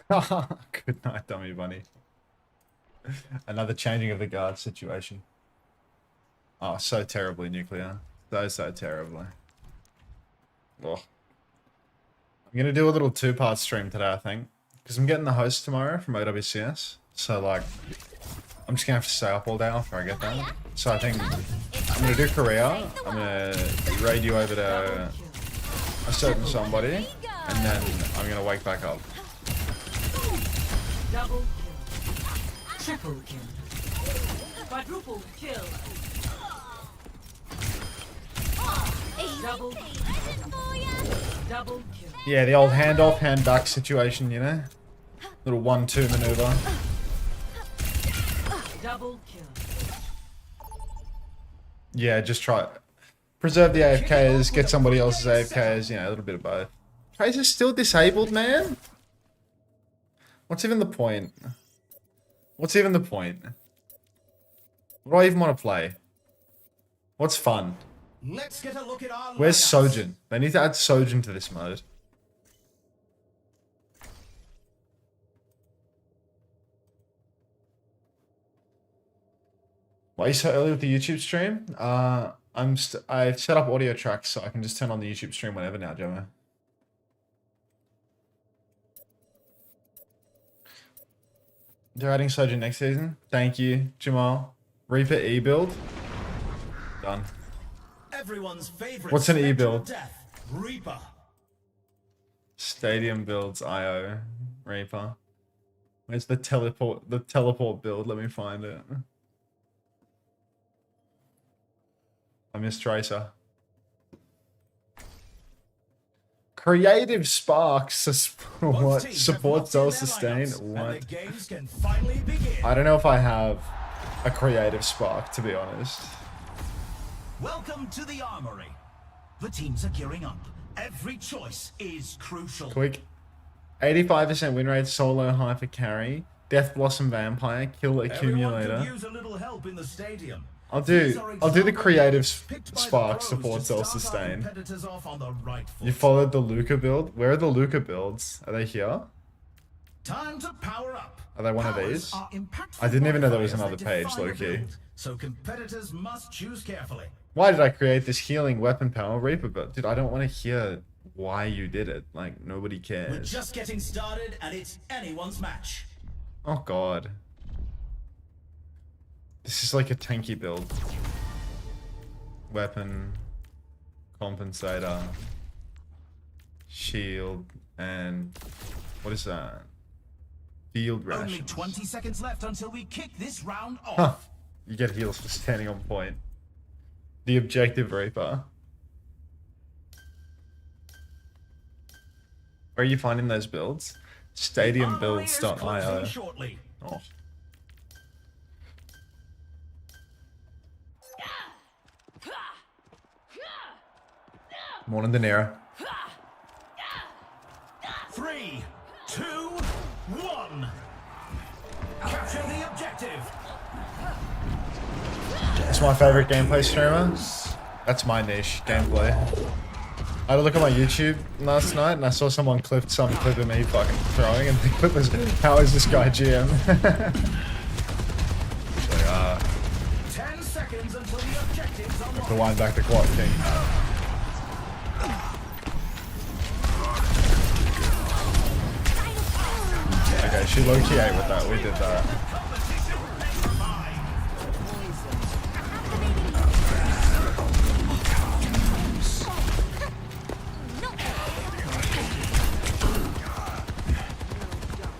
Good night, dummy bunny. Another changing of the guard situation. Oh, so terribly nuclear. So terribly. Oh. I'm gonna do a little two-part stream today, I think. Because I'm getting the host tomorrow from OWCS. So, like, I'm just gonna have to stay up all day after I get that. So I think I'm gonna do Korea. I'm gonna raid you over to a certain somebody. And then I'm gonna wake back up. Double kill. Triple kill. Quadruple kill. Double kill. Yeah, the old handoff, hand back situation, you know? Little 1-2 maneuver. Double kill. Yeah, just try. Preserve the AFKs, get somebody else's AFKs, you know, a little bit of both. Tracer's still disabled, man? What's even the point? What's even the point? What do I even want to play? What's fun? Let's get a look at our Where's lineups. Sojin? They need to add Sojin to this mode. Why are you so early with the YouTube stream? I've set up audio tracks so I can just turn on the YouTube stream whenever now, Jomo. They're adding Sojin next season. Thank you, Jamal. Reaper E build. Done. Everyone's favorite. What's an E spectral build? Death, Reaper. Stadium builds IO. Reaper. Where's the teleport build? Let me find it. I miss Tracer. Creative Sparks. What? Teams have Support locked in their self-sustain? lineups, and What? the games can finally begin. I don't know if I have a creative spark, to be honest. Welcome to the armory. The teams are gearing up. Every choice is crucial. Quick. 85% win rate, solo, hyper carry, Death Blossom Vampire, Kill Everyone Accumulator. could use a little help in the stadium. I'll These do are the examples creative picked by the spark pros support to start our self-sustain. competitors off on the right foot. You followed the Luca build? Where are the Luca builds? Are they here? Time to power up. Are they one of Powers these? are impactful I didn't even know there was modifiers another that page, define a low-key. build, so competitors must choose carefully. Why did I create this healing weapon power Reaper build? Dude, I don't want to hear why you did it. Like, nobody We're cares. just getting started, and it's anyone's match. Oh god. This is like a tanky build. Weapon, compensator, shield, and what is that? Field Only rations. 20 seconds left until we kick this round off. Huh. You get heals for standing on point. The objective Reaper. Where are you finding those builds? Stadiumbuilds.io. Shortly. Oh. Morning, De Niro. 3, 2, 1. Capture the objective. It's my favorite gameplay streamer. That's my niche, gameplay. I had a look at my YouTube last night and I saw someone clipped some clip of me fucking throwing and the clip was, how is this guy GM? Like, 10 seconds until the objective's unlocked. to wind back the clock, King. Okay, she low-key ate with that, we did that.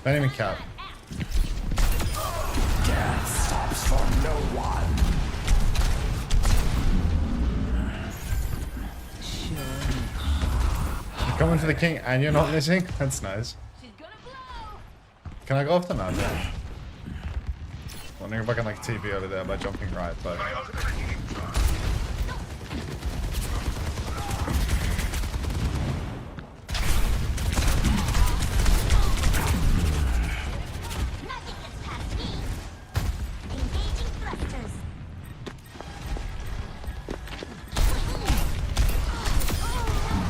Don't even cap. Death stops for no one. You're coming for the king and you're not missing? That's nice. Can I go off the map? Yeah. Wondering if I can like TP over there by jumping right, but...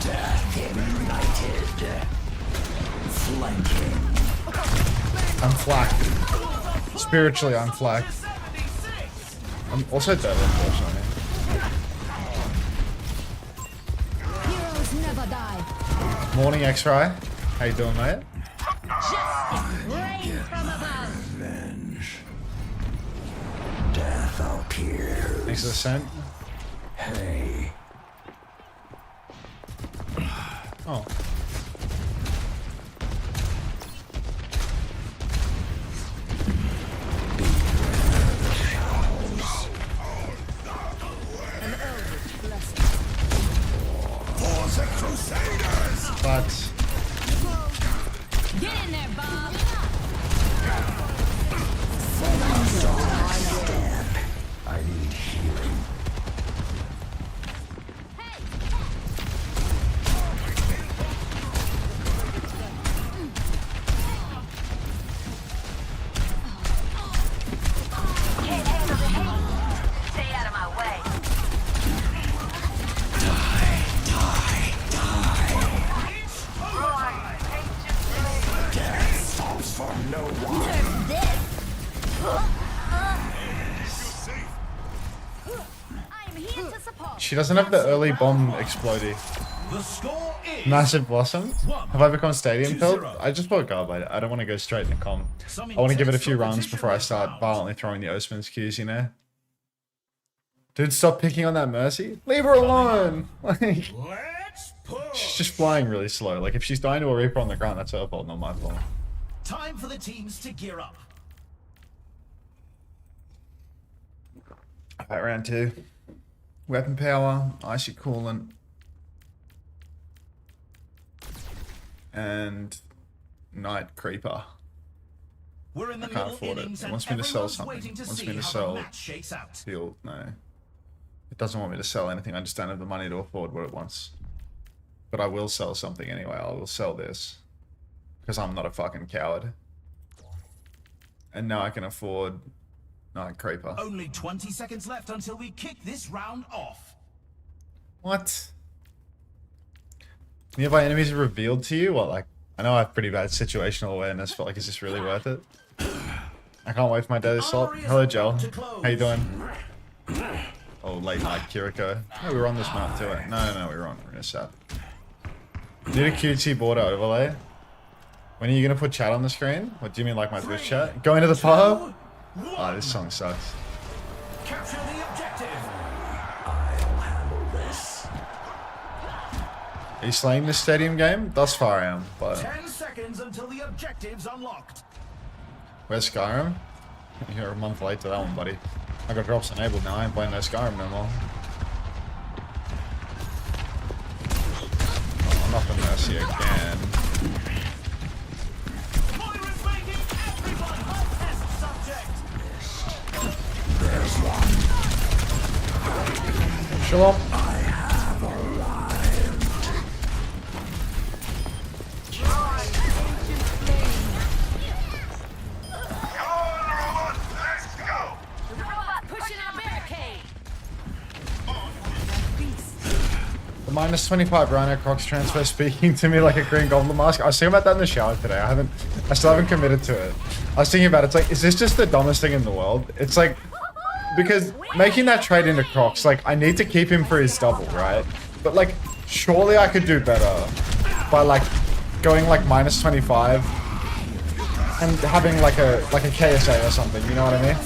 Death ignited. Flanking. I'm flacked. Spiritually, I'm flacked. I'm also dead, unfortunately. Heroes never die. Morning, X-Ray. How you doing, mate? Rain from above. Revenge. Death appears. Thanks for the scent. Hey. Oh. For the Crusaders! But Get in there, Bob. I need healing. Stay out of my way. Death stops for no one. I'm here to support. she doesn't have the early bomb explodey. The score is Massive Blossom. Have I become stadium filled? I just bought Garbite. I don't want to go straight into com. I want to give it a few runs before I start violently throwing the Osman's Qs, you know? Dude, stop picking on that Mercy. Leave her alone! Like, Let's push. she's just flying really slow. Like, if she's dying to a Reaper on the ground, that's her fault, not my fault. Time for the teams to gear up. Alright, round 2. Weapon power, icy coolant, and night creeper. We're in the I can't middle afford it. innings It and wants me to sell everyone's something. waiting to It wants see me to how sell- the match shakes out. Field, no. It doesn't want me to sell anything. I just don't have the money to afford what it wants. But I will sell something anyway. I will sell this. Because I'm not a fucking coward. And now I can afford night creeper. Only 20 seconds left until we kick this round off. What? Nearby enemies are revealed to you? What, like, I know I have pretty bad situational awareness, but like, is this really worth it? I can't wait for my daily assault. Hello, Joel. How you doing? Oh, late night Kiriko. No, we were on this map too. No, we were on Sap. Need a QT border overlay. When are you gonna put chat on the screen? What do you mean, like my Twitch chat? Go into the pub? Oh, this song sucks. Capture the objective. I'll handle this. Are you slaying this stadium game? Thus far I am, but 10 seconds until the objective's unlocked. where's Skyrim? You're a month late to that one, buddy. I got drops enabled now. I ain't playing no Skyrim no more. Oh, not the Mercy again. Moira's making everyone a test subject. There's one. Shalom. I have arrived. Pushing our barricade. The minus 25 Rhino Crocs transfer speaking to me like a Green Goblin mask. I was thinking about that in the shower today. I still haven't committed to it. I was thinking about it. It's like, is this just the dumbest thing in the world? It's like, because making that trade into Crocs, like, I need to keep him for his double, right? But like, surely I could do better by like going like minus 25 and having like a KSA or something. You know what I mean?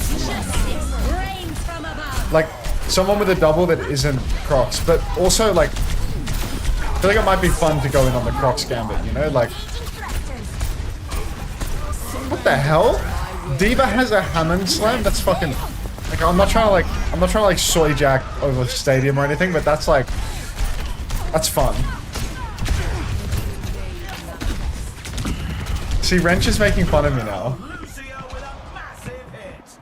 Rain from above. Like someone with a double that isn't Crocs, but also like I feel like it might be fun to go in on the Crocs gambit, you know? Like what the hell? Diva has a Hammond slam? That's fucking like I'm not trying to like soy jack over stadium or anything, but that's like that's fun. See, Wrench is making fun of me now. Lucio with a massive hit.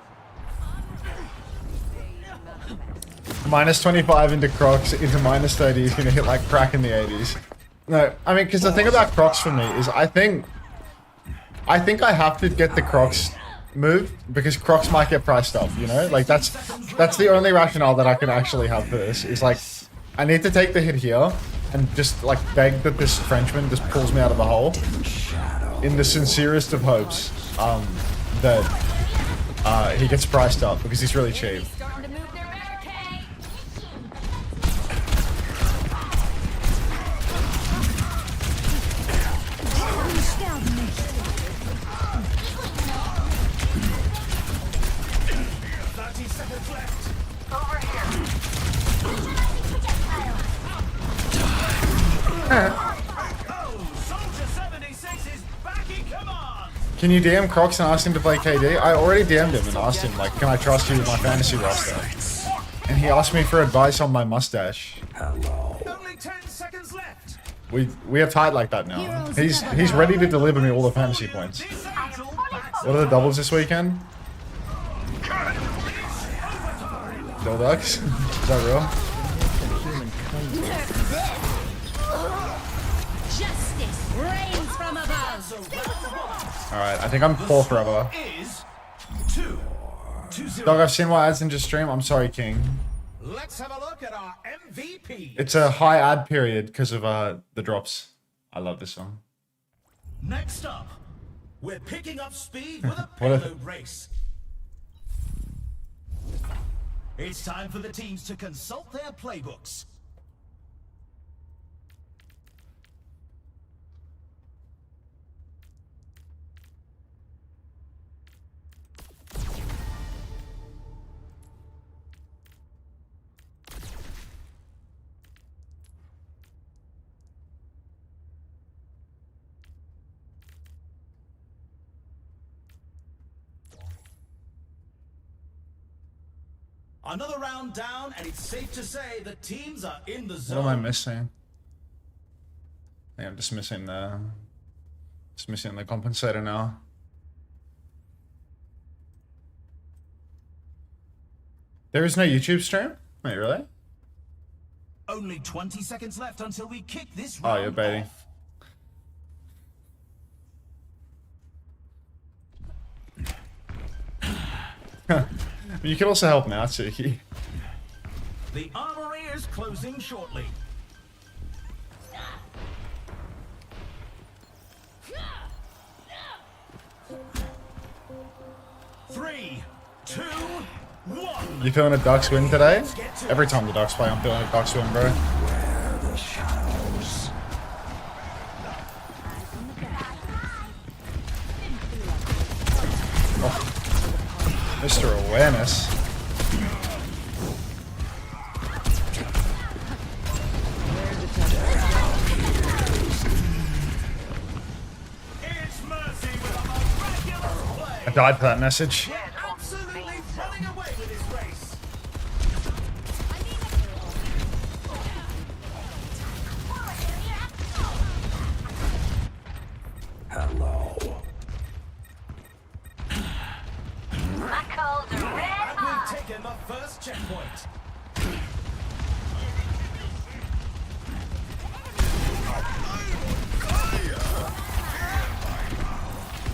Minus 25 into Crocs into minus 30 is gonna hit like crack in the 80s. No, I mean, because the thing about Crocs for me is I think I have to get the Crocs move because Crocs might get priced up, you know? Like that's the only rationale that I can actually have for this is like I need to take the hit here and just like beg that this Frenchman just pulls me out of the hole in the sincerest of hopes. that he gets priced up because he's really cheap. Starting to move their barricade. 30 seconds left. Over here. Oh, Soldier 76 is back in command. Can you DM Crocs and ask him to play KD? I already DM'd him and asked him, like, can I trust you with my fantasy roster? And he asked me for advice on my mustache. Only 10 seconds left. We are tight like that now. He's ready to deliver me all the fantasy points. This angel backs What are the doubles this weekend? Double ducks? Is that real? Justice reigns from above. Alright, I think I'm poor forever. is 2-0. Dog, I've seen what ads in your stream. I'm sorry, King. Let's have a look at our MVP. It's a high ad period because of the drops. I love this song. Next up, we're picking up speed with a What a- payload race. It's time for the teams to consult their playbooks. Another round down, and it's safe to say the teams are in the What zone. am I missing? I think I'm just missing the compensator now. There is no YouTube stream? Wait, really? Only 20 seconds left until we kick this Oh, round you're baiting. off. You can also help me out, Suki. The armory is closing shortly. Three, two, one. You feeling a Ducks win today? Every time the Ducks play, I'm feeling a Ducks win, bro. Where the shadows. Mr. Awareness. It's Mercy with a miraculous play. I died for that message. Absolutely running away with his race. Hello. My coals are red And hot. we've taken the first checkpoint.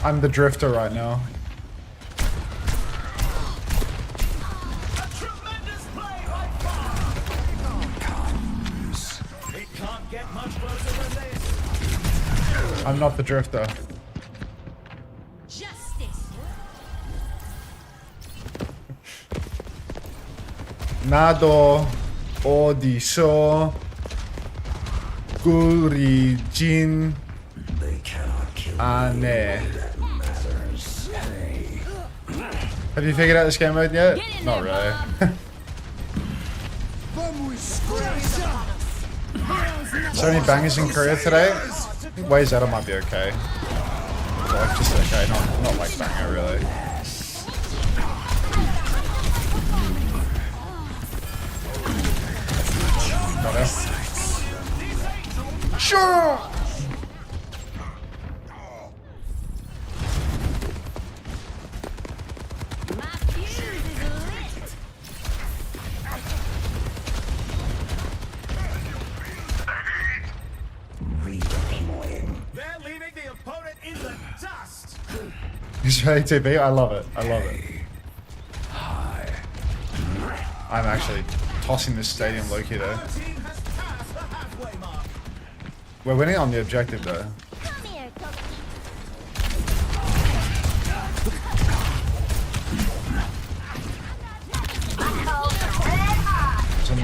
I'm the drifter right now. A tremendous play by far. It can't get much closer than this. I'm not the drifter. Justice. Nado Odiso Gurijin They cannot kill Ane. that matters. Hey. Have you figured out this game mode yet? Get in Not there, really. So many bangers in Korea today? I think Way Zeta might be okay. Like, just okay, not like banger really. Got it. Sure! My fuse is lit. Redeploying. They're leaving the opponent in the dust. He's ready to be. I love it. I love it. Hi. I'm actually tossing this stadium low-key though. The team has passed the halfway mark. We're winning on the objective though. Come here, Cookie.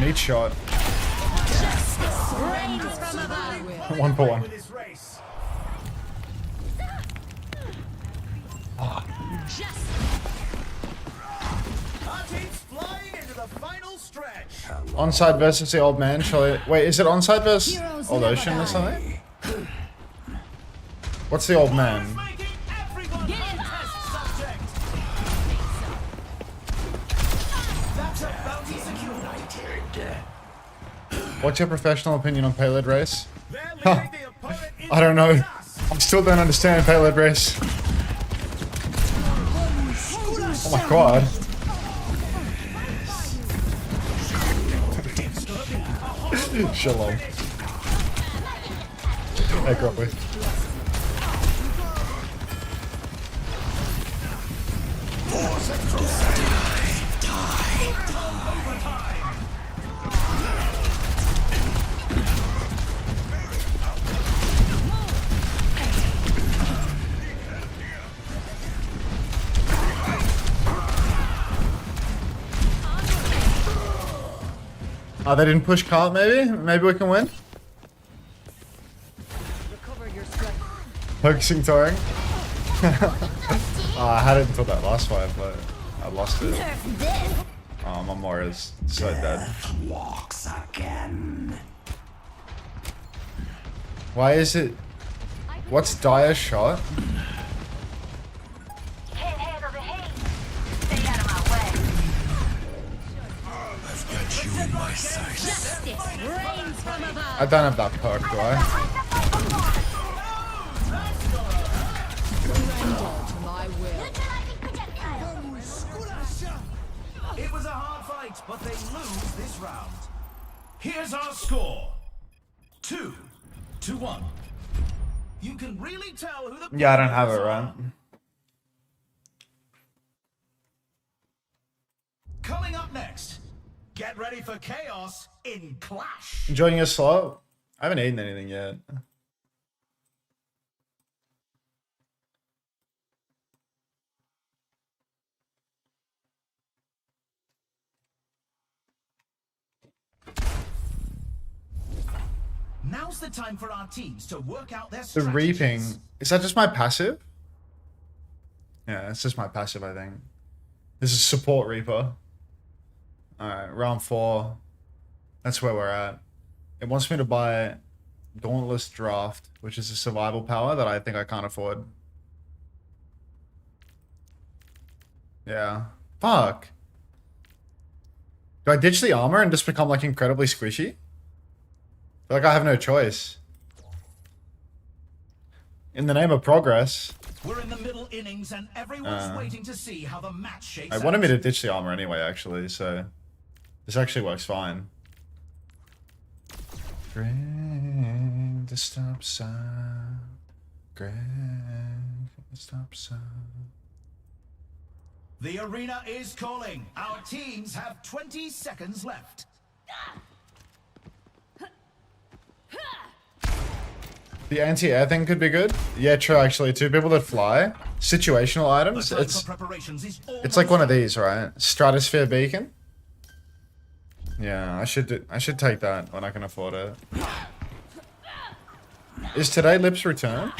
Neat shot. Rains from above. 1 for 1. With this race. Just Our team's flying into the final stretch. Onside versus the old man. Shall I... Wait, is it onside versus Heroes old never ocean or die. something? What's the old man? Making everyone a test subject. That's a bounty secured. What's your professional opinion on payload race? They're leading the opponent into I don't know. chaos. I still don't understand payload race. Oh my god. Shalom. Hey, Grumpy. Oh, they didn't push cart, maybe? Maybe we can win? recover your strength. Focusing touring. I had it until that last fight, but I lost it. Nerf this. Oh, my Mora is so dead. Walks again. Why is it... What's Dire's shot? Can't handle the heat. Stay out of my way. Justice rains from above. I don't have that perk, do I? To my will. It was a hard fight, but they lose this round. Here's our score. 2-1. You can really tell who the Yeah, I don't have it, players right? are. Coming up next, get ready for chaos in Clash. Enjoying your slot? I haven't eaten anything yet. Now's the time for our teams to work out their The strategies. reaping. Is that just my passive? Yeah, it's just my passive, I think. This is support reaper. Alright, round 4. That's where we're at. It wants me to buy Dauntless Draft, which is a survival power that I think I can't afford. Yeah. Fuck. Do I ditch the armor and just become like incredibly squishy? I feel like I have no choice. In the name of progress. We're in the middle innings and everyone's waiting to see how the match shakes I out. wanted me to ditch the armor anyway, actually, so this actually works fine. Greg, the stop sign. Greg, the stop sign. The arena is calling. Our teams have 20 seconds left. The anti-air thing could be good. Yeah, true, actually. 2 people that fly. Situational items. The time It's for preparations is it's like one of almost these, right? Stratosphere beacon. Yeah, I should take that when I can afford it. Is today Lip's return?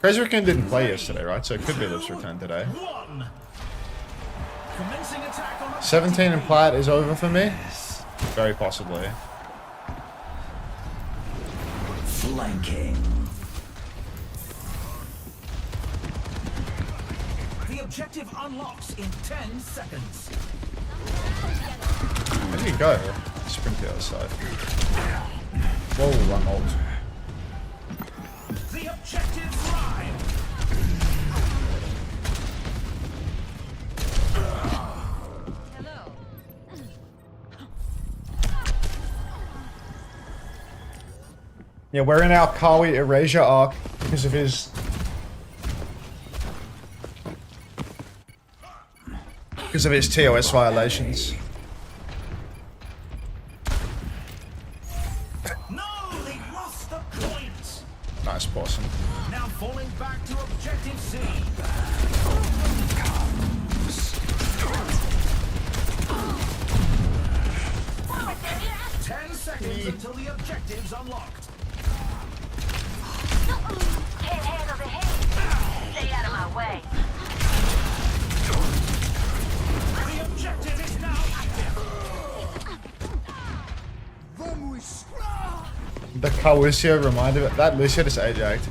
Crazy Racoon didn't play yesterday, right? So it could be Lip's return today. One. Commencing attack on 17 in plat is over for me. Very possibly. Flanking. The objective unlocks in 10 seconds. Where do you go? Sprint to the other side. Whoa, run ult. The objective live. Hello. Yeah, we're in our Kawi erasure arc because of his... Because of his TOS violations. No, they lost the point. Nice, Boston. Now falling back to objective C. 10 seconds until the objective's unlocked. Can't handle the heat. Stay out of my way. The objective is now active. The Lucio reminded me that Lucio just ajaxed.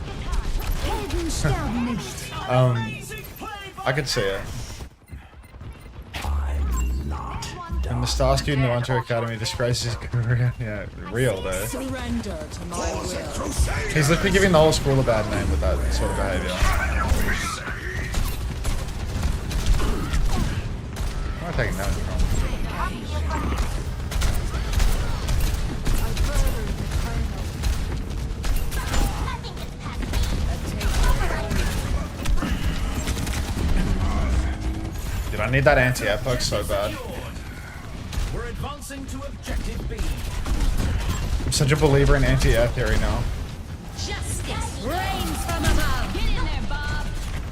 Amazing play by I could see it. I'm not And the star student of Unter Academy disgraces his career. Yeah, real though. Surrender to my will. He's literally giving the whole school a bad name with that sort of behavior. Where am I taking damage from? Dude, I need that anti-air perk so bad. We're advancing to objective B. I'm such a believer in anti-air theory now. Justice reigns from above. Get in there, Bob.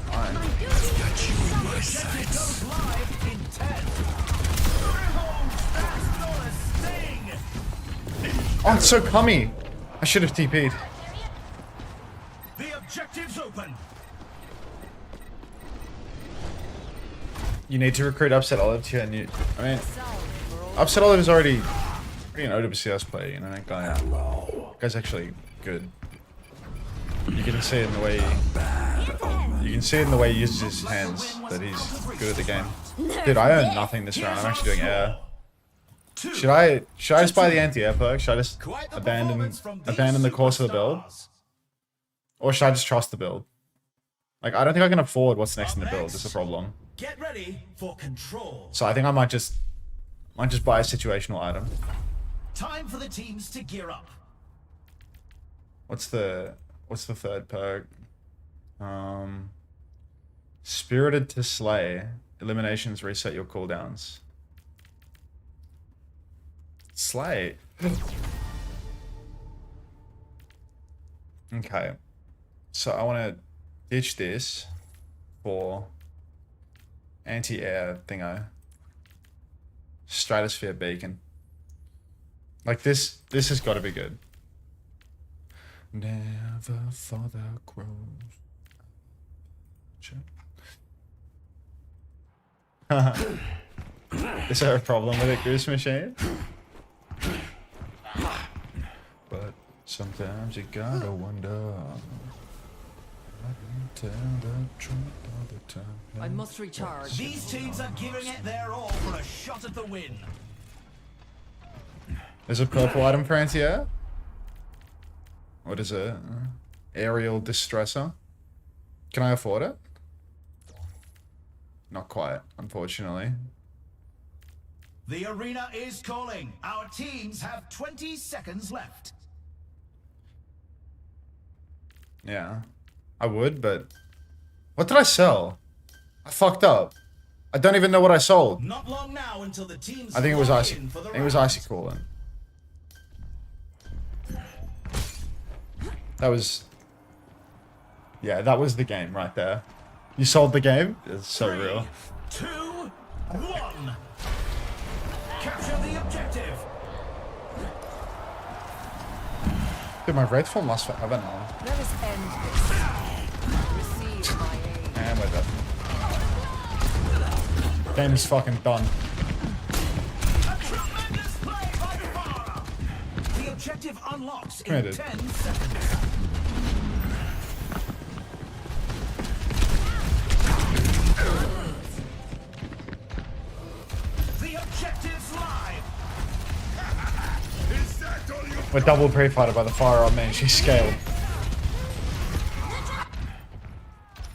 Fine. Objective goes live in 10. That's not a sting. Oh, it's so cummy. I should have TP'd. The objective's open. You need to recruit Upset Olive to your new... I mean, Upset Olive is already an OWCS player, you know, that guy. That guy's actually good. You can see it in the way... You can see it in the way he uses his hands, that he's good at the game. Dude, I earn nothing this round. I'm actually doing air. Should I just buy the anti-air perk? Should I just abandon the course of the build? Or should I just trust the build? Like, I don't think I can afford what's next in the build. That's the problem. Get ready for control. So I think I might just buy a situational item. Time for the teams to gear up. What's the third perk? Spirited to Slay. Eliminations reset your cooldowns. Slay. Okay. So I want to ditch this for anti-air thingo. Stratosphere beacon. Like this has got to be good. Never father grows. Is there a problem with it, Goose Machine? But sometimes you gotta wonder. Tell the truth all the time. I must recharge. These teams are giving it their all for a shot at the win. There's a purple item for anti-air? What is it? Aerial Distressor? Can I afford it? Not quite, unfortunately. The arena is calling. Our teams have 20 seconds left. Yeah. I would, but... What did I sell? I fucked up. I don't even know what I sold. Not long now until the teams I think it was log icy. in for I the think it was round. icy coolant. That was... Yeah, that was the game right there. You sold the game? It's so 3, real. 2, 1. Capture the objective. Dude, my red form lasts forever now. Let us end this. Receive my aid. And we're done. Game's fucking done. A tremendous play by Devara. The objective unlocks in Committed. 10 seconds. The objective's live. We're double pre-fighted by the firearm man. She's scaled.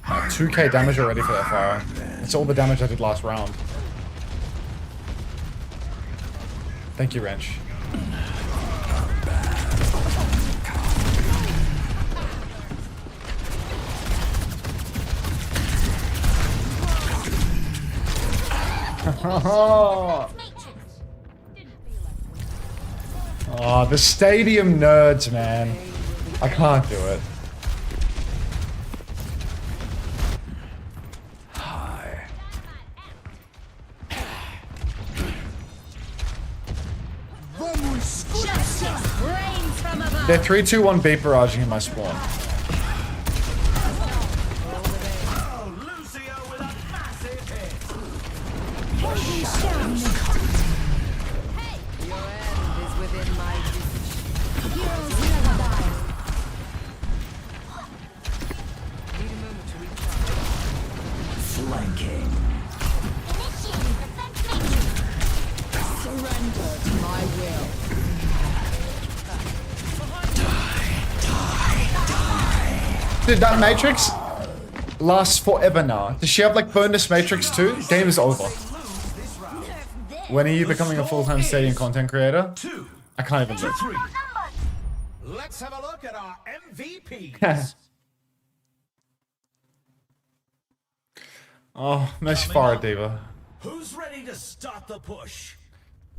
2k damage already for that fire. It's all the damage I did last round. Thank you, Wrench. Oh, the stadium nerds, man. I can't do it. Hi. They're 3, 2, 1 beat barraging in my spawn. Oh, Lucio with a massive hit. Your end is within my reach. Heroes never die. Need a moment to recharge. Flanking. Surrender to my will. Dude, that Matrix lasts forever now. Does she have like bonus Matrix too? Game is over. When are you becoming a full-time stadium content creator? 2 I can't even to look. 3. Let's have a look at our MVPs. Oh, nice fire, Diva. Who's ready to start the push?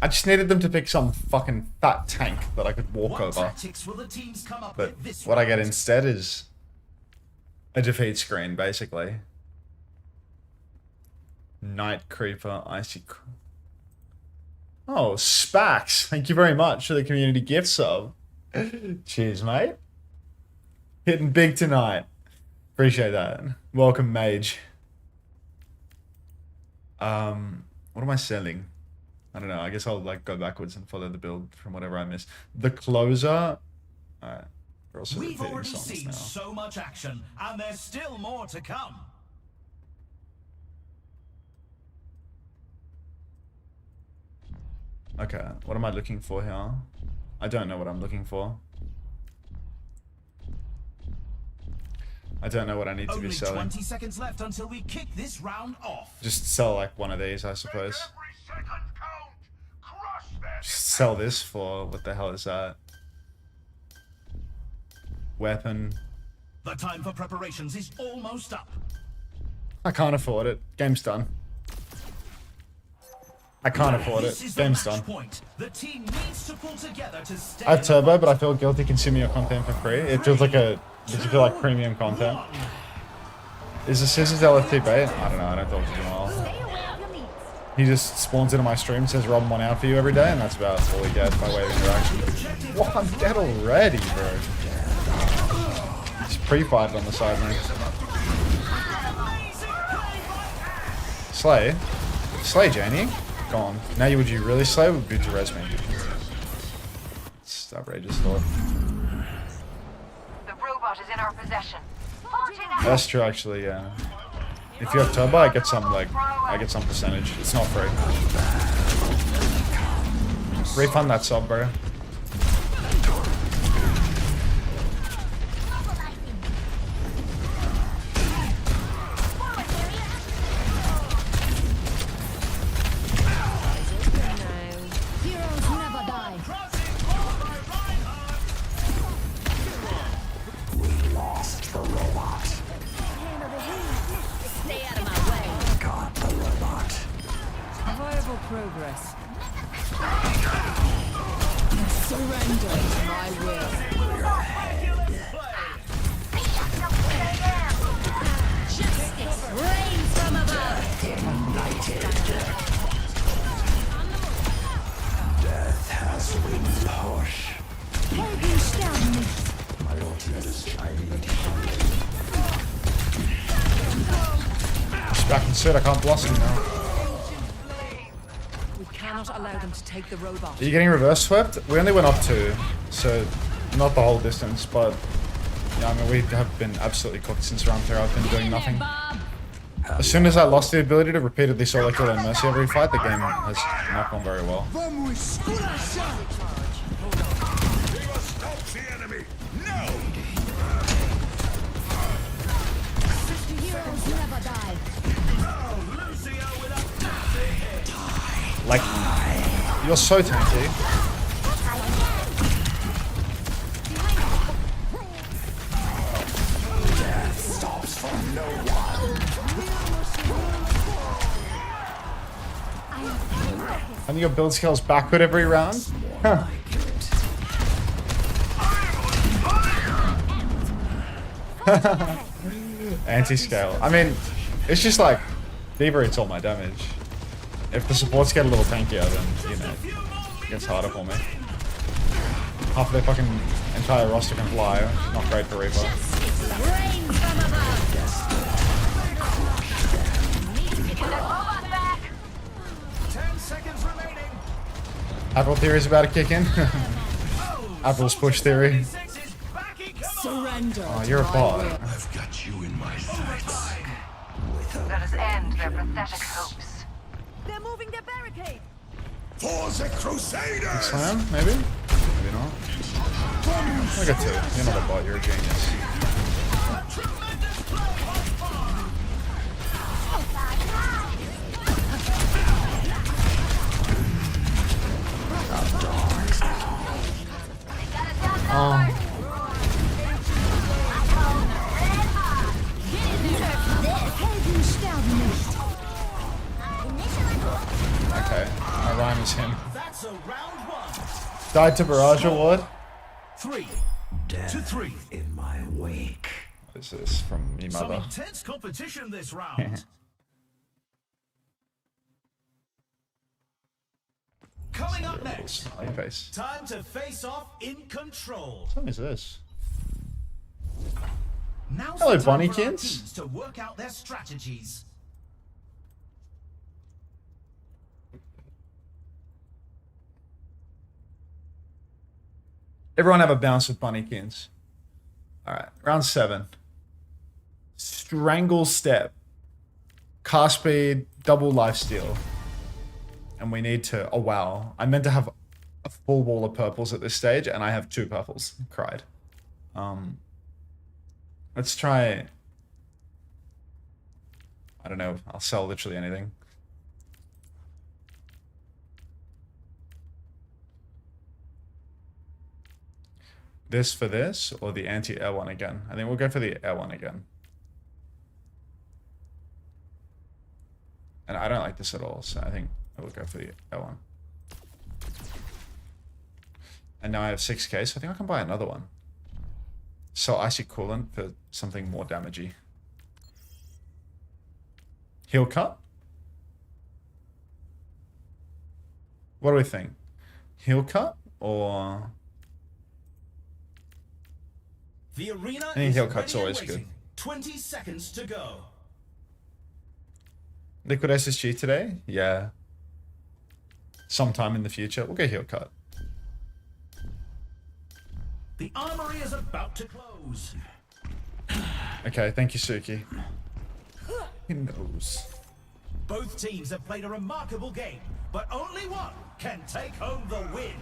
I just needed them to pick some fucking fat tank that I could walk What over. tactics will the teams come up But with this what I get round? instead is a defeat screen, basically. Night Creeper, Icy... Oh, Spax. Thank you very much for the community gift sub. Cheers, mate. Hitting big tonight. Appreciate that. Welcome, Mage. What am I selling? I don't know. I guess I'll like go backwards and follow the build from whatever I missed. The closer. Alright. We're also We've repeating already songs seen now. so much action, and there's still more to come. Okay, what am I looking for here? I don't know what I'm looking for. I don't know what I need to Only be selling. 20 seconds left until we kick this round off. Just sell like one of these, I suppose. Just sell this for, what the hell is that? Weapon. The time for preparations is almost up. I can't afford it. Game's done. I can't afford it. This is the Game's match done. point. The team needs to pull together to stay I have in the Turbo, fight. but I feel guilty consuming your content for free. It feels like a... Does it feel like premium content? Is the Scissors LFT bait? I don't know, I don't talk to him all. He just spawns into my stream, says Rob one out for you every day, and that's about all he gets by way of interaction. What? I'm dead already, bro. He's pre-fired on the side, man. Slay? Slay, Janie? Gone. Now would you really slay or would you res me? It's outrageous thought. The robot is in our possession. That's true, actually, yeah. If you have Turbo, I get some, like, I get some percentage. It's not free. Refund that sub, bro. Heroes never die. Lost the robot. Stay out of my way. Got the robot. Viable progress. Surrender to my will. Justice reigns from above. Death has been push. Helden sterben nicht. My ultimate is shining. He's back in sit, I can't blossom now. We cannot allow them to take the robot. Are you getting reverse swept? We only went up 2, so not the whole distance, but yeah, I mean, we have been absolutely cooked since round 2. I've been doing nothing. Bob. As soon as I lost the ability to repeatedly solo kill and mercy every fight, the game has not gone very well. Heroes never die. Like, you're so tanky. Stops for no one. And your build scales backward every round? Huh. Anti-scale. I mean, it's just like, Diva eats all my damage. If the supports get a little tankier, then, you know, it gets harder for me. half of their fucking entire roster can fly. Not great for Reaper. Rains from above. 10 seconds remaining. Admiral theory is about to kick in. Admiral's push theory. 6 is back he comes. Surrender. Oh, to you're a my bot. will. I've got you in my sights. Let us end their pathetic hopes. They're moving their barricade. For the Crusaders! Slam, maybe? Maybe not. I got two. You're not a bot, you're a genius. Tremendous play on far. Oh. Helden sterben nicht. Okay. My rhyme is him. That's a round 1. Died to Barrage Award. 3 Death to 3. in my wake. What is this from me Some mother? intense competition this round. Coming up next, Smiley face. time to face off in control. What song is this? Now's Hello, the time for our Bunnykins. teams to work out their strategies. Everyone have a bounce with Bunnykins. Alright, round 7. Strangle Step. Car speed, double lifesteal. And we need to... Oh wow. I meant to have a full wall of purples at this stage, and I have 2 purples. Cried. Let's try... I don't know. I'll sell literally anything. This for this, or the anti-air one again? I think we'll go for the air one again. And I don't like this at all, so I think we'll go for the air one. And now I have 6k, so I think I can buy another one. Sell Icy Coolant for something more damagey. Heal cut? What do we think? Heal cut or... The arena I think is heal cut's ready and always good. waiting. 20 seconds to go. Liquid SSG today? Yeah. Sometime in the future. We'll get heal cut. The armory is about to close. Okay, thank you, Suki. He knows. Both teams have played a remarkable game, but only one can take home the win.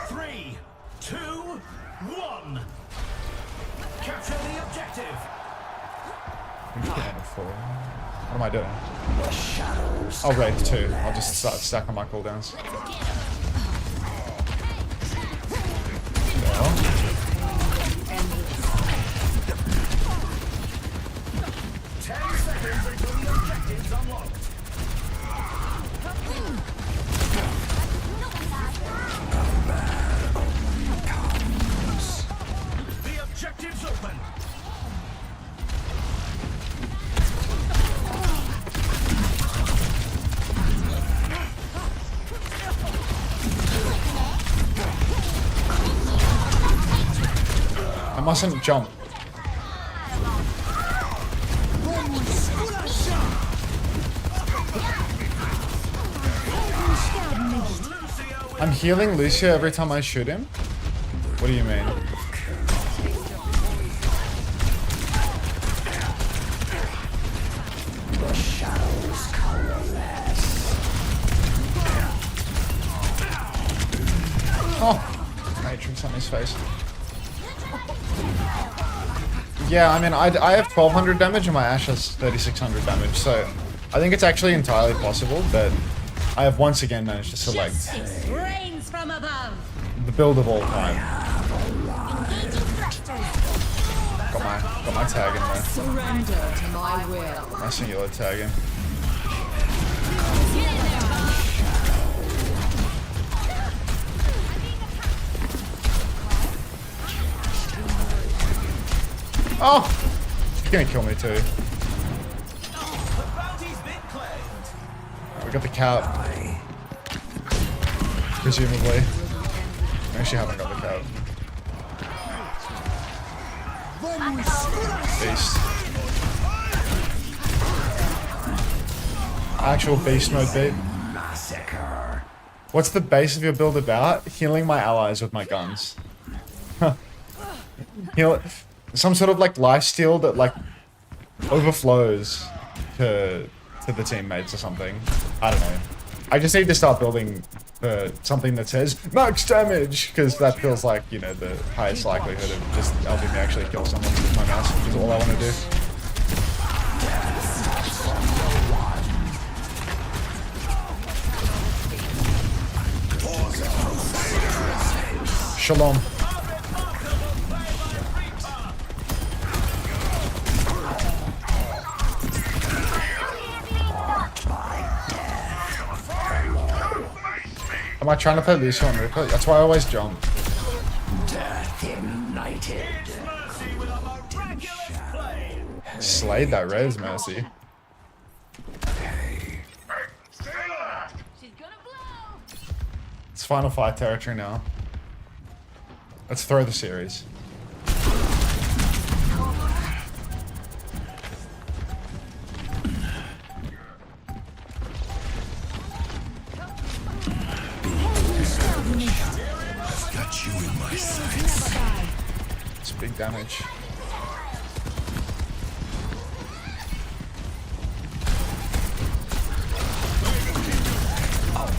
3, 2, 1. Capture the objective. What am I doing? Oh, Wraith 2. I'll just start stacking my cooldowns. Well, 10 seconds until the objective's unlocked. The objective's open. I mustn't jump. I'm healing Lucio every time I shoot him? What do you mean? Oh! Matrix on his face. Yeah, I mean, I have 1200 damage and my Ashe has 3600 damage, so I think it's actually entirely possible that I have once again managed to select Justice rains from above. the build of all time. Got my tag in there. Surrender to my will. My singular tag in. Get in there, Bob. Oh! He's gonna kill me too. The bounty's been claimed. We got the cap. Presumably. Actually haven't got the code. Beast. Actual beast mode beat. Massacre. What's the base of your build about? Healing my allies with my guns. Heal some sort of like lifesteal that like overflows to the teammates or something. I don't know. I just need to start building something that says max damage, because that feels like, you know, the highest likelihood of just helping me actually kill someone with my mouse, which is all I want to do. Shalom. Am I trying to play Lucio on Ripper? That's why I always jump. Death ignited. Slayed that res, Mercy. It's Final Fight territory now. Let's throw the series. I've got you in my sights. It's big damage.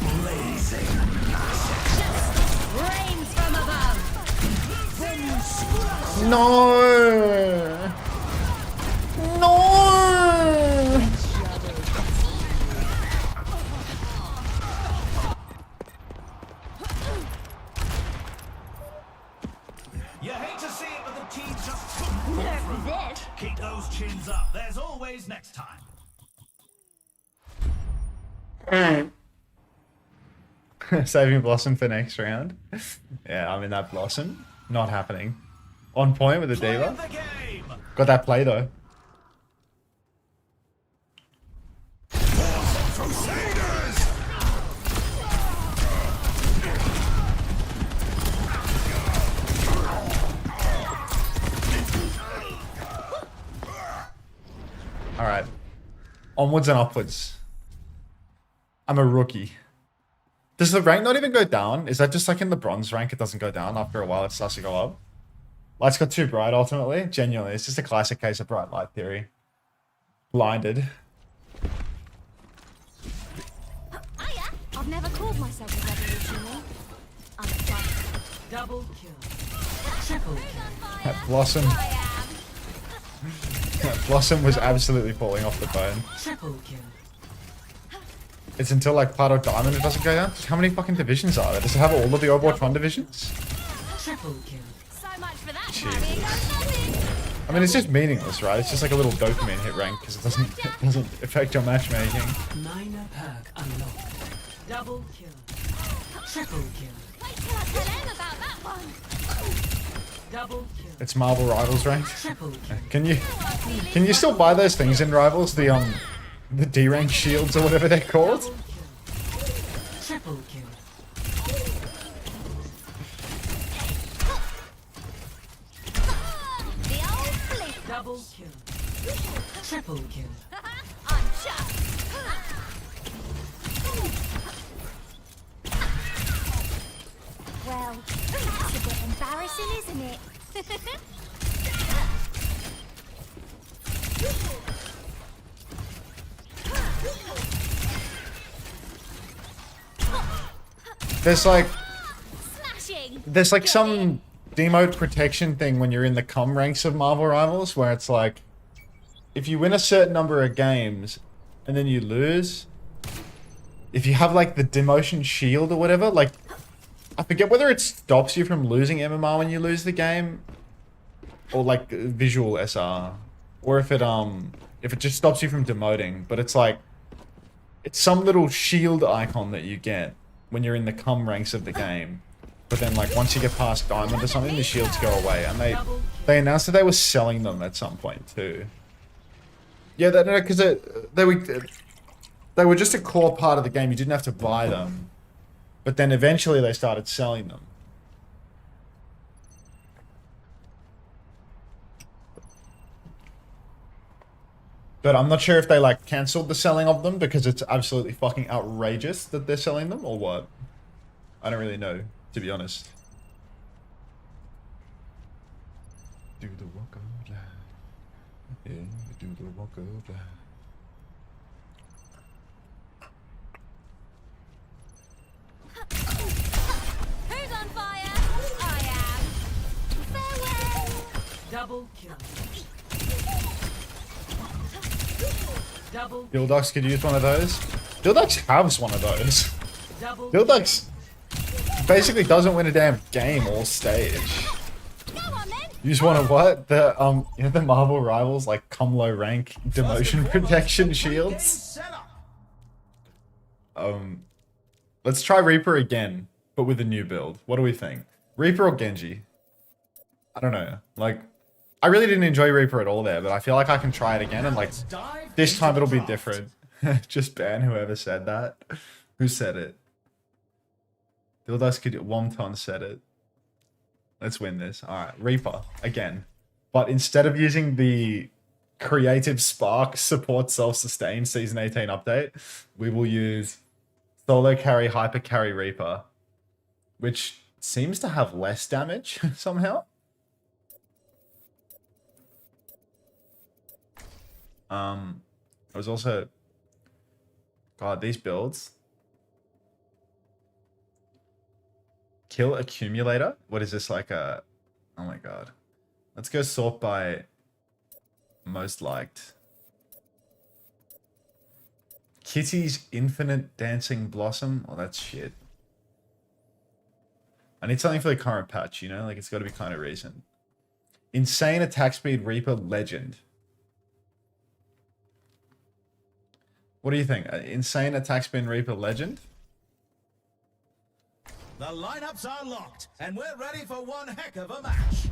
Blazing. Rains from above. No! No! You hate to see it, but the team just Nerf this. keep those chins up. There's always next time. Saving Blossom for next round. Yeah, I mean that Blossom. Not happening. On point with the Play Diva. of the game. Got that play though. Crusaders! Alright. Onwards and upwards. I'm a rookie. Does the rank not even go down? Is that just like in the bronze rank it doesn't go down? After a while it starts to go up? Lights got too bright ultimately. Genuinely, it's just a classic case of bright light theory. Blinded. I've never called myself a revolutionary. I'm a fighter. Double kill. Triple kill. That Blossom. That Blossom was absolutely falling off the bone. Triple kill. It's until like Plato Diamond it doesn't go down. How many fucking divisions are there? Does it have all of the Overwatch 1 divisions? Triple kill. So much for that Jeez. carrying nothing. I mean, it's just meaningless, right? It's just like a little dopamine hit rank because it doesn't affect your matchmaking. Minor perk unlocked. Double kill. Triple kill. Wait till I tell him about that one. Double kill. It's Marvel Rivals rank. Triple kill. Can you still buy those things in Rivals? The D rank shields or whatever they're called? Double kill. Triple kill. The old flip. Double kill. Triple kill. I'm chuffed. Well, that's a bit embarrassing, isn't it? Smashing. There's like some demote protection thing when you're in the com ranks of Marvel Rivals where it's like if you win a certain number of games and then you lose, if you have like the demotion shield or whatever, like I forget whether it stops you from losing MMR when you lose the game or like visual SR, or if it just stops you from demoting, but it's like it's some little shield icon that you get when you're in the com ranks of the game. But then like once you get past diamond or something, the shields go away, and they announced that they were selling them at some point too. Yeah, because they were just a core part of the game. You didn't have to buy them, but then eventually they started selling them. But I'm not sure if they like cancelled the selling of them because it's absolutely fucking outrageous that they're selling them or what. I don't really know, to be honest. Do the walk of life. Yeah, do the walk of life. Who's on fire? I am. Farewell. Double kill. Double. Gildux could use one of those. Gildux has one of those. Double. Gildux basically doesn't win a damn game or stage. Go on then. Use one of what? The you know the Marvel Rivals like come low rank demotion protection shields? Set up. Let's try Reaper again, but with a new build. What do we think? Reaper or Genji? I don't know. Like, I really didn't enjoy Reaper at all there, but I feel like I can try it again and like this time it'll be different. Just ban whoever said that. Who said it? Dildas could Womton said it. Let's win this. Alright, Reaper again. But instead of using the Creative Spark support self-sustain season 18 update, we will use solo carry, hyper carry Reaper, which seems to have less damage somehow. It was also, God, these builds. Kill accumulator. What is this like a? Oh my God. Let's go sort by most liked. Kitty's Infinite Dancing Blossom. Oh, that's shit. I need something for the current patch, you know? Like, it's got to be kind of recent. Insane Attack Speed Reaper Legend. What do you think? Insane Attack Speed Reaper Legend? The lineups are locked, and we're ready for one heck of a match.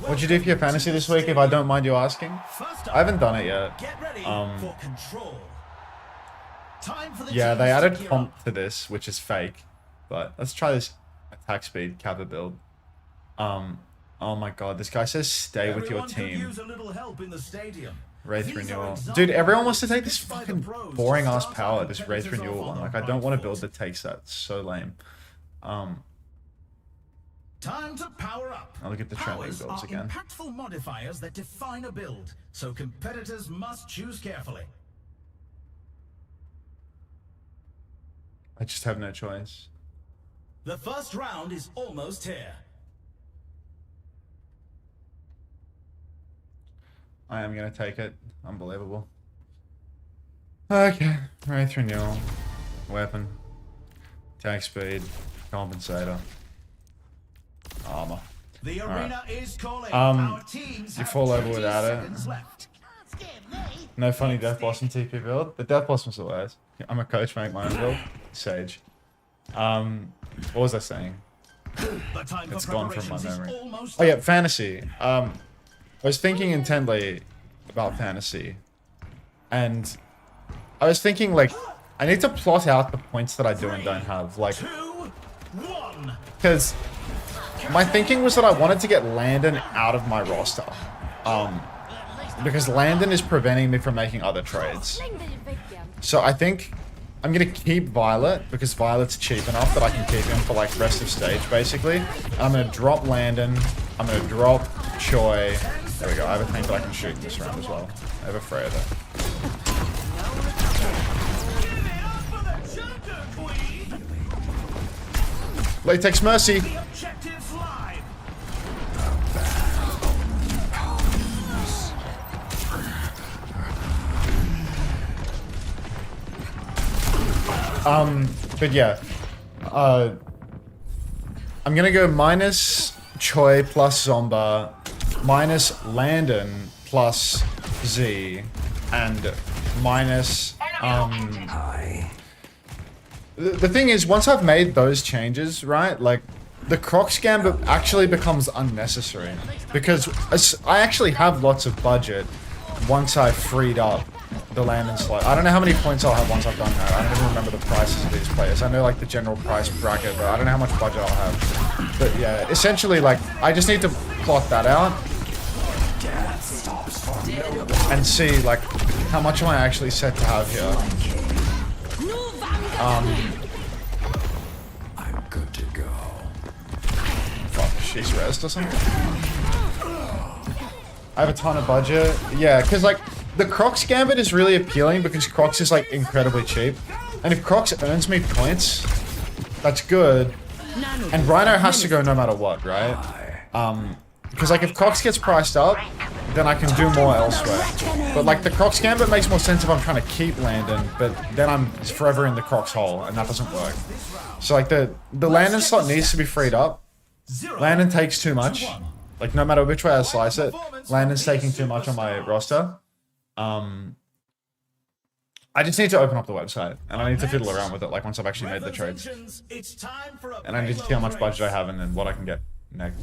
What'd you do for your fantasy this week, if I don't mind you asking? I haven't done it yet. Get ready for control. Time for the Yeah, teams they to added gear comp up. to this, which is fake. But let's try this attack speed Kappa build. Oh my God, this guy says stay with your Everyone could team. use a little help in the stadium. Wraith These are renewal. examples Dude, everyone wants to take this by the fucking pros to boring ass start power, our this Wraith competitors renewal off one. on Like, the I don't want right to build foot. that takes that. It's so lame. Time to power up. I'll look at the trending Powers builds are again. impactful modifiers that define a build, so competitors must choose carefully. I just have no choice. The first round is almost here. I am going to take it. Unbelievable. Okay. Wraith renewal. Weapon. Attack speed. Compensator. Armor. The arena is calling. Um, Our teams you have fall over 20 without it. seconds left. No funny Death Blossom TP build. The Death Blossom's the worst. I'm a coach, make my own build. Sage. What was I saying? The time It's for gone from my preparations is memory. almost Oh yeah, up. fantasy. I was thinking intently about fantasy. And I was thinking, like, I need to plot out the points that I do and don't have. Like, 2, 1. because my thinking was that I wanted to get Landon out of my roster. Because Landon is preventing me from making other trades. So I think I'm going to keep Violet, because Violet's cheap enough that I can keep him for, like, rest of stage, basically. And I'm going to drop Landon. I'm going to drop Choi. There we go. I have a tank that I can shoot in this round as well. I have a Freya there. Latex Mercy. The objective's live. But yeah. I'm gonna go minus Choi plus Zomba, minus Landon plus Z, and minus, The thing is, once I've made those changes, right, like, the Croc Scam actually becomes unnecessary. Because I actually have lots of budget once I've freed up the Landon slot. I don't know how many points I'll have once I've done that. I don't even remember the prices of these players. I know, like, the general price bracket, but I don't know how much budget I'll have. But yeah, essentially, like, I just need to plot that out. Death stops for no one. and see like how much am I actually set to have here. I'm good to go. Fuck, she's rest or something. I have a ton of budget. Yeah, because like the Crocs Gambit is really appealing because Crocs is like incredibly cheap. And if Crocs earns me points, that's good. And Rhino has to go no matter what, right? Because like if Crocs gets priced up, then I can do more elsewhere. But like the Crocs Gambit makes more sense if I'm trying to keep Landon, but then I'm forever in the Crocs hole, and that doesn't work. So like the Landon slot needs to be freed up. Landon takes too much. Like no matter which way I slice it, Landon's taking too much on my roster. I just need to open up the website, and I need to fiddle around with it, like once I've actually made the trades. And I need to see how much budget I have and then what I can get next.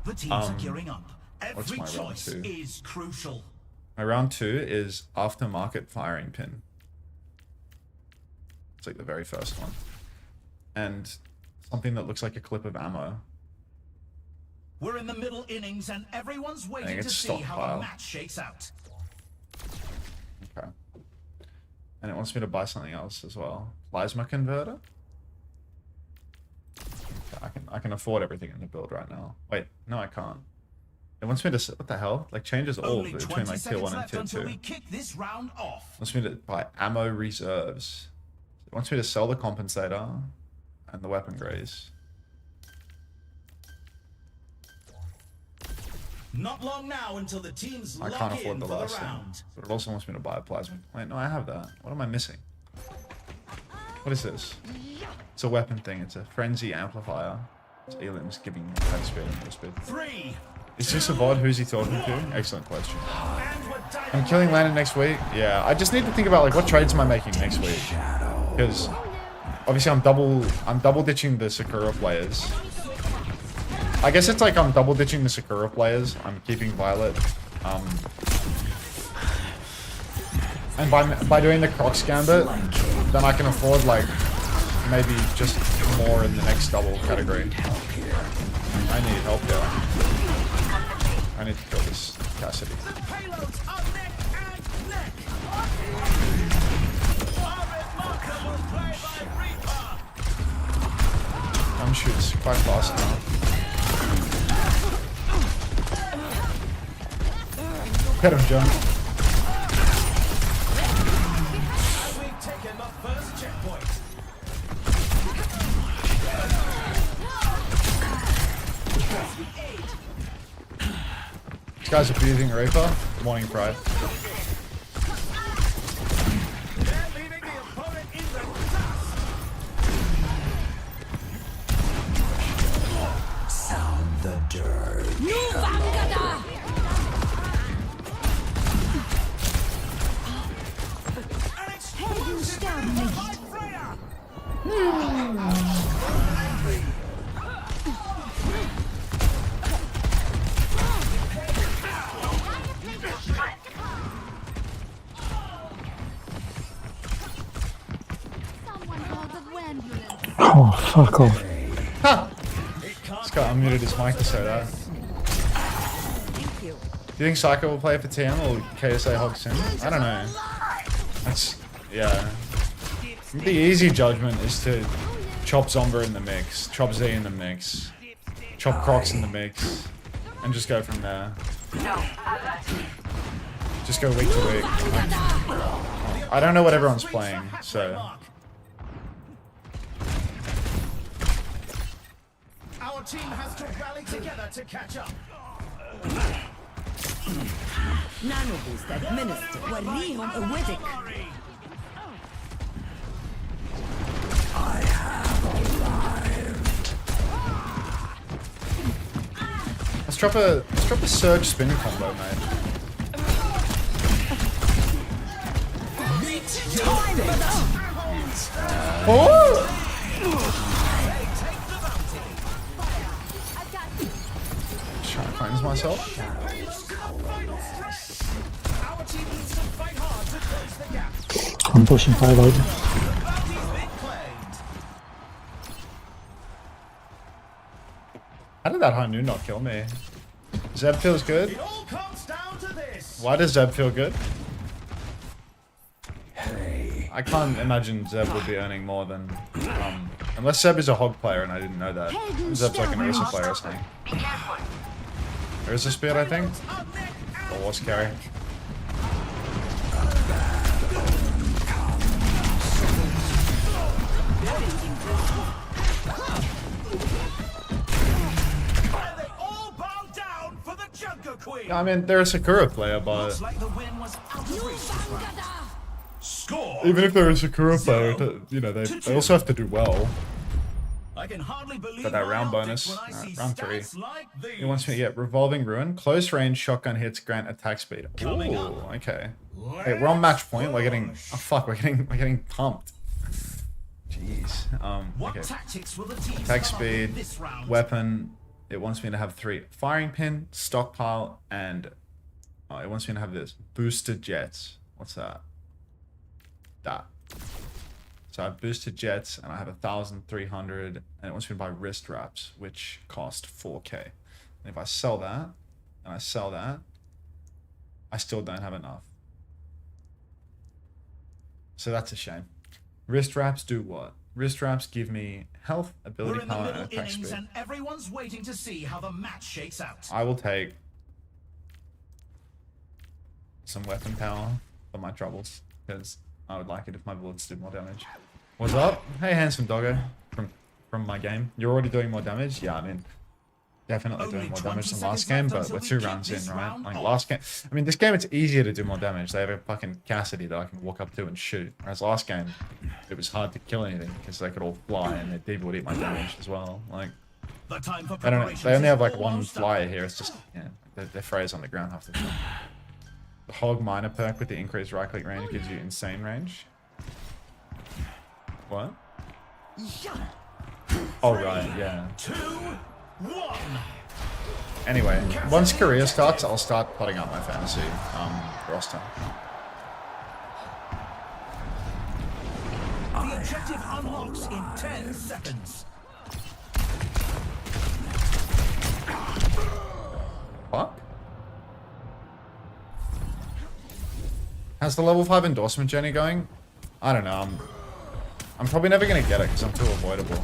The teams are gearing up. what's Every my round choice two? is crucial. My round 2 is aftermarket firing pin. It's like the very first one. And something that looks like a clip of ammo. We're in the middle innings and everyone's waiting to it's see how stockpile. the match shakes out. Okay. And it wants me to buy something else as well. Plasma converter? Okay, I can afford everything in the build right now. Wait, no I can't. It wants me to, what the hell? Like changes all Only between 20 like tier seconds 1 and left tier until 2. we kick this round off. It wants me to buy ammo reserves. It wants me to sell the compensator and the weapon graze. Not long now until the teams I lock can't in afford the for last the thing. round. But it also wants me to buy a plasma. Wait, no, I have that. What am I missing? What is this? It's a weapon thing. It's a frenzy amplifier. It's Elim's giving head speed and speed. 3. Is this a VOD? Who's he talking to? Excellent question. And we're diving I'm killing Landon next week. Yeah, I just need to think about like what trades am I making next week? Because obviously I'm double ditching the Sakura players. I guess it's like I'm double ditching the Sakura players. I'm keeping Violet. And by doing the Crocs Gambit, then I can afford like maybe just more in the next double category. I need help here. I need to kill this Cassidy. The payloads are neck and neck. Remarkable play by Reaper. Gun shoots quite fast now. Hit him, John. And we've taken the first checkpoint. This guy's abusing Reaper. Good morning, Pride. They're leaving the opponent in the dust. Sound the dirt. An explosive by Freya. Someone called the ambulance. Oh, fuck off. This guy unmuted his mic to say that. Thank you. Do you think Psycho will play for TM or KSA Hog Sim? I don't know. That's, yeah. The easy judgment is to chop Zomba in the mix, chop Z in the mix, chop Crocs in the mix, and just go from there. Just go week to week. I don't know what everyone's playing, so... Our team has to rally together to catch up. Nano boost administered. وريهم قوتك. Let's drop a surge spin combo, mate. Oh! Just trying to cleanse myself. Our team needs to fight hard to close the gap. I'm pushing 5 over. He's been claimed. How did that Hanu not kill me? Zeb feels good. It all comes down to this. Why does Zeb feel good? Hey. I can't imagine Zeb would be earning more than, unless Zeb is a hog player and I didn't know that. Zeb's like an Ursa player or something. Be careful. Ursa speed, I think? Or Horse carry. And they all bow down for the Junker Queen. I mean, they're a Sakura player, but Looks like the win was out of reach this round. Score. even if they're a Sakura player, you know, they also have to do well. I can hardly believe Got that my round optics bonus. when I see Round 3. stats like these. He wants me to get Revolving Ruin, Close Range, Shotgun Hits, Grant Attack Speed. Coming Ooh, up. okay. Hey, we're on match point. We're getting, oh fuck, we're getting pumped. Jeez. What Okay. tactics will the teams Attack come up with speed, this round? weapon. It wants me to have 3 firing pin, stockpile, and it wants me to have this boosted jets. What's that? That. So I have boosted jets, and I have 1,300, and it wants me to buy wrist wraps, which cost 4k. And if I sell that, and I sell that, I still don't have enough. So that's a shame. Wrist wraps do what? Wrist wraps give me health, We're ability in the power, and middle attack innings speed. and everyone's waiting to see how the match shakes out. I will take some weapon power for my troubles, because I would like it if my bullets did more damage. What's up? Hey, handsome doggo from my game. You're already doing more damage? Yeah, I mean, definitely Only doing more 20 damage than seconds last game, left but until we're we 2 kick rounds this in, right? round Like off. last game, I mean, this game it's easier to do more damage. They have a fucking Cassidy that I can walk up to and shoot. Whereas last game, it was hard to kill anything because they could all fly and their diva would eat my damage as well. Like, The time for I don't know. preparations They only is have like one almost up. flyer here. It's just, yeah, they're frays on the ground half the time. The Hog Miner perk with the increased right click range gives you insane range. What? Oh, right, yeah. 2, 1. Anyway, once career starts, I'll start plotting out my fantasy roster. The objective unlocks in 10 seconds. Fuck? How's the level 5 endorsement journey going? I don't know. I'm probably never gonna get it because I'm too avoidable.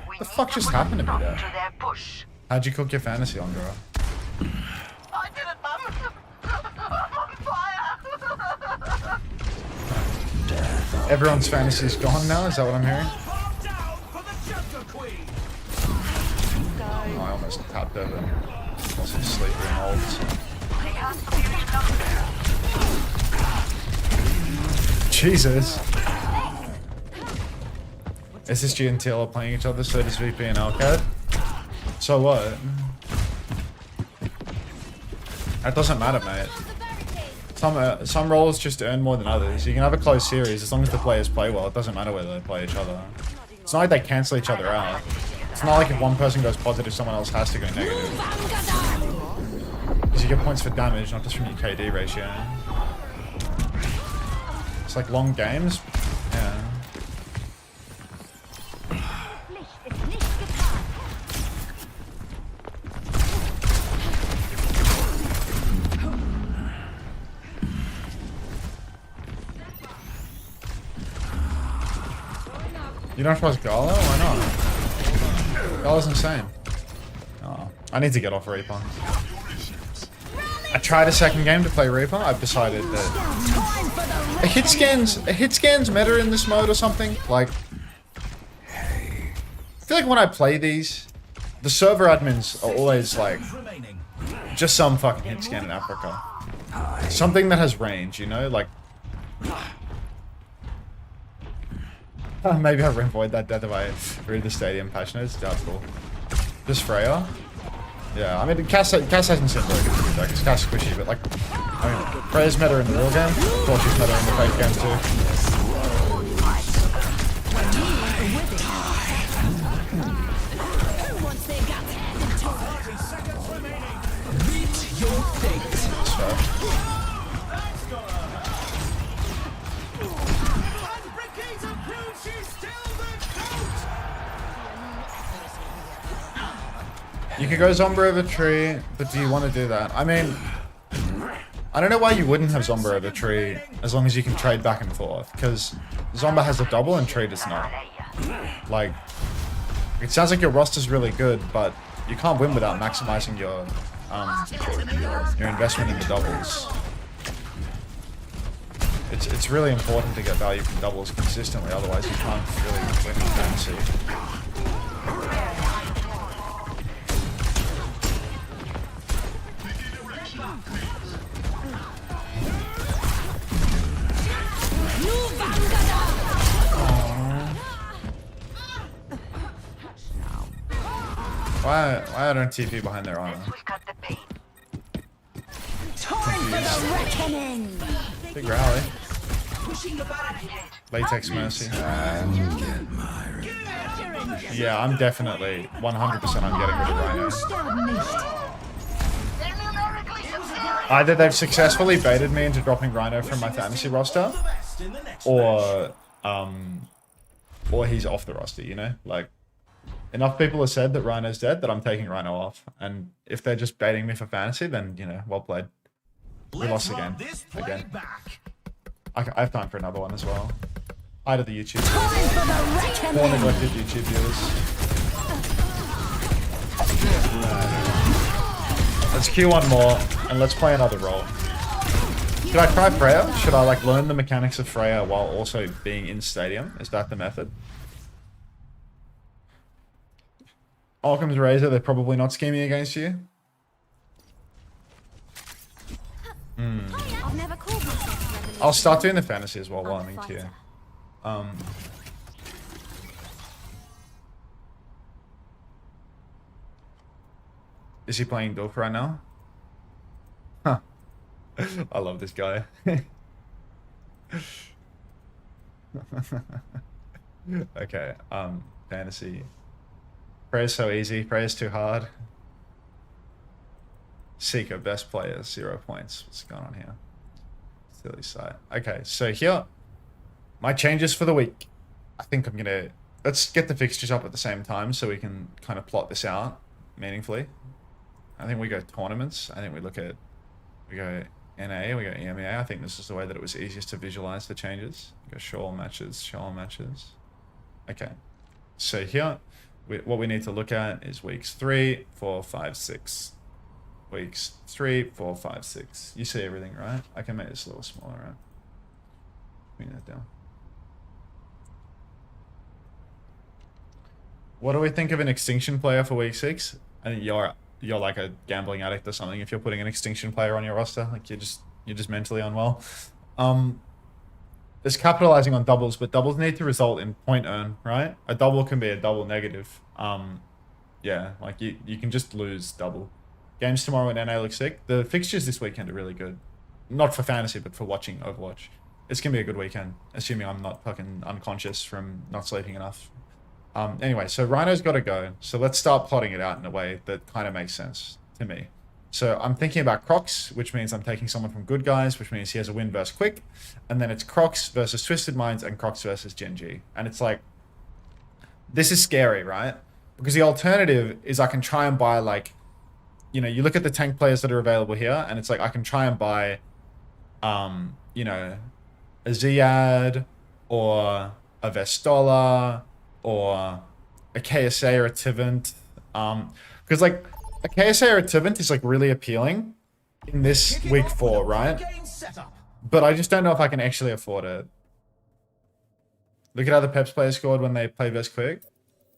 We The need fuck to just put a happened to me stop there? to their push. How'd you cook your fantasy, Unter? I did it, Mum. I'm on fire. Everyone's fantasy's gone now, is that what I'm hearing? Bow down for the Junker Queen. Oh, I almost tapped over. Also sleeping and old. They have superior numbers. Jesus. SSG and TL are playing each other, so does VP and LCAT. So what? That doesn't matter, mate. Some roles just earn more than others. You can have a close series as long as the players play well. It doesn't matter whether they play each other. It's not like they cancel each other out. It's not like if one person goes positive, someone else has to go negative. Because you get points for damage, not just from your KD ratio. It's like long games. Yeah. You don't trust Gala? Why not? Gala's insane. Oh, I need to get off Reaper. I tried a second game to play Reaper. I've decided that a hit scans meta in this mode or something. Like, I feel like when I play these, the server admins are always like, Remaining. just some fucking hit scan in Africa. Something that has range, you know? Like, maybe I'll avoid that death if I read the stadium patch notes. Doubtful. Just Freya? Yeah, I mean, Cass hasn't seen very good to be because Cass is squishy, but like, I mean, Freya's meta in the real game. Of course she's meta in the fake game too. Once they got handed to 30 seconds remaining. So, That's gonna hurt. And Brigitte proves she's still the GOAT. You could go Zomba over tree, but do you want to do that? I mean, I don't know why you wouldn't have Zomba over tree as long as you can trade back and forth, because Zomba has a double and tree does not. Like, it sounds like your roster's really good, but you can't win without maximizing your investment in the doubles. It's really important to get value from doubles consistently, otherwise you can't really win in fantasy. Why I don't TP behind their armor? We got the pain. Time for the reckoning. Big rally. Latex Mercy. And get my revenge. Yeah, I'm definitely 100% I'm getting rid of Rhino. Either they've successfully baited me into dropping Rhino from my fantasy roster, or he's off the roster, you know? Like, enough people have said that Rhino's dead that I'm taking Rhino off. And if they're just baiting me for fantasy, then, you know, well played. We lost again. I have time for another one as well. Hi to the YouTube viewers. Poor neglected YouTube viewers. Let's queue one more, and let's play another role. Should I try Freya? Should I, like, learn the mechanics of Freya while also being in Stadium? Is that the method? Occam's Razor, they're probably not scheming against you. I've never called myself I'll start doing the fantasy as well while I'm in queue. Is he playing Dolph right now? Huh. I love this guy. Okay, fantasy. Prayer's so easy, prayer's too hard. Seeker, best players, 0 points. What's going on here? Silly site. Okay, so here, my changes for the week. I think I'm gonna, let's get the fixtures up at the same time so we can kind of plot this out meaningfully. I think we go tournaments. I think we go NA, we go EMEA. I think this is the way that it was easiest to visualize the changes. We go Shawl matches, Shawl matches. Okay, so here, what we need to look at is weeks 3, 4, 5, 6. Weeks 3, 4, 5, 6. You see everything, right? I can make this a little smaller, right? Bring that down. What do we think of an extinction player for week 6? I think you're like a gambling addict or something if you're putting an extinction player on your roster. Like you're just mentally unwell. There's capitalizing on doubles, but doubles need to result in point earn, right? A double can be a double negative. Yeah, like you can just lose double. Games tomorrow in NA look sick. The fixtures this weekend are really good. Not for fantasy, but for watching Overwatch. It's going to be a good weekend, assuming I'm not fucking unconscious from not sleeping enough. Anyway, so Rhino's got to go. So let's start plotting it out in a way that kind of makes sense to me. So I'm thinking about Crocs, which means I'm taking someone from Good Guys, which means he has a win versus Quick. And then it's Crocs versus Twisted Minds and Crocs versus Genji. And it's like, this is scary, right? Because the alternative is I can try and buy like, you know, you look at the tank players that are available here, and it's like I can try and buy, you know, a Ziad or a Vestola or a KSA or a Tivant. Because like a KSA or a Tivant is like really appealing in this week 4, right? But I just don't know if I can actually afford it. Look at how the Peps player scored when they play Vest Quick.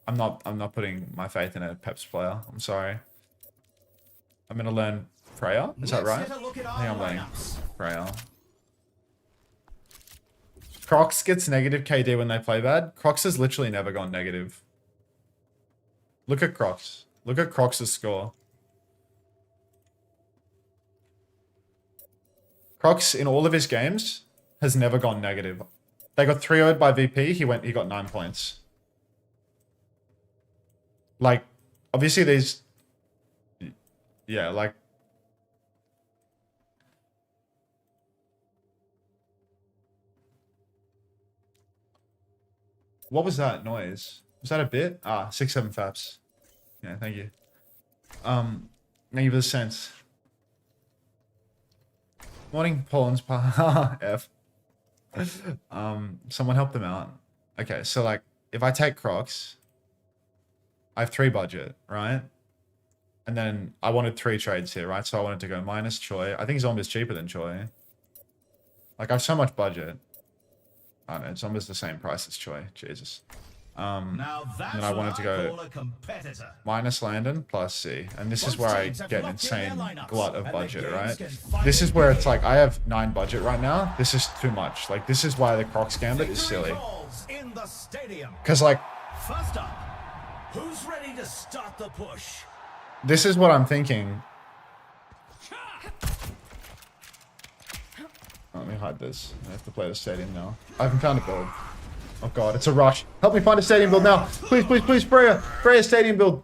I'm not putting my faith in a Peps player. I'm sorry. I'm gonna learn Freya. Is that right? I think I'm learning Freya. Crocs gets negative KD when they play bad. Crocs has literally never gone negative. Look at Crocs. Look at Crocs' score. Crocs in all of his games has never gone negative. They got 3-0'd by VP. He got 9 points. Like, obviously these. Yeah, like. What was that noise? Was that a bit? Ah, 6-7 faps. Yeah, thank you. Thank you for the sense. Morning, Paul's F. Someone help them out. Okay, so like, if I take Crocs, I have 3 budget, right? And then I wanted 3 trades here, right? So I wanted to go minus Choi. I think Zombies cheaper than Choi. Like, I have so much budget. I don't know, Zombies the same price as Choi. Jesus. Now that's and then I wanted to go a competitor. minus Landon plus C. And this is where I Teams have get an locked in their insane lineups, glut of and budget, their right? games can This is finally where it's begin. like, I have 9 budget right now. This is too much. Like, this is why the Crocs Gambit is Victory silly. calls in the stadium. Because, like, First up, who's ready to start the push? this is what I'm thinking. Let me hide this. I have to play the stadium now. I haven't found a build. Oh god, it's a rush. Help me find a stadium build now. Please, please, please, Freya. Freya stadium build.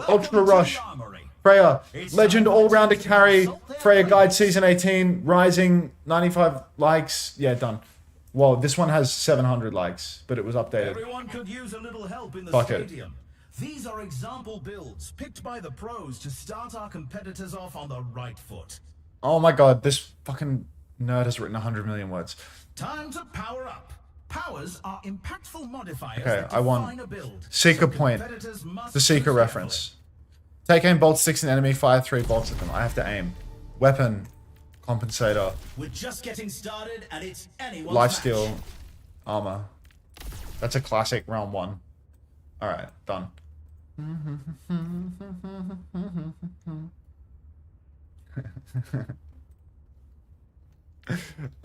Ultra rush. Freya. Legend all-rounder carry. Freya guide season 18. Rising 95 likes. Yeah, done. Whoa, this one has 700 likes, but it was updated. Everyone could use a little help in the Fuck it. stadium. These are example builds picked by the pros to start our competitors off on the right foot. Oh my god, this fucking nerd has written 100 million words. Time to power up. Powers are impactful modifiers Okay, that I want define a build. Seeker point. Competitors must The Seeker use reference. Take aim, bolt sticks an enemy, fire 3 bolts at them. I have to aim. Weapon. Compensator. carefully. We're just getting started and it's anyone's Lifesteal. match. Armor. That's a classic round 1. Alright, done.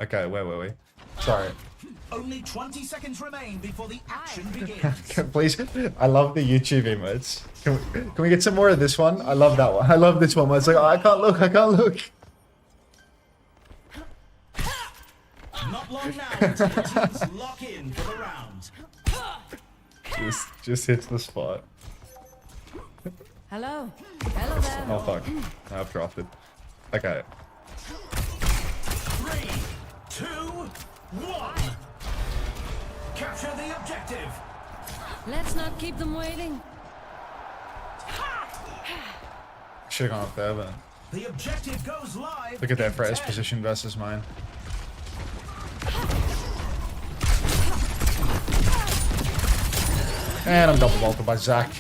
Okay, where were we? Sorry. Only 20 seconds remain before the action begins. Please, I love the YouTube emotes. Can we get some more of this one? I love that one. I love this one where it's like, oh, I can't look, I can't look. Not long now until the teams lock in for the round. Just hits the spot. Hello. Hello there. Oh fuck. I've dropped it. Okay. 3, 2, 1. Capture the objective. Let's not keep them waiting. Should've gone up there, but The objective goes live. look at that in Freya's 10. position versus mine. And I'm double vaulted by Zach.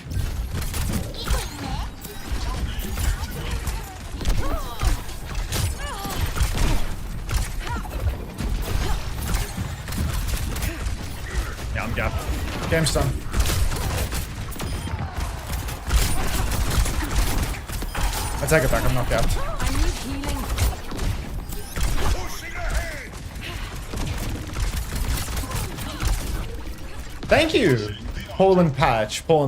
Yeah, I'm gapped. Game's done. I take it back, I'm not gapped. I need healing. Thank you, Poland's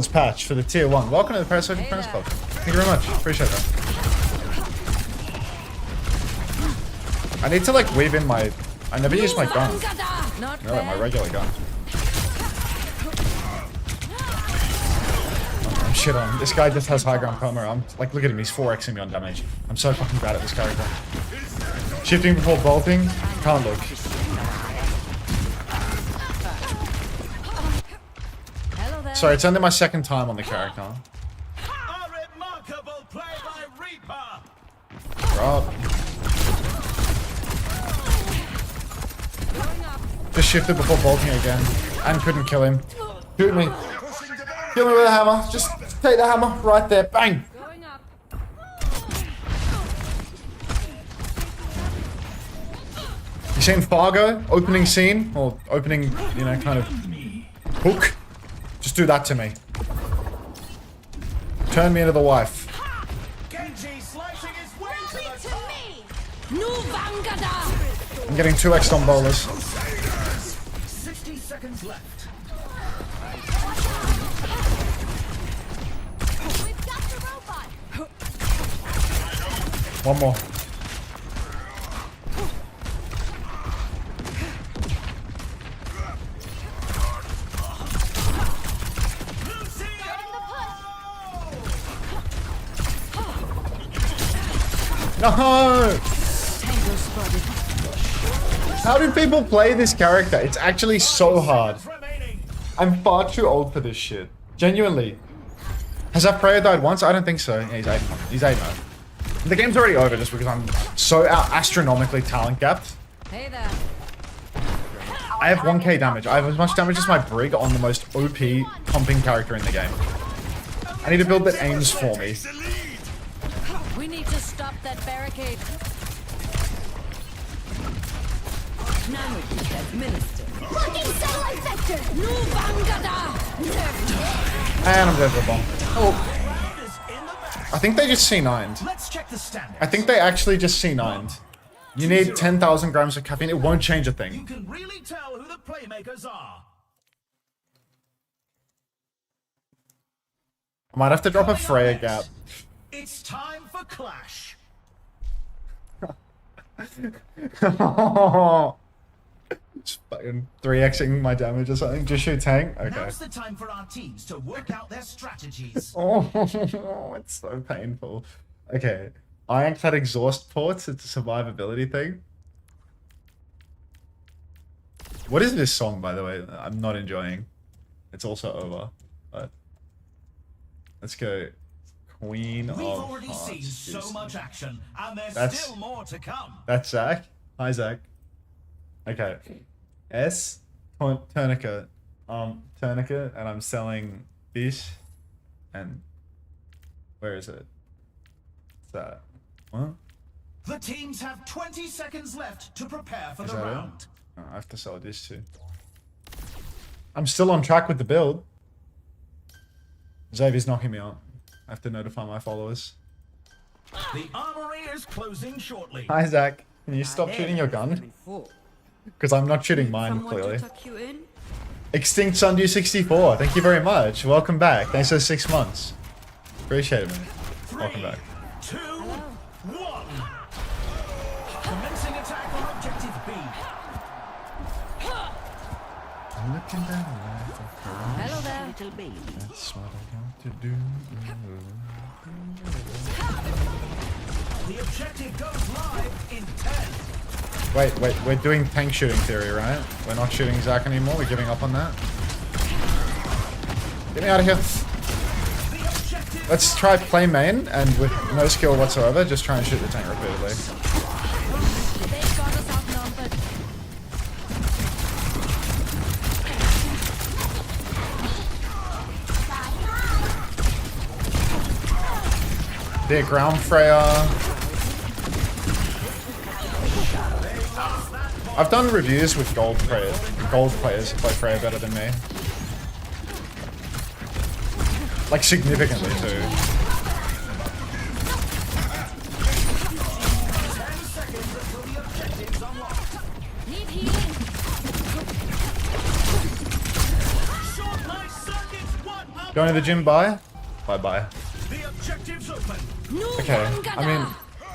Patch for the tier 1. Welcome to the Parasocial Friends Club. Thank you very much. Appreciate that. I need to like weave in my. I never use my gun. Not No, like my bad. regular gun. Oh, I'm shit on. This guy just has high ground perma. I'm like, look at him. He's 4xing me on damage. I'm so fucking bad at this character. Shifting before bolting. Can't look. Hello there. Sorry, it's only my second time on the character. A remarkable play by Reaper. Rob. Just shifted before bolting again. And couldn't kill him. Shoot me. Kill me with a hammer. Just take the hammer right there. Bang. Going up. You seen Fargo? Opening scene? Or opening, you know, kind of hook? Just do that to me. Turn me into the wife. Genji slicing his way to the To top. me. Nu Vangada. I'm getting 2x on bowlers. 60 seconds left. We've got the robot. One more. No! Tango spotted. How do people play this character? It's actually so hard. Remaining. I'm far too old for this shit. Genuinely. Has that Freya died once? I don't think so. Yeah, he's 8. He's 8 now. The game's already over just because I'm so astronomically talent gapped. Hey there. I have 1k damage. I have as much damage as my Brig on the most OP pumping character in the game. I need a build that aims for me. We need to stop that barricade. Nano administered. Blocking satellite vector. Nu Vangada! And I'm dead for a bomb. Oh, Round is in the bag. I think they just C9'd. Let's check the standings. I think they actually just C9'd. You need 10,000 grams of caffeine. It won't change a You thing. can really tell who the playmakers are. I might have to drop a Coming up Freya next, gap. It's time for Clash. Just fucking 3xing my damage or something. Just shoot tank. Okay. Now's the time for our teams to work out their strategies. Oh, it's so painful. Okay. Ironclad exhaust ports. It's a survivability thing. What is this song, by the way? I'm not enjoying. It's also over. But let's go. Queen We've of already Hearts. seen so much action, and there's That's- still more to come. That's Zach. Hi, Zach. Okay. S. Tourniquet. Tourniquet, and I'm selling fish. And where is it? What's that? What? The teams have 20 seconds left to prepare for Is the that it? round. Oh, I have to sell this too. I'm still on track with the build. Xavier's knocking me out. I have to notify my followers. The armory is closing shortly. Hi, Zach. Can you stop shooting your gun? Because I'm not shooting mine, clearly. Extinct Sundew 64. Thank you very much. Welcome back. Thanks for 6 months. Appreciate it, man. Welcome back. 2, 1. Commencing attack on objective B. I'm looking down the life of her. Hello there. Little baby. That's what I want to do. The objective goes live in 10. Wait, we're doing tank shooting theory, right? We're not shooting Zach anymore. We're giving up on that. Get me out of here. The objective. Let's try play main and with no skill whatsoever, just try and shoot the tank repeatedly. They've got us outnumbered. Their ground Freya. I've done reviews with gold players who play Freya better than me. Like significantly too. 10 seconds until the objective's unlocked. Need healing. Short life circuits 1 up. Going to the gym, bye? Bye. The objective's open. Nu Okay, I mean,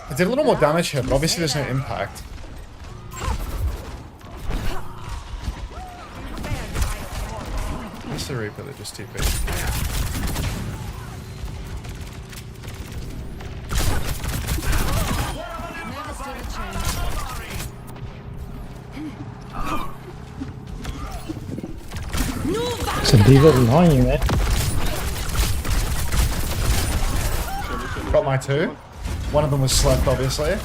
I did a little more damage here, but obviously there's no impact. What's the Reaper that just TP? Never stood a chance. Nu It's a diva annoying, man. Got my 2. One of them was slept, obviously.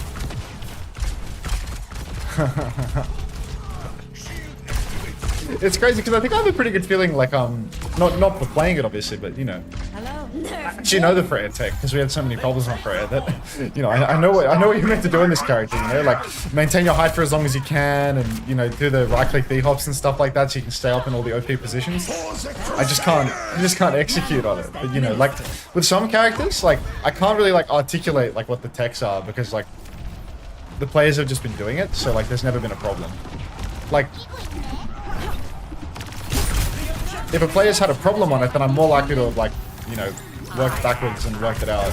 It's crazy because I think I have a pretty good feeling, like not for playing it obviously, but you know, Hello. actually know the Freya tech because we had so many problems on Freya that you know I know what you're meant to do in this character. You know, like maintain your height for as long as you can, and you know do the right click D hops and stuff like that so you can stay up in all the OP positions. I just can't execute on it. But you know, like with some characters, like I can't really like articulate like what the techs are because like the players have just been doing it, so like there's never been a problem. Like if a player's had a problem on it, then I'm more likely to have, like, you know, worked backwards and worked it out.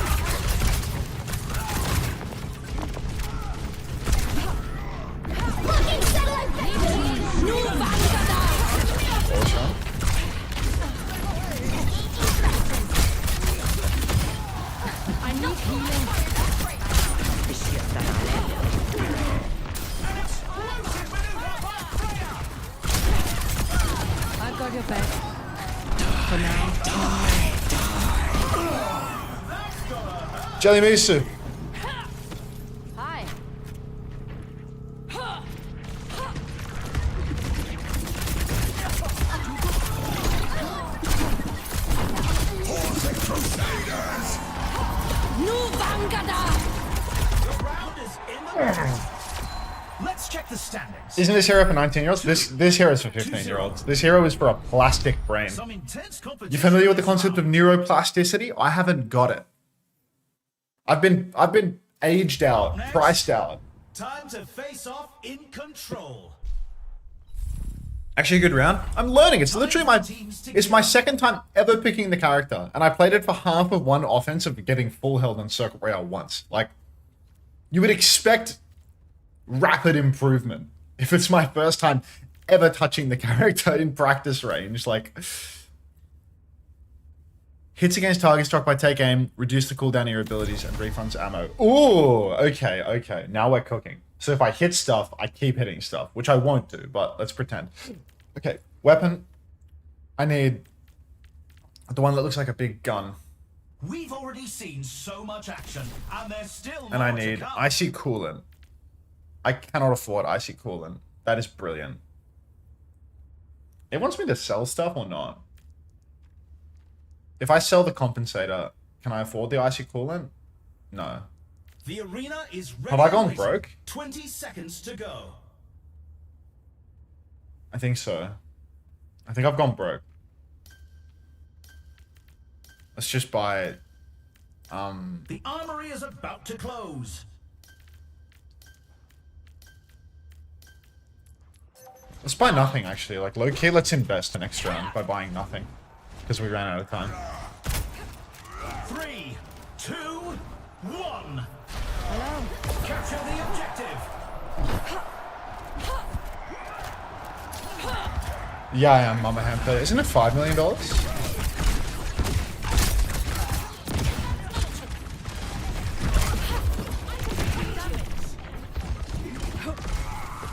Blocking satellite vector. Nu Vangada! Ball shot. I need healing. I've got your back. For now. Jelly Misu. Hi. Nu Vangada! The round is in the books. Let's check the standings. Isn't this hero for 19-year-olds? This hero is for 15-year-olds. This hero is for a plastic brain. Some intense competition. You familiar with the concept of neuroplasticity? I haven't got it. I've been aged out, priced out. Time to face off in control. Actually, a good round. I'm learning. It's literally my second time ever picking the character, and I played it for half of one offense of getting full held on Circle Royale once. Like, you would expect rapid improvement if it's my first time ever touching the character in practice range. Like, hits against targets struck by take aim, reduce the cooldown of your abilities, and refunds ammo. Ooh, okay. Now we're cooking. So if I hit stuff, I keep hitting stuff, which I won't do, but let's pretend. Okay, weapon. I need the one that looks like a big gun. We've already seen so much action, and there's still And I more to need come. icy coolant. I cannot afford icy coolant. That is brilliant. It wants me to sell stuff or not? If I sell the compensator, can I afford the icy coolant? No. The arena is ready. Have I gone racing. broke? 20 seconds to go. I think so. I think I've gone broke. Let's just buy The armory is about to close. let's buy nothing actually. Like low key, let's invest the next round by buying nothing. Because we ran out of time. 3, 2, 1. Hello. Capture the objective. Yeah, I am Mama Hamper. Isn't it $5 million?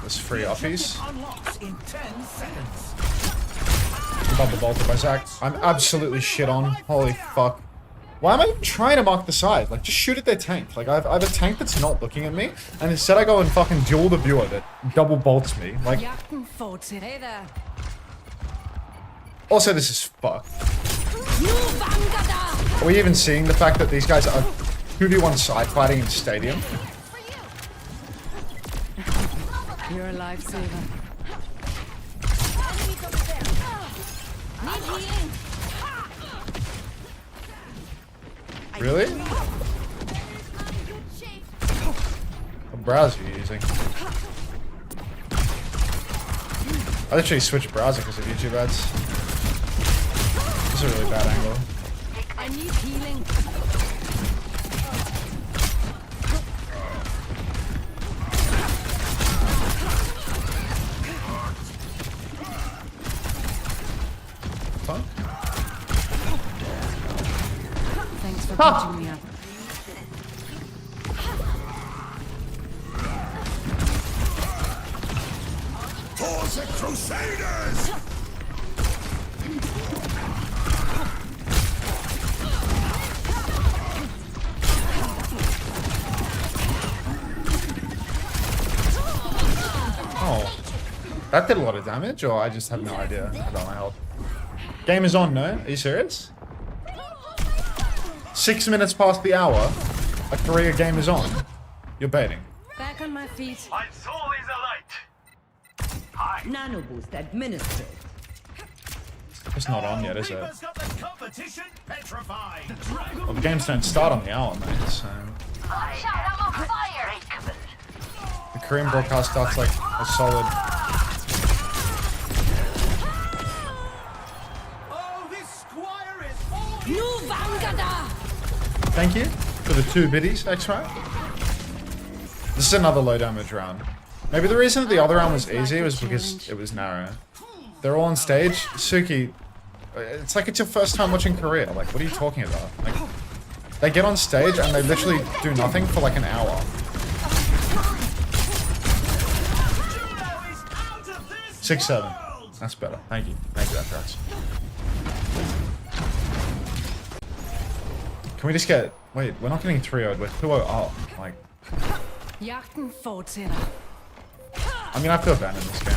There's free offies. Unlocks in 10 seconds. Double bolted by Zach. I'm absolutely shit on. Holy fuck. Why am I even trying to mark the side? Like, just shoot at their tank. Like, I have a tank that's not looking at me, and instead I go and fucking duel the viewer that double bolts me. Like, Hey there. also this is fucked. Nu Vangada! Are we even seeing the fact that these guys are 2v1 side fighting in stadium? You're a lifesaver. Need healing. Really? What browser are you using? I literally switched browser because of YouTube ads. This is a really bad angle. I need healing. Fun? Thanks for catching me up. For the Crusaders! Oh. That did a lot of damage, or I just have no idea about my health. Game is on, no? Are you serious? 6 minutes past the hour, a career game is on. You're baiting. Back on my feet. My soul is alight. Nano boost administered. It's not on yet, is it? Reaper's got the competition petrified. Well, the games don't start on the hour, mate, so... Shout, I'm on fire! The Korean broadcast starts like a solid... Oh, this squire is all Nu Vangada! Thank you for the 2 biddies, X-Ray. This is another low damage round. Maybe the reason that the other round was easy was because it was narrow. They're all on stage. Suki, it's like it's your first time watching Korea. Like, what are you talking about? Like, they get on stage and they literally do nothing for like an hour. out of this 6-7. world. That's better. Thank you. Thank you, F-Rats. Can we just get... Wait, we're not getting 3-0'd. We're 2-0 up. Like, Jagten fortsætter. I'm gonna have to abandon this game.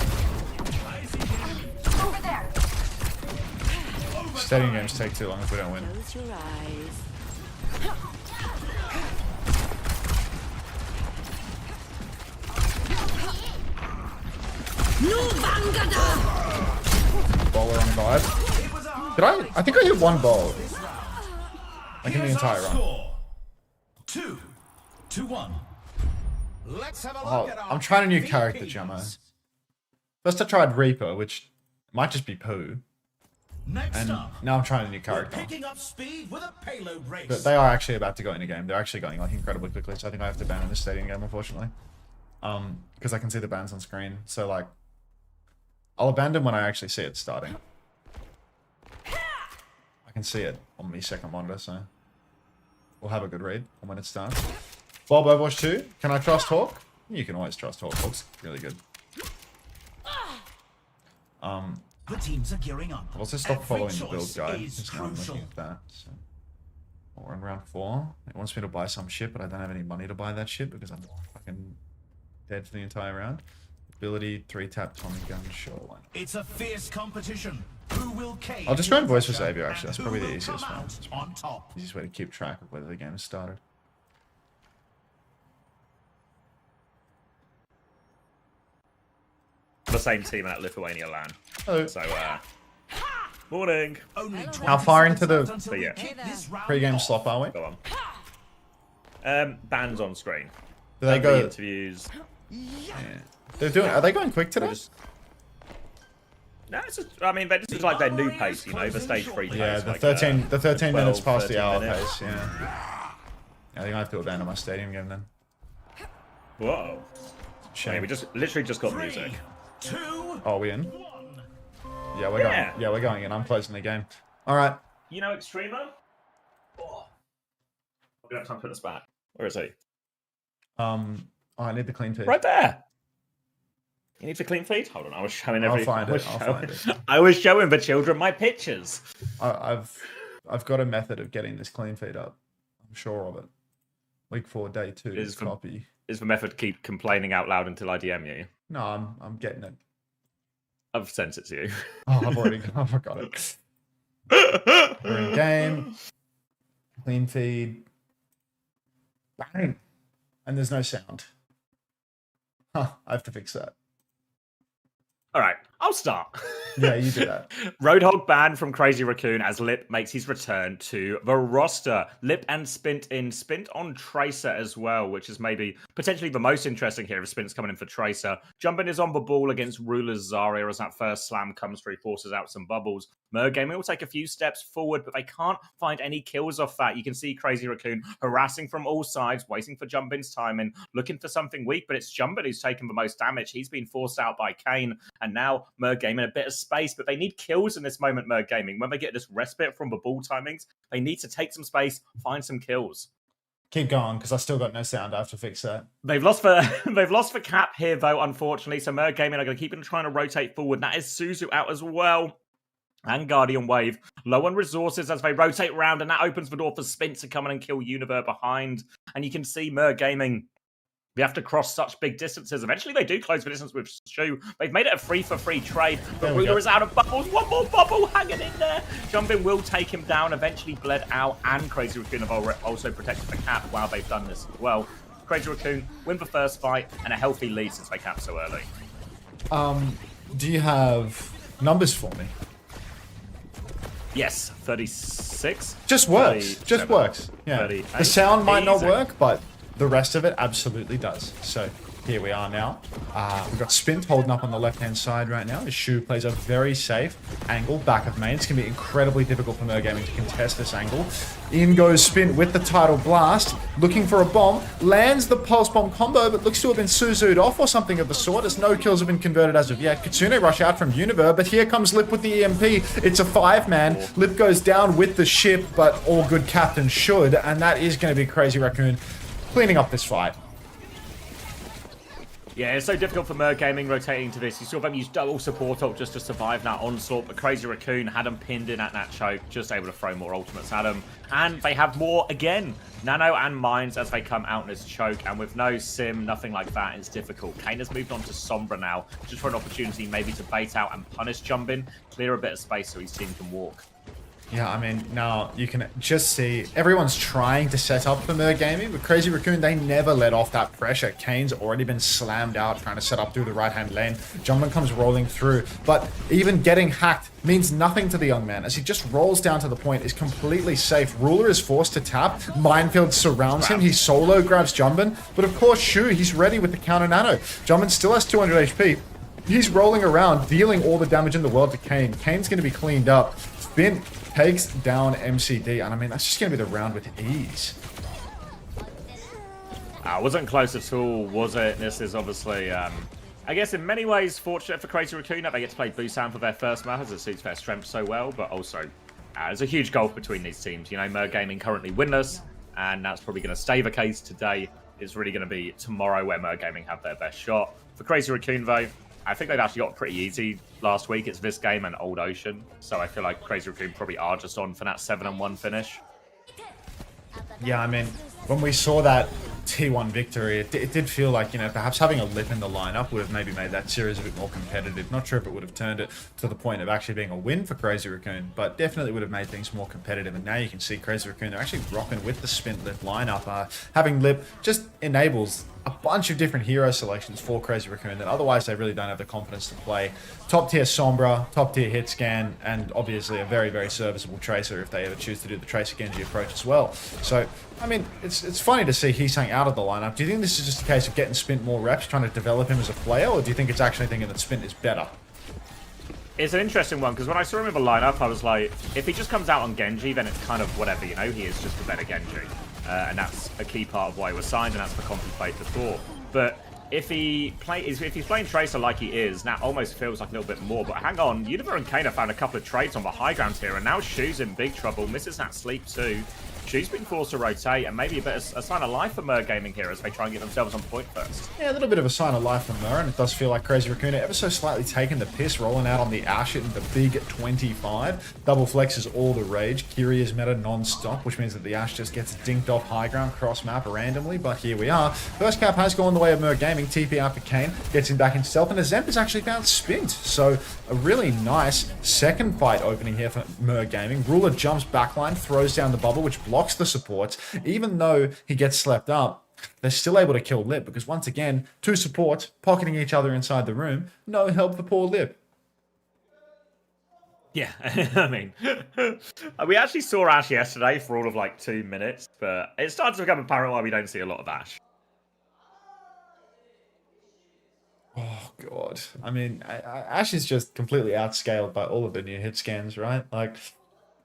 Over there. Stadium games take too long if we don't win. Close your eyes. Nu Vangada! Bowler on 5. Did I think I hit one ball. Like in the entire run. Score. 2-1. Let's have a look Oh, at our I'm trying a new VPs. character, Gemma. First I tried Reaper, which might just be poo. Next And up, now I'm trying a new we're character. picking up speed with a payload race. But they are actually about to go in a game. They're actually going like incredibly quickly, so I think I have to ban in this stadium game, unfortunately. Because I can see the bans on screen. So like, I'll abandon when I actually see it starting. I can see it on my second monitor, so we'll have a good read on when it starts. Bob Overwatch 2, can I trust Hawk? You can always trust Hawk. Hawk's really good. The teams are gearing up. I'll also stop Every following the build choice guide. is Just now I'm crucial. looking at that. So. We're in round 4. It wants me to buy some shit, but I don't have any money to buy that shit because I'm fucking dead for the entire round. Ability, 3-tap, Tommy gun, sure one. It's a fierce competition. Who will cave I'll just to run voice for pressure Xavier, actually. That's and probably who the will easiest come one. out on top. Easiest way to keep track of whether the game has started. The same team at Lithuania LAN. Hello. So, morning. Only How far 20 into the seconds until But we yeah. kick this round Pre-game off. slop, are we? Go on. Bands on screen. Do they The go... interviews. Yeah. They're doing... Are they going quick today? No, it's just, I mean, this is like their new pace, you know, the stage 3 pace. Yeah, the like, 13 minutes 12, past the 13 hour minutes. pace, yeah. I think I have to abandon my stadium game then. Whoa. Shame. Okay, we just literally just got 3, music. 2, Oh, are we in? 1. Yeah, we're Yeah. going. Yeah, we're going in. I'm closing the game. All right. You know Extremer? Oh. I'm gonna have time to put this back. Where is he? Oh, I need the clean feed. Right there. You need the clean feed? Hold on, I was showing I'll every. find I was it, I'll showing- find it. I was showing the children my pictures. I've got a method of getting this clean feed up. I'm sure of it. Week 4, day 2. Is the- Copy. Is the method to keep complaining out loud until I DM you? No, I'm getting it. I've sent it to you. Oh, I forgot it. We're in game. Clean feed. Bang. And there's no sound. Huh, I have to fix that. All right, I'll start. Yeah, you do that. Roadhog banned from Crazy Racoon as Lip makes his return to the roster. Lip and Spint on Tracer as well, which is maybe potentially the most interesting here if Spint's coming in for Tracer. Jumpin is on the ball against Ruler's Zarya as that first slam comes through, forces out some bubbles. Gaming will take a few steps forward, but they can't find any kills off that. You can see Crazy Racoon harassing from all sides, waiting for Jumpin's timing, looking for something weak, but it's Jumpin who's taken the most damage. He's been forced out by Kane, and now Gaming a bit of space, but they need kills in this moment, Gaming. When they get this respite from the ball timings, they need to take some space, find some kills. Keep going, because I still got no sound. I have to fix that. They've lost for Cap here, though, unfortunately, so Gaming are going to keep trying to rotate forward. That is Suzu out as well. And Guardian Wave low on resources as they rotate around, and that opens the door for Spint to come in and kill Univer behind. And you can see Gaming, they have to cross such big distances. Eventually they do close the distance with Shu. They've made it a 3-for-3 trade, but Ruler is out of bubbles. One more bubble hanging in there. Jumpin will take him down, eventually bled out, and Crazy Racoon have also protected the cap while they've done this as well. Crazy Racoon win the first fight and a healthy lead since they capped so early. Do you have numbers for me? Yes, 36. Just works. 37, Just works. Yeah. 38. The sound might not Easy. work, but the rest of it absolutely does. So here we are now. We've got Spint holding up on the left-hand side right now. His Shu plays a very safe angle back of main. It's going to be incredibly difficult for Gaming to contest this angle. In goes Spint with the tidal blast, looking for a bomb. Lands the pulse bomb combo, but looks to have been Suzu'd off or something of the sort, as no kills have been converted as of yet. Kitsune rush out from Univer, but here comes Lip with the EMP. It's a 5-man. Lip goes down with the ship, but all good captains should, and that is going to be Crazy Racoon cleaning up this fight. Yeah, it's so difficult for Merc Gaming rotating to this. You saw them use double support ult just to survive that onslaught, but Crazy Racoon had them pinned in at that choke, just able to throw more ultimates at them. And they have more again. Nano and Mines as they come out in this choke, and with no sim, nothing like that, it's difficult. Kane has moved on to Sombra now, just for an opportunity maybe to bait out and punish Jumbin, clear a bit of space so his team can walk. Yeah, I mean, now you can just see everyone's trying to set up for Merc Gaming, but Crazy Racoon, they never let off that pressure. Kane's already been slammed out trying to set up through the right-hand lane. Jumbin comes rolling through, but even getting hacked means nothing to the young man as he just rolls down to the point, is completely safe. Ruler is forced to tap. Minefield surrounds him. He solo grabs Jumbin, but of course, Shu, he's ready with the counter nano. Jumbin still has 200 HP. He's rolling around, dealing all the damage in the world to Kane. Kane's going to be cleaned up. Spin takes down MCD, and I mean, that's just going to be the round with ease. Wasn't close at all, was it? This is obviously, I guess in many ways fortunate for Crazy Racoon that they get to play Busan for their first map as it suits their strength so well, but also there's a huge gulf between these teams. You know, Merc Gaming currently winless, and that's probably going to stay the case today. It's really going to be tomorrow where Merc Gaming have their best shot. For Crazy Racoon, though, I think they've actually got pretty easy last week. It's this game and Old Ocean. So I feel like Crazy Racoon probably are just on for that 7-1 finish. Yeah, I mean, when we saw that T1 victory, it did feel like, you know, perhaps having a Lip in the lineup would have maybe made that series a bit more competitive. Not sure if it would have turned it to the point of actually being a win for Crazy Racoon, but definitely would have made things more competitive. And now you can see Crazy Racoon, they're actually rocking with the Spint Lip lineup. Having Lip just enables a bunch of different hero selections for Crazy Racoon that otherwise they really don't have the confidence to play. Top tier Sombra, top tier hit scan, and obviously a very, very serviceable Tracer if they ever choose to do the Tracer Genji approach as well. So, I mean, it's funny to see Heesang out of the lineup. Do you think this is just a case of getting Spint more reps, trying to develop him as a player, or do you think it's actually thinking that Spint is better? It's an interesting one, because when I saw him in the lineup, I was like, if he just comes out on Genji, then it's kind of whatever, you know? He is just a better Genji. And that's a key part of why he was signed, and that's the confidence played before. But if he's playing Tracer like he is, that almost feels like a little bit more. But hang on, Univer and Kane have found a couple of trades on the high ground here, and now Shu's in big trouble, misses that sleep too. Shu's been forced to rotate, and maybe a sign of life for Merc Gaming here as they try and get themselves on point first. Yeah, a little bit of a sign of life for Mer, and it does feel like Crazy Racoon ever so slightly taking the piss, rolling out on the Ash in the big 25. Double flex is all the rage. Kiri is meta non-stop, which means that the Ash just gets dinked off high ground cross map randomly, but here we are. First cap has gone the way of Mer Gaming. TP out for Kane, gets him back in stealth, and Azemp has actually found Spint. So a really nice second fight opening here for Mer Gaming. Ruler jumps backline, throws down the bubble, which blocks the supports. Even though he gets slept up, they're still able to kill Lip because once again, two supports pocketing each other inside the room. No help for poor Lip. Yeah, I mean, we actually saw Ash yesterday for all of like 2 minutes, but it started to become apparent why we don't see a lot of Ash. Oh, God. I mean, Ash is just completely outscaled by all of the new hit scans, right? Like,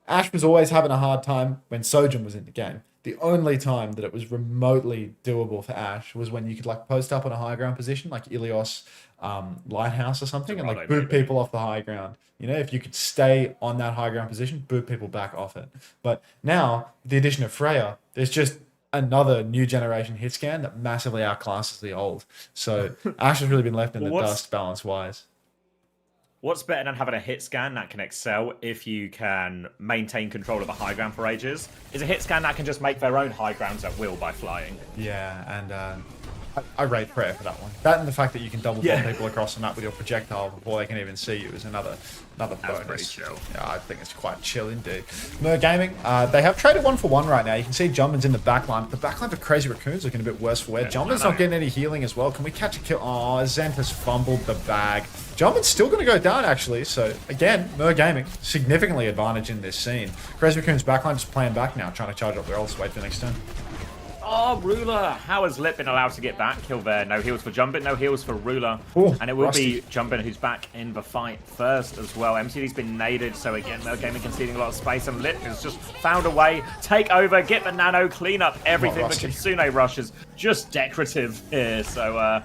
Ash was always having a hard time when Sojourn was in the game. The only time that it was remotely doable for Ash was when you could, like, post up on a high ground position, like Ilios Lighthouse or something, and, like, boot people off the high ground. You know, if you could stay on that high ground position, boot people back off it. But now, the addition of Freya, there's just another new generation hit scan that massively outclasses the old. So Ash has really been left in the dust balance-wise. What's better than having a hit scan that can excel if you can maintain control of the high ground for ages? Is a hit scan that can just make their own high grounds at will by flying. Yeah, and I rate Prayer for that one. That and the fact that you can double bomb people across the map with your projectile before they can even see you is another bonus. That's pretty chill. Yeah, I think it's quite chill indeed. Mer Gaming, they have traded 1-for-1 right now. You can see Jumbin's in the backline. The backline for Crazy Racoon's looking a bit worse for wear. Jumbin's not getting any healing as well. Can we catch a kill? Oh, Zent has fumbled the bag. Jumbin's still going to go down, actually. So, again, Mer Gaming, significantly advantage in this scene. Crazy Racoon's backline just playing back now, trying to charge up their ults, wait for the next turn. Oh, Ruler! How has Lip been allowed to get back? Kill there. No heals for Jumbin, no heals for Ruler. Ooh, and it will rusty. be Jumbin who's back in the fight first as well. MCD's been naded, so again, Mer Gaming conceding a lot of space, and Lip has just found a way, take over, get the nano, clean up everything. The Kitsune rush is just decorative here, so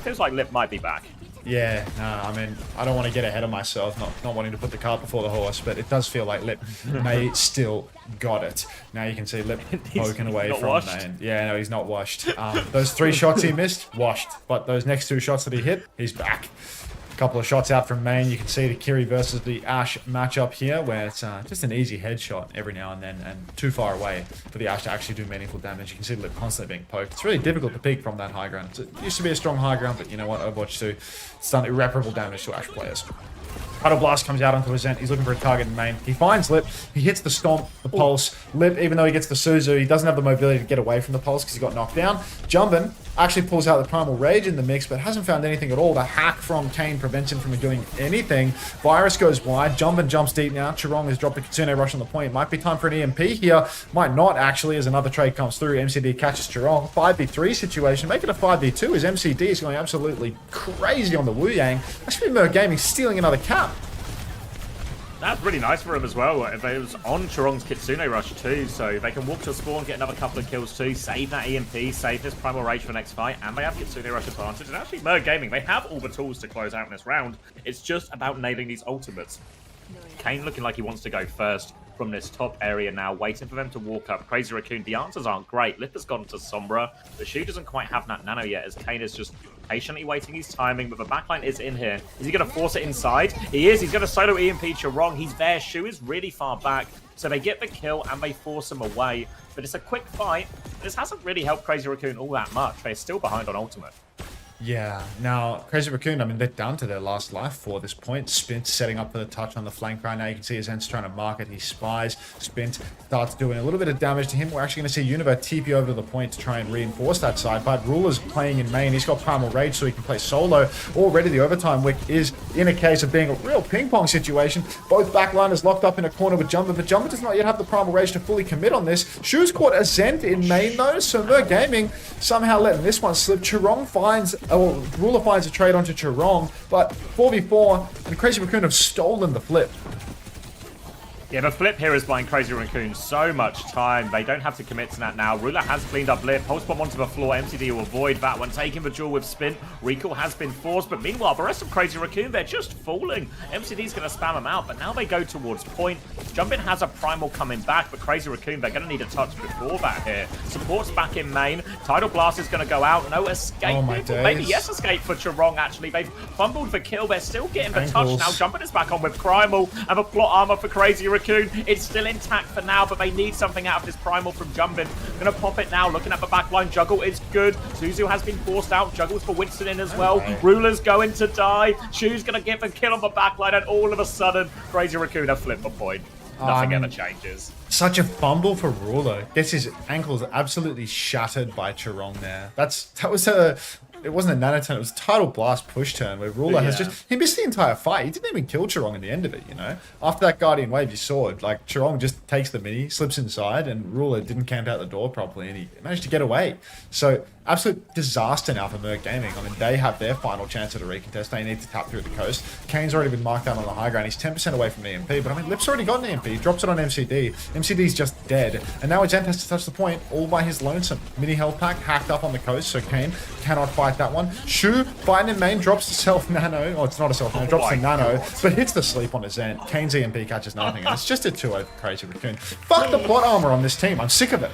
feels like Lip might be back. Yeah, no, I mean, I don't want to get ahead of myself, not wanting to put the cart before the horse, but it does feel like Lip may still got it. Now you can see Lip poking away not from washed. main. Yeah, no, he's not washed. Those 3 shots he missed, washed. But those next 2 shots that he hit, he's back. A couple of shots out from main. You can see the Kiri versus the Ashe matchup here, where it's just an easy headshot every now and then, and too far away for the Ashe to actually do meaningful damage. You can see Lip constantly being poked. It's really difficult to peek from that high ground. It used to be a strong high ground, but you know what? Overwatch 2, it's done irreparable damage to Ashe players. Tidal Blast comes out onto his end. He's looking for a target in main. He finds Lip. He hits the Stomp, the Pulse. Lip, even though he gets the Suzu, he doesn't have the mobility to get away from the Pulse because he got knocked down. Jumbin actually pulls out the Primal Rage in the mix, but hasn't found anything at all. The hack from Kane prevents him from doing anything. Virus goes wide. Jumbin jumps deep now. Chirong has dropped a Kitsune Rush on the point. Might be time for an EMP here. Might not, actually, as another trade comes through. MCD catches Chirong. 5v3 situation. Make it a 5v2 as MCD is going absolutely crazy on the Wu Yang. Actually, Merc Gaming stealing another cap. That's really nice for him as well. It was on Chirong's Kitsune Rush too, so they can walk to spawn, get another couple of kills too, save that EMP, save this Primal Rage for the next fight, and they have Kitsune Rush advantage. And actually, Merc Gaming, they have all the tools to close out in this round. It's just about nailing these ultimates. Kane looking like he wants to go first from this top area now, waiting for them to walk up. Crazy Racoon, the answers aren't great. Lip has gone to Sombra. The Shu doesn't quite have that nano yet, as Kane is just patiently waiting his timing, but the backline is in here. Is he going to force it inside? He is. He's going to solo EMP Chirong. He's there. Shu is really far back, so they get the kill and they force him away. But it's a quick fight. This hasn't really helped Crazy Racoon all that much. They're still behind on ultimate. Yeah, now, Crazy Racoon, I mean, they're down to their last life for this point. Spint setting up for the touch on the flank right now. You can see his ends trying to mark it. He spies. Spint starts doing a little bit of damage to him. We're actually going to see Univer TP over to the point to try and reinforce that side. But Ruler's playing in main. He's got Primal Rage, so he can play solo. Already the overtime wick is in a case of being a real ping-pong situation. Both backliners locked up in a corner with Jumper, but Jumper does not yet have the Primal Rage to fully commit on this. Shu's caught a Zent in main, though, so Merc Gaming somehow letting this one slip. Chirong finds... Ruler finds a trade onto Chirong, but 4v4, and Crazy Racoon have stolen the flip. Yeah, the flip here is buying Crazy Racoon so much time. They don't have to commit to that now. Ruler has cleaned up Lip. Pulse bomb onto the floor. MCD will avoid that one. Taking the duel with Spin. Recall has been forced, but meanwhile, the rest of Crazy Racoon, they're just falling. MCD's going to spam them out, but now they go towards point. Jumpin has a Primal coming back, but Crazy Racoon, they're going to need a touch before that here. Support's back in main. Tidal Blast is going to go out. No escape. Oh my days. Maybe yes escape for Chirong, actually. They've fumbled the kill. They're still getting the Ankles. touch now. Jumpin is back on with Primal and the plot armor for Crazy Racoon. It's still intact for now, but they need something out of this Primal from Jumbin. Gonna pop it now, looking at the backline. Juggle is good. Suzu has been forced out. Juggles for Winston in as well. Okay. Ruler's going to die. Shu's gonna get the kill on the backline, and all of a sudden, Crazy Racoon have flipped the point. Nothing ever changes. Such a fumble for Ruler. Gets his ankles absolutely shattered by Chirong there. That was a... It wasn't a nano turn, it was a Tidal Blast push turn where Ruler has just... He missed the entire fight. He didn't even kill Chirong in the end of it, you know? After that Guardian Wave, you saw it. Like, Chirong just takes the mini, slips inside, and Ruler didn't camp out the door properly, and he managed to get away. So, absolute disaster now for Merc Gaming. I mean, they have their final chance at a recontest. They need to tap through the coast. Kane's already been marked out on the high ground. He's 10% away from the EMP, but I mean, Lip's already got an EMP. He drops it on MCD. MCD's just dead. And now Agent has to touch the point all by his lonesome. Mini health pack hacked up on the coast, so Kane cannot fight that one. Shu, fighting in main, drops the self nano. Oh, it's not a self nano, drops the nano, but hits the sleep on his end. Kane's EMP catches nothing, and it's just a 2-0 for Crazy Racoon. Fuck the plot armor on this team. I'm sick of it.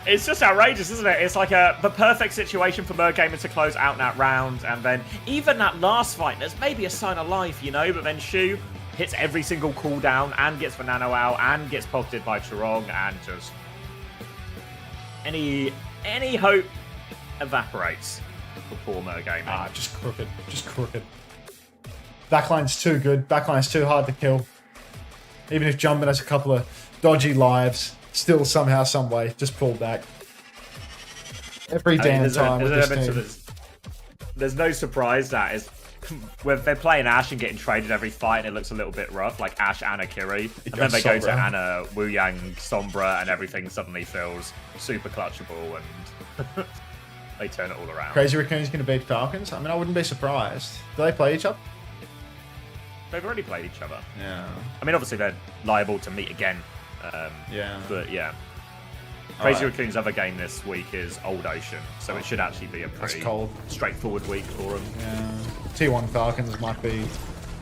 It's just outrageous, isn't it? It's like the perfect situation for Merc Gaming to close out that round, and then even that last fight, there's maybe a sign of life, you know, but then Shu hits every single cooldown and gets the nano out and gets pocketed by Chirong, and just any hope evaporates for poor Merc Gaming. Just crooked. Just crooked. Backline's too good. Backline's too hard to kill. Even if Jumbin has a couple of dodgy lives, still somehow, some way, just pull back. Every damn time with this team. There's no surprise that is when they're playing Ashe and getting traded every fight, and it looks a little bit rough, like Ashe, Anna, Kiri, and then they go to Anna, Wu Yang, Sombra, and everything suddenly feels super clutchable, and they turn it all around. Crazy Racoon's going to beat Falcons? I mean, I wouldn't be surprised. Do they play each other? They've already played each other. Yeah. I mean, obviously they're liable to meet again. Yeah. But yeah. Crazy Alright. Raccoon's other game this week is Old Ocean, so it should actually be a That's pretty cold. straightforward week for him. Yeah. T1 Falcons might be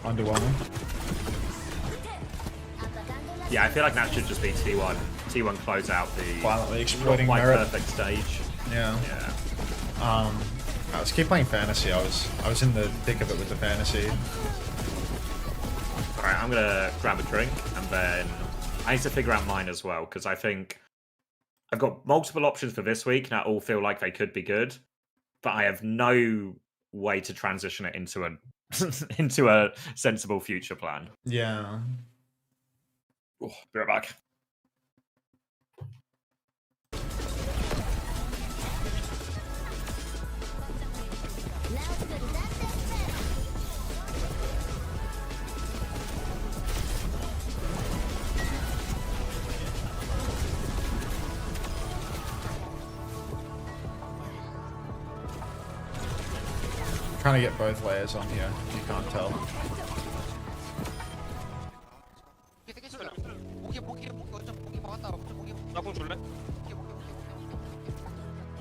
underwhelming. Yeah, I feel like that should just be T1. T1 close out the Violently not exploiting quite merit. perfect stage. Yeah. Yeah. Let's keep playing fantasy. I was in the thick of it with the fantasy. Alright, I'm gonna grab a drink and then I need to figure out mine as well, because I think I've got multiple options for this week and I all feel like they could be good, but I have no way to transition it into a into a sensible future plan. Yeah. Oh, be right back. Trying to get both layers on here. You can't tell.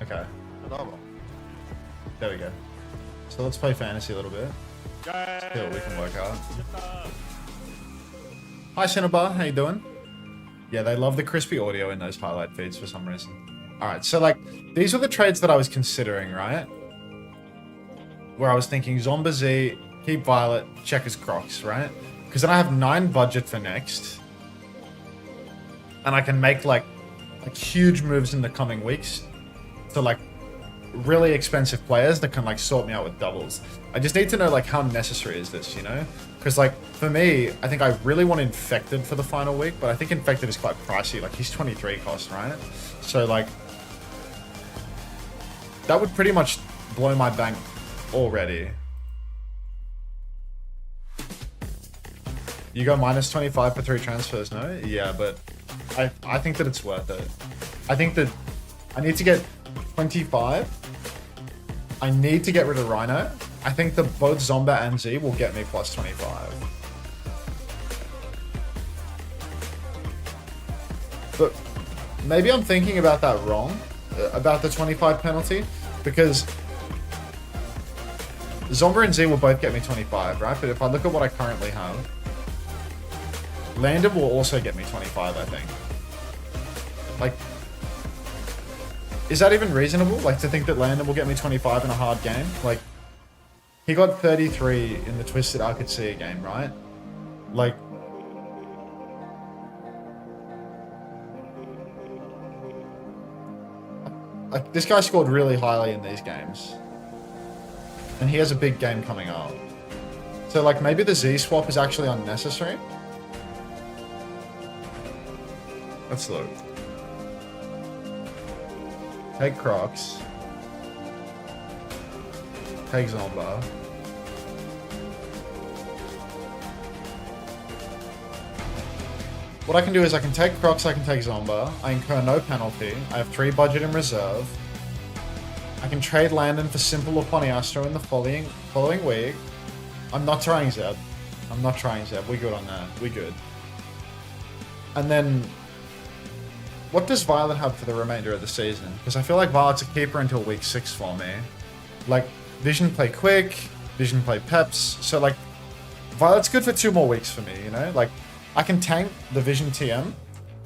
Okay. There we go. So let's play fantasy a little bit. See what we can work out. Hi Cinnabar, how you doing? Yeah, they love the crispy audio in those highlight feeds for some reason. Alright, so like, these were the trades that I was considering, right? Where I was thinking Zomba Z, keep Violet, Checkers Crocs, right? Because then I have 9 budget for next. And I can make like huge moves in the coming weeks to like really expensive players that can like sort me out with doubles. I just need to know like how necessary is this, you know? Because like for me, I think I really want Infected for the final week, but I think Infected is quite pricey. Like he's 23 cost, right? So like that would pretty much blow my bank already. You go minus 25 for 3 transfers, no? Yeah, but I think that it's worth it. I think that I need to get 25. I need to get rid of Rhino. I think that both Zomba and Z will get me plus 25. But maybe I'm thinking about that wrong, about the 25 penalty, because Zomba and Z will both get me 25, right? But if I look at what I currently have, Landon will also get me 25, I think. Like, is that even reasonable? Like, to think that Landon will get me 25 in a hard game? Like, he got 33 in the Twisted Arcade game, right? Like, this guy scored really highly in these games. And he has a big game coming up. So, like, maybe the Z swap is actually unnecessary? Let's look. Take Crocs. Take Zomba. What I can do is I can take Crocs, I can take Zomba. I incur no penalty. I have 3 budget in reserve. I can trade Landon for Simple or Poniastro in the following week. I'm not trying Zeb. I'm not trying Zeb. We're good on that. We're good. And then, what does Violet have for the remainder of the season? Because I feel like Violet's a keeper until week 6 for me. Like, Vision play Quick, Vision play Peps. So, like, Violet's good for 2 more weeks for me, you know? Like, I can tank the Vision TM,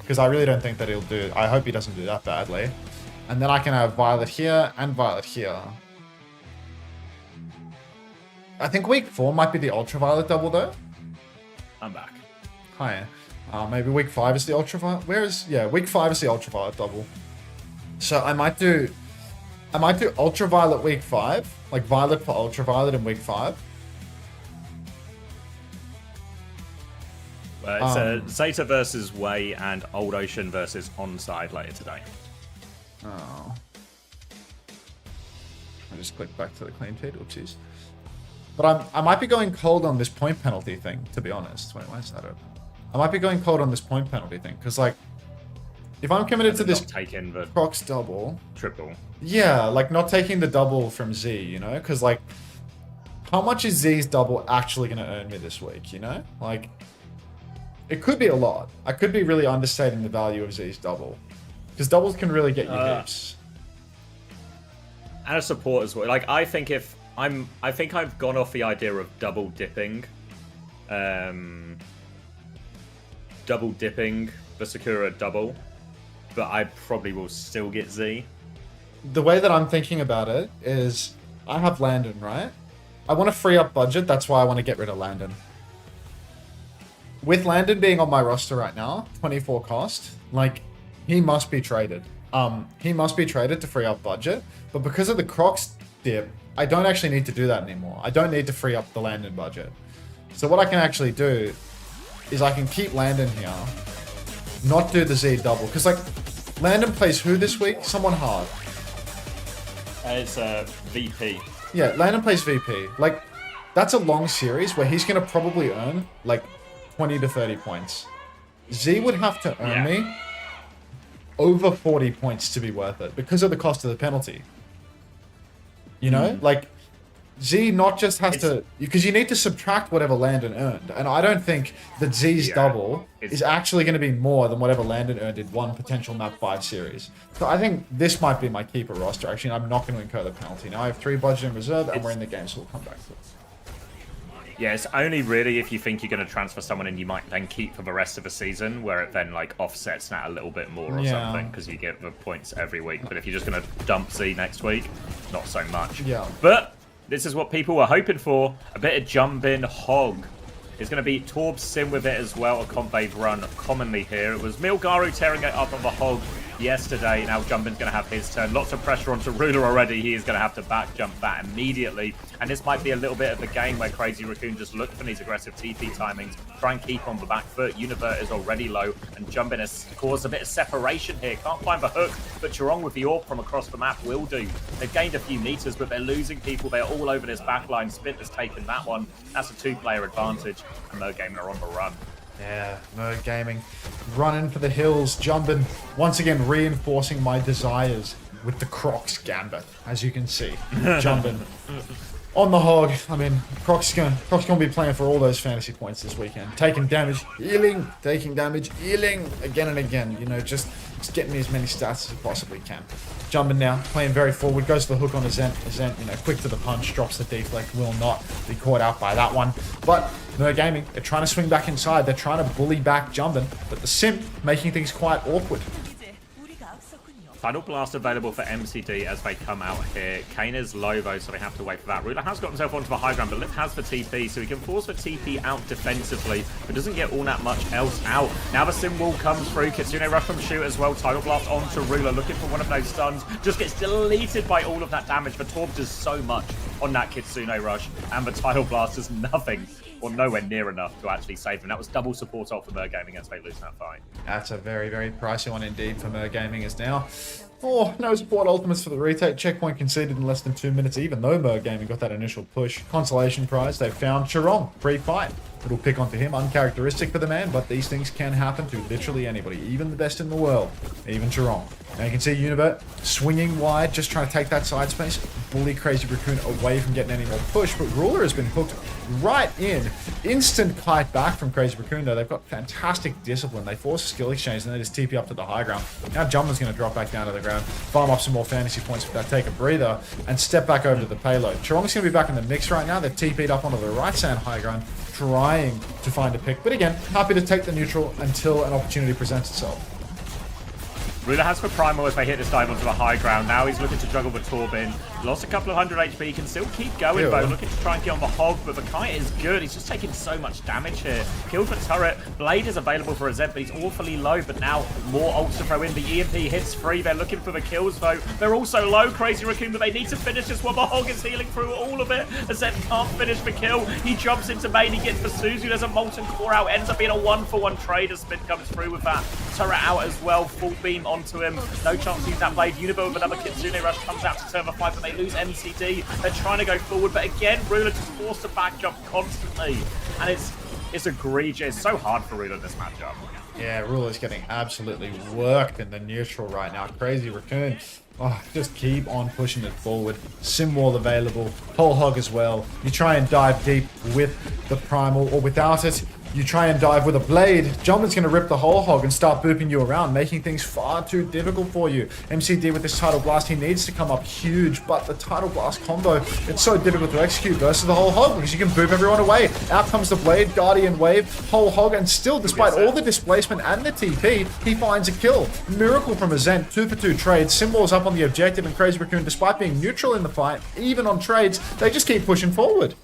because I really don't think that he'll do... I hope he doesn't do that badly. And then I can have Violet here and Violet here. I think week 4 might be the Ultraviolet double, though. I'm back. Hi. Maybe week 5 is the Ultraviolet. Yeah, week 5 is the Ultraviolet double. So I might do Ultraviolet week 5, like Violet for Ultraviolet in week 5. It's ZETA versus Way and Old Ocean versus Onside later today. Oh. I just clicked back to the clean feed. Oopsies. But I might be going cold on this point penalty thing, to be honest. Wait, why is that open? I might be going cold on this point penalty thing, because, like, if I'm committed to this taking the Crocs double... triple. Yeah, like, not taking the double from Z, you know? Because, like, how much is Z's double actually going to earn me this week, you know? Like, it could be a lot. I could be really understating the value of Z's double. Because doubles can really get you heaps. And a support as well. Like, I think I've gone off the idea of double dipping the Sakura double, but I probably will still get Z. The way that I'm thinking about it is I have Landon, right? I want to free up budget. That's why I want to get rid of Landon. With Landon being on my roster right now, 24 cost, like, he must be traded. He must be traded to free up budget. But because of the Crocs dip, I don't actually need to do that anymore. I don't need to free up the Landon budget. So what I can actually do is I can keep Landon here, not do the Z double. Because, like, Landon plays who this week? Someone hard. It's VP. Yeah, Landon plays VP. Like, that's a long series where he's going to probably earn, like, 20 to 30 points. Z would have to earn me over 40 points to be worth it because of the cost of the penalty. You know? Like, Z not just has to... Because you need to subtract whatever Landon earned. And I don't think that Z's double is actually going to be more than whatever Landon earned in one potential map 5 series. So I think this might be my keeper roster. Actually, I'm not going to incur the penalty. Now I have 3 budget in reserve and we're in the game, so we'll come back to it. Yeah, it's only really if you think you're going to transfer someone and you might then keep for the rest of the season, where it then like offsets that a little bit more or something, because you get the points every week. But if you're just going to dump Z next week, not so much. Yeah. But this is what people were hoping for. A bit of jump-in hog. It's going to be Torb Sim with it as well, a comp they've run commonly here. It was Milgaru tearing it up on the hog yesterday. Now Jumpin's going to have his turn. Lots of pressure onto Ruler already. He is going to have to back jump that immediately. And this might be a little bit of the game where Crazy Racoon just look for these aggressive TP timings, try and keep on the back foot. Univert is already low, and Jumpin has caused a bit of separation here. Can't find the hook, but Chirong with the orb from across the map will do. They've gained a few meters, but they're losing people. They're all over this backline. Spint has taken that one. That's a 2-player advantage, and Mergaming are on the run. Yeah, no gaming. Running for the hills, jumping. Once again, reinforcing my desires with the Crocs gambit, as you can see. Jumping on the hog. I mean, Crocs gonna be playing for all those fantasy points this weekend. Taking damage, healing, taking damage, healing, again and again. You know, just getting me as many stats as I possibly can. Jumping now, playing very forward, goes for the hook on Azent. Azent, you know, quick to the punch, drops the deflect, will not be caught out by that one. But no gaming, they're trying to swing back inside, they're trying to bully back Jumpin, but the Simp making things quite awkward. Final Blast available for MCD as they come out here. Kane is low though, so they have to wait for that. Ruler has got himself onto the high ground, but Lip has the TP, so he can force the TP out defensively, but doesn't get all that much else out. Now the Sim wall comes through. Kitsune rush from shoot as well. Tidal Blast onto Ruler, looking for one of those stuns. Just gets deleted by all of that damage. The Torb does so much on that Kitsune rush, and the Tidal Blast does nothing, or nowhere near enough to actually save him. That was double support off for Mergaming as they lose that fight. That's a very, very pricey one indeed for Mergaming as now. Oh, no support ultimates for the retake. Checkpoint conceded in less than 2 minutes, even though Mergaming got that initial push. Consolation prize, they found Chirong. Free fight. Little pick onto him, uncharacteristic for the man, but these things can happen to literally anybody, even the best in the world, even Chirong. Now you can see Univert swinging wide, just trying to take that side space, bully Crazy Racoon away from getting any more push, but Ruler has been hooked right in. Instant kite back from Crazy Racoon though. They've got fantastic discipline. They force a skill exchange and they just TP up to the high ground. Now Jumpman's going to drop back down to the ground, farm up some more fantasy points for that, take a breather, and step back over to the payload. Chirong's going to be back in the mix right now. They've TP'd up onto the right side high ground, trying to find a pick, but again, happy to take the neutral until an opportunity presents itself. Ruler has for Primal as they hit this dive onto the high ground. Now he's looking to juggle with Torbin. Lost a couple of 100 HP. He can still keep going, though. Looking to try and get on the hog, but the kite is good. He's just taking so much damage here. Killed for turret. Blade is available for Azent, but he's awfully low. But now more ults to throw in. The EMP hits free. They're looking for the kills, though. They're also low, Crazy Racoon, but they need to finish this one. The hog is healing through all of it. Azent can't finish the kill. He jumps into main. He gets the Suzu. There's a Molten Core out. Ends up being a 1-for-1 trade as Spin comes through with that turret out as well. Full beam onto him. No chance to use that blade. Unibel with another Kitsune rush comes out to turn the fight, but they lose MCD. They're trying to go forward, but again, Ruler just forced to back jump constantly. And it's egregious. It's so hard for Ruler in this matchup. Yeah, Ruler's getting absolutely worked in the neutral right now. Crazy Racoon. Oh, just keep on pushing it forward. Sim wall available. Whole hog as well. You try and dive deep with the Primal or without it. You try and dive with a blade, Jumpin's going to rip the whole hog and start booping you around, making things far too difficult for you. MCD with this Tidal Blast, he needs to come up huge, but the Tidal Blast combo, it's so difficult to execute versus the whole hog because you can boop everyone away. Out comes the blade, Guardian Wave, whole hog, and still, despite all the displacement and the TP, he finds a kill. Miracle from Azent, 2 for 2 trades. Symbol's up on the objective, and Crazy Racoon, despite being neutral in the fight, even on trades, they just keep pushing forward.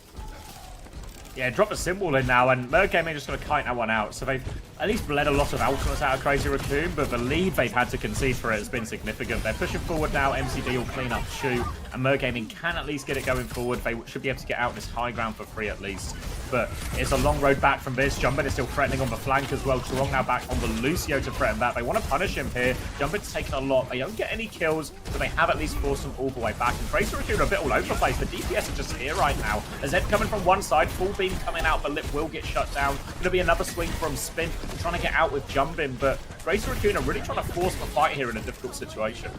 Yeah, drop a symbol in now, and Mergaming just going to kite that one out. So they've at least bled a lot of ultimates out of Crazy Racoon, but the lead they've had to concede for it has been significant. They're pushing forward now. MCD will clean up Shu, and Mergaming can at least get it going forward. They should be able to get out this high ground for free at least. But it's a long road back from this. Jumpin is still threatening on the flank as well. Chirong now back on the Lucio to threaten that. They want to punish him here. Jumpin's taken a lot. They don't get any kills, but they have at least forced them all the way back. And Crazy Racoon are a bit all over the place. The DPS are just here right now. Azet coming from one side, full beam coming out, but Lip will get shut down. Going to be another swing from Spin, trying to get out with Jumpin, but Crazy Racoon are really trying to force the fight here in a difficult situation.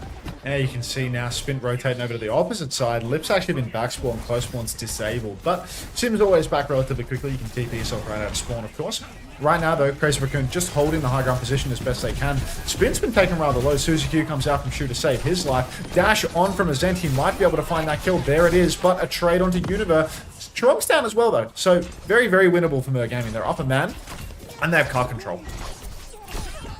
Yeah, you can see now Spin rotating over to the opposite side. Lip's actually been back spawn, close spawn's disabled, but Sim's always back relatively quickly. You can TP yourself right out of spawn, of course. Right now, though, Crazy Racoon just holding the high ground position as best they can. Spin's been taken rather low. Suzy Q comes out from Shu to save his life. Dash on from Azent. He might be able to find that kill. There it is, but a trade onto Unter. Chirong's down as well, though. So, very, very winnable for Mergaming. They're up a man, and they have car control.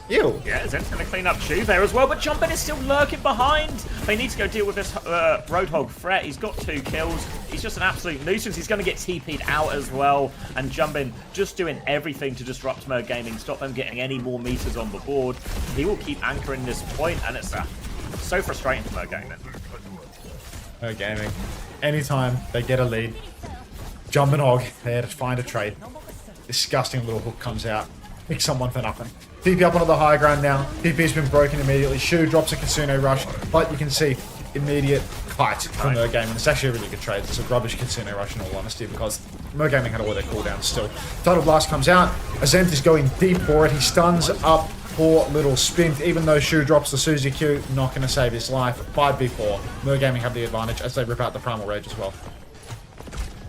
Ew. Yeah, Zent's going to clean up Shu there as well, but Jumpin is still lurking behind. They need to go deal with this Roadhog threat. He's got 2 kills. He's just an absolute nuisance. He's going to get TP'd out as well. And Jumpin just doing everything to disrupt Mergaming, stop them getting any more meters on the board. He will keep anchoring this point, and it's so frustrating for Mergaming. Mergaming. Anytime they get a lead, Jumpin hog, they had to find a trade. Disgusting little hook comes out. Pick someone for nothing. TP up onto the high ground now. TP's been broken immediately. Shu drops a Kitsune Rush, but you can see immediate kite from Mergaming. It's actually a really good trade. It's a rubbish Kitsune Rush in all honesty because Mergaming had all their cooldowns still. Tidal Blast comes out. Azent is going deep for it. He stuns up poor little Spin. Even though Shu drops the Suzy Q, not going to save his life. 5v4. Mergaming have the advantage as they rip out the Primal Rage as well.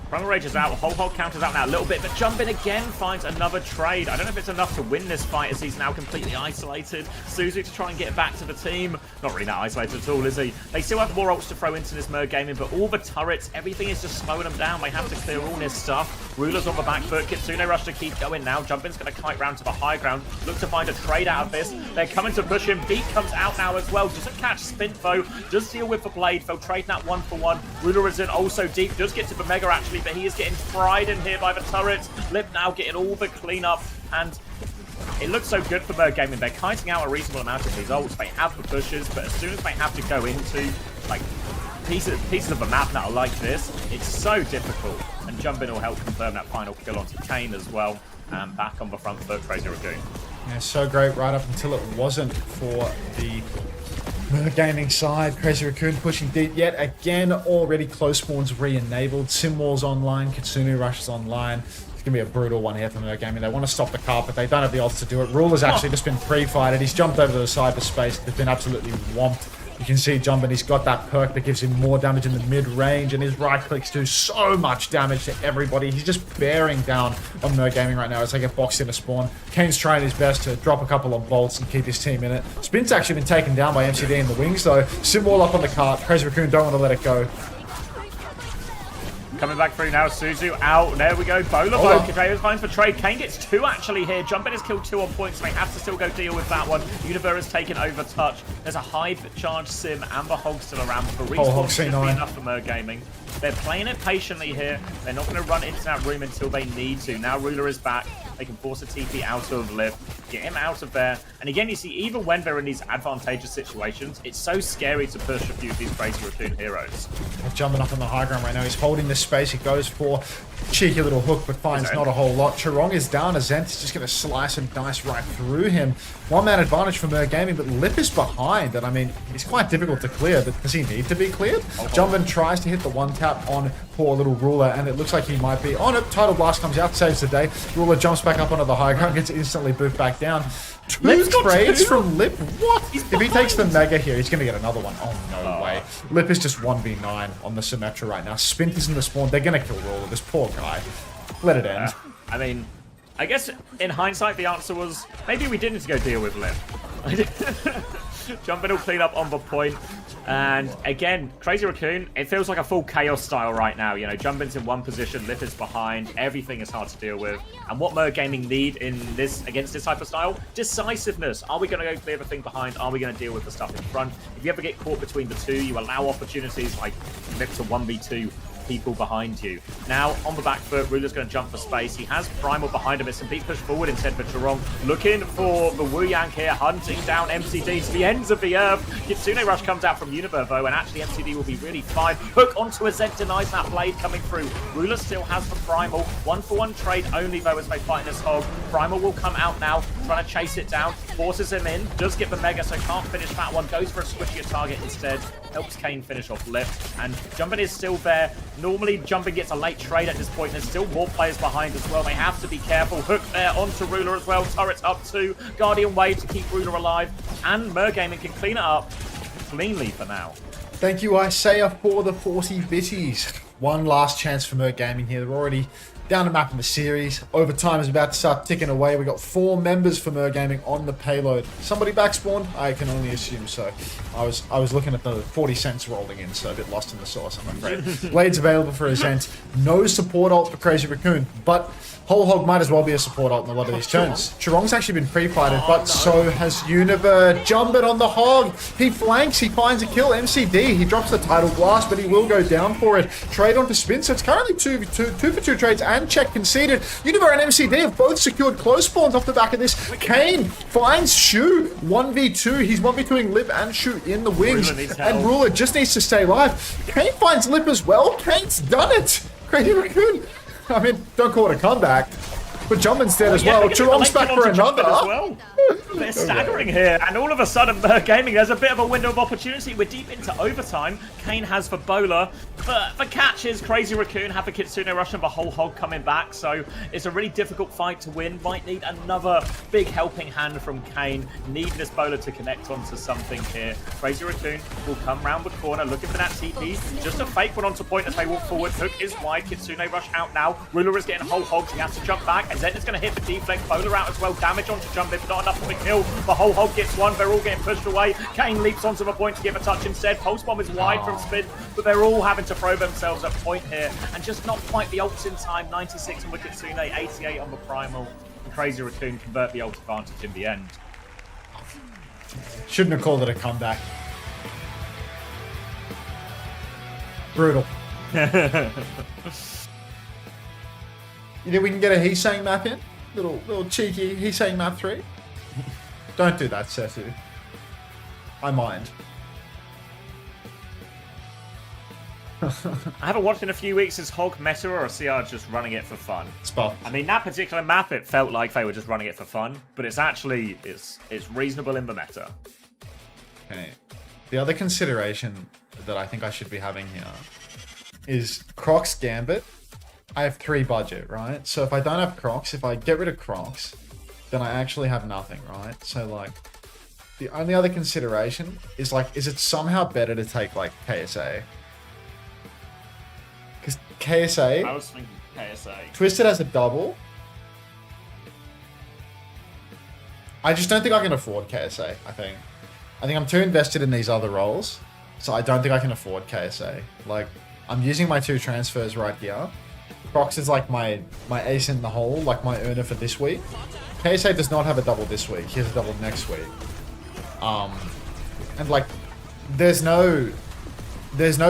Primal Rage is out, whole hog counters out now a little bit, but Jumpin again finds another trade. I don't know if it's enough to win this fight as he's now completely isolated. Suzu to try and get back to the team. Not really that isolated at all, is he? They still have more ults to throw into this Mergaming, but all the turrets, everything is just slowing them down. They have to clear all this stuff. Ruler's on the back foot. Kitsune Rush to keep going now. Jumpin's going to kite round to the high ground. Look to find a trade out of this. They're coming to push him. Beat comes out now as well. Doesn't catch Spin though. Does deal with the blade. They'll trade that 1-for-1. Ruler is in also deep. Does get to the Mega actually, but he is getting fried in here by the turrets. Lip now getting all the cleanup, and it looks so good for Mergaming. They're kiting out a reasonable amount of these ults. They have the pushes, but as soon as they have to go into like pieces of the map that are like this, it's so difficult. And Jumpin will help confirm that final kill onto Kane as well. And back on the front foot, Crazy Racoon. Yeah, so great right up until it wasn't for the Mergaming side. Crazy Racoon pushing deep yet again. Already close spawns re-enabled. Simwall's online. Kitsune Rush is online. It's going to be a brutal one here for Mergaming. They want to stop the car, but they don't have the odds to do it. Ruler's actually just been pre-fighted. He's jumped over to the side for space. They've been absolutely whomped. You can see Jumpin, he's got that perk that gives him more damage in the mid-range, and his right clicks do so much damage to everybody. He's just bearing down on Mergaming right now as they get boxed into spawn. Kane's trying his best to drop a couple of bolts and keep his team in it. Spin's actually been taken down by MCD in the wings, though. Simwall up on the cart. Crazy Racoon don't want to let it go. Coming back through now, Suzu out. There we go. Bola Boke. Kadeo's finds for trade. Kane gets 2 actually here. Jumpin has killed 2 on points, so they have to still go deal with that one. Univer has taken over touch. There's a high charge Sim and the Hog still around. The respawn should be enough for Mergaming. They're playing it patiently here. They're not going to run into that room until they need to. Now Ruler is back. They can force a TP out of Lip, get him out of there. And again, you see, even when they're in these advantageous situations, it's so scary to push a few of these Crazy Racoon heroes. Jumping up on the high ground right now. He's holding this space. He goes for cheeky little hook, but finds not a whole lot. Chirong is down. Azent is just going to slice and dice right through him. One-man advantage for Mergaming, but Lip is behind. And I mean, it's quite difficult to clear, but does he need to be cleared? Jumpin tries to hit the one-tap on poor little Ruler, and it looks like he might be. Oh no, Tidal Blast comes out, saves the day. Ruler jumps back up onto the high ground, gets instantly boofed back down. 2 trades from Lip? What? If he takes the Mega here, he's going to get another one. Oh, no way. Lip is just 1v9 on the Symmetra right now. Spint is in the spawn. They're going to kill Ruler, this poor guy. Let it end. I mean, I guess in hindsight, the answer was maybe we didn't need to go deal with Lip. Jumpin will clean up on the point. And again, Crazy Racoon, it feels like a full chaos style right now. You know, Jumpin's in one position, Lip is behind, everything is hard to deal with. And what Merc Gaming need in this against this type of style? Decisiveness. Are we going to go clear the thing behind? Are we going to deal with the stuff in front? If you ever get caught between the two, you allow opportunities like Lip to 1v2 people behind you. Now, on the back foot, Ruler's going to jump for space. He has Primal behind him. It's some beat push forward instead for Chirong. Looking for the Wu Yang here, hunting down MCD to the ends of the earth. Kitsune Rush comes out from Univer, though, and actually MCD will be really fine. Hook onto a Zed, denies that blade coming through. Ruler still has the Primal. 1-for-1 trade only, though, as they fight this hog. Primal will come out now, trying to chase it down. Forces him in, does get the Mega, so can't finish that one. Goes for a squishier target instead. Helps Kane finish off Lip. And Jumpin is still there. Normally, Jumpin gets a late trade at this point. There's still more players behind as well. They have to be careful. Hook there onto Ruler as well. Turrets up too. Guardian Wave to keep Ruler alive. And Merc Gaming can clean it up cleanly for now. Thank you, Isaiah, for the 40 bitties. One last chance for Merc Gaming here. They're already down a map in the series. Overtime is about to start ticking away. We got 4 members for Merc Gaming on the payload. Somebody backspawned? I can only assume so. I was looking at the 40 cents rolling in, so a bit lost in the sauce, I'm afraid. Blades available for Ascent. No support ult for Crazy Racoon, but Whole Hog might as well be a support ult in a lot of these turns. Chirong's actually been pre-fighted, but so has Univer. Jumpin on the Hog. He flanks, he finds a kill. MCD, he drops the Tidal Blast, but he will go down for it. Trade onto Spin, so it's currently 2 for 2 trades and check conceded. Univer and MCD have both secured close spawns off the back of this. Kane finds Shu. 1v2. He's 1v2ing Lip and Shu in the wings. And Ruler just needs to stay alive. Kane finds Lip as well. Kane's done it. Crazy Racoon. I mean, don't call it a comeback. But Jumpin's dead as well. Chirong's back for another. They're staggering here, and all of a sudden, Merc Gaming, there's a bit of a window of opportunity. We're deep into overtime. Kane has for Bowler. For catches, Crazy Racoon have the Kitsune Rush and the Whole Hog coming back, so it's a really difficult fight to win. Might need another big helping hand from Kane. Need this Bowler to connect onto something here. Crazy Racoon will come round the corner, looking for that TP. Just a fake one onto point as they walk forward. Hook is wide. Kitsune Rush out now. Ruler is getting Whole Hogs. He has to jump back, and Zen is going to hit the deflect. Bowler out as well. Damage onto Jump. If not enough for the kill. The Whole Hog gets one. They're all getting pushed away. Kane leaps onto the point to give a touch instead. Pulse Bomb is wide from Spin, but they're all having to throw themselves at point here, and just not quite the ults in time. 96 on the Kitsune, 88 on the Primal. And Crazy Racoon convert the ult advantage in the end. Shouldn't have called it a comeback. Brutal. You think we can get a Heesang map in? Little cheeky Heesang map 3? Don't do that, Setu. I mind. I haven't watched in a few weeks. Is Hog meta or CR just running it for fun? It's both. I mean, that particular map, it felt like they were just running it for fun, but it's actually, it's reasonable in the meta. Okay. The other consideration that I think I should be having here is Crocs Gambit. I have 3 budget, right? So if I don't have Crocs, if I get rid of Crocs, then I actually have nothing, right? So like, the only other consideration is like, is it somehow better to take like KSA? Because KSA... I was thinking KSA. Twisted has a double. I just don't think I can afford KSA, I think I'm too invested in these other roles, so I don't think I can afford KSA. Like, I'm using my 2 transfers right here. Crocs is like my ace in the hole, like my earner for this week. KSA does not have a double this week. He has a double next week. And like, there's no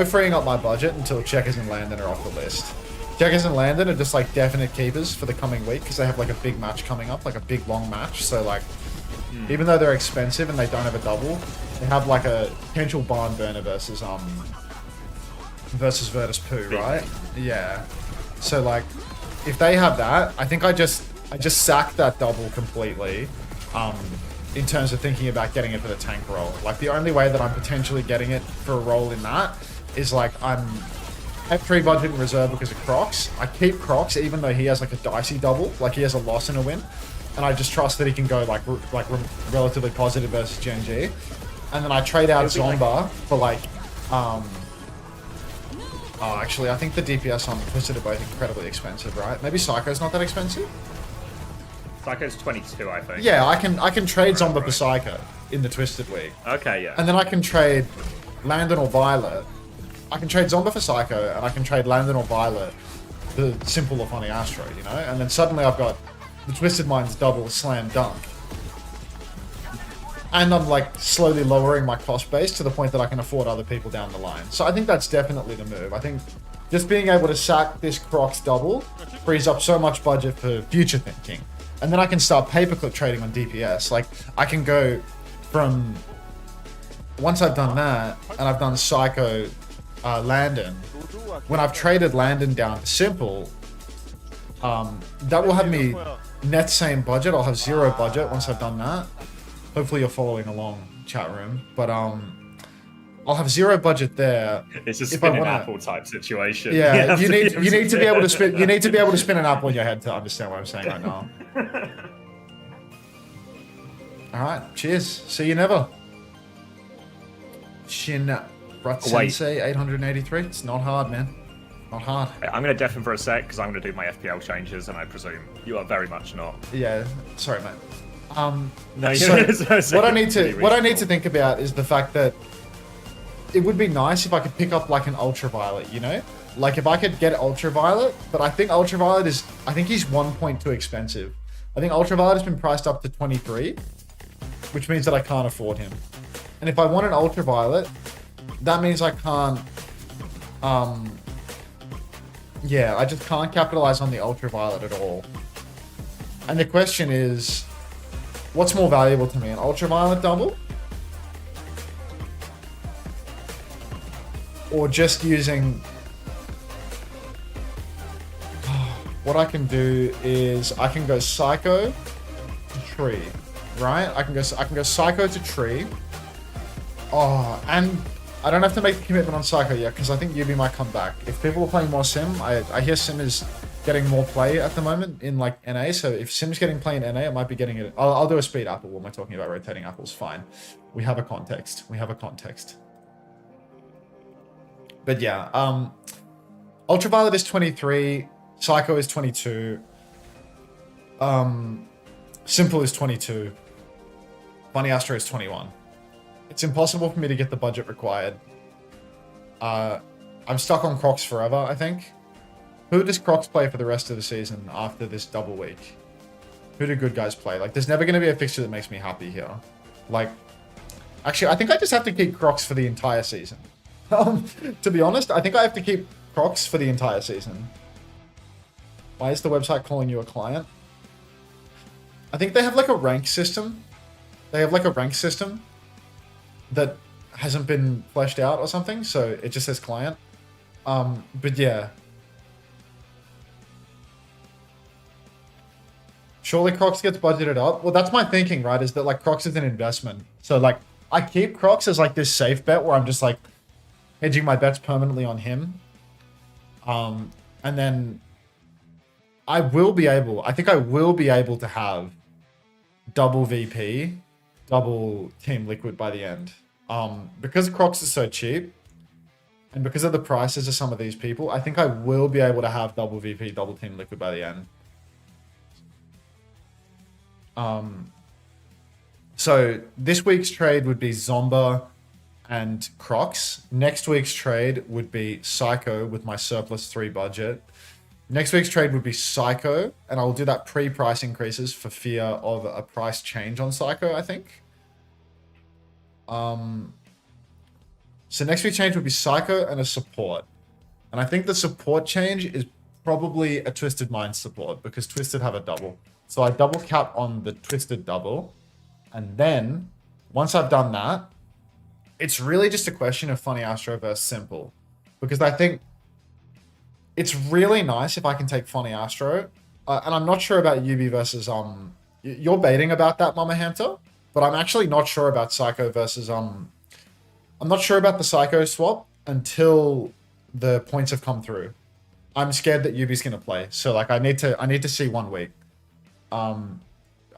freeing up my budget until Checkers and Landon are off the list. Checkers and Landon are just like definite keepers for the coming week because they have like a big match coming up, like a big long match. So like, even though they're expensive and they don't have a double, they have like a potential barn burner versus Virtus Poo, right? Yeah. So like, if they have that, I think I just sack that double completely. In terms of thinking about getting it for the tank role. Like, the only way that I'm potentially getting it for a role in that is like, I have 3 budget in reserve because of Crocs. I keep Crocs even though he has like a dicey double, like he has a loss and a win. And I just trust that he can go like relatively positive versus GNG. And then I trade out Zomba for like, oh, actually, I think the DPS on Twisted are both incredibly expensive, right? Maybe Psycho's not that expensive? Psycho's 22, I think. Yeah, I can trade Zomba for Psycho in the Twisted Week. Okay, yeah. And then I can trade Landon or Violet. I can trade Zomba for Psycho, and I can trade Landon or Violet for Simple or Funny Astro, you know? And then suddenly I've got the Twisted Minds double slam dunk. And I'm like slowly lowering my cost base to the point that I can afford other people down the line. So I think that's definitely the move. I think just being able to sack this Crocs double frees up so much budget for future thinking. And then I can start paperclip trading on DPS. Like, I can go from... Once I've done that, and I've done Psycho Landon, when I've traded Landon down to Simple, that will have me net same budget. I'll have 0 budget once I've done that. Hopefully you're following along, chat room. But I'll have 0 budget there. It's a spinning apple type situation. Yeah, you need to be able to spin. You need to be able to spin an apple in your head to understand what I'm saying right now. All right, cheers. See you never. Shin Brat Sensei 883. It's not hard, man. Not hard. I'm going to deafen for a sec because I'm going to do my FPL changes, and I presume you are very much not. Yeah, sorry, mate. No, so what I need to think about is the fact that it would be nice if I could pick up like an Ultraviolet, you know? Like if I could get Ultraviolet, but I think Ultraviolet is, I think he's 1 point too expensive. I think Ultraviolet has been priced up to 23, which means that I can't afford him. And if I want an Ultraviolet, that means I can't, yeah, I just can't capitalize on the Ultraviolet at all. And the question is, what's more valuable to me, an Ultraviolet double? Or just using... What I can do is I can go Psycho to Tree, right? I can go Psycho to Tree. Oh, and I don't have to make the commitment on Psycho yet because I think Yubi might come back. If people are playing more Sim, I hear Sim is getting more play at the moment in like NA. So if Sim's getting play in NA, it might be getting it. I'll do a speed apple when we're talking about rotating apples. Fine, we have a context. We have a context. But yeah, Ultraviolet is 23. Psycho is 22. Simple is 22. Funny Astro is 21. It's impossible for me to get the budget required. I'm stuck on Crocs forever, I think. Who does Crocs play for the rest of the season after this double week? Who do good guys play? Like, there's never going to be a fixture that makes me happy here. Like, actually, I think I just have to keep Crocs for the entire season. To be honest, I think I have to keep Crocs for the entire season. Why is the website calling you a client? I think they have like a rank system. They have like a rank system that hasn't been fleshed out or something, so it just says client. But yeah. Surely Crocs gets budgeted up. Well, that's my thinking, right? Is that like Crocs is an investment. So like I keep Crocs as like this safe bet where I'm just like hedging my bets permanently on him. And then I think I will be able to have double VP, double Team Liquid by the end. Because Crocs is so cheap, and because of the prices of some of these people, I think I will be able to have double VP, double Team Liquid by the end. So this week's trade would be Zomba and Crocs. Next week's trade would be Psycho with my surplus 3 budget. Next week's trade would be Psycho, and I'll do that pre-price increases for fear of a price change on Psycho, I think. So next week's change would be Psycho and a support. And I think the support change is probably a Twisted Mind support because Twisted have a double. So I double cap on the Twisted double. And then once I've done that, it's really just a question of Funny Astro versus Simple. Because I think it's really nice if I can take Funny Astro. And I'm not sure about Yubi versus... You're baiting about that, Mama Hamter. But I'm actually not sure about Psycho versus... I'm not sure about the Psycho swap until the points have come through. I'm scared that Yubi's going to play. So, like, I need to see 1 week. I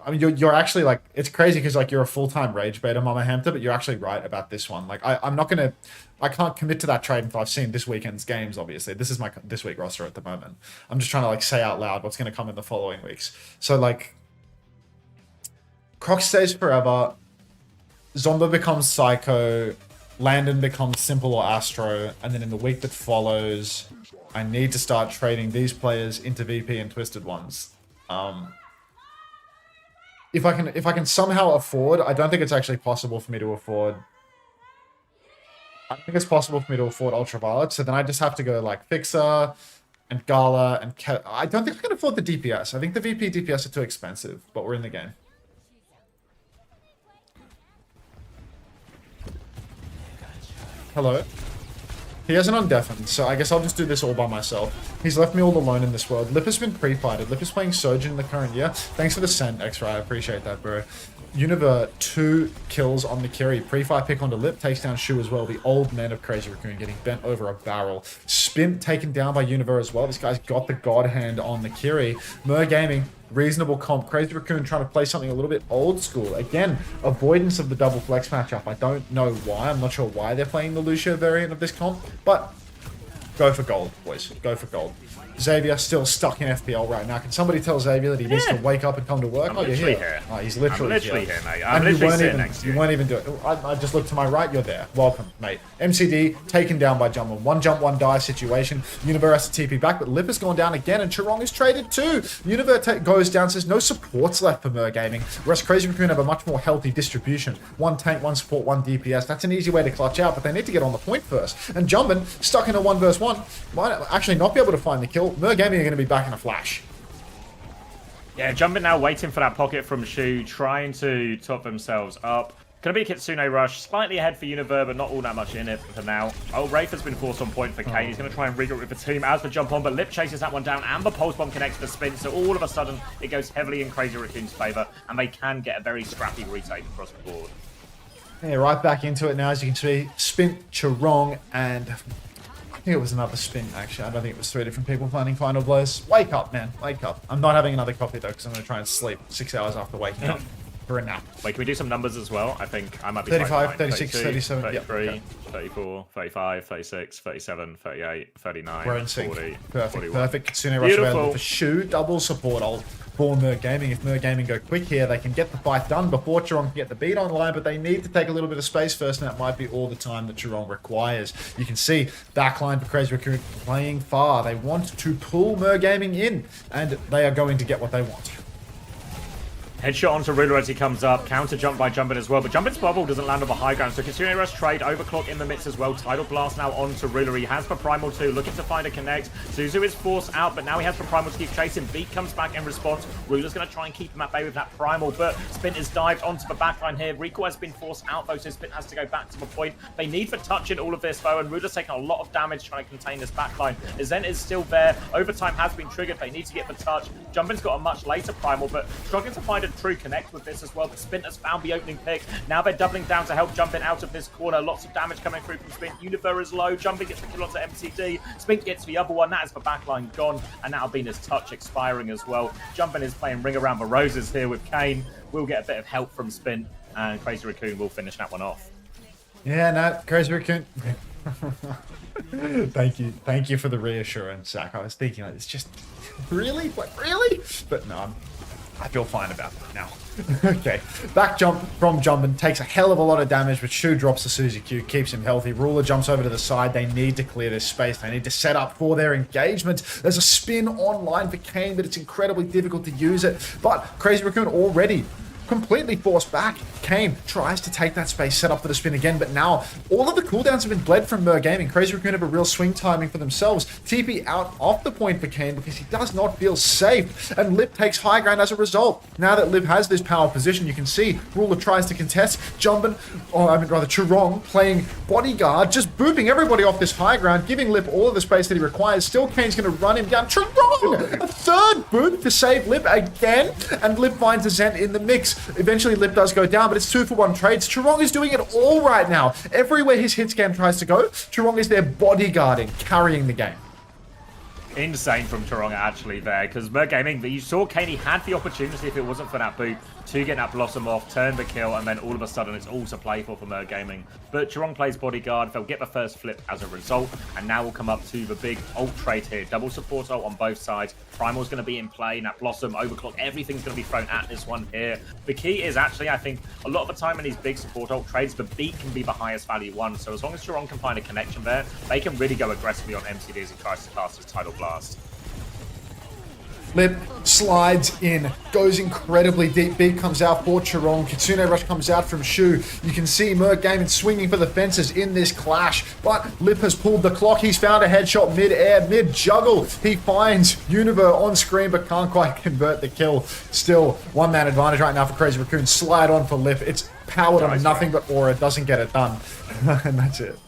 mean, you're actually, like... It's crazy because, like, you're a full-time rage baiter, Mama Hamter, but you're actually right about this one. Like, I'm not going to... I can't commit to that trade until I've seen this weekend's games, obviously. This is my this week roster at the moment. I'm just trying to, like, say out loud what's going to come in the following weeks. So, like... Croc stays forever. Zomba becomes Psycho. Landon becomes Simple or Astro. And then in the week that follows, I need to start trading these players into VP and Twisted Ones. If I can somehow afford, I don't think it's actually possible for me to afford. I think it's possible for me to afford Ultraviolet, so then I just have to go like Fixer and Gala and I don't think I can afford the DPS. I think the VP DPS are too expensive, but we're in the game. Hello? He hasn't undeafened, so I guess I'll just do this all by myself. He's left me all alone in this world. Lip has been pre-fighted. Lip is playing Sojourn in the current year. Thanks for the send, X-Ray. I appreciate that, bro. Univer, 2 kills on the Kiri. Pre-fight pick onto Lip, takes down Shu as well. The old man of Crazy Racoon getting bent over a barrel. Spin taken down by Univer as well. This guy's got the god hand on the Kiri. Mer Gaming, reasonable comp. Crazy Racoon trying to play something a little bit old school. Again, avoidance of the double flex matchup. I don't know why. I'm not sure why they're playing the Lucio variant of this comp, but go for gold, boys. Go for gold. Xavier still stuck in FPL right now. Can somebody tell Xavier that he needs to wake up and come to work? I'm literally here. Oh, he's literally here, mate. I'm literally sitting next to you. You weren't even doing it. I just looked to my right. You're there. Welcome, mate. MCD taken down by Jumpman. 1 jump, 1 die situation. Univer has to TP back, but Lip has gone down again, and Chirong is traded too. Univer goes down, says no supports left for Mer Gaming. Whereas Crazy Raccoon have a much more healthy distribution. 1 tank, 1 support, 1 DPS. That's an easy way to clutch out, but they need to get on the point first. And Jumpman, stuck in a 1 versus 1, might actually not be able to find the kill. Mer Gaming are going to be back in a flash. Yeah, Jumping now, waiting for that pocket from Shu, trying to top themselves up. Gonna be a Kitsune rush, slightly ahead for Univer, but not all that much in it for now. Oh, Wraith has been forced on point for Kane. He's gonna try and regroup with the team as the jump on, but Lip chases that one down. Amber Pulse Bomb connects the spin, so all of a sudden it goes heavily in Crazy Raccoon's favor, and they can get a very scrappy retake across the board. Yeah, right back into it now, as you can see. Spin, Chirong, and I think it was another spin, actually. I don't think it was 3 different people planning final blows. Wake up, man. Wake up. I'm not having another coffee, though, because I'm going to try and sleep 6 hours after waking up for a nap. Wait, can we do some numbers as well? I think I might be 35, 36, 32, 37, 33, yep. 34, 35, 36, 37, 38, 39, We're in sync. 40, Perfect, 41. perfect. Kitsune rush available for Shu. Double support ult for Mer Gaming. If Mer Gaming go quick here, they can get the fight done before Chirong can get the beat online, but they need to take a little bit of space first, and that might be all the time that Chirong requires. You can see backline for Crazy Raccoon playing far. They want to pull Mer Gaming in, and they are going to get what they want. Headshot onto Ruler as he comes up. Counter jump by Jumpin as well. But Jumpin's bubble doesn't land on the high ground. So Kitsune Rush trade. Overclock in the midst as well. Tidal Blast now onto Ruler. He has for Primal 2. Looking to find a connect. Suzu is forced out. But now he has for Primal to keep chasing. Beat comes back in response. Ruler's going to try and keep him at bay with that Primal. But Spin is dived onto the backline here. Rico has been forced out though. So Spin has to go back to the point. They need for touch in all of this though. And Ruler's taking a lot of damage trying to contain this backline. Zen is still there. Overtime has been triggered. They need to get the touch. Jumpin's got a much later Primal. But struggling to find a true connect with this as well, but Spin has found the opening pick. Now they're doubling down to help Jumpin out of this corner. Lots of damage coming through from Spin. Univer is low. Jumpin gets the kill onto MCD. Spin gets the other one. That is the backline gone, and now Albina's touch expiring as well. Jumpin is playing Ring Around the Roses here with Kane. We'll get a bit of help from Spin, and Crazy Raccoon will finish that one off. Yeah, no, Crazy Raccoon. Thank you for the reassurance, Zach. I was thinking, like, it's just really, like, really, but no, I feel fine about that now. Okay, back jump from Jumpin takes a hell of a lot of damage, but Shu drops the Suzy Q, keeps him healthy. Ruler jumps over to the side. They need to clear this space. They need to set up for their engagement. There's a spin online for Kane, but it's incredibly difficult to use it. But Crazy Raccoon already completely forced back. Kane tries to take that space, set up for the spin again, but now all of the cooldowns have been bled from Mer Gaming. Crazy Raccoon have a real swing timing for themselves. TP out off the point for Kane because he does not feel safe, and Lip takes high ground as a result. Now that Lip has this power position, you can see Ruler tries to contest. Jumpin, or I mean rather Chirong, playing bodyguard, just booping everybody off this high ground, giving Lip all of the space that he requires. Still, Kane's going to run him down. Chirong! A third boop to save Lip again, and Lip finds a Zen in the mix. Eventually, Lip does go down, but it's 2-for-1 trades. Chirong is doing it all right now. Everywhere his hit scan tries to go, Chirong is there bodyguarding, carrying the game. insane from Chorong actually there, because Merc Gaming, you saw Kaney had the opportunity, if it wasn't for that boot, to get that Blossom off, turn the kill, and then all of a sudden it's all to play for Merc Gaming. But Chorong plays Bodyguard, they'll get the first flip as a result, and now we'll come up to the big ult trade here. Double support ult on both sides. Primal's going to be in play, that Blossom, Overclock, everything's going to be thrown at this one here. The key is actually, I think, a lot of the time in these big support ult trades, the beat can be the highest value one, so as long as Chorong can find a connection there, they can really go aggressively on MCDs and try to cast his Tidal Blast. Lip slides in, goes incredibly deep. Beat comes out for Chorong. Kitsune Rush comes out from Shu. You can see Merc Gaming swinging for the fences in this clash. But Lip has pulled the clock. He's found a headshot mid-air, mid-juggle. He finds Univer on screen but can't quite convert the kill. Still, one-man advantage right now for Crazy Racoon. Slide on for Lip. It's powered on nothing but aura. Doesn't get it done. And that's it.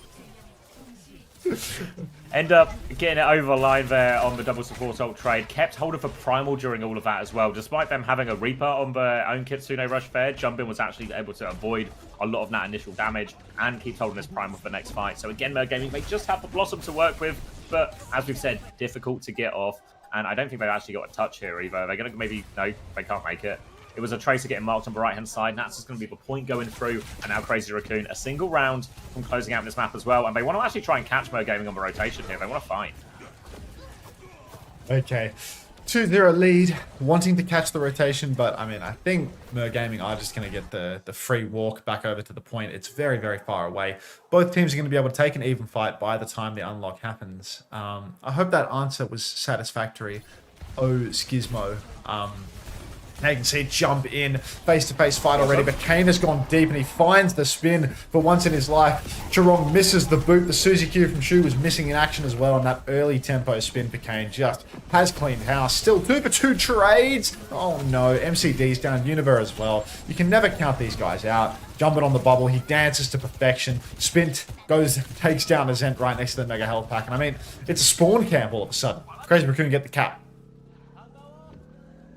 End up getting it over the line there on the double support ult trade. Kept hold of a Primal during all of that as well. Despite them having a Reaper on their own Kitsune Rush there, Jumpin was actually able to avoid a lot of that initial damage and keeps holding this Primal for the next fight. So again, Merc Gaming, they just have the Blossom to work with, but as we've said, difficult to get off. And I don't think they've actually got a touch here either. They're going to maybe, no, they can't make it. It was a Tracer getting marked on the right-hand side. That's just going to be the point going through. And now Crazy Racoon, a single round from closing out this map as well. And they want to actually try and catch Merc Gaming on the rotation here. They want to fight. Okay. 2-0 lead, wanting to catch the rotation, but I mean, I think Merc Gaming are just going to get the free walk back over to the point. It's very, very far away. Both teams are going to be able to take an even fight by the time the unlock happens. I hope that answer was satisfactory. OWCS. Now you can see it jump in, face-to-face fight already, but Kane has gone deep and he finds the spin for once in his life. Chorong misses the boot. The Suzy Q from Shu was missing in action as well, and that early tempo spin for Kane just has cleaned house. Still 2 for 2 trades. Oh no, MCD's down, Univer as well. You can never count these guys out. Jumping on the bubble, he dances to perfection. Spint goes, takes down a Zent right next to the Mega Health Pack, and I mean, it's a spawn camp all of a sudden. Crazy Racoon get the cap.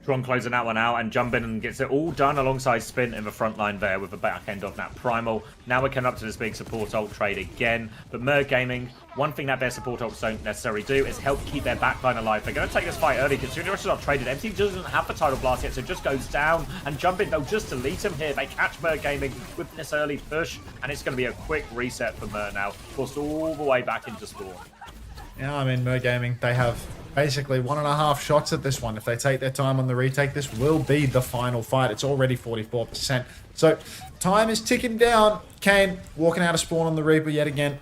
Chorong closing that one out and jumping and gets it all done alongside Spin in the front line there with the back end of that Primal. Now we're coming up to this big support ult trade again. But Merc Gaming, one thing that their support ults don't necessarily do is help keep their backline alive. They're going to take this fight early because Junior Rush is not traded. MC doesn't have the Tidal Blast yet, so just goes down and Jumping. They'll just delete him here. They catch Merc Gaming with this early push, and it's going to be a quick reset for Merc now. Forced all the way back into spawn. Yeah, I mean, Merc Gaming, they have basically 1.5 shots at this one. If they take their time on the retake, this will be the final fight. It's already 44%. So, time is ticking down. Kane walking out of spawn on the Reaper yet again.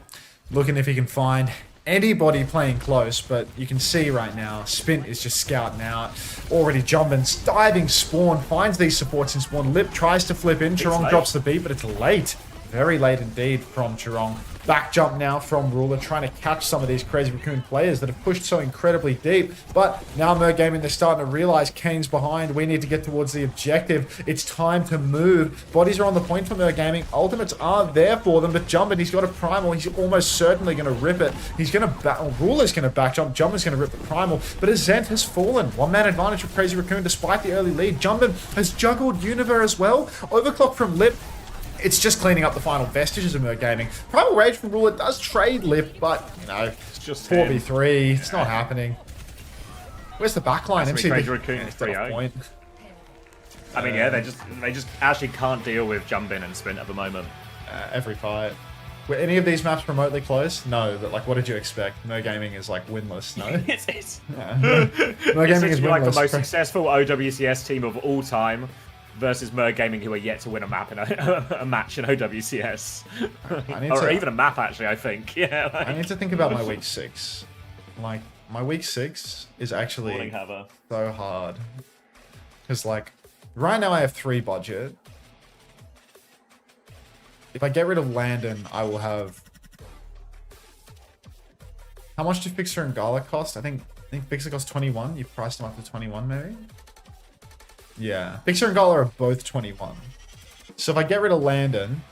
Looking if he can find anybody playing close, but you can see right now, Spin is just scouting out. Already jumping, diving spawn, finds these supports in spawn. Lip tries to flip in. Chorong drops the beat, but it's late. Very late indeed from Chorong. Back jump now from Ruler, trying to catch some of these Crazy Racoon players that have pushed so incredibly deep. But now Merc Gaming, they're starting to realize Kane's behind. We need to get towards the objective. It's time to move. Bodies are on the point for Merc Gaming. Ultimates are there for them, but Jumpin', he's got a Primal. He's almost certainly going to rip it. He's going to Ruler's going to back jump. Jumpin's going to rip the Primal, but his Zent has fallen. One-man advantage for Crazy Racoon despite the early lead. Jumpin' has juggled Univer as well. Overclock from Lip. It's just cleaning up the final vestiges of Merc Gaming. Primal Rage from Ruler does trade Lip, but, you know, It's just 4v3. It's not happening. Where's the backline? Crazy MCD. Racoon is pretty off point. I mean, yeah, they just actually can't deal with Jumpin' and Spin at the moment. Every fight. Were any of these maps remotely close? No, but like, what did you expect? Merc Gaming is like winless, no? It's Merc Gaming is winless. like the most successful OWCS team of all time versus Merc Gaming, who are yet to win a map in a match in OWCS, or even a map actually. I think. Yeah. I need to think about my week 6. Like my week 6 is actually so hard because like right now I have 3 budget. If I get rid of Landon, I will have. How much do Fixer and Gala cost? I think Fixer costs 21. You've priced them up to 21, maybe. Yeah, Fixer and Gala are both 21. So if I get rid of Landon,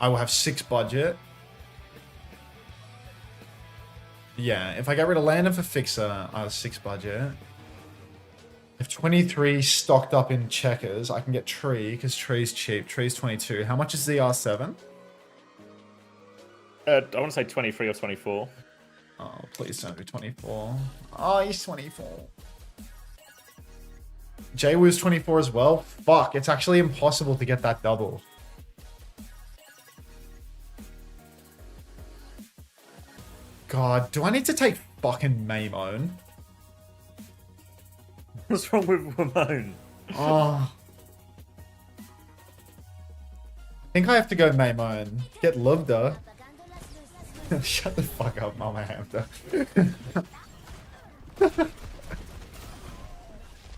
I will have 6 budget. Yeah, if I get rid of Landon for Fixer, I have 6 budget. If 23 stocked up in checkers, I can get Tree, because Tree's cheap. Tree's 22. How much is ZR7? I want to say 23 or 24. Oh, please don't be 24. Oh, he's 24. Jay was 24 as well. Fuck, it's actually impossible to get that double. God, do I need to take fucking Maimone? What's wrong with Ramon? Oh. I think I have to go Maimone. Get Lubda. Shut the fuck up, Mama Hamster.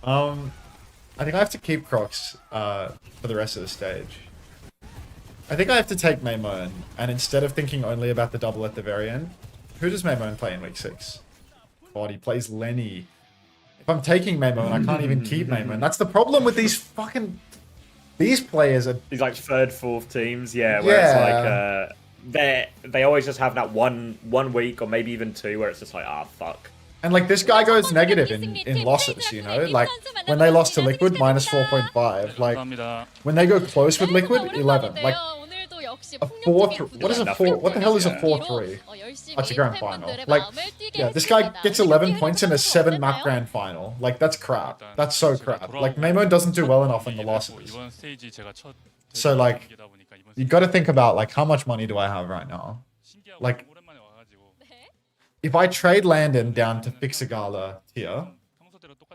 I think I have to keep Crocs for the rest of the stage. I think I have to take Maimone, and instead of thinking only about the double at the very end, who does Maimone play in week 6? God, he plays Lenny. If I'm taking Maimone, I can't even keep Maimone. That's the problem with these fucking... These players are... These like third, fourth teams, yeah, where it's like they always just have that one week or maybe even 2 where it's just like, ah, fuck. And like this guy goes negative in losses, you know? Like when they lost to Liquid, minus 4.5. Like when they go close with Liquid, 11. Like a 4-3. What is a 4? What the hell is a 4-3? That's a grand final. Like, yeah, this guy gets 11 points in a 7 map grand final. Like that's crap. That's so crap. Like Maimone doesn't do well enough in the losses. So like, you got to think about like how much money do I have right now? Like, if I trade Landon down to Fixagala tier,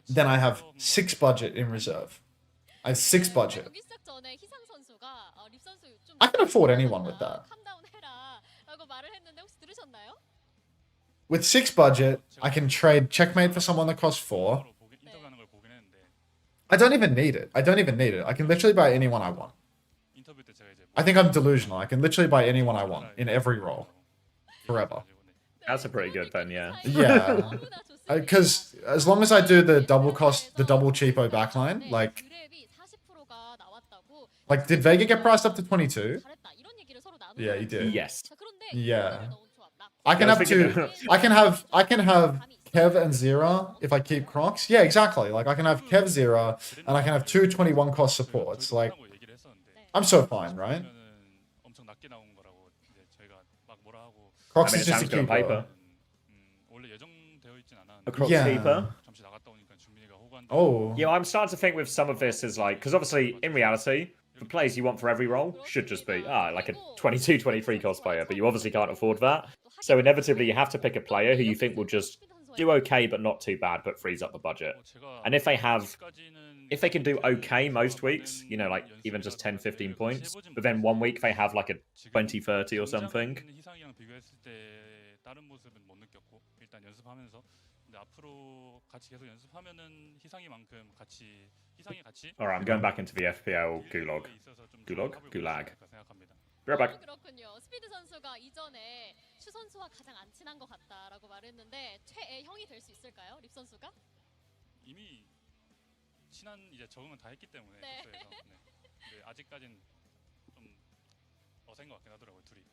then I have 6 budget in reserve. I have 6 budget. I can afford anyone with that. With 6 budget, I can trade Checkmate for someone that costs 4. I don't even need it. I don't even need it. I can literally buy anyone I want. I think I'm delusional. I can literally buy anyone I want in every role. Forever. That's a pretty good then, yeah. Yeah. Because as long as I do the double cost, the double cheapo backline, like did Vega get priced up to 22? Yeah, he did. Yes. Yeah. I can have 2. I can have Kev and Zera if I keep Crocs. Yeah, exactly. Like I can have Kev, Zera, and I can have 2 21 cost supports. Like I'm so fine, right? Crocs is just a keeper. Paper. A Crocs Yeah. keeper. Oh. Yeah, I'm starting to think with some of this is like, because obviously in reality, the players you want for every role should just be like a 22, 23 cost player, but you obviously can't afford that. So inevitably you have to pick a player who you think will just do okay, but not too bad, but frees up the budget. And if they can do okay most weeks, you know, like even just 10, 15 points, but then one week they have like a 20, 30 or something. Alright, I'm going back into the FPL gulag. Gulag. Be right back. 그렇군요. 스피드 선수가 이전에 슈 선수와 가장 안 친한 것 같다라고 말했는데 최애 형이 될 수 있을까요? 립 선수가? 이미 친한 이제 적응은 다 했기 때문에 네. 숙소에서 근데 아직까지는 좀 어색한 것 같긴 하더라고요 둘이.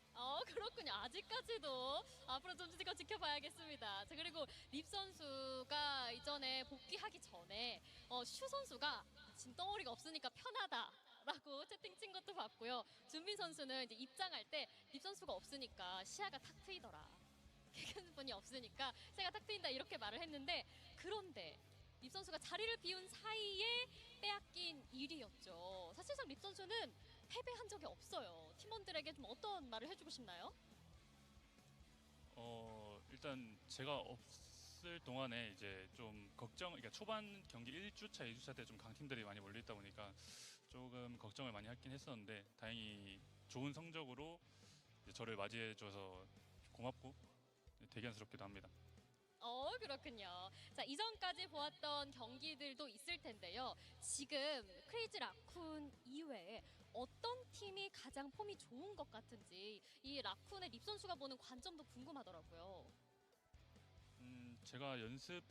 그렇군요. 아직까지도 앞으로 좀 지켜봐야겠습니다. 자, 그리고 립 선수가 이전에 복귀하기 전에 슈 선수가 짐덩어리가 없으니까 편하다라고 채팅 친 것도 봤고요. 준빈 선수는 이제 입장할 때 립 선수가 없으니까 시야가 탁 트이더라. 개근분이 없으니까 시야가 탁 트인다 이렇게 말을 했는데 그런데 립 선수가 자리를 비운 사이에 빼앗긴 1위였죠. 사실상 립 선수는 패배한 적이 없어요. 팀원들에게 좀 어떤 말을 해주고 싶나요? 일단 제가 없을 동안에 이제 좀 그러니까 초반 경기 1주차, 2주차 때 좀 강팀들이 많이 몰려있다 보니까 조금 걱정을 많이 하긴 했었는데 다행히 좋은 성적으로 이제 저를 맞이해줘서 고맙고 대견스럽기도 합니다. 그렇군요. 자, 이전까지 보았던 경기들도 있을 텐데요. 지금 크레이지 라쿤 이외에 어떤 팀이 가장 폼이 좋은 것 같은지 이 라쿤의 립 선수가 보는 관점도 궁금하더라고요. 제가 연습으로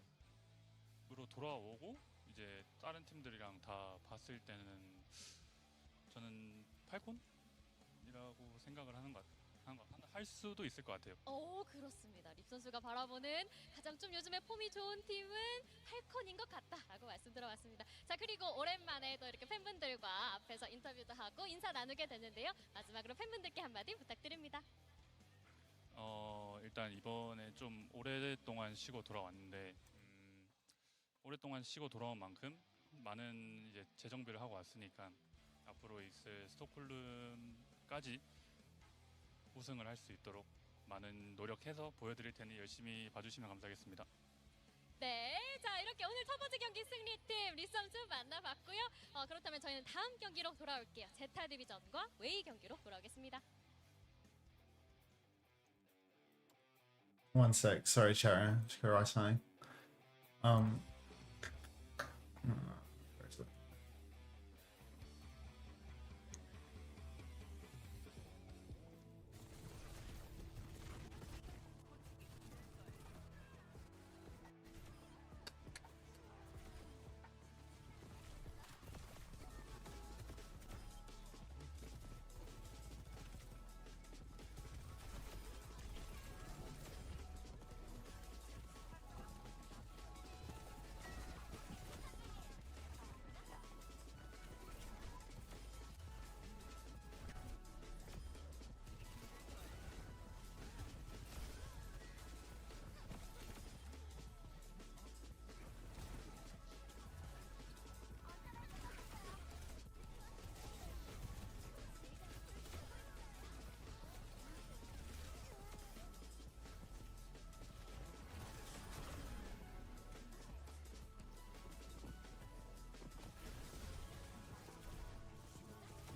돌아오고 이제 다른 팀들이랑 다 봤을 때는 저는 팔콘이라고 생각을 할 수도 있을 것 같아요. 그렇습니다. 립 선수가 바라보는 가장 좀 요즘에 폼이 좋은 팀은 팔콘인 것 같다라고 말씀 들어봤습니다. 자, 그리고 오랜만에 또 이렇게 팬분들과 앞에서 인터뷰도 하고 인사 나누게 됐는데요. 마지막으로 팬분들께 한마디 부탁드립니다. 일단 이번에 좀 오랫동안 쉬고 돌아왔는데 오랫동안 쉬고 돌아온 만큼 많은 이제 재정비를 하고 왔으니까 앞으로 있을 스톡홀름까지 우승을 할 수 있도록 많은 노력해서 보여드릴 테니 열심히 봐주시면 감사하겠습니다. 네, 자 이렇게 오늘 첫 번째 경기 승리팀 리썸즈 만나봤고요. 그렇다면 저희는 다음 경기로 돌아올게요. 제타 디비전과 웨이 경기로 돌아오겠습니다. One sec. Sorry, Sharon. Just got something. Where's it?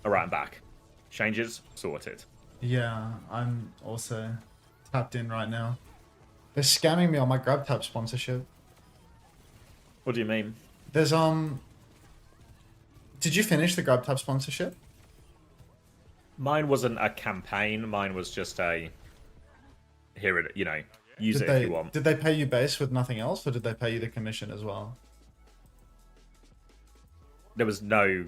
Alright, I'm back. Changes sorted. Yeah, I'm also tapped in right now. They're scamming me on my GrabTap sponsorship. What do you mean? There's Did you finish the GrabTap sponsorship? Mine wasn't a campaign. Mine was just a here it, you know, use it if you want. Did they pay you base with nothing else, or did they pay you the commission as well? There was no.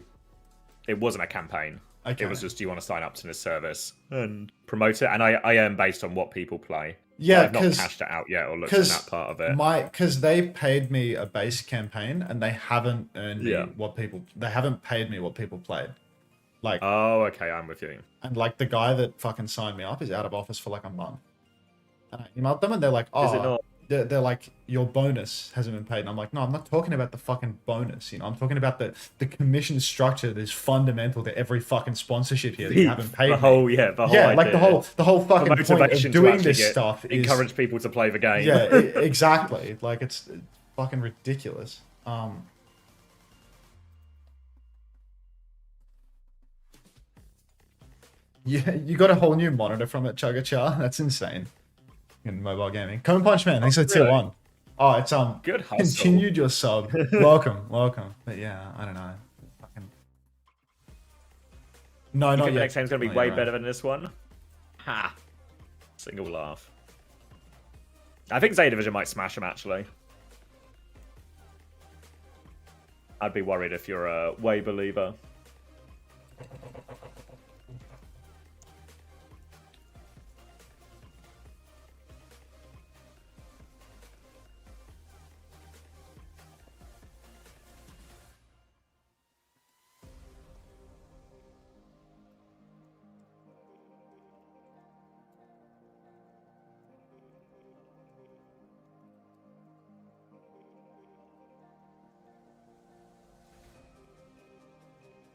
It wasn't a campaign. Okay. It was just, do you want to sign up to this service and promote it? And I earn based on what people play. Yeah, I've not cashed it out yet or looked at that part of it. Because they paid me a base campaign and they haven't earned me Yeah. they haven't paid me what people played. Like, Oh, okay, I'm with you. and like the guy that fucking signed me up is out of office for like a month. And I emailed them and they're like, Is it oh, not? they're like, your bonus hasn't been paid. And I'm like, no, I'm not talking about the fucking bonus. You know, I'm talking about the commission structure that is fundamental to every fucking sponsorship here that you haven't paid the me. whole, yeah, the whole Yeah, idea. like the whole fucking point motivation of to doing actually this get- stuff is encourage people to play the game. yeah, exactly. Like it's fucking ridiculous. Yeah, you got a whole new monitor from it, Chugga. That's insane. In mobile gaming. Cone Punch Man, thanks for tier really? 1. Oh, it's Good hustle. continued your sub. Welcome. But yeah, I don't know. Fucking... No, You not think the yet. next game's going to be Not way yet, better than this one? Ha! Single laugh. I think ZETA Division might smash him, actually. I'd be worried if you're a way believer.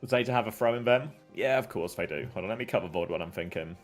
Would ZETA have a throw in them? Yeah, of course they do. Hold on, let me cover board what I'm thinking.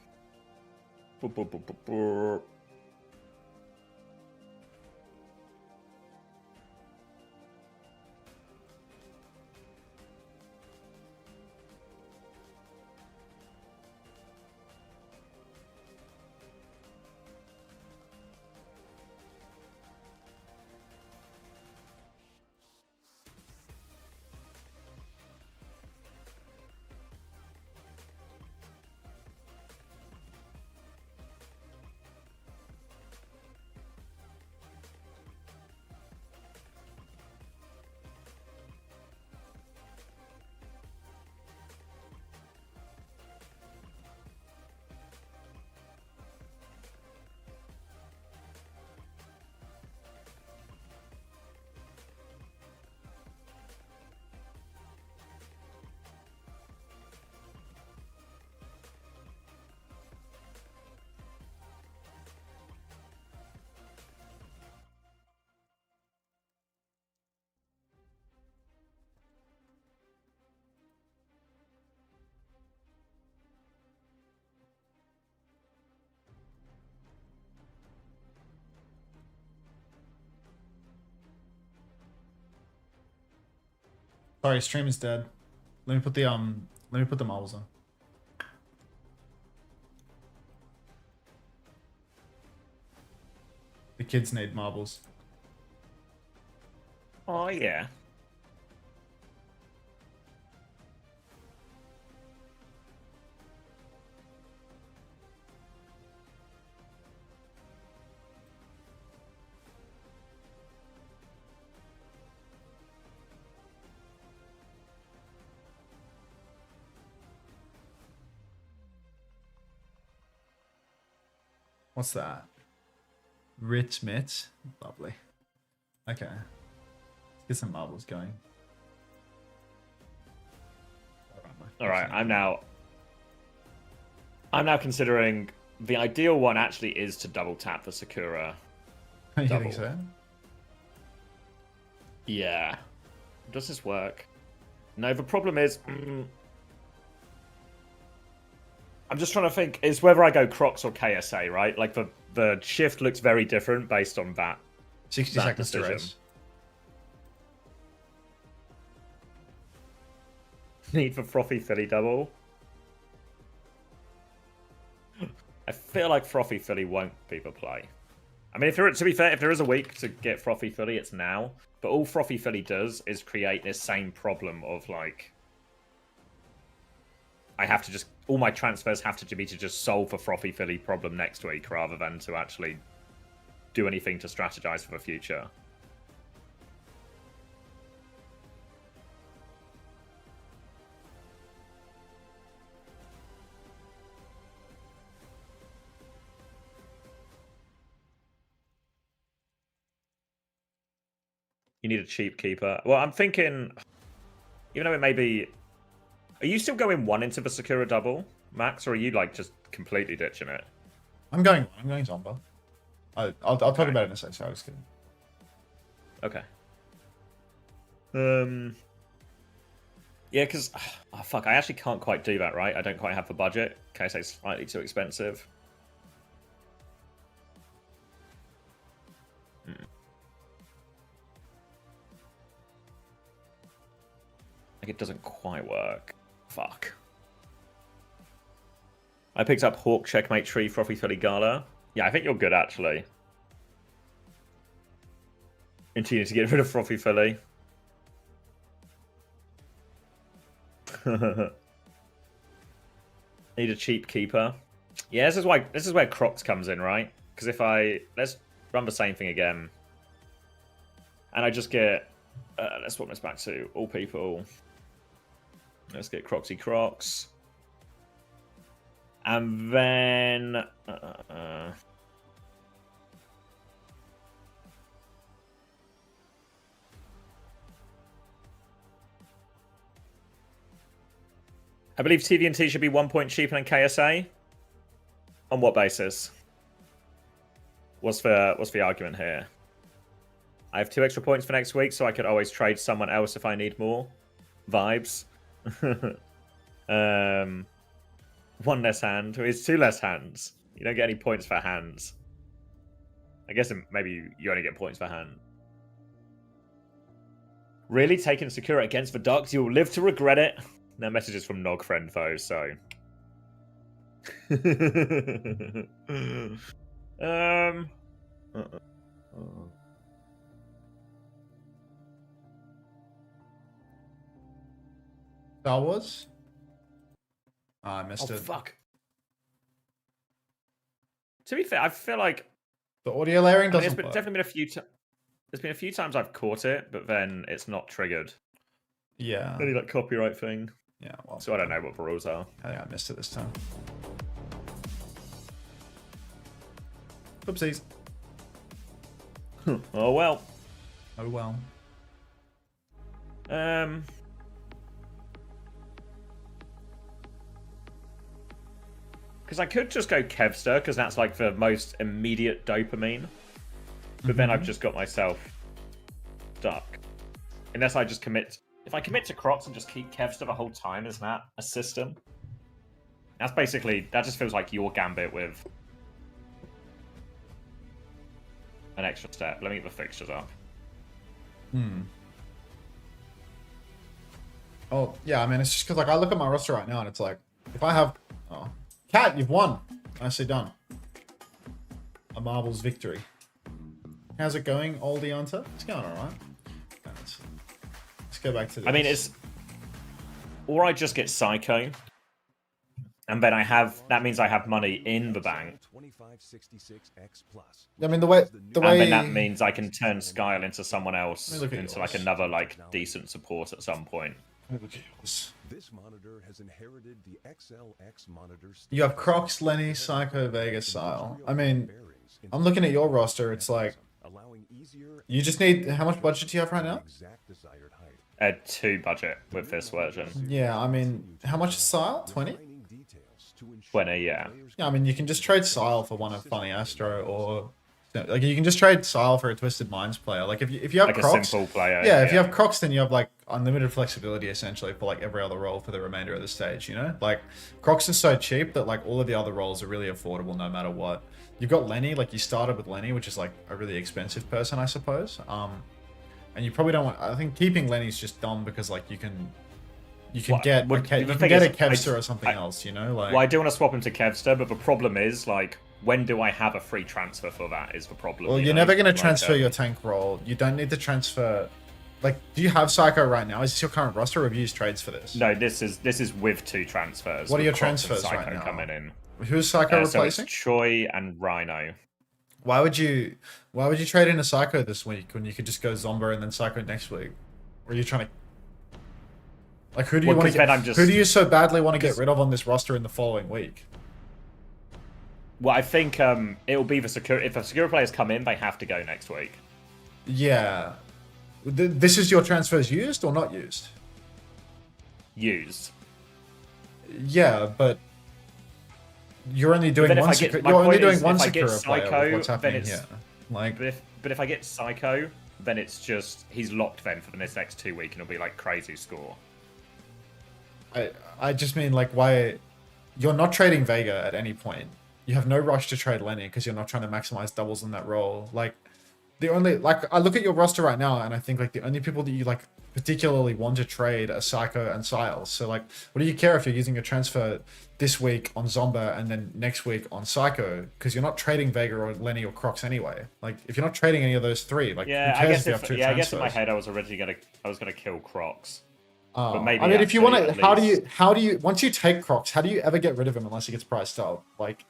Sorry, stream is dead. Let me put the marbles on. The kids need marbles. Oh yeah. What's that? Rich Mitch. Lovely. Okay. Let's get some marbles going. All right, I'm now considering the ideal one actually is to double tap the Sakura. You Double. think so? Yeah. Does this work? No, the problem is I'm just trying to think is whether I go Crocs or KSA, right? Like the shift looks very different based on that. 60 that seconds decision. to race. Need for Frothy Philly double. I feel like Frothy Philly won't be the play. I mean, to be fair, if there is a week to get Frothy Philly, it's now. But all Frothy Philly does is create this same problem of like, I have to just all my transfers have to be to just solve the Frothy Philly problem next week rather than to actually do anything to strategize for the future. You need a cheap keeper. Well, I'm thinking, even though it may be... Are you still going one into the Sakura double, Max, or are you like just completely ditching it? I'm going Zomba. I'll talk about it in a second. Sorry, I was kidding. Okay. Yeah, because... Oh, fuck, I actually can't quite do that, right? I don't quite have the budget. KSA is slightly too expensive. Like, it doesn't quite work. Fuck. I picked up Hawk, Checkmate, Tree, Frothy Philly, Gala. Yeah, I think you're good, actually. Continue to get rid of Frothy Philly. Need a cheap keeper. Yeah, this is where Crocs comes in, right? Because if let's run the same thing again, and I just get let's swap this back to all people. Let's get Crocsy Crocs, and then I believe TVNT should be 1 point cheaper than KSA. On what basis? What's the argument here? I have 2 extra points for next week, so I could always trade someone else if I need more. Vibes. 1 less hand. It's 2 less hands. You don't get any points for hands. I guess maybe you only get points for hand. Really? Taking Sakura against the Ducks? You will live to regret it. No messages from Nog Friend, though, so... Star Wars? Oh, I missed it. Fuck. To be fair, I feel like... The audio layering doesn't work. Definitely been a few times... There's been a few times I've caught it, but then it's not triggered. Yeah. Any like copyright thing. Yeah, well. So I don't know what the rules are. I think I missed it this time. Oopsies. Oh well. Oh well. Because I could just go Kevster, because that's like the most immediate dopamine. But then I've just got myself stuck. Unless I just commit... If I commit to Crocs and just keep Kevster the whole time, is that a system? That's basically... That just feels like your gambit with an extra step. Let me get the fixtures up. Oh, yeah, I mean, it's just because, like, I look at my roster right now, and it's like, if I have... Oh. Cat, you've won! Nicely done. A marvel's victory. How's it going, oldie Unter? It's going alright. Let's go back to this. I mean, it's... Or I just get Psycho, and then that means I have money in the bank. I mean, the way... And then that means I can turn Skyle into someone else, into like another like decent support at some point. Look at yours. This monitor has inherited the XLX monitor. You have Crocs, Lenny, Psycho, Vega, Sile. I mean, I'm looking at your roster, it's like... You just need... How much budget do you have right now? 2 budget with this version. Yeah, I mean, how much is Sile? 20? 20, yeah. Yeah, I mean, you can just trade Sile for one of Funny Astro, or... Like, you can just trade Sile for a Twisted Minds player. Like, if you have like Crocs... a simple player. Yeah, if you have Crocs, then you have, like, unlimited flexibility, essentially, for, like, every other role for the remainder of the stage, you know? Like, Crocs is so cheap that, like, all of the other roles are really affordable no matter what. You've got Lenny, like, you started with Lenny, which is, like, a really expensive person, I suppose. And you probably don't want... I think keeping Lenny's just dumb because, like, you can get a Kevster or something else, you know? Like, Well, I do want to swap him to Kevster, but the problem is, like, when do I have a free transfer for that is the problem. Well, you're never going to transfer your tank role. You don't need to transfer... Like, do you have Psycho right now? Is this your current roster, or have you used trades for this? No, this is with 2 transfers. What are with your Crocs and transfers Psycho right now? coming in. Who's Psycho So replacing? it's Choi and Rhino. Why would you trade in a Psycho this week when you could just go Zomba and then Psycho next week? Or are you trying to... Like, who do you want to get... Who do you so badly want to get rid of on this roster in the following week? Well, I think it'll be the secure. If the secure players come in, they have to go next week. Yeah. This is your transfers used or not used? Used. Yeah, but you're only doing one secure. You're only doing one secure player with what's happening here. Like, but if I get Psycho, then it's just he's locked then for the next 2 weeks, and it'll be like crazy score. I just mean, like, why you're not trading Vega at any point. You have no rush to trade Lenny because you're not trying to maximize doubles in that role. Like, the only, like, I look at your roster right now and I think, like, the only people that you, like, particularly want to trade are Psycho and Siles. So, like, what do you care if you're using a transfer this week on Zomba and then next week on Psycho? Because you're not trading Vega or Lenny or Crocs anyway. Like, if you're not trading any of those 3, like, yeah, who cares if you have 2 transfers? I guess in my head I was gonna kill Crocs. But maybe I mean, if you want to, how do you, once you take Crocs, how do you ever get rid of him unless he gets priced up? Like,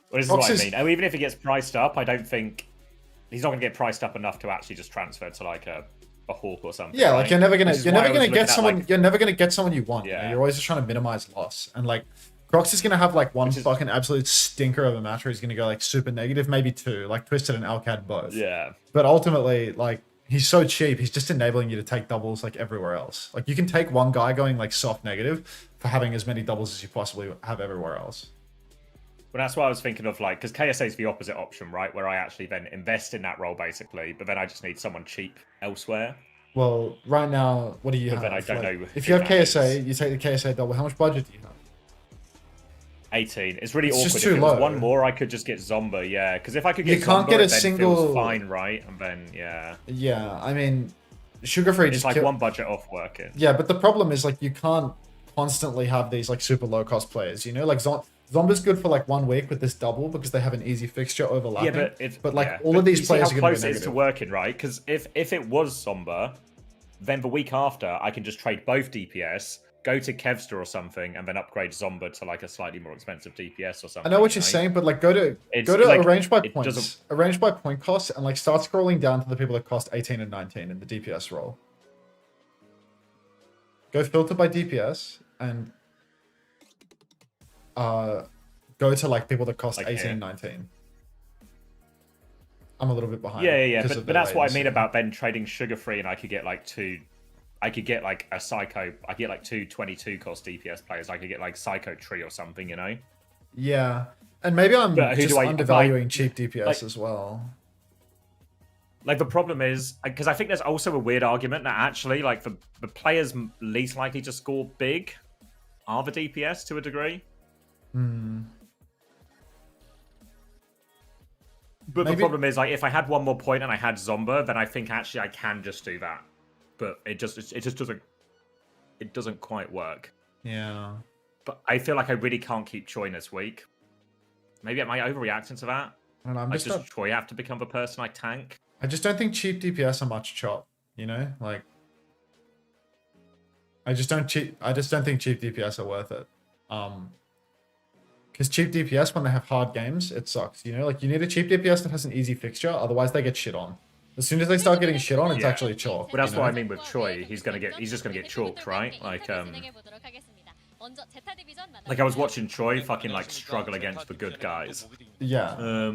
well, this is what I mean. And even if he gets priced up, I don't think he's not going to get priced up enough to actually just transfer to like a Hawk or something. Yeah, right? like you're never gonna get someone. Like, you're never gonna get someone you want. Yeah. You know? You're always just trying to minimize loss. And like, Crocs is gonna have like one fucking absolute stinker of a match where he's gonna go like super negative, maybe 2, like Twisted and Alcad both. Yeah. But ultimately, like, he's so cheap. He's just enabling you to take doubles like everywhere else. Like, you can take one guy going like soft negative for having as many doubles as you possibly have everywhere else. Well, that's why I was thinking of, like, because KSA is the opposite option, right? Where I actually then invest in that role, basically, but then I just need someone cheap elsewhere. Well, right now, what do you have? Then I don't know if you have KSA, you take the KSA double. How much budget do you have? 18. It's really awkward. Just If too it was low. one more, I could just get Zomba, yeah. Because if I could get You can't Zomba, get a it then single- feels fine, right? And then, yeah. Yeah, I mean, Sugar Free It's just like one budget off working. Yeah, but the problem is, like, you can't constantly have these, like, super low-cost players, you know? Like, Zomba's good for, like, 1 week with this double because they have an easy fixture overlapping. Yeah, but all of these you see players how are going to close be it is to negative. working, right? Because if it was Zomba, then the week after, I can just trade both DPS, go to Kevster or something, and then upgrade Zomba to, like, a slightly more expensive DPS or I something. know what you're saying, but, like, go to like, arrange by it points. doesn't- Arrange by point cost, and, like, start scrolling down to the people that cost 18 and 19 in the DPS role. Go filter by DPS, and go to, like, people that cost Like 18 here. and 19. I'm a little bit behind. Yeah. because But of the that's what I latency. mean about then trading Sugar Free, and I could get, like, I could get, like, a Psycho. I could get, like, 2 22 cost DPS players. I could get, like, Psycho Tree or something, you know? Yeah, and maybe I'm But who just do I- undervaluing like- cheap DPS like- as well. Like, the problem is, because I think there's also a weird argument that actually, like, the players least likely to score big are the DPS to a degree. But the Maybe- problem is, like, if I had one more point and I had Zomba, then I think actually I can just do that. But it just doesn't it doesn't quite work. Yeah. But I feel like I really can't keep Choi this week. Maybe am I overreacting to that? And I'm Like, just does not, Choi have to become the person I tank? I just don't think cheap DPS are much chop, you know? Like I just don't think cheap DPS are worth it. Because cheap DPS, when they have hard games, it sucks, you know? Like, you need a cheap DPS that has an easy fixture, otherwise they get shit on. As soon as they start getting shit on, it's Yeah. actually chalk. But that's you what I know? mean with Choi. He's just gonna get chalked, right? Like I was watching Choi fucking like struggle against the good guys. Yeah.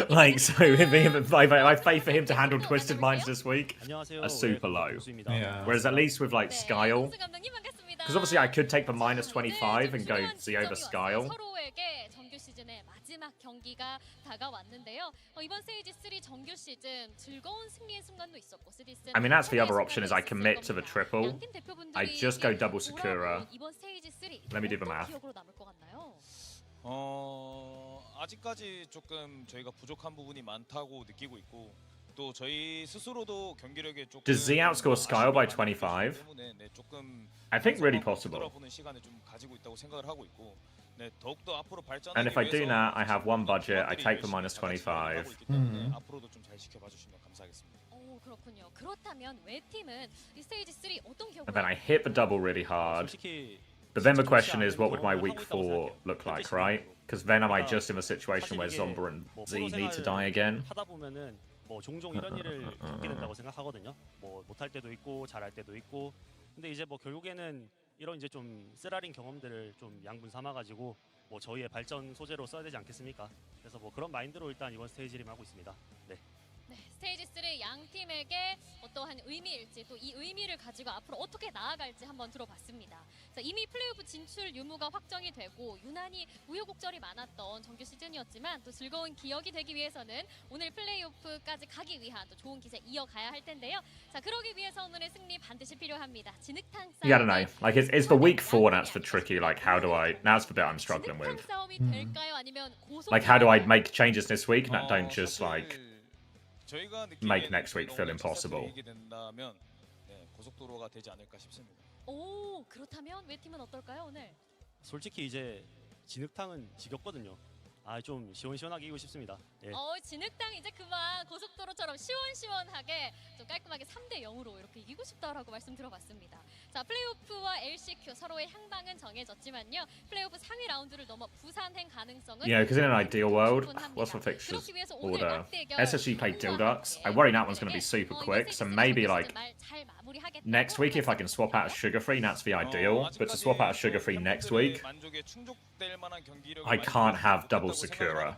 Like so, my faith for him to handle Twisted Minds this week are super low. Yeah. Whereas at least with like Skyle, because obviously I could take the minus 25 and go Z over Skyle. 서로에게 정규 시즌의 마지막 경기가 다가왔는데요. 이번 스테이지 3 정규 시즌 즐거운 승리의 순간도 있었고 I mean, that's the other option is I commit to the triple. I just go double Sakura. Let me do the math. 아직까지 조금 저희가 부족한 부분이 많다고 느끼고 있고 또 저희 스스로도 경기력에 조금 Does Z outscore Skyle by 25? 때문에 네, 조금 I think really possible. 돌아보는 시간을 좀 가지고 있다고 생각을 하고 있고 네, 더욱더 앞으로 발전하기 And if I do 위해서 that, I have one budget. I take the minus 25. 앞으로도 좀 잘 지켜봐 주시면 감사하겠습니다. 오, 그렇군요. 그렇다면 외 팀은 이 스테이지 3 어떤 And then I 경우에 hit the double really hard. But then the question is, what would my week 4 look like, right? Because then am I just in a situation where Zomba and Z need to die again? 하다 보면은 뭐 종종 이런 일을 겪게 된다고 생각하거든요. 뭐 못할 때도 있고 잘할 때도 있고. 근데 이제 뭐 결국에는 이런 이제 좀 쓰라린 경험들을 좀 양분 삼아 가지고 뭐 저희의 발전 소재로 써야 되지 않겠습니까? 그래서 뭐 그런 마인드로 일단 이번 스테이지를 하고 있습니다. 네. 네, 스테이지 3 양 팀에게 어떠한 의미일지 또 이 의미를 가지고 앞으로 어떻게 나아갈지 한번 들어봤습니다. 자, 이미 플레이오프 진출 유무가 확정이 되고 유난히 우여곡절이 많았던 정규 시즌이었지만 또 즐거운 기억이 되기 위해서는 오늘 플레이오프까지 가기 위한 또 좋은 기세 이어가야 할 텐데요. 자, 그러기 위해서 오늘의 승리 반드시 필요합니다. 진흙탕 싸움. Yeah, I don't know. Like, it's the week 4 that's the tricky. Like, how do I... Now's the bit I'm struggling with. 진흙탕 싸움이 될까요? 아니면 Like, how do I make changes this week and that don't just, 사실 like... 저희가 make 느끼기에는 next week feel 너무 impossible. 진짜 분위기 된다면 네, 고속도로가 되지 않을까 싶습니다. 오, 그렇다면 외 팀은 어떨까요, 오늘? 솔직히 이제 진흙탕은 지겹거든요. 아, 좀 시원시원하게 이기고 싶습니다. 예. 진흙탕 이제 그만 고속도로처럼 시원시원하게 좀 깔끔하게 3대 0으로 이렇게 이기고 싶다라고 말씀 들어봤습니다. 자, 플레이오프와 LCQ 서로의 향방은 정해졌지만요. 플레이오프 상위 라운드를 넘어 부산행 가능성은 You know, because in an ideal world, what's the fixtures order? SSG play Dildux. I worry that one's going to be super quick, so maybe like next week if I can swap out a Sugar Free, that's the ideal. But to swap out a Sugar Free next week, I can't have double Sakura.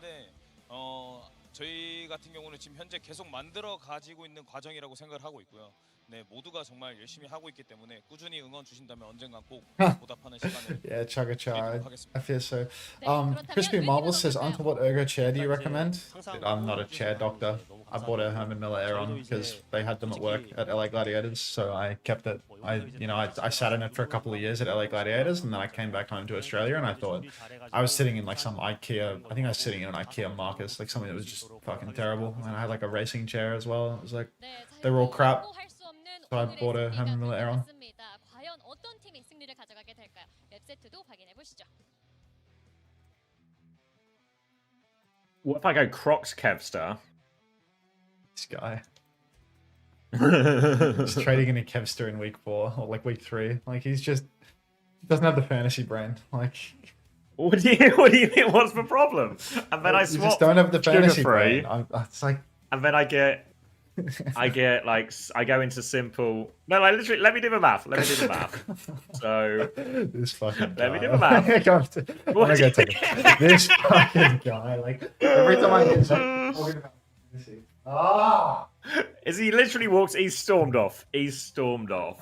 저희 같은 경우는 지금 현재 계속 만들어 가지고 있는 과정이라고 생각을 하고 있고요. 네, 모두가 정말 열심히 하고 있기 때문에 꾸준히 응원 주신다면 언젠간 꼭 보답하는 시간을 Yeah, chugga chug. 드리도록 하겠습니다. I feel so. Crispy Marvel says, Unter, what ergo chair do you recommend? I'm not a chair doctor. I bought a Herman Miller Aeron because they had them at work at LA Gladiators, so I kept it. I sat in it for a couple of years at LA Gladiators, and then I came back home to Australia, and I thought I was sitting in like some IKEA. I think I was sitting in an IKEA Marcus, like something that was just fucking terrible. And I had like a racing chair as well. It was like they were all crap. So I bought a Herman Miller Aeron. 과연 어떤 팀이 승리를 가져가게 될까요? 웹세트도 확인해 보시죠. What if I go Crocs Kevster? This guy. Just trading in a Kevster in week 4 or like week 3. Like he doesn't have the fantasy brain. Like What do you think? What's the problem? And then I you swap just don't have the fantasy Sugar-free, brain. It's like and then I get like I go into simple. No, like literally. Let me do the math. So this fucking guy. let me do the math. I'm gonna go take it. This fucking guy. Like every time I get something talking about fantasy. Ah. Is he literally walks? He's stormed off. He's stormed off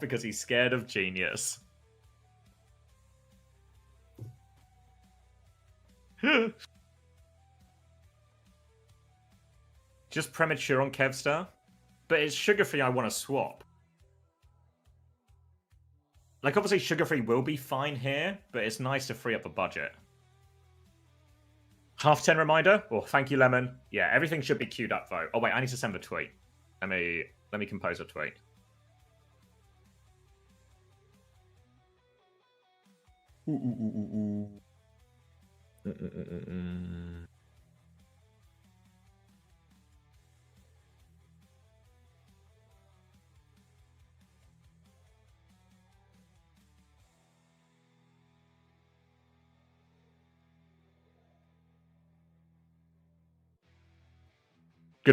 because he's scared of genius. Just premature on Kevstar, but it's Sugar-Free I want to swap. Like, obviously Sugar-Free will be fine here, but it's nice to free up the budget. 10:30 reminder? Oh, thank you, Lemon. Yeah, everything should be queued up, though. Oh, wait, I need to send the tweet. Let me compose a tweet. Good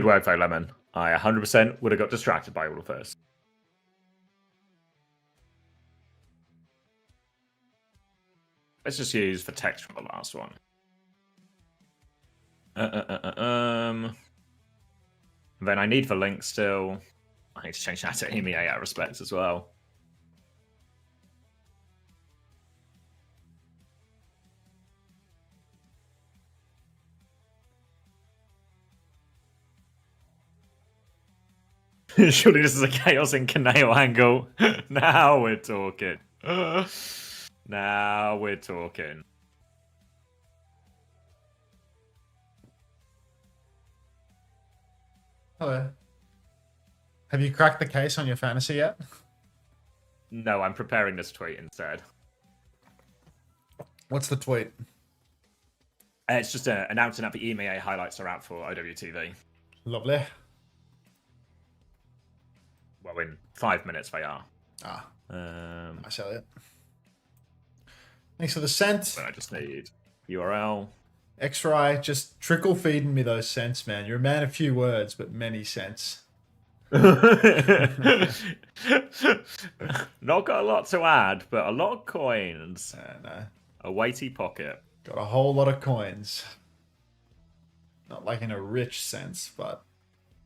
work, though, Lemon. I 100% would have got distracted by all of this. Let's just use the text from the last one. Then I need the link still. I need to change that to EMEA out of respect as well. Surely this is a Chaos in Kaneo angle. Now we're talking. Now we're talking. Hello. Have you cracked the case on your fantasy yet? No, I'm preparing this tweet instead. What's the tweet? It's just announcing that the EMEA highlights are out for OWTV. Lovely. Well, in 5 minutes they are. Ah. I sell it. Thanks for the cent. But I just need URL. X-Ray, just trickle feeding me those cents, man. You're a man of few words, but many cents. Not got a lot to add, but a lot of coins. No. A weighty pocket. Got a whole lot of coins. Not like in a rich sense, but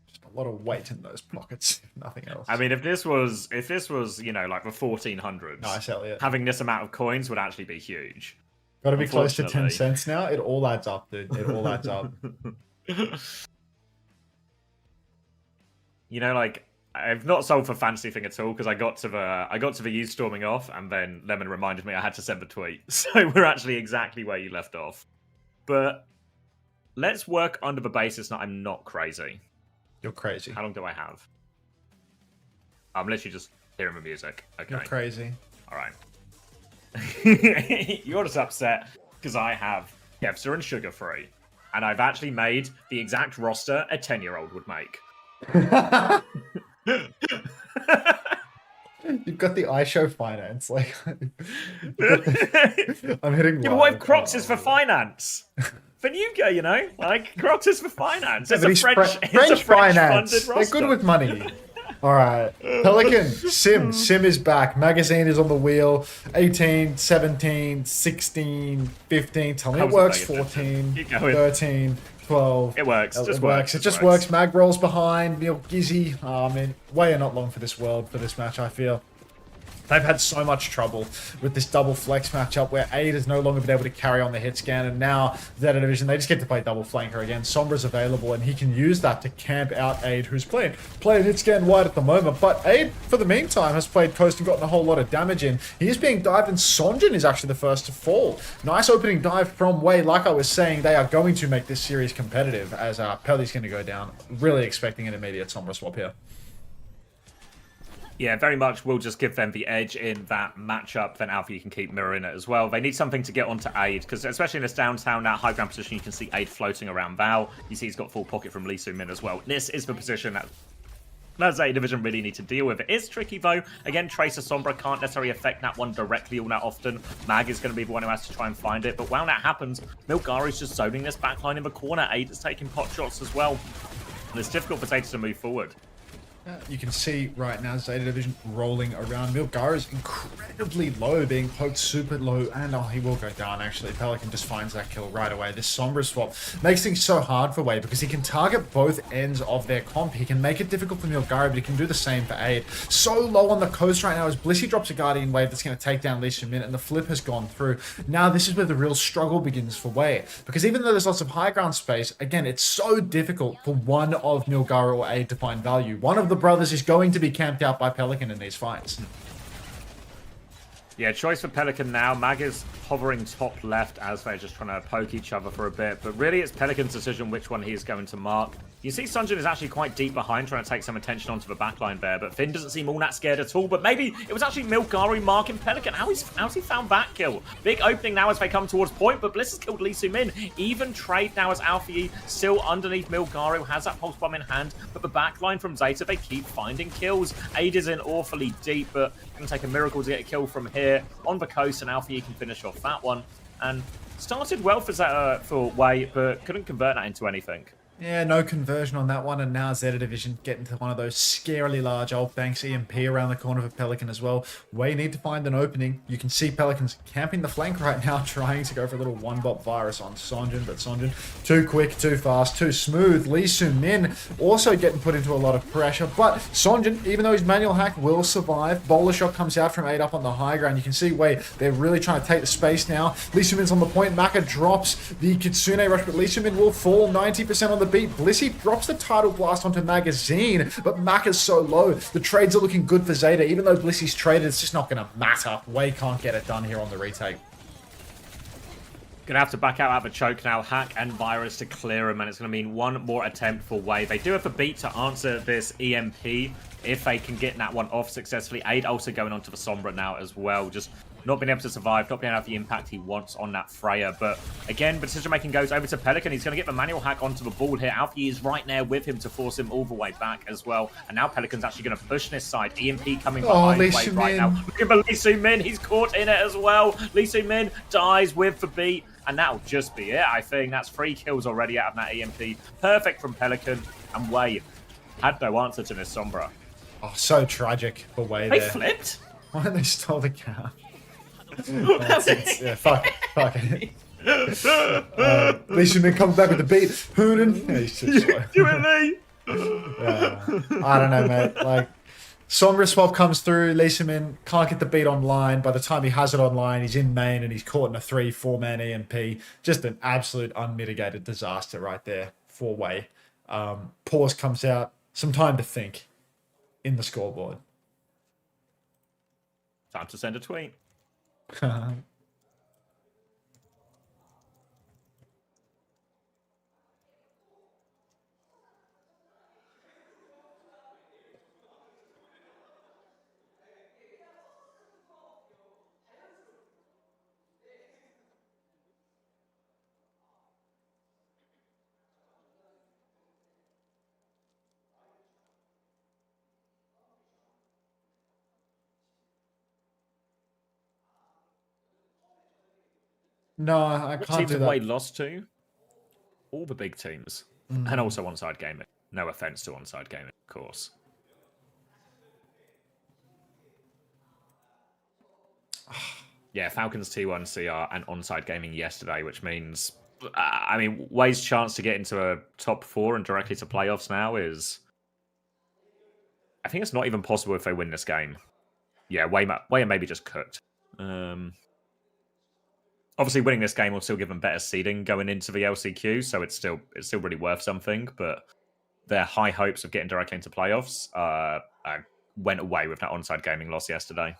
just a lot of weight in those pockets, if nothing else. I mean, if this was, you know, like the 1400s, nice, Elliot. Having this amount of coins would actually be huge. Got to be close to 10 cents now. It all adds up, dude. It all adds up. You know, like, I've not sold for fancy thing at all because I got to the you storming off, and then Lemon reminded me I had to send the tweet. So we're actually exactly where you left off. But let's work under the basis that I'm not crazy. You're crazy. How long do I have? I'm literally just hearing the music. Okay. You're crazy. All right. You're just upset because I have Kevsa and Sugar Free, and I've actually made the exact roster a 10-year-old would make. You've got the iShow finance, like I'm hitting. Yeah, but what if Crocs is for finance? For Nuka, you know, like Crocs is for finance. It's a French finance. Funded roster. They're good with money. All right, Pelican, Sim is back. Magazine is on the wheel. 18, 17, 16, 15. Tell me it works. 14, 13, 12. It works. It works. It just works. Mag rolls behind. Neil Gizzy. I mean, way are not long for this world, for this match, I feel. They've had so much trouble with this double flex matchup where Aid has no longer been able to carry on the hit scan, and now ZETA Division, they just get to play double flanker again. Sombra's available, and he can use that to camp out Aid, who's playing hit scan wide at the moment. But Aid, for the meantime, has played coast and gotten a whole lot of damage in. He is being dived, and Sonjin is actually the first to fall. Nice opening dive from Wei. Like I was saying, they are going to make this series competitive as Pelly's going to go down. Really expecting an immediate Sombra swap here. Yeah, very much will just give them the edge in that matchup. Then Alpha, you can keep mirroring it as well. They need something to get onto Aid, because especially in this downtown, that high ground position, you can see Aid floating around Val. You see he's got full pocket from Lee Soo-min as well. This is the position that ZETA Division really need to deal with. It is tricky though. Again, Tracer Sombra can't necessarily affect that one directly all that often. Mag is going to be the one who has to try and find it. But while that happens, Milgari's just zoning this backline in the corner. Aid is taking pot shots as well. And it's difficult for ZETA to move forward. You can see right now ZETA Division rolling around. Milgar is incredibly low, being poked super low, and oh, he will go down actually. Pelican just finds that kill right away. This Sombra swap makes things so hard for Wei because he can target both ends of their comp. He can make it difficult for Milgar, but he can do the same for Aid. So low on the coast right now as Blissey drops a Guardian Wave that's going to take down Lee Soo-min, and the flip has gone through. Now this is where the real struggle begins for Wei, because even though there's lots of high ground space, again, it's so difficult for one of Milgar or Aid to find value. One of the brothers is going to be camped out by Pelican in these fights. Yeah, choice for Pelican now. Mag is hovering top left as they're just trying to poke each other for a bit. But really, it's Pelican's decision which one he is going to mark. You see Sunjin is actually quite deep behind, trying to take some attention onto the backline there. But Finn doesn't seem all that scared at all. But maybe it was actually Milgari marking Pelican. How's he found that kill? Big opening now as they come towards point. But Bliss has killed Lee Soo-min. Even trade now as Alfie still underneath Milgari, who has that pulse bomb in hand. But the backline from Zeta, they keep finding kills. Aid is in awfully deep, but going to take a miracle to get a kill from here on the coast. And Alfie can finish off that one. And started well for Zeta for Wei, but couldn't convert that into anything. Yeah, no conversion on that one, and now ZETA Division getting to one of those scarily large ult banks. EMP around the corner for Pelican as well. We need to find an opening. You can see Pelicans camping the flank right now, trying to go for a little one-bot virus on Sonjin, but Sonjin too quick, too fast, too smooth. Lee Soo-min also getting put into a lot of pressure, but Sonjin, even though his manual hack will survive, Bowler Shot comes out from 8 up on the high ground. You can see they're really trying to take the space now. Lee Soo-min's on the point. Maka drops the Kitsune Rush, but Lee Soo-min will fall 90% on the beat. Blissey drops the Tidal Blast onto Magazine, but Maka's so low. The trades are looking good for Zeta. Even though Blissey's traded, it's just not going to matter. Wei can't get it done here on the retake. Gonna have to back out the choke now. Hack and Virus to clear him, and it's gonna mean one more attempt for Wei. They do have a beat to answer this EMP if they can get that one off successfully. Aid also going on to the Sombra now as well. Just not being able to survive, not being able to have the impact he wants on that Freya. But again, decision-making goes over to Pelican. He's going to get the manual hack onto the ball here. Alfie is right there with him to force him all the way back as well. And now Pelican's actually going to push this side. EMP coming behind Wei right now. Look at Lee Soo-min. He's caught in it as well. Lee Soo-min dies with the beat. And that'll just be it, I think. That's 3 kills already out of that EMP. Perfect from Pelican. And Wei had no answer to this Sombra. Oh, so tragic for Wei They there. flipped? Why did they stole the car? Yeah, fuck it. Lee Soo-min comes back with the beat. Hoonin. Yeah, he's too slow. Do it, Lee! I don't know, mate. Like, Sombra swap comes through. Lee Soo-min can't get the beat online. By the time he has it online, he's in main and he's caught in a 3-4-man EMP. Just an absolute unmitigated disaster right there for Wei. Pause comes out. Some time to think in the scoreboard. Time to send a tweet. No, I can't Teams do have that. Wei lost to? All the big teams. And also Onside Gaming. No offense to Onside Gaming, of course. Yeah, Falcons T1 CR and Onside Gaming yesterday, which means, I mean, Wei's chance to get into a top 4 and directly to playoffs now is, I think it's not even possible if they win this game. Yeah, Wei are maybe just cooked. Obviously, winning this game will still give them better seeding going into the LCQ, so it's still really worth something. But their high hopes of getting directly into playoffs went away with that Onside Gaming loss yesterday.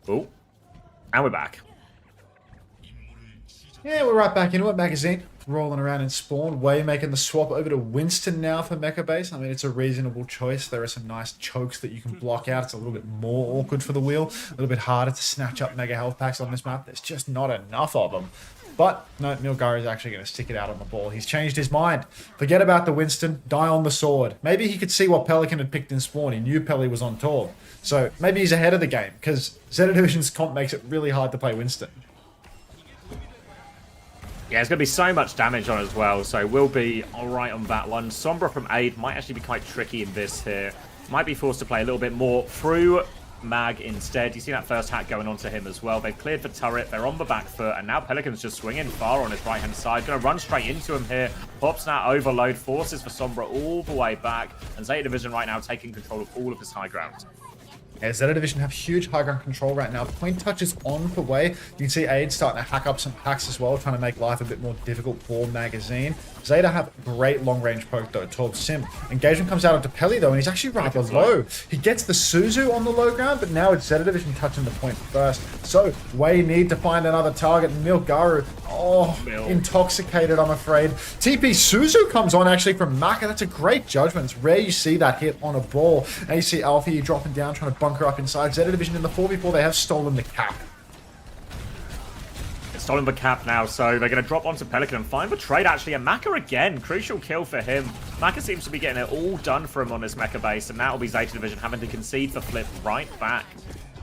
Oh, and we're back. Yeah, we're right back into it. Magazine rolling around in spawn. Wei making the swap over to Winston now for Mecha Base. I mean, it's a reasonable choice. There are some nice chokes that you can block out. It's a little bit more awkward for the wheel. A little bit harder to snatch up Mega Health Packs on this map. There's just not enough of them. But no, Milgari is actually going to stick it out on the ball. He's changed his mind. Forget about the Winston. Die on the sword. Maybe he could see what Pelican had picked in spawn. He knew Pelly was on tour. So maybe he's ahead of the game because ZETA Division's comp makes it really hard to play Winston. Yeah, there's going to be so much damage on as well, so we'll be alright on that one. Sombra from Aid might actually be quite tricky in this here. Might be forced to play a little bit more through Mag instead. You see that first hack going on to him as well. They've cleared the turret, they're on the back foot, and now Pelican's just swinging far on his right-hand side. Going to run straight into him here. Pops that overload, forces for Sombra all the way back, and ZETA Division right now taking control of all of this high ground. Yeah, ZETA Division have huge high ground control right now. Point touch is on for Way. You can see Aid starting to hack up some hacks as well, trying to make life a bit more difficult for Magazine. Zeta have great long-range poke though, Torb Sim. Engagement comes out onto Pelly though, and he's actually rather low. He gets the Suzu on the low ground, but now it's Zeta Division touching the point first. So, Way need to find another target. Milgaru, intoxicated, I'm afraid. TP Suzu comes on actually from Maka. That's a great judgment. It's rare you see that hit on a ball. And you see Alfie dropping down, trying to bunker up inside. Zeta Division in the 4v4, they have stolen the cap. Stolen the cap now, so they're going to drop onto Pelican and find the trade actually. And Maka again, crucial kill for him. Maka seems to be getting it all done for him on this mecha base, and now it'll be Zeta Division having to concede the flip right back.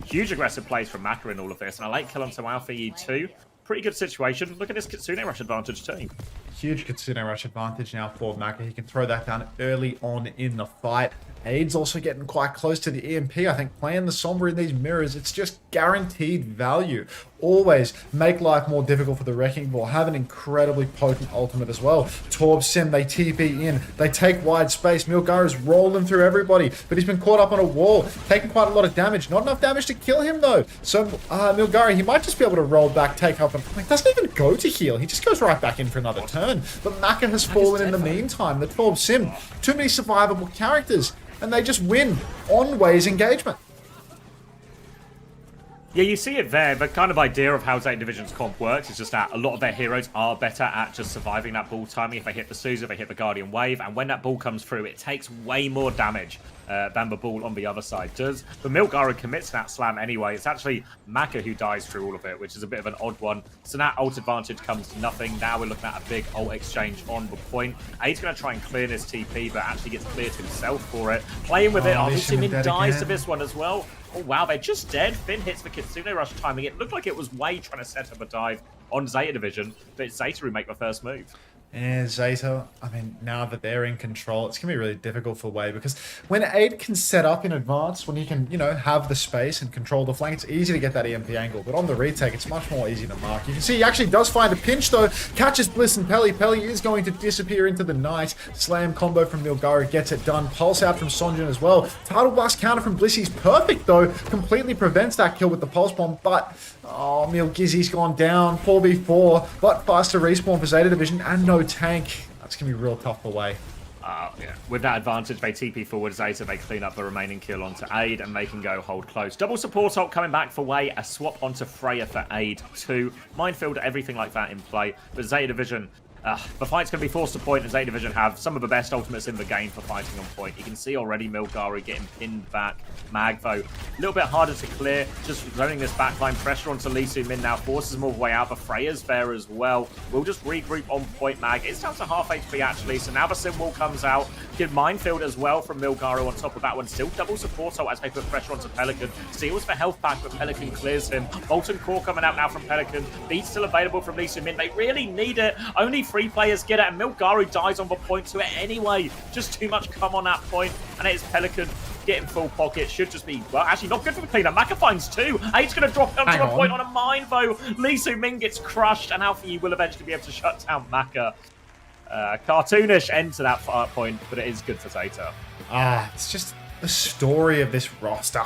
Huge aggressive plays from Maka in all of this, and a late kill onto Alfie too. Pretty good situation. Look at this Kitsune rush advantage too. Huge Kitsune rush advantage now for Maka. He can throw that down early on in the fight. Aid's also getting quite close to the EMP. I think playing the Sombra in these mirrors, it's just guaranteed value. Always make life more difficult for the Wrecking Ball. Have an incredibly potent ultimate as well. Torb Sim, they TP in. They take wide space. Milgaru's rolling through everybody, but he's been caught up on a wall, taking quite a lot of damage. Not enough damage to kill him though. So Milgaru, he might just be able to roll back, take up, and doesn't even go to heal. He just goes right back in for another turn. But Maka has fallen in the meantime. The Torb Sim, too many survivable characters, and they just win on Way's engagement. Yeah, you see it there. The kind of idea of how Zeta Division's comp works is just that a lot of their heroes are better at just surviving that ball timing. If they hit the Suzu, they hit the Guardian Wave, and when that ball comes through, it takes way more damage than the ball on the other side does. But Milgaru commits that slam anyway. It's actually Maka who dies through all of it, which is a bit of an odd one. So that ult advantage comes to nothing. Now we're looking at a big ult exchange on the point. Aid's going to try and clear this TP, but actually gets cleared himself for it. Playing with it. Obviously, Min dies to this one as well. Oh wow, they're just dead. Finn hits the Kitsune rush timing. It looked like it was Way trying to set up a dive on Zeta Division, but it's Zeta who make the first move. Yeah, Zeta, I mean, now that they're in control, it's going to be really difficult for Way, because when Aid can set up in advance, when he can, you know, have the space and control the flank, it's easy to get that EMP angle. But on the retake, it's much more easy to mark. You can see he actually does find a pinch, though. Catches Bliss and Pelly. Pelly is going to disappear into the night. Slam combo from Milgaru gets it done. Pulse out from Sonjin as well. Tidal Blast counter from Blissy's perfect, though. Completely prevents that kill with the Pulse Bomb, but... oh, Milgizzy's gone down. 4v4, but faster respawn for Zeta Division and no tank. That's going to be real tough for Way. Yeah. With that advantage, they TP forward Zeta, they clean up the remaining kill onto Aid, and they can go hold close. Double support ult coming back for Way, a swap onto Freya for Aid too. Minefield, everything like that in play. But Zeta Division, the fight's going to be forced to point, and Zeta Division have some of the best ultimates in the game for fighting on point. You can see already Milgaru getting pinned back. Mag, though, a little bit harder to clear. Just zoning this backline pressure onto Lee Min now forces him all the way out, but Freya's there as well. We'll just regroup on point, Mag. It's down to half HP, actually, so now the Sim Wall comes out. Good minefield as well from Milgaru on top of that one. Still double support ult as they put pressure onto Pelican. Steals for health back, but Pelican clears him. Molten Core coming out now from Pelican. Beat's still available from Lee Min. They really need it. Only 3 players get it, and Milgaru dies on the point to it anyway. Just too much come on that point, and it is Pelican getting full pocket. Should just be, well, actually not good for the cleanup. Maka finds 2. Aid's going to drop down to a point on a mine, though. Lee Min gets crushed, and Alfie will eventually be able to shut down Maka. Cartoonish end to that point, but it is good for Zeta. It's just the story of this roster.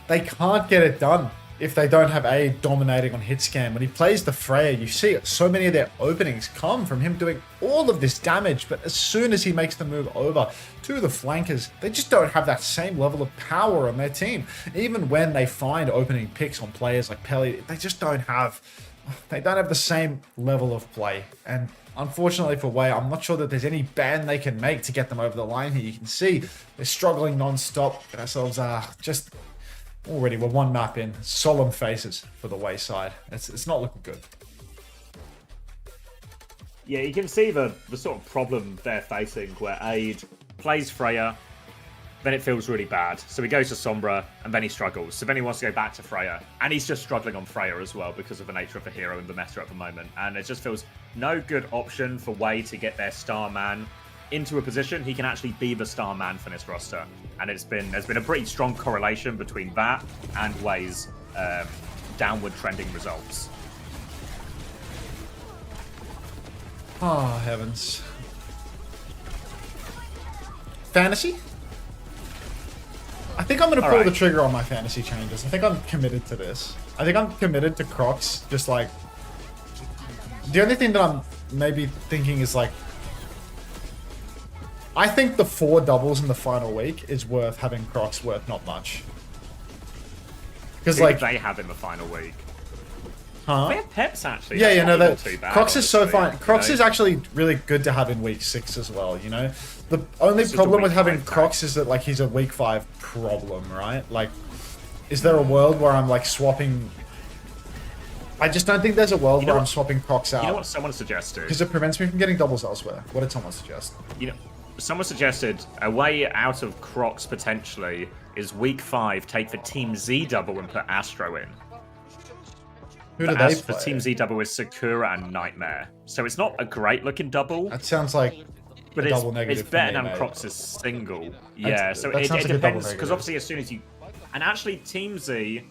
They can't get it done if they don't have Aid dominating on hit scan. When he plays the Freya, you see it. So many of their openings come from him doing all of this damage, but as soon as he makes the move over to the flankers, they just don't have that same level of power on their team. Even when they find opening picks on players like Pelly, they just don't have the same level of play. And unfortunately for Way, I'm not sure that there's any ban they can make to get them over the line here. You can see they're struggling non-stop. Get ourselves just... already, we're 1 map in. Solemn faces for the Way side. It's not looking good. Yeah, you can see the sort of problem they're facing, where Aid plays Freya, then it feels really bad. So he goes to Sombra, and then he struggles. So then he wants to go back to Freya, and he's just struggling on Freya as well because of the nature of the hero in the meta at the moment. And it just feels no good option for Way to get their star man into a position he can actually be the star man for this roster. And there's been a pretty strong correlation between that and Way's downward trending results. Oh, heavens. Fantasy? I think I'm gonna pull Alright. the trigger on my fantasy changes. I think I'm committed to this. I think I'm committed to Crocs. Just like the only thing that I'm maybe thinking is like, I think the 4 doubles in the final week is worth having Crocs worth not much. Because Who like did they have in the final week? huh? They have Peps actually. Yeah, That's yeah, no, not even that too bad, Crocs is so honestly, fine. you Crocs know? is actually really good to have in week 6 as well, you know? The only It's just a problem with week having 5 tag. Crocs is that like he's a week 5 problem, right? Like, is there a world where I'm like swapping? I just don't think there's a world know where I'm what- swapping Crocs You know out what someone suggested? because it prevents me from getting doubles elsewhere. What did someone suggest? You know, someone suggested a way out of Crocs potentially is week 5 take the Team Z double and put Astro in. Who do But they as for play? Team Z double is Sakura and Nightmare. So it's not a great looking double, That sounds like but a it's, double negative it's for better me, than mate. Crocs' single. Yeah, so that it sounds like a double depends, because negative. obviously as soon as you... And actually Team Z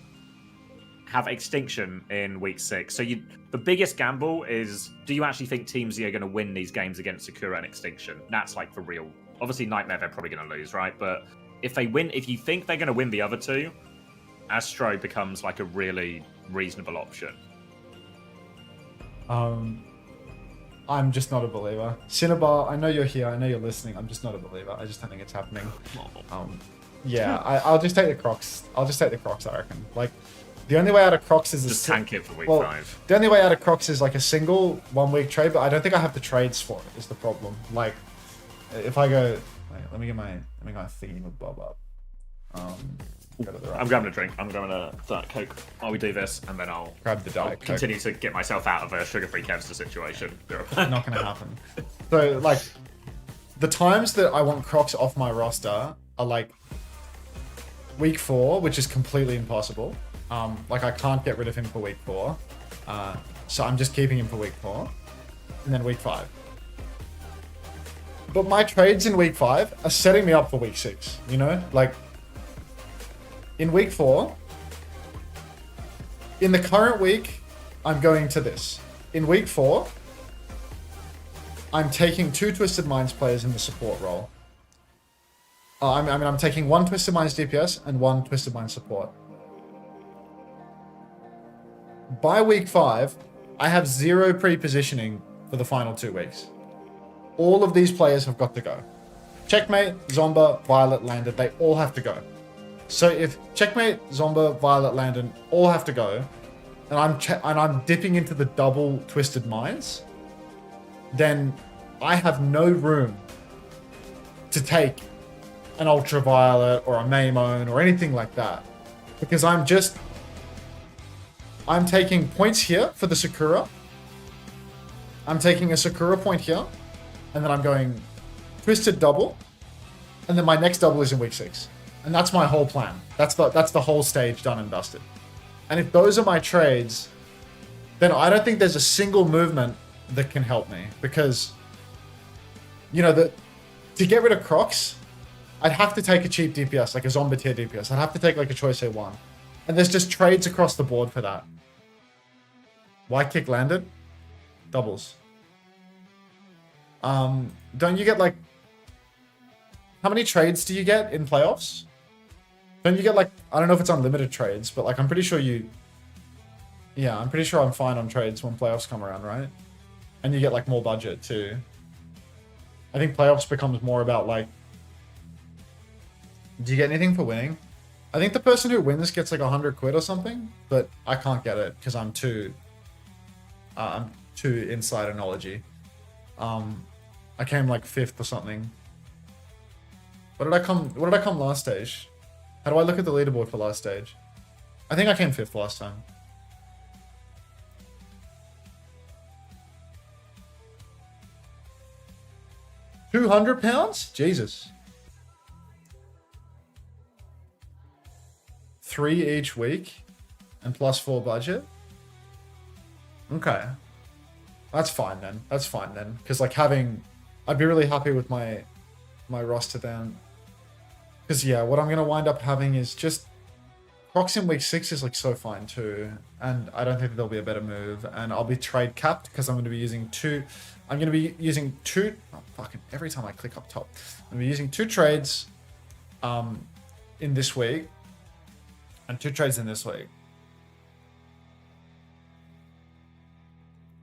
have Extinction in week 6. So the biggest gamble is, do you actually think Team Z are going to win these games against Sakura and Extinction? That's like the real... Obviously Nightmare they're probably going to lose, right? But if they win, if you think they're going to win the other two, Astro becomes like a really reasonable option. I'm just not a believer. Cinnabar, I know you're here. I know you're listening. I'm just not a believer. I just don't think it's happening. Yeah, I'll just take the Crocs. I'll just take the Crocs, I reckon. Like, the only way out of Crocs is Just tank it for week well, 5. The only way out of Crocs is like a single 1 week trade, but I don't think I have the trades for it. Is the problem? Like, if I go, wait, let me get my theme of Bob up. Go to the right. I'm grabbing a drink. I'm grabbing a Diet Coke while we do this, and then I'll Grab the Diet Coke. continue to get myself out of a sugar-free Kevster situation. Not gonna happen. So like, the times that I want Crocs off my roster are like week 4, which is completely impossible. Like I can't get rid of him for week 4, so I'm just keeping him for week 4, and then week 5. But my trades in week 5 are setting me up for week 6. You know, like in week 4, in the current week, I'm going to this. In week 4, I'm taking 2 Twisted Minds players in the support role. I'm taking 1 Twisted Minds DPS and 1 Twisted Minds support. By week 5, I have 0 pre-positioning for the final 2 weeks. All of these players have got to go. Checkmate, Zomba, Violet, Landon, they all have to go. So if Checkmate, Zomba, Violet, Landon all have to go, and I'm dipping into the double Twisted Minds, then I have no room to take an Ultraviolet or a Maimone or anything like that. Because I'm taking points here for the Sakura. I'm taking a Sakura point here. And then I'm going Twisted double. And then my next double is in week 6. And that's my whole plan. That's the whole stage done and dusted. And if those are my trades, then I don't think there's a single movement that can help me. Because, you know, to get rid of Crocs, I'd have to take a cheap DPS, like a Zomba tier DPS. I'd have to take like a Choice A1. And there's just trades across the board for that. Why kick Landed? Doubles. Don't you get like... How many trades do you get in playoffs? Don't you get like... I don't know if it's unlimited trades, but like I'm pretty sure you... Yeah, I'm pretty sure I'm fine on trades when playoffs come around, right? And you get like more budget too. I think playoffs becomes more about like... Do you get anything for winning? I think the person who wins gets like 100 quid or something, but I can't get it because I'm too insider knowledge-y. I came like 5th or something. What did I come last stage? How do I look at the leaderboard for last stage? I think I came 5th last time. £200? Jesus. 3 each week and plus 4 budget. Okay. That's fine then. That's fine then. Because like I'd be really happy with my roster then. Because yeah, what I'm going to wind up having is just Crocs in week 6 is like so fine too. And I don't think there'll be a better move. And I'll be trade capped because I'm going to be using 2. I'm going to be using 2. Oh, fucking every time I click up top. I'm going to be using 2 trades. in this week and 2 trades in this week.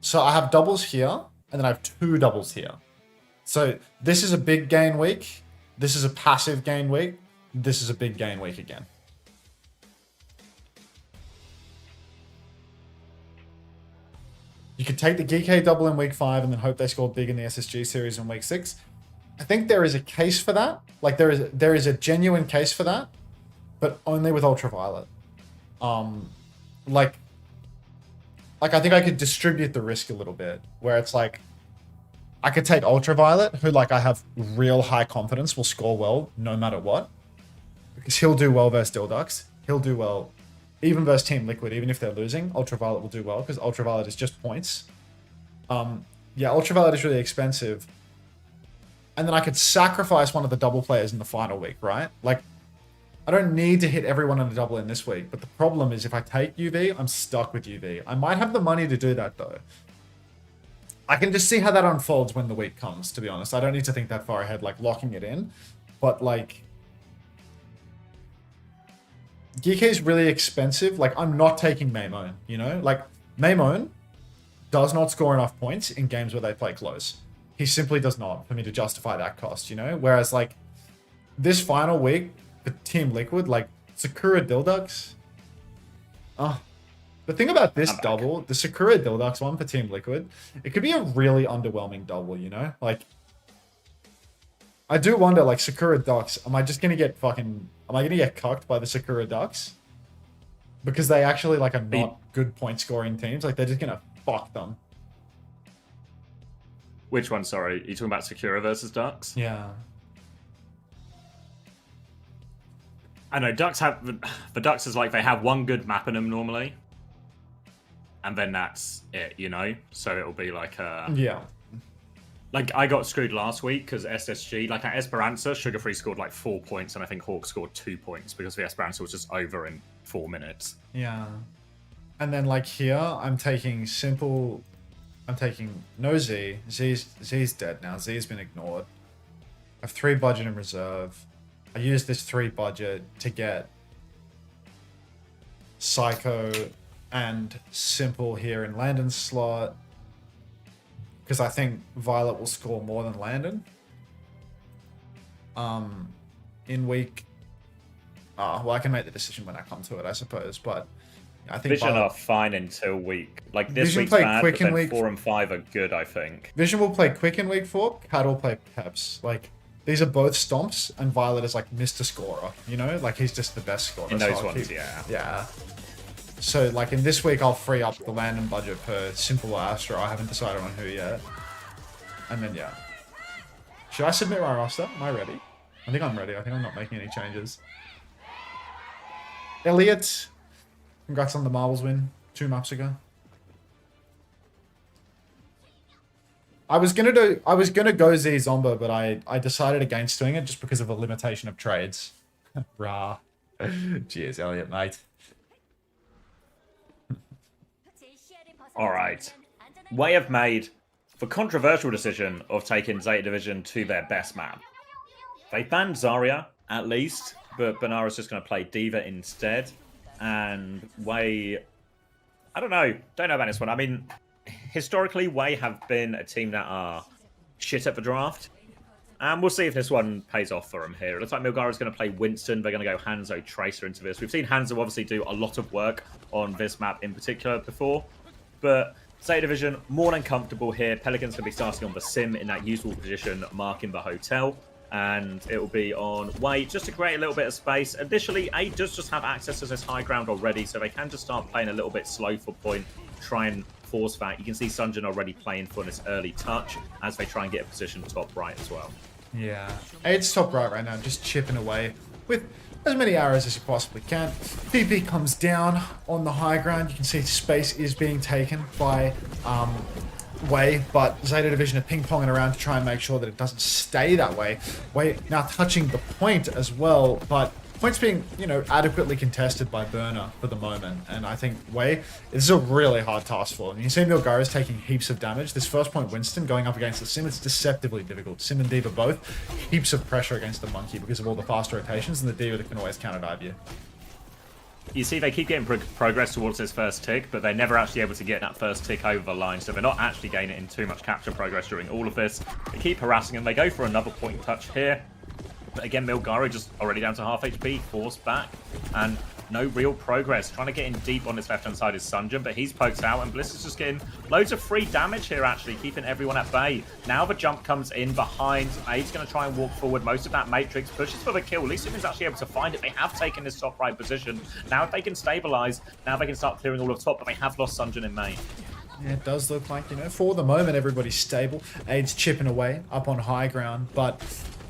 So I have doubles here, and then I have 2 doubles here. So this is a big gain week. This is a passive gain week. This is a big gain week again. You could take the GK double in week 5 and then hope they score big in the SSG series in week 6. I think there is a case for that. Like there is a genuine case for that, but only with Ultraviolet. Like I think I could distribute the risk a little bit, where it's like I could take Ultraviolet, who like I have real high confidence will score well no matter what, because he'll do well versus Dilducks. He'll do well even versus Team Liquid, even if they're losing. Ultraviolet will do well because Ultraviolet is just points. Yeah, Ultraviolet is really expensive. And then I could sacrifice one of the double players in the final week, right? Like, I don't need to hit everyone on a double in this week, but the problem is if I take UV, I'm stuck with UV. I might have the money to do that, though. I can just see how that unfolds when the week comes, to be honest. I don't need to think that far ahead, like locking it in. But, like, GK is really expensive. Like, I'm not taking Maymone, you know? Like, Maymone does not score enough points in games where they play close. He simply does not for me to justify that cost, you know? Whereas, like, this final week for Team Liquid, like, Sakura Dilducks. The thing about this double, the Sakura Dilducks one for Team Liquid, it could be a really underwhelming double, you know? Like, I do wonder, like, Sakura Ducks, am I just going to get fucking... Am I going to get cucked by the Sakura Ducks? Because they actually, like, are not good point-scoring teams. Like, they're just going to fuck them. Which one, sorry? Are you talking about Sakura versus Ducks? Yeah. I know, Ducks have... The Ducks is like, they have one good map in them normally. And then that's it, you know? So it'll be like a... Yeah. Like, I got screwed last week because SSG, like at Esperanza, Sugar Free scored like 4 points, and I think Hawk scored 2 points because the Esperanza was just over in 4 minutes. Yeah. And then, like, here, I'm taking simple... I'm taking no Z. Z's dead now. Z's been ignored. I have 3 budget in reserve. I use this 3 budget to get Psycho and Simple here in Landon's slot. Because I think Violet will score more than Landon. In week... well, I can make the decision when I come to it, I suppose, but... I think Vision Violet... are fine until week. Like, this Vision week's play bad, quick but then in week... 4 and 5 are good, I think. Vision will play quick in week 4, Cat will play Peps. Like, these are both stomps, and Violet is like Mr. Scorer, you know? Like, he's just the best scorer. In those so ones, yeah. Yeah. So, like, in this week, I'll free up the Landon budget for Simple or Astro. I haven't decided on who yet. And then, yeah. Should I submit my roster? Am I ready? I think I'm ready. I think I'm not making any changes. Elliot, congrats on the Marbles win 2 maps ago. I was gonna go Z Zomba, but I decided against doing it just because of a limitation of trades. Rah. Cheers, Elliot, mate. Alright. Way have made the controversial decision of taking Zeta Division to their best map. They banned Zarya, at least, but Banara's just going to play Diva instead. And Way... I don't know about this one. I mean, historically, Way have been a team that are shit at the draft. And we'll see if this one pays off for them here. It looks like Milgara's going to play Winston. They're going to go Hanzo Tracer into this. We've seen Hanzo obviously do a lot of work on this map in particular before. But Zeta Division, more than comfortable here. Pelican's going to be starting on the sim in that usual position, marking the hotel. And it will be on Way just to create a little bit of space. Additionally, A does just have access to this high ground already, so they can just start playing a little bit slow for point, try and force that. You can see Sunjin already playing for this early touch as they try and get a position top right as well. Yeah, it's top right now, just chipping away with as many arrows as you possibly can. PP comes down on the high ground. You can see space is being taken by Way, but Zeta Division are ping-ponging around to try and make sure that it doesn't stay that way. Way now touching the point as well, but Points being, you know, adequately contested by Burner for the moment. And I think Wei, this is a really hard task for him. You see Milgaro's taking heaps of damage. This first point Winston going up against the Sim, it's deceptively difficult. Sim and D.Va both, heaps of pressure against the Monkey because of all the fast rotations, and the D.Va that can always counter-dive you. You see, they keep getting progress towards this first tick, but they're never actually able to get that first tick over the line, so they're not actually gaining in too much capture progress during all of this. They keep harassing them. They go for another point touch here. But again, Milgaro just already down to half HP, forced back, and no real progress. Trying to get in deep on this left-hand side is Sunjun, but he's poked out, and Bliss is just getting loads of free damage here, actually, keeping everyone at bay. Now the jump comes in behind. Aid's going to try and walk forward. Most of that Matrix pushes for the kill. Lee Sin is actually able to find it. They have taken this top right position. Now if they can stabilize, now they can start clearing all of top, but they have lost Sunjun in main. Yeah, it does look like, you know, for the moment, everybody's stable. Aid's chipping away up on high ground, but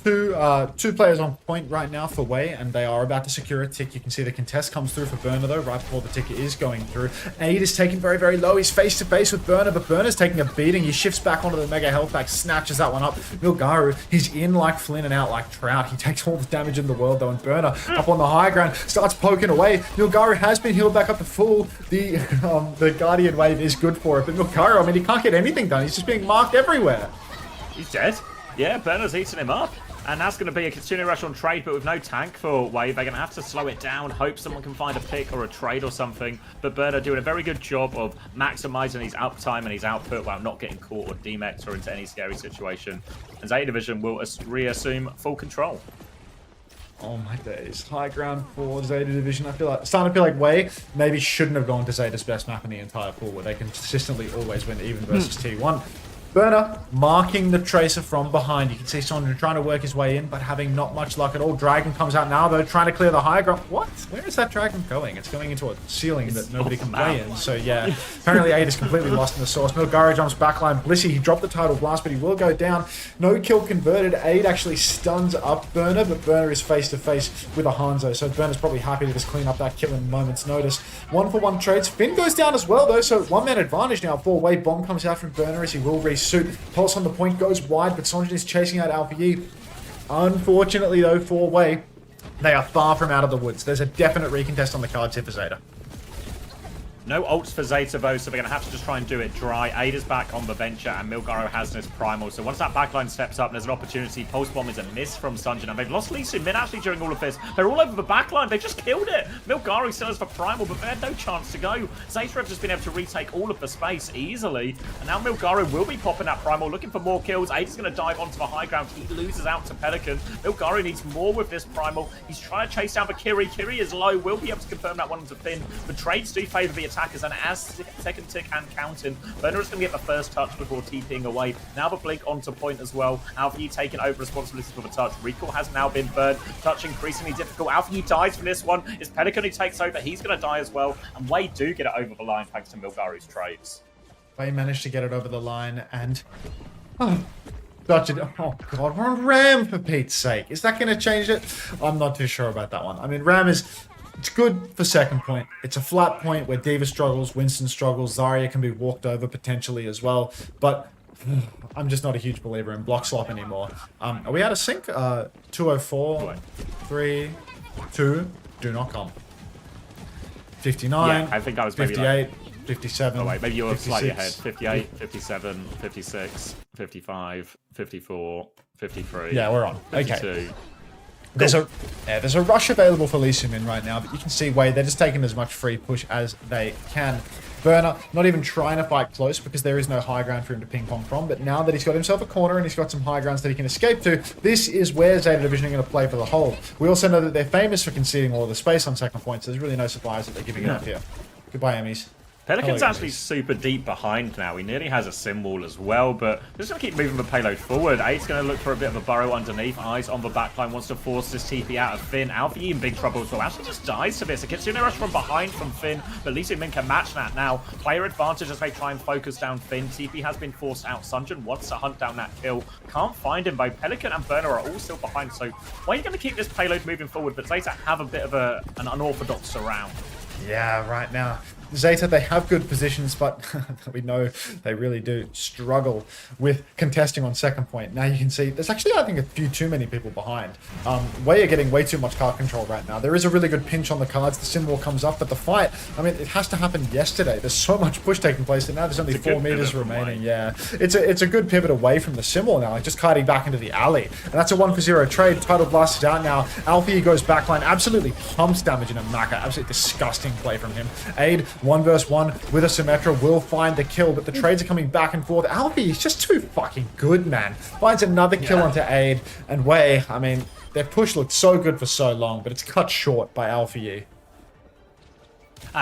two players on point right now for Wei, and they are about to secure a tick. You can see the contest comes through for Burner, though, right before the tick is going through. Aid is taken very, very low. He's face-to-face with Burner, but Burner's taking a beating. He shifts back onto the Mega Health Pack, snatches that one up. Milgaru, he's in like Flynn and out like Trout. He takes all the damage in the world, though, and Burner, up on the high ground, starts poking away. Milgaru has been healed back up to full. The Guardian Wave is good for it, but Milgaru, I mean, he can't get anything done. He's just being marked everywhere. He's dead. Yeah, Burner's eating him up. And that's going to be a continuing rush on trade, but with no tank for Wave, they're going to have to slow it down, hope someone can find a pick or a trade or something. But Burner doing a very good job of maximizing his uptime and his output while not getting caught or demexed or into any scary situation. And ZETA Division will reassume full control. Oh my days. High ground for ZETA Division. I feel like, starting to feel like Wei maybe shouldn't have gone to ZETA's best map in the entire pool, where they can consistently always win even versus T1. Burner marking the Tracer from behind. You can see Sondra trying to work his way in, but having not much luck at all. Dragon comes out now, though, trying to clear the high ground. What? Where is that Dragon going? It's going into a ceiling that nobody can play in. So, yeah, apparently Aid is completely lost in the source. Milgaru jumps backline. Blissey, he dropped the Tidal Blast, but he will go down. No kill converted. Aid actually stuns up Burner, but Burner is face-to-face with a Hanzo, so Burner's probably happy to just clean up that kill in a moment's notice. 1-for-1 trades. Finn goes down as well, though, so one-man advantage now for Wei. Bomb comes out from Burner as he will resuit. Pulse on the point goes wide, but Sonjin is chasing out Alpha Yi. Unfortunately, though, for Wei, they are far from out of the woods. There's a definite recontest on the cards here for ZETA. No ults for ZETA, though, so they're going to have to just try and do it dry. Aid is back on the Venture, and Milgaro has this Primal. So once that backline steps up, there's an opportunity. Pulse Bomb is a miss from Sunjin, and they've lost Lee Sin Min actually during all of this. They're all over the backline. They've just killed it. Milgaro still has the Primal, but they had no chance to go. ZETA have just been able to retake all of the space easily, and now Milgaro will be popping that Primal, looking for more kills. Aid is going to dive onto the high ground. He loses out to Pelican. Milgaro needs more with this Primal. He's trying to chase down the Kiri. Kiri is low. Will be able to confirm that one onto Finn. The trades do favor the attackers, and as second tick and counting, Burner is going to get the first touch before TPing away. Now the blink onto point as well. Alpha Yi taking over responsibility for the touch. Recall has now been burned. Touch increasingly difficult. Alpha Yi dies from this one. It's Pelican who takes over. He's going to die as well. And Wei do get it over the line thanks to Milgaru's trades. Wei managed to get it over the line, and oh god, we're on Ram for Pete's sake. Is that going to change it? I'm not too sure about that one. I mean, Ram is... It's good for second point. It's a flat point where D.Va struggles, Winston struggles, Zarya can be walked over potentially as well. But I'm just not a huge believer in block swap anymore. Are we out of sync? 204, 3, 2, do not come. 59, yeah, I think I was 58, 57, oh wait, maybe you're 56, slightly ahead. 58, 57, 56, 55, 54, 53. Yeah, we're on. 52. Okay. There's a rush available for Lee Sin-min right now, but you can see Wei, they're just taking as much free push as they can. Burner not even trying to fight close because there is no high ground for him to ping pong from, but now that he's got himself a corner and he's got some high grounds that he can escape to, this is where ZETA Division are going to play for the hold. We also know that they're famous for conceding all of the space on second point, so there's really no surprise that they're giving it up here. Goodbye, Emmys. Pelican's actually super deep behind now. He nearly has a sim wall as well, but just going to keep moving the payload forward. Eight's going to look for a bit of a burrow underneath. Eyes on the backline, wants to force this TP out of Finn. Alpha Yi in big trouble as well. Actually just dies to this. A Kitsune rush from behind from Finn, but Lee Sin-min can match that now. Player advantage as they try and focus down Finn. TP has been forced out. Sunjun wants to hunt down that kill. Can't find him. Both Pelican and Burner are all still behind, so why are you going to keep this payload moving forward? But ZETA have a bit of an unorthodox surround. Yeah, right now. Zeta, they have good positions, but we know they really do struggle with contesting on second point. Now you can see there's actually, I think, a few too many people behind. Way are getting way too much card control right now. There is a really good pinch on the cards. The symbol comes up, but the fight, I mean, it has to happen yesterday. There's so much push taking place that now there's only 4 meters remaining. Yeah, it's a good pivot away from the symbol now, like just kiting back into the alley. And that's a 1-for-0 trade. Tidal Blast is out now. Alfie goes backline, absolutely pumps damage in a Maka. Absolutely disgusting play from him. Aid, 1 versus 1 with a Symmetra, will find the kill, but the trades are coming back and forth. Alfie is just too fucking good, man. Finds another kill onto Aid, and Wei, I mean, their push looked so good for so long, but it's cut short by Alfie.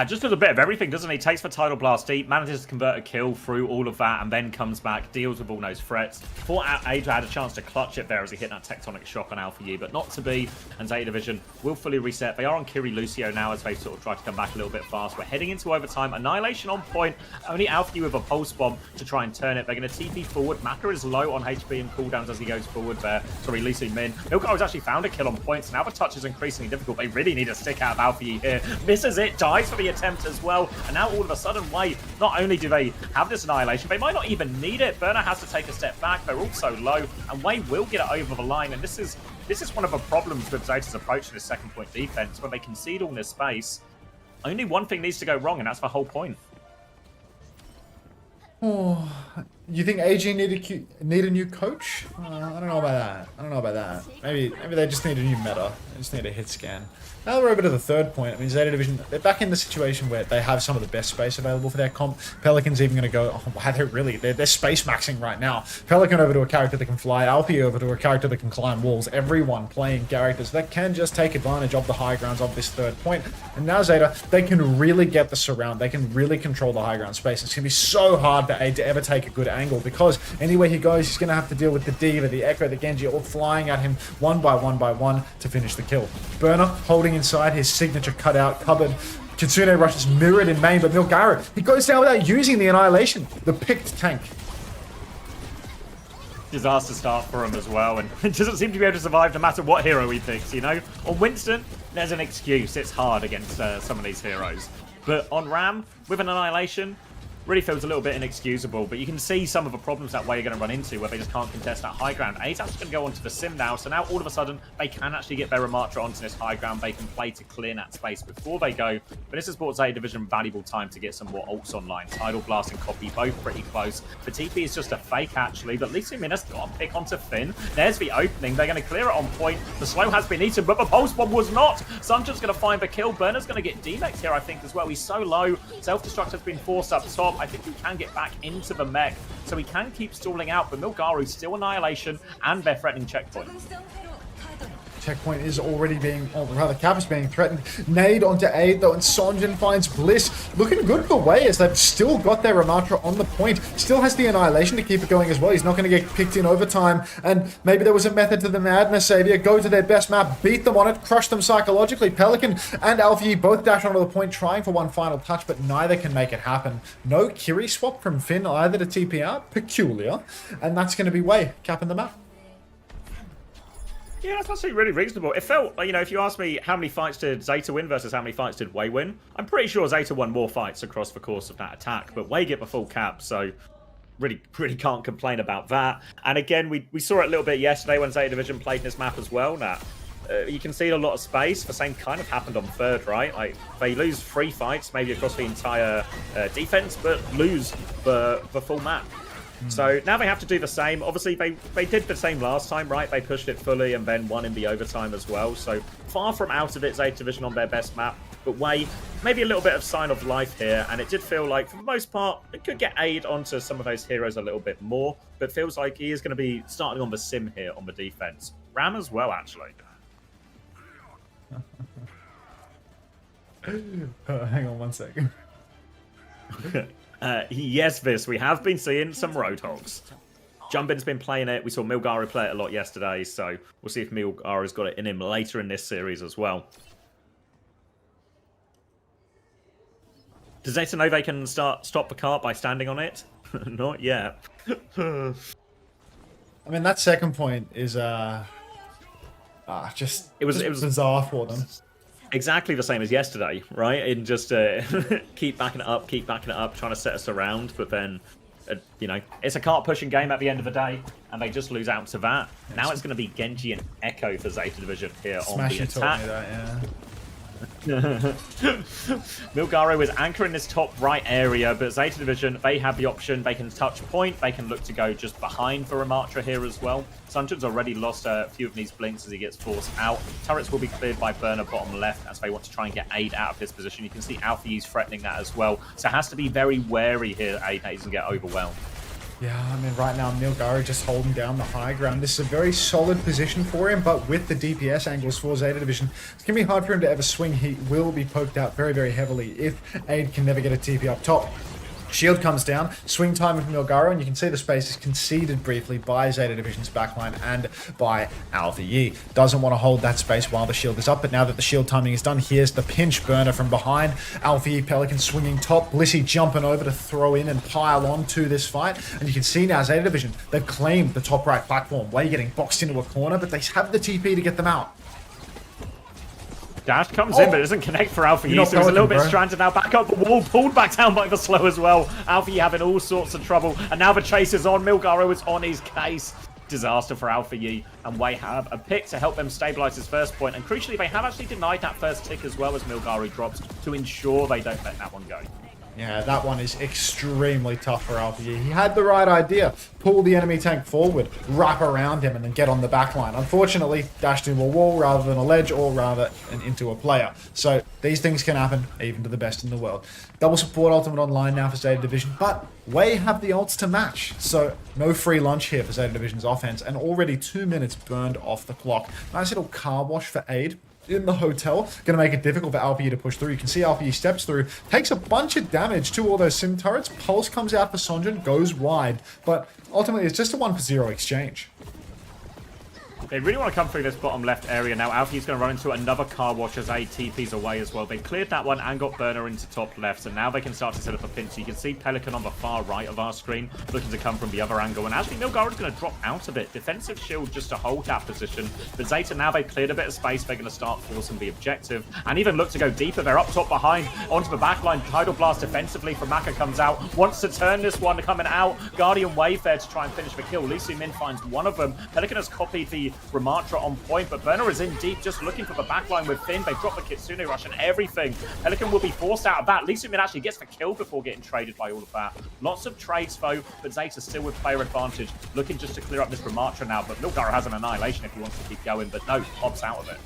Just does a bit of everything, doesn't he? Takes for Tidal Blast deep, manages to convert a kill through all of that, and then comes back, deals with all those threats. Thought Aja had a chance to clutch it there as he hit that tectonic shock on Alpha U, but not to be, and Zeta Division will fully reset. They are on Kiri Lucio now as they sort of try to come back a little bit fast. We're heading into overtime. Annihilation on point. Only Alpha U with a pulse bomb to try and turn it. They're going to TP forward. Maka is low on HP and cooldowns as he goes forward there. Sorry, Lucy Min. Milgar has actually found a kill on points. Now the touch is increasingly difficult. They really need a stick out of Alpha U here. Misses it, dies for the attempt as well. And now all of a sudden, Wei, not only do they have this annihilation, they might not even need it. Burner has to take a step back. They're all so low, and Wei will get it over the line. And this is one of the problems with Zeta's approach to this second point defense. When they concede all this space, only one thing needs to go wrong, and that's the whole point. Oh, you think AG need a new coach? I don't know about that. Maybe they just need a new meta. They just need a hit scan. Now we're over to the third point. I mean, Zeta Division, they're back in the situation where they have some of the best space available for their comp. Pelican's even going to go, oh, wow, they're space maxing right now. Pelican over to a character that can fly, Alfie over to a character that can climb walls. Everyone playing characters that can just take advantage of the high grounds of this third point. And now Zeta, they can really get the surround. They can really control the high ground space. It's going to be so hard for Aid to ever take a good angle, because anywhere he goes, he's going to have to deal with the Diva, the Echo, the Genji, all flying at him one by one to finish the kill. Burner holding inside his signature cutout cupboard. Kitsune rushes mirrored in main, but Milgaru, he goes down without using the annihilation. The picked tank. Disaster start for him as well, and it doesn't seem to be able to survive no matter what hero he picks, you know? On Winston, there's an excuse. It's hard against some of these heroes. But on Ram, with an annihilation, really feels a little bit inexcusable, but you can see some of the problems that way you're going to run into, where they just can't contest that high ground. A's actually going to go onto the sim now, so now all of a sudden they can actually get their Ramatra onto this high ground. They can play to clear that space before they go, but this has brought Zeta Division valuable time to get some more ults online. Tidal Blast and Copy both pretty close. The TP is just a fake actually, but Lisa Minas got a pick onto Finn. There's the opening. They're going to clear it on point. The slow has been eaten, but the pulse bomb was not. Sanjur's going to find the kill. Burner's going to get D-Mech here, I think, as well. He's so low. Self-destruct has been forced up top. I think he can get back into the mech, so he can keep stalling out, but Milgaru's still annihilation, and they're threatening checkpoint. Checkpoint is already being, or rather Cap is being threatened. Nade onto Aid though, and Sonjin finds Bliss. Looking good for Wei as they've still got their Ramatra on the point. Still has the annihilation to keep it going as well. He's not going to get picked in overtime, and maybe there was a method to the madness. Savior go to their best map, beat them on it, crush them psychologically. Pelican and Alfie both dash onto the point, trying for one final touch, but neither can make it happen. No Kiri swap from Finn either to TP out. Peculiar. And that's going to be Wei capping the map. Yeah, that's actually really reasonable. It felt, you know, if you ask me how many fights did Zeta win versus how many fights did Wei win, I'm pretty sure Zeta won more fights across the course of that attack, but Wei get the full cap, so really can't complain about that. And again, we saw it a little bit yesterday when Zeta Division played this map as well. Now, you can see a lot of space. The same kind of happened on third, right? Like, they lose 3 fights, maybe across the entire defense, but lose the full map. So now they have to do the same. Obviously, they did the same last time, right? They pushed it fully and then won in the overtime as well. So far from out of it, Zeta Division on their best map. But Wei, maybe a little bit of sign of life here. And it did feel like, for the most part, it could get Aid onto some of those heroes a little bit more. But feels like he is going to be starting on the sim here on the defense. Ram as well, actually. Hang on one second. Yes, Vis, we have been seeing some Roadhogs. Jumbin's been playing it. We saw Milgaru play it a lot yesterday, so we'll see if Milgaru's got it in him later in this series as well. Does Zeta know they can stop the cart by standing on it? Not yet. I mean, that second point is just it was bizarre for them. exactly the same as yesterday, right? And just keep backing it up, trying to set us around. But then, you know, it's a cart pushing game at the end of the day, and they just lose out to that. Now it's going to be Genji and Echo for Zeta Division here on the attack. That, yeah. Milgaro is anchoring this top right area, but Zeta Division, they have the option. They can touch point. They can look to go just behind for Ramatra here as well. Sunjun's already lost a few of these blinks as he gets forced out. Turrets will be cleared by Burner bottom left as they want to try and get Aid out of his position. You can see Alpha threatening that as well. So has to be very wary here, Aid, that he doesn't get overwhelmed. Yeah, I mean, right now, Milgaro just holding down the high ground. This is a very solid position for him, but with the DPS angles for Zeta Division, it's going to be hard for him to ever swing. He will be poked out very, very heavily if Aid can never get a TP up top. Shield comes down, swing time of Milgaro, and you can see the space is conceded briefly by Zeta Division's backline and by Alpha Yi. Doesn't want to hold that space while the shield is up, but now that the shield timing is done, here's the pinch Burner from behind. Alpha Yi, Pelican swinging top, Blissey jumping over to throw in and pile on to this fight. And you can see now Zeta Division, they've claimed the top right platform. Way getting boxed into a corner, but they have the TP to get them out. Dash comes in, but it doesn't connect for Alpha Yi, so he's a little bit stranded now. Back up, the wall pulled back down by the slow as well. Alpha Yi having all sorts of trouble, and now the chase is on. Milgaro is on his case. Disaster for Alpha Yi, and Wei have a pick to help them stabilize his first point, and crucially, they have actually denied that first tick as well as Milgaro drops to ensure they don't let that one go. Yeah, that one is extremely tough for Alpha Yi. He had the right idea. Pull the enemy tank forward, wrap around him, and then get on the back line. Unfortunately, dashed into a wall rather than a ledge, or rather into a player. So these things can happen even to the best in the world. Double support ultimate online now for Zeta Division, but Wei have the ults to match. So no free lunch here for Zeta Division's offense, and already 2 minutes burned off the clock. Nice little car wash for Aid in the hotel, going to make it difficult for Alpha Yi to push through. You can see Alpha Yi steps through, takes a bunch of damage to all those sim turrets. Pulse comes out for Sonjun, goes wide, but ultimately it's just a 1-for-0 exchange. They really want to come through this bottom left area now. Alfie is going to run into another car wash as A TP's away as well. They cleared that one and got Burner into top left, so now they can start to set up a pinch. You can see Pelican on the far right of our screen looking to come from the other angle, and actually Milgaro's going to drop out of it. Defensive shield just to hold that position. But Zeta, now they've cleared a bit of space, they're going to start forcing the objective and even look to go deeper. They're up top behind onto the backline. Tidal Blast defensively from Maka comes out, wants to turn this one coming out. Guardian Wave there to try and finish the kill. Lucy Min finds one of them. Pelican has copied the Ramatra on point, but Burner is in deep, just looking for the backline with Finn. They drop the Kitsune Rush and everything. Pelican will be forced out of that. Lucy Min actually gets the kill before getting traded by all of that. Lots of trades though, but Zeta still with player advantage, looking just to clear up this Ramatra now, but Milgaro has an annihilation if he wants to keep going, but no, pops out of it.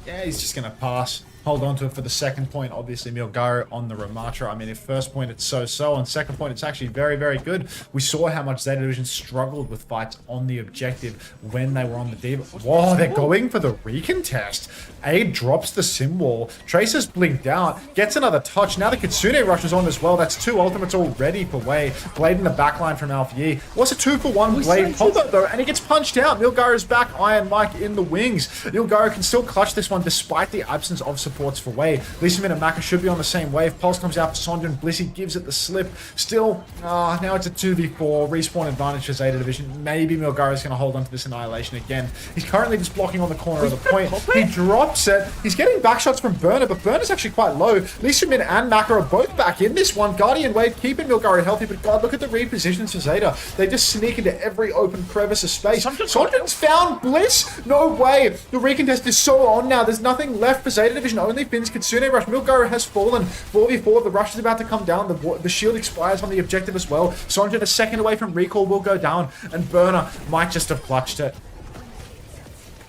Yeah, he's just going to pass. Hold on to it for the second point. Obviously, Milgaro on the Ramatra. I mean, if first point it's so-so, on second point it's actually very, very good. We saw how much Zeta Division struggled with fights on the objective when they were on the deep. Whoa, they're going for the recontest. Aid drops the sim wall. Tracer's blinked out, gets another touch. Now the Kitsune Rush is on as well. That's two ultimates already for Wei. Blade in the backline from Alpha Yi. What's a 2-for-1 Blade combo though? And he gets punched out. Milgaro's back. Iron Mike in the wings. Milgaro can still clutch this one despite the absence of supports for Wei. Lisa Min and Maka should be on the same wave. Pulse comes out for Sonjun. Blissey gives it the slip. Still, now it's a 2v4. Respawn advantage for Zeta Division. Maybe Milgaro's going to hold on to this annihilation again. He's currently just blocking on the corner of the point. He drops it. He's getting back shots from Burner, but Burner's actually quite low. Lisa Min and Maka are both back in this one. Guardian Wave keeping Milgaro healthy, but God, look at the repositions for Zeta. They just sneak into every open crevice of space. Sonjun's found Bliss. No way. The recontest is so on now. There's nothing left for Zeta Division. Only Finn's Kitsune Rush. Milgaro has fallen. 4v4. The rush is about to come down. The shield expires on the objective as well. Sonjun a second away from recall will go down, and Burner might just have clutched it.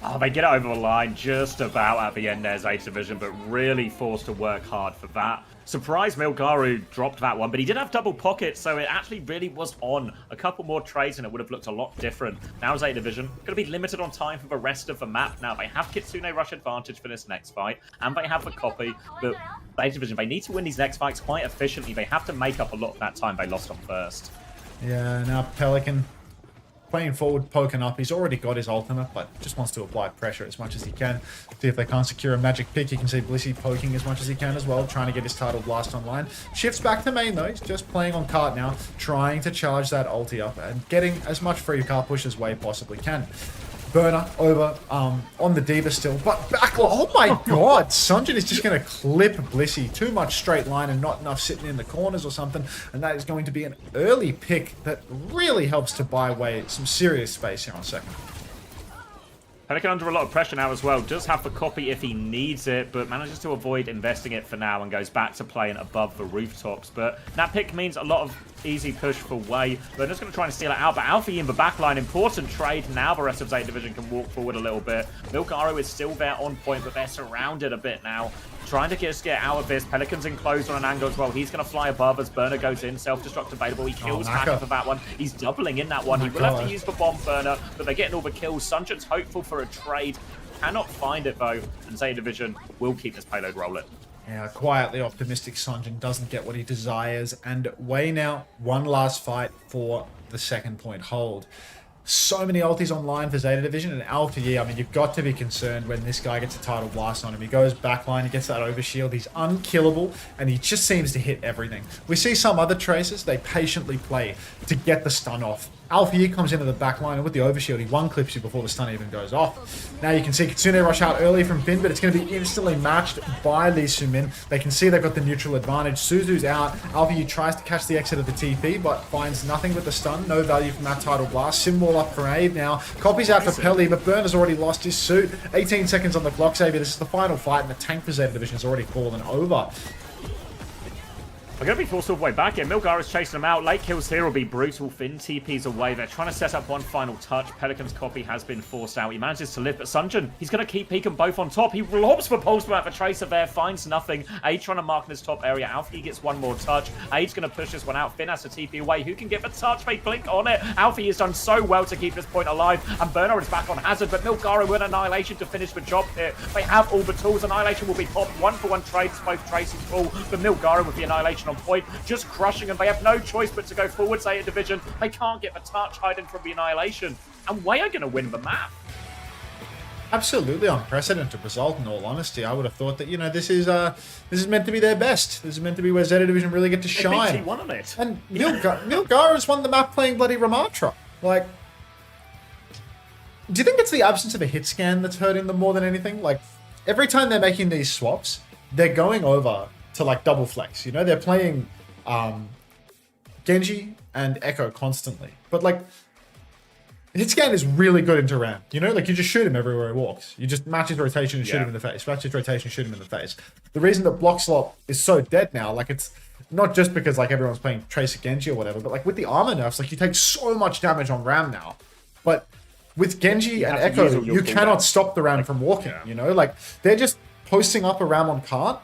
Oh, they get it over the line just about at the end there, Zeta Division, but really forced to work hard for that. Surprised Milgaro dropped that one, but he did have double pockets, so it actually really was on. A couple more trades and it would have looked a lot different. Now Zeta Division going to be limited on time for the rest of the map. Now they have Kitsune Rush advantage for this next fight, and they have the copy, but Zeta Division, they need to win these next fights quite efficiently. They have to make up a lot of that time they lost on first. Yeah, now Pelican playing forward, poking up. He's already got his ultimate, but just wants to apply pressure as much as he can. See if they can't secure a magic pick. You can see Blissey poking as much as he can as well, trying to get his Tidal Blast online. Shifts back to main though. He's just playing on cart now, trying to charge that ulti up and getting as much free cart push as Wei possibly can. Burner over on the Diva still, but back. Oh my god, Sunjin is just going to clip Blissey. Too much straight line and not enough sitting in the corners or something, and that is going to be an early pick that really helps to buy away some serious space here on second. Pelican under a lot of pressure now as well. Does have the copy if he needs it, but manages to avoid investing it for now and goes back to playing above the rooftops. But that pick means a lot of easy push for Wei. They're just going to try and steal it out. But Alfie in the backline, important trade. Now the rest of ZETA Division can walk forward a little bit. Milgaro is still there on point, but they're surrounded a bit now. Trying to just get out of this. Pelican's enclosed on an angle as well. He's going to fly above as Burner goes in. Self-destruct available. He kills Hacker for that one. He's doubling in that one. He will have to use the bomb Burner, but they're getting all the kills. Sunjin's hopeful for a trade. Cannot find it though. And ZETA Division will keep this payload rolling. Yeah, quietly optimistic Sunjin doesn't get what he desires. And Wei now, one last fight for the second point hold. So many ultis online for ZETA Division, and Alpha Yi, I mean, you've got to be concerned when this guy gets a tidal blast on him. He goes backline, he gets that overshield, he's unkillable, and he just seems to hit everything. We see some other Tracers, they patiently play to get the stun off. Alpha Yi comes into the backline, and with the overshield, he one-clips you before the stun even goes off. Now you can see Kitsune rush out early from Finn, but it's going to be instantly matched by Lee Sumin. They can see they've got the neutral advantage. Suzu's out. Alpha Yi tries to catch the exit of the TP, but finds nothing with the stun. No value from that tidal blast. Simwall up for aid now. Copies out for Pelly, but Burner's already lost his suit. 18 seconds on the clock, Xavier. This is the final fight, and the tank for ZETA Division has already fallen over. They're going to be forced all the way back here. Milgara's chasing them out. Late kills here will be brutal. Finn TP's away. They're trying to set up one final touch. Pelican's copy has been forced out. He manages to live, but Sunjin, he's going to keep peeking both on top. He lobs for Pulse out for Tracer there, finds nothing. Age trying to mark in this top area. Alfie gets one more touch. Age going to push this one out. Finn has to TP away. Who can get the touch? They blink on it. Alfie has done so well to keep this point alive, and Burner is back on Hazard, but Milgara with Annihilation to finish the job here. They have all the tools. Annihilation will be popped. 1-for-1 trades. Both Traces full, but Milgara with the Annihilation on point. Just crushing them. They have no choice but to go forward, ZETA Division. They can't get the touch hiding from the Annihilation. And Wei are going to win the map. Absolutely unprecedented result, in all honesty. I would have thought that, you know, this is meant to be their best. This is meant to be where ZETA Division really get to shine. They won on it. And Milgara's won the map playing bloody Ramatra. Like, do you think it's the absence of a hit scan that's hurting them more than anything? Like, every time they're making these swaps, they're going over to, like, double flex. You know, they're playing Genji and Echo constantly. But, like, Hitscan is really good into ramp. You know, like, you just shoot him everywhere he walks. You just match his rotation and shoot him in the face. Match his rotation, shoot him in the face. The reason that block slot is so dead now, like, it's not just because, like, everyone's playing Tracer Genji or whatever, but, like, with the armor nerfs, like, you take so much damage on Ram now. But with Genji and Echo, you cannot stop the Ram from walking, you know? Like, they're just posting up a Ram on cart.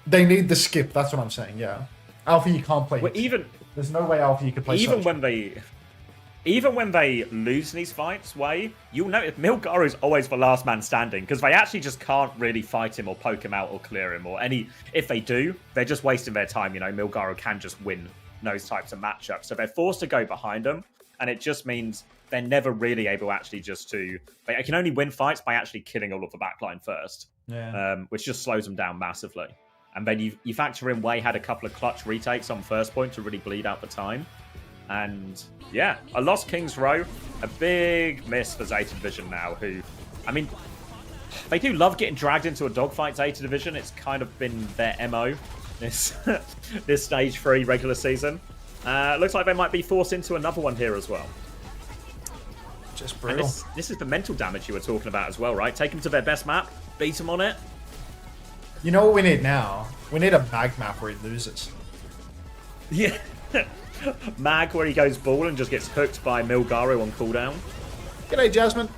They need the skip, that's what I'm saying, yeah. Alpha, you can't play. Well, there's no way Alpha you could play. Even when they lose these fights, Wei, you'll notice Milgara is always the last man standing because they actually just can't really fight him or poke him out or clear him or any. If they do, they're just wasting their time. You know, Milgara can just win those types of matchups, so they're forced to go behind them, and it just means they're never really able actually just to. They can only win fights by actually killing all of the backline first, which just slows them down massively. And then you factor in Wei had a couple of clutch retakes on first point to really bleed out the time. And yeah, a lost King's Row, a big miss for ZETA Division now, who, I mean, they do love getting dragged into a dogfight, ZETA Division. It's kind of been their MO this stage 3 regular season. Looks like they might be forced into another one here as well. Just brutal. This is the mental damage you were talking about as well, right? Take them to their best map, beat them on it. You know what we need now? We need a mag map where he loses. Yeah. Mag where he goes ball and just gets hooked by Milgaro on cooldown. G'day, Jasmine.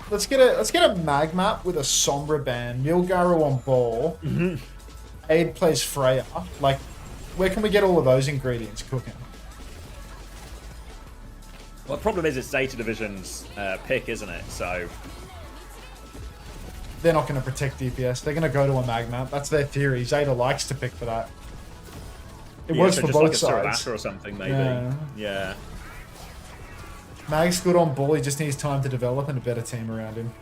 Let's get a mag map with a Sombra ban, Milgaro on ball, Aid plays Freya. Like, where can we get all of those ingredients cooking? Well, the problem is it's ZETA Division's pick, isn't it? So they're not going to protect DPS. They're going to go to a mag map. That's their theory. ZETA likes to pick for that. It works for both sides. Or something, maybe. Yeah. Mag's good on ball. He just needs time to develop and a better team around him.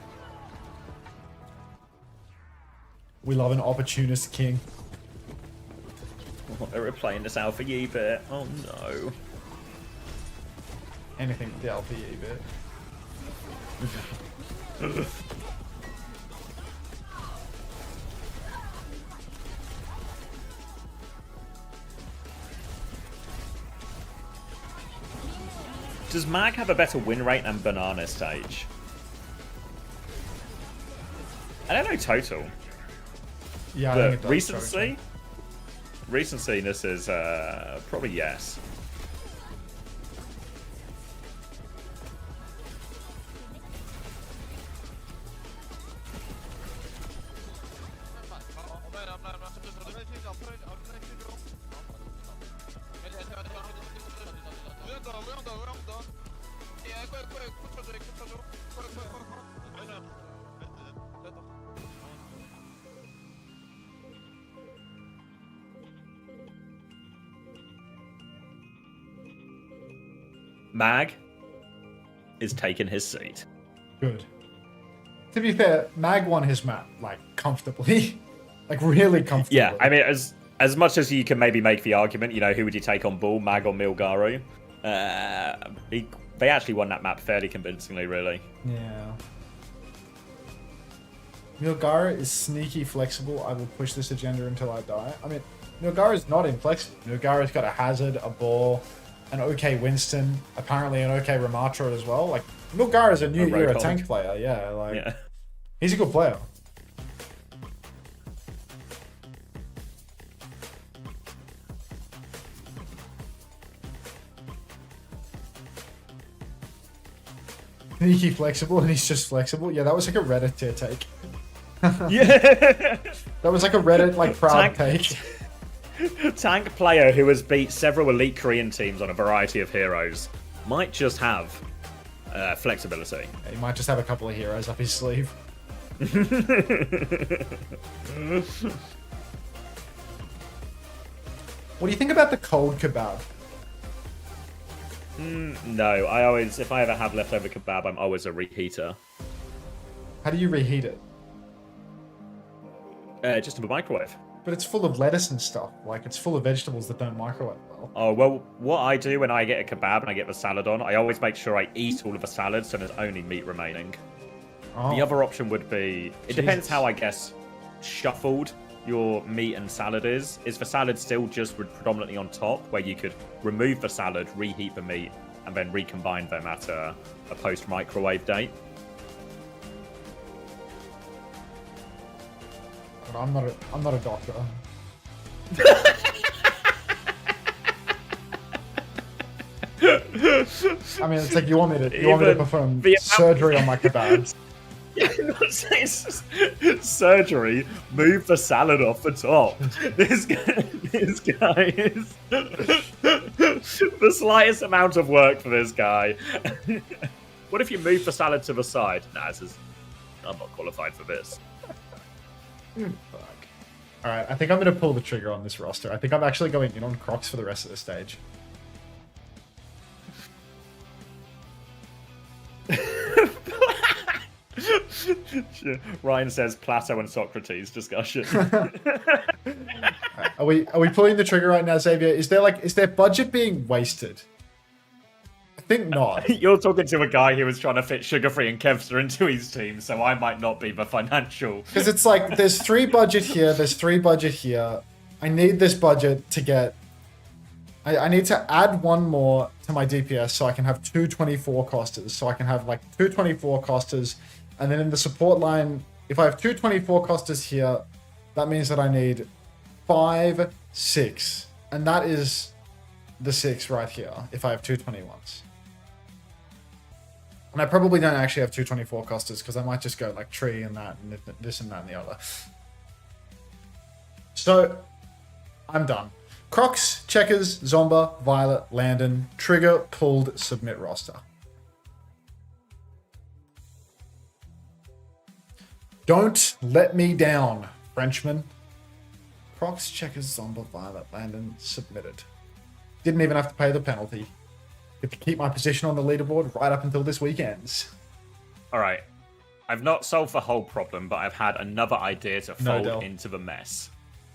We love an opportunist king. Oh, they're replaying this Alpha Yi bit. Oh no. Anything with the Alpha Yi bit. Does Mag have a better win rate than Banana Stage? I don't know total. Yeah, I think it But does, recency? Recency, this is probably yes. Mag is taking his seat. Good. To be fair, Mag won his map, like, comfortably. Like, really comfortably. Yeah, I mean, as much as you can maybe make the argument, you know, who would you take on ball, Mag or Milgaru? They actually won that map fairly convincingly, really. Yeah. Milgaru is sneaky flexible. I will push this agenda until I die. I mean, Milgaru is not inflexible. Milgaru's got a Hazard, a Ball, an okay Winston, apparently an okay Ramatra as well. Like, Milgaru is a new era tank player. Yeah, like, yeah. He's a good player. Sneaky flexible, and he's just flexible. Yeah, that was like a Reddit tier take. Yeah. That was like a Reddit, like, proud take. Tank player who has beat several elite Korean teams on a variety of heroes might just have flexibility. He might just have a couple of heroes up his sleeve. What do you think about the cold kebab? No, I always, if I ever have leftover kebab, I'm always a reheater. How do you reheat it? Just in a microwave. But it's full of lettuce and stuff. Like, it's full of vegetables that don't microwave well. Oh, well, what I do when I get a kebab and I get the salad on, I always make sure I eat all of the salad so there's only meat remaining. Oh. The other option would be, it depends how, I guess, shuffled your meat and salad is. Is the salad still just predominantly on top, where you could remove the salad, reheat the meat, and then recombine them at a post-microwave date? But I'm not a doctor. I mean, it's like you want me to perform surgery on my kebabs. Yeah, I'm not saying surgery. Move the salad off the top. This guy is the slightest amount of work for this guy. What if you move the salad to the side? Nah, I'm not qualified for this. Fuck. All right, I think I'm going to pull the trigger on this roster. I think I'm actually going in on Crocs for the rest of the stage. Ryan says Plato and Socrates discussion. Are we pulling the trigger right now, Xavier? Is there budget being wasted? I think not. You're talking to a guy who was trying to fit Sugar-Free and Kevster into his team, so I might not be the financial. Because it's like, there's 3 budget here, there's 3 budget here. I need this budget to get... I need to add 1 more to my DPS so I can have 2 24 costers. So I can have like 2 24 costers. And then in the support line, if I have 2 24 costers here, that means that I need 5, 6. And that is the 6 right here, if I have 2 21s. And I probably don't actually have 2 24 costers, because I might just go like tree and that, and this and that and the other. So, I'm done. Crocs, Checkers, Zomba, Violet, Landon, Trigger, pulled, submit roster. Don't let me down, Frenchman. Crocs, Checkers, Zomba, Violet, Landon, submitted. Didn't even have to pay the penalty. Get to keep my position on the leaderboard right up until this weekend's. Alright. I've not solved the whole problem, but I've had another idea to fold into the mess.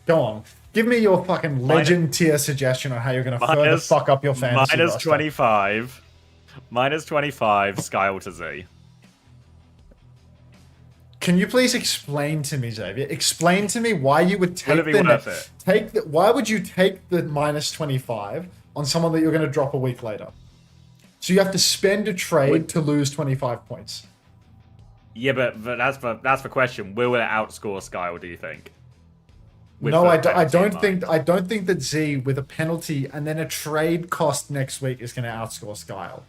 Go on. Give me your fucking legend tier suggestion on how you're going to further fuck up your fantasy minus roster. 25. Minus 25, Skyle to Z. Can you please explain to me, Xavier? Explain to me why you would Will take it be worth it? why would you take the minus 25 on someone that you're going to drop a week later? So you have to spend a trade to lose 25 points. Yeah, but that's the question. Will it outscore Skyle, do you think? With No, the I penalty in mind. don't think that Z with a penalty and then a trade cost next week is going to outscore Skyle.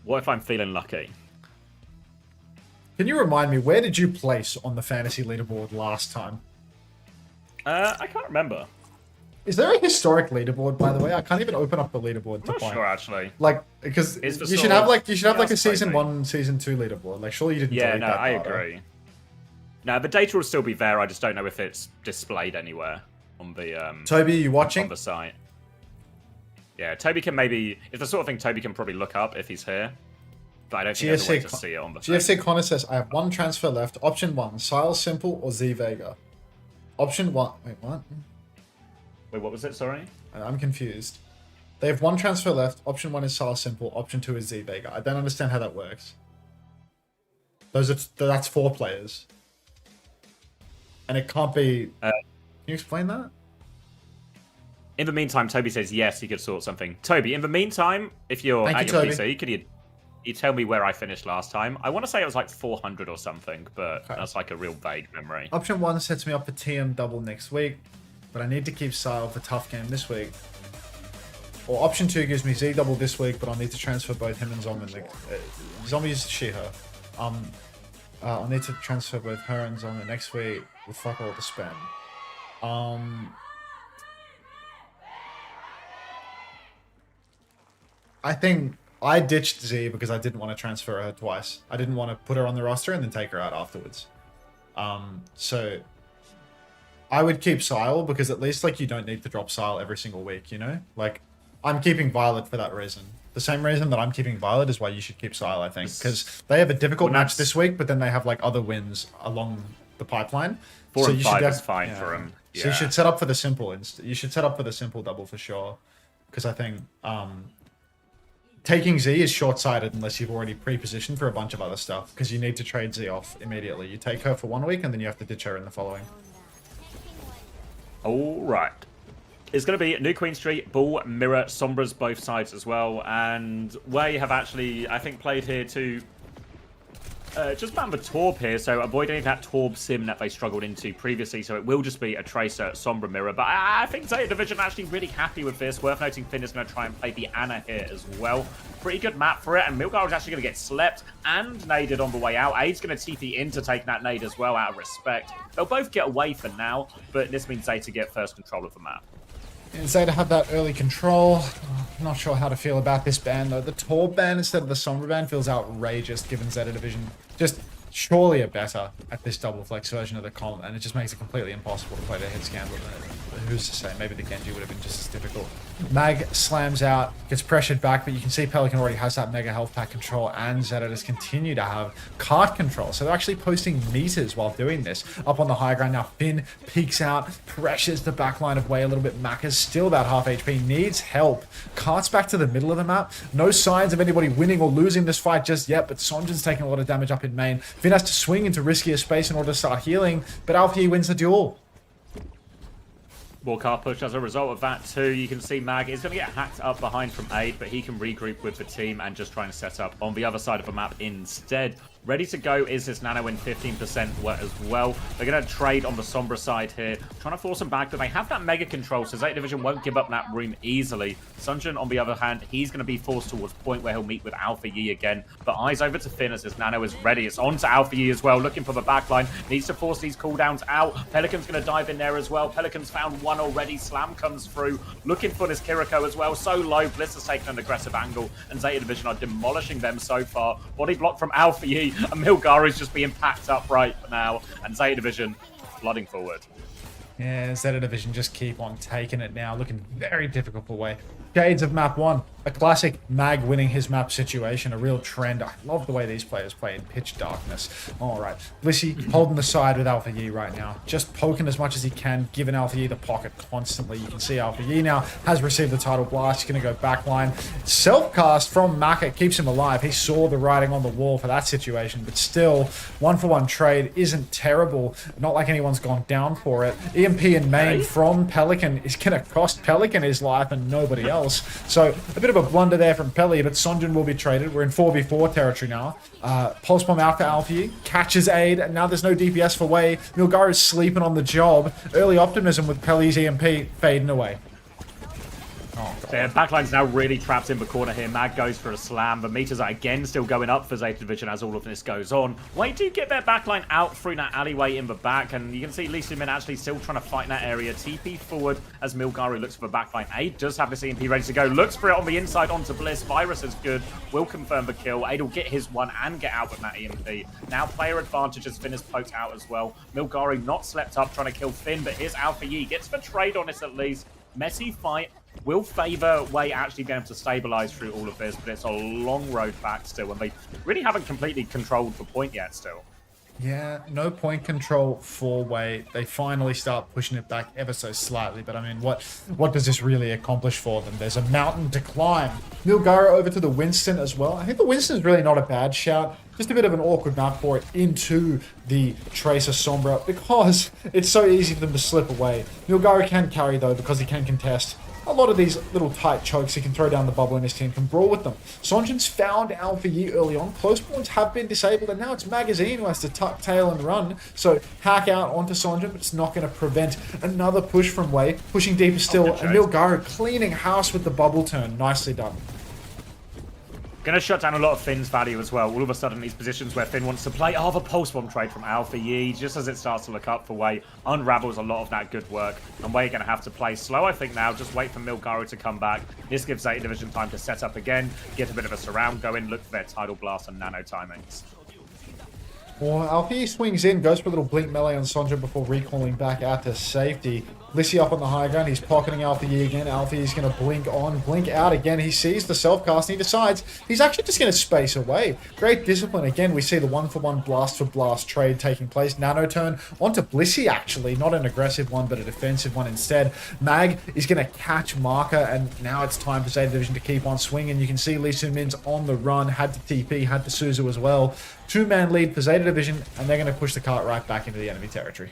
What if I'm feeling lucky? Can you remind me, where did you place on the fantasy leaderboard last time? I can't remember. Is there a historic leaderboard, by the way? I can't even open up the leaderboard to I'm not find. sure, actually. Like, because It's the you should sort have of- like a that's season crazy. 1, season 2 leaderboard. Like, surely you didn't. Yeah, delete no, that I data. agree. No, the data will still be there. I just don't know if it's displayed anywhere on the Toby, are you watching? on the site. Yeah, Toby can maybe. It's the sort of thing Toby can probably look up if he's here. But I don't think there's a way to see it on the thing. GFC Connor says, I have one transfer left. Option 1, Siles Simple or Z Vega. Option 1. Wait, what? Wait, what was it? Sorry. I'm confused. They have one transfer left. Option 1 is Siles Simple. Option 2 is Z Vega. I don't understand how that works. That's 4 players. And it can't be. Can you explain that? In the meantime, Toby says yes, he could sort something. Toby, in the meantime, if you're Thank at you, your Toby. PC, could you tell me where I finished last time? I want to say it was like 400 or something, but Okay. that's like a real vague memory. Option 1 sets me up for TM double next week, but I need to keep Sile for tough game this week. Or option 2 gives me Z double this week, but I'll need to transfer both him and Zombie. Zombie's she/her. I'll need to transfer both her and Zombie next week with fuck all to spend. I think I ditched Z because I didn't want to transfer her twice. I didn't want to put her on the roster and then take her out afterwards. So I would keep Sile because at least like you don't need to drop Sile every single week, you know? Like I'm keeping Violet for that reason. The same reason that I'm keeping Violet is why you should keep Sile, I think, because they have a difficult match this week, but then they have like other wins along the pipeline. 4 and you 5 should is fine for him. So you should set up for the simple. You should set up for the simple double for sure, because I think taking Z is short-sighted unless you've already pre-positioned for a bunch of other stuff, because you need to trade Z off immediately. You take her for 1 week and then you have to ditch her in the following. All right. It's going to be New Queen Street, Bull, Mirror, Sombras, both sides as well. And Way have actually, I think, played here to just ban the Torb here, so avoid any of that Torb sim that they struggled into previously. So it will just be a Tracer, Sombra, Mirror. But I think Zeta Division are actually really happy with this. Worth noting, Finn is going to try and play the Anna here as well. Pretty good map for it, and Milgar is actually going to get slept and naded on the way out. Aid's going to TP into taking that nade as well, out of respect. They'll both get away for now, but this means Zeta get first control of the map. And Zeta have that early control. I'm not sure how to feel about this ban though. The Torb ban instead of the Sombra ban feels outrageous given Zeta Division just surely are better at this double flex version of the comp, and it just makes it completely impossible to play the hit scan. But who's to say? Maybe the Genji would have been just as difficult. Mag slams out, gets pressured back, but you can see Pelican already has that mega health pack control, and Zeta just continue to have cart control. So they're actually posting meters while doing this. Up on the high ground now, Finn peeks out, pressures the backline of Way a little bit. Mac is still about half HP, needs help. Carts back to the middle of the map. No signs of anybody winning or losing this fight just yet, but Sonjin's taking a lot of damage up in main. Finn has to swing into riskier space in order to start healing, but Alfie wins the duel. Walker push as a result of that too. You can see Mag is going to get hacked up behind from Aid, but he can regroup with the team and just try and set up on the other side of the map instead. Ready to go is this Nano in 15% as well. They're going to trade on the Sombra side here, trying to force them back, but they have that mega control, so Zeta Division won't give up that room easily. Sunjin, on the other hand, he's going to be forced towards point where he'll meet with Alpha Yi again, but eyes over to Finn as this Nano is ready. It's on to Alpha Yi as well, looking for the backline. Needs to force these cooldowns out. Pelican's going to dive in there as well. Pelican's found one already. Slam comes through, looking for this Kiriko as well. So low, Bliss has taken an aggressive angle, and Zeta Division are demolishing them so far. Body block from Alpha Yi, and Milgar is just being packed up right now, and Zeta Division flooding forward. Yeah, Zeta Division just keep on taking it now, looking very difficult for Way. Shades of map 1. a classic Mag winning his map situation, a real trend. I love the way these players play in pitch darkness. All right, Blissey holding the side with Alpha Yi right now, just poking as much as he can, giving Alpha Yi the pocket constantly. You can see Alpha Yi now has received the title blast. He's going to go backline. Self-cast from Maka keeps him alive. He saw the writing on the wall for that situation, but still, 1-for-1 trade isn't terrible. Not like anyone's gone down for it. EMP in main from Pelican is going to cost Pelican his life and nobody else. So a bit of a blunder there from Peli, but Sonjun will be traded. We're in 4v4 territory now. Pulse bomb out for Alfie, catches aid, and now there's no DPS for Wei. Milgaru's sleeping on the job. Early optimism with Peli's EMP fading away. Oh, so yeah, backline's now really trapped in the corner here. Mag goes for a slam. The meters are again still going up for Zeta Division as all of this goes on. Wei do get their backline out through that alleyway in the back, and you can see Lee Min actually still trying to fight in that area. TP forward as Milgaru looks for the backline. Aid does have this EMP ready to go. Looks for it on the inside onto Bliss. Virus is good. Will confirm the kill. Aid will get his one and get out with that EMP. Now player advantage as Finn is poked out as well. Milgaru not slept up trying to kill Finn, but here's Alpha Yi. Gets the trade on this at least. Messy fight. Will favour Wei actually being able to stabilise through all of this, but it's a long road back still, and they really haven't completely controlled the point yet still. Yeah, no point control for Wei. They finally start pushing it back ever so slightly, but I mean, what does this really accomplish for them? There's a mountain to climb. Milgaru over to the Winston as well. I think the Winston is really not a bad shout. Just a bit of an awkward map for it into the Tracer Sombra because it's so easy for them to slip away. Milgaru can carry though because he can contest. A lot of these little tight chokes he can throw down the bubble and his team can brawl with them. Sonjin's found Alpha Yi early on. Close points have been disabled and now it's Magazine who has to tuck tail and run. So hack out onto Sonjin, but it's not going to prevent another push from Wei. Pushing deeper still and Milgaru cleaning house with the bubble turn. Nicely done. Going to shut down a lot of Finn's value as well. All of a sudden, these positions where Finn wants to play. Oh, the pulse bomb trade from Alpha Yi, just as it starts to look up for Wei, unravels a lot of that good work. And Wei going to have to play slow, I think, now. Just wait for Milgaru to come back. This gives Zeta Division time to set up again, get a bit of a surround going, look for their tidal blast and nano timings. Well, Alpha Yi swings in, goes for a little blink melee on Sonjin before recalling back out to safety. Lissy up on the high ground. He's pocketing Alpha Yi again. Alpha Yi's going to blink on, blink out again. He sees the self-cast and he decides he's actually just going to space away. Great discipline. Again, we see the 1-for-1 blast for blast trade taking place. Nano turn onto Blissey, actually. Not an aggressive one, but a defensive one instead. Mag is going to catch Marker, and now it's time for Zeta Division to keep on swinging. You can see Lee Min-min's on the run. Had to TP, had to Suzu as well. Two-man lead for Zeta Division, and they're going to push the cart right back into the enemy territory.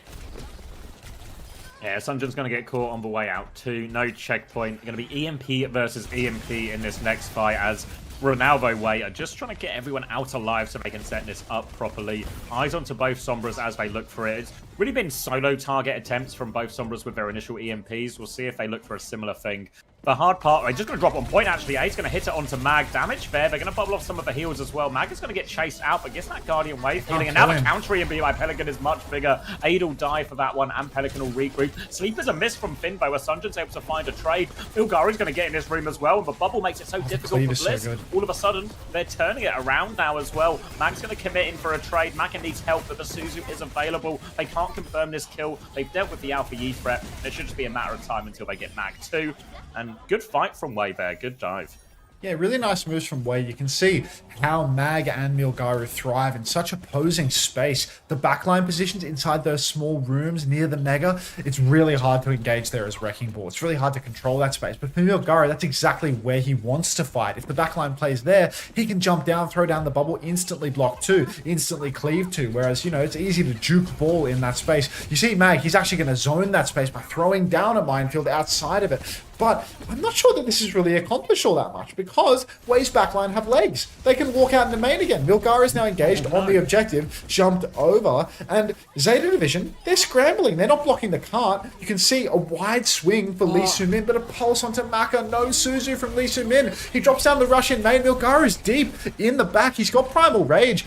Yeah, Sunjin's going to get caught on the way out too. No checkpoint. Going to be EMP versus EMP in this next fight as Ronaldo Wei are just trying to get everyone out alive so they can set this up properly. Eyes onto both Sombras as they look for it. It's really been solo target attempts from both Sombras with their initial EMPs. We'll see if they look for a similar thing. The hard part, they're just going to drop on point actually. A's going to hit it onto Mag. Damage there. They're going to bubble off some of the heals as well. Mag is going to get chased out, but gets that Guardian Wave healing. And now the counter EMP by Pelican is much bigger. Aid will die for that one, and Pelican will regroup. Sleeper's a miss from Finn, where Sunjin's able to find a trade. Milgaru's going to get in this room as well, and the bubble makes it so difficult for Bliss. So all of a sudden, they're turning it around now as well. Mag's going to commit in for a trade. Mag needs help, but the Suzu is available. They can't confirm this kill. They've dealt with the Alpha Yi threat. It should just be a matter of time until they get Mag 2. And good fight from Wei there. Good dive. Yeah, really nice moves from Wei. You can see how Mag and Milgaru thrive in such opposing space. The backline positions inside those small rooms near the Mega, it's really hard to engage there as Wrecking Ball. It's really hard to control that space. But for Milgaru, that's exactly where he wants to fight. If the backline plays there, he can jump down, throw down the bubble, instantly block 2, instantly cleave 2. Whereas, you know, it's easy to juke ball in that space. You see Mag, he's actually going to zone that space by throwing down a minefield outside of it. But I'm not sure that this has really accomplished all that much because Wei's backline have legs. They can walk out in the main again. Milgaru is now engaged on the objective, jumped over, and Zeta Division, they're scrambling. They're not blocking the cart. You can see a wide swing for Lee Min, but a pulse onto Maka. No Suzu from Lee Min. He drops down the rush in main. Milgaru is deep in the back. He's got Primal Rage.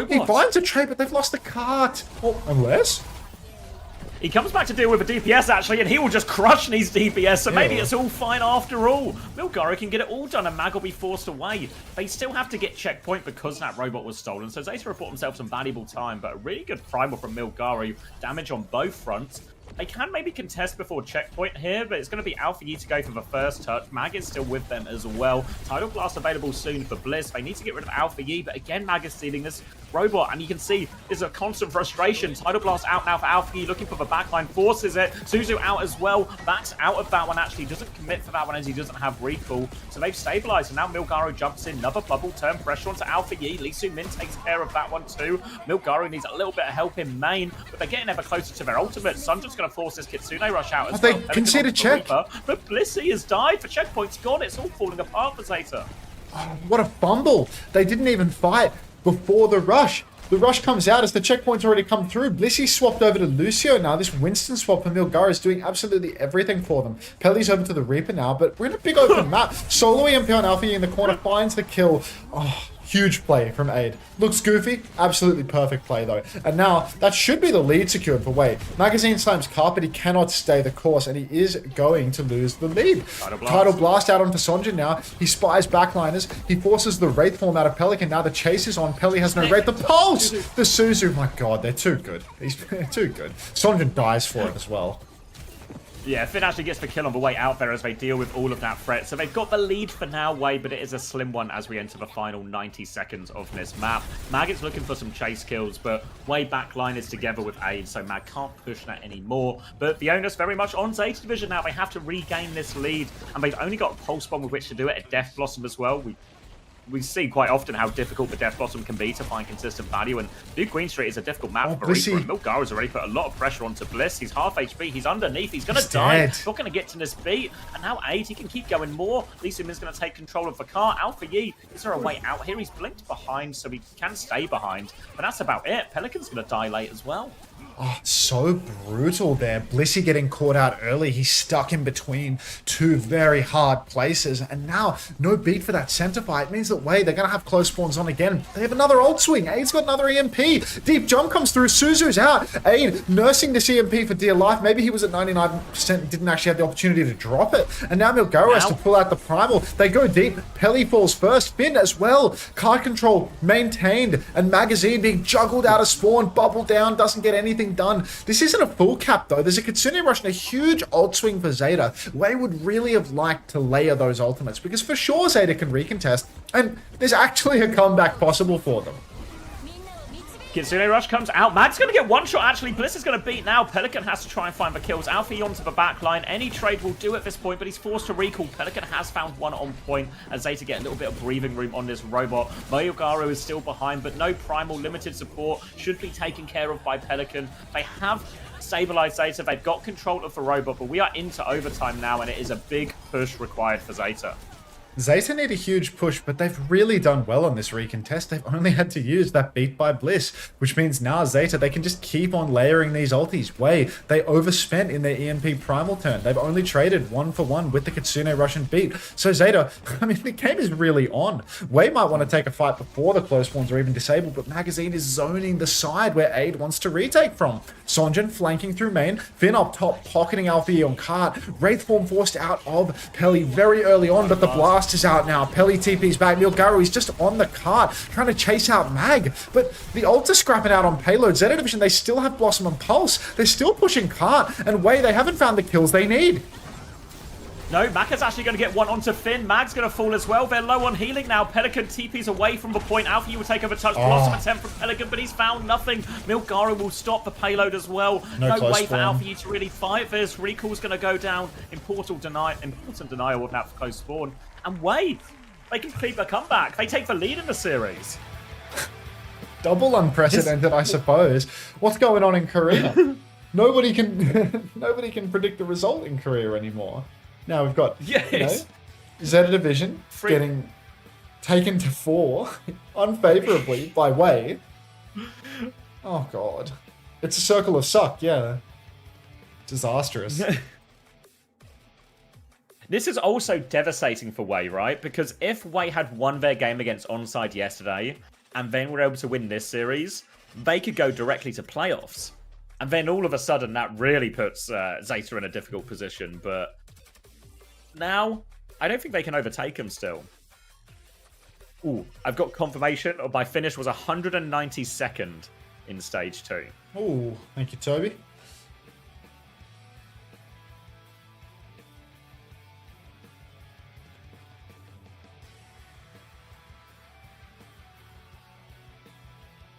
He finds a trade, but they've lost the cart. Oh, unless... He comes back to deal with a DPS, actually, and he will just crush these DPS, so maybe it's all fine after all. Milgaru can get it all done, and Mag will be forced away. They still have to get checkpoint because that robot was stolen, so Zeta have bought themselves some valuable time, but a really good primal from Milgaru. Damage on both fronts. They can maybe contest before checkpoint here, but it's going to be Alpha Yi to go for the first touch. Mag is still with them as well. Tidal Blast available soon for Bliss. They need to get rid of Alpha Yi, but again, Mag is stealing this robot, and you can see there's a constant frustration. Tidal Blast out now for Alpha Yi, looking for the backline, forces it. Suzu out as well. Max out of that one, actually doesn't commit for that one as he doesn't have recall. So they've stabilized, and now Milgaro jumps in. Another bubble turn pressure onto Alpha Yi. Lee Su-min takes care of that one too. Milgaro needs a little bit of help in main, but they're getting ever closer to their ultimate. Sunjun's going to force this Kitsune rush out as They well. conceded check. Reaper, but Blissey has died. For checkpoint's gone. It's all falling apart for Zeta. Oh, what a fumble. They didn't even fight before the rush. The rush comes out as the checkpoint's already come through. Blissey swapped over to Lucio now. This Winston swap for Milgaro is doing absolutely everything for them. Pelly's over to the Reaper now, but we're in a big open map. Solo EMP on Alpha in the corner finds the kill. Oh, huge play from Aid. Looks goofy. Absolutely perfect play, though. And now, that should be the lead secured for Wei. Magazine slams Carpet. He cannot stay the course, and he is going to lose the lead. Tidal Blast out onto Sonjin now. He spies backliners. He forces the Wraith form out of Pelican. Now the chase is on. Pelly has no Wraith. The Pulse! The Suzu. My god, they're too good. He's too good. Sonjin dies for it as well. Yeah, Finn actually gets the kill on the way out there as they deal with all of that threat. So they've got the lead for now, Wei, but it is a slim one as we enter the final 90 seconds of this map. Mag is looking for some chase kills, but Wei backline is together with Aid, so Mag can't push that anymore. But the onus very much on Zeta Division now. They have to regain this lead, and they've only got a Pulse Bomb with which to do it, a Death Blossom as well. We see quite often how difficult the Death Blossom can be to find consistent value, and New Queen Street is a difficult map for Reaper, and Milgaro's already put a lot of pressure onto Bliss. He's half HP, he's underneath, he's going to die, not going to get to this beat, and now Aid, he can keep going more. Lee Su-min's going to take control of the car. Alpha Yi, is there a way out here? He's blinked behind, so he can stay behind, but that's about it. Pelican's going to die late as well. Oh, so brutal there. Blissey getting caught out early. He's stuck in between two very hard places. And now, no beat for that center fight. It means that Wei, they're going to have close spawns on again. They have another ult swing. Aid's got another EMP. Deep jump comes through. Suzu's out. Aid nursing this EMP for dear life. Maybe he was at 99%, didn't actually have the opportunity to drop it. And now Milgaro has to pull out the primal. They go deep. Pelly falls first. Finn as well. Card control maintained. And Magazine being juggled out of spawn. Bubble down. Doesn't get anything done. This isn't a full cap though. There's a Kitsune rush and a huge ult swing for Zeta. Wei would really have liked to layer those ultimates because for sure Zeta can recontest and there's actually a comeback possible for them. Kitsune Rush comes out. Mag's going to get one shot, actually. Bliss is going to beat now. Pelican has to try and find the kills. Alfie onto the back line. Any trade will do at this point, but he's forced to recall. Pelican has found one on point as Zeta get a little bit of breathing room on this robot. Milgaro is still behind, but no primal limited support should be taken care of by Pelican. They have stabilized Zeta. They've got control of the robot, but we are into overtime now, and it is a big push required for Zeta. Zeta need a huge push, but they've really done well on this recontest. They've only had to use that beat by Bliss, which means now Zeta, they can just keep on layering these ultis. Wei, they overspent in their EMP primal turn. They've only traded 1-for-1 with the Kitsune Russian beat. So Zeta, I mean, the game is really on. Wei might want to take a fight before the close spawns are even disabled, but Magazine is zoning the side where Aid wants to retake from. Sonjin flanking through main, Finn up top, pocketing Alfie on cart. Wraith form forced out of Pelly very early on, but the blast is out now. Pelly TP's back. Milgaro is just on the cart, trying to chase out Mag. But the ult is scrapping out on payload. Zeta Division, they still have Blossom and Pulse. They're still pushing cart. And Wei, they haven't found the kills they need. No, Maka's actually going to get one onto Finn. Mag's going to fall as well. They're low on healing now. Pelican TP's away from the point. Alfie will take over touch. Blossom attempt from Pelican, but he's found nothing. Milgaro will stop the payload as well. No way for Alfie to really fight this. Recall's going to go down. Important denial of that close spawn. And Wei, they can keep a comeback. They take the lead in the series. Double unprecedented, I suppose. What's going on in Korea? Nobody can predict the result in Korea anymore. Now we've got Zeta Division getting taken to 4 unfavorably by Wei. Oh god. It's a circle of suck, yeah. Disastrous. This is also devastating for Wei, right? Because if Wei had won their game against Onside yesterday and then were able to win this series, they could go directly to playoffs. And then all of a sudden that really puts Zeta in a difficult position, but now, I don't think they can overtake him still. Ooh, I've got confirmation of my finish was 192nd in stage 2. Ooh, thank you, Toby.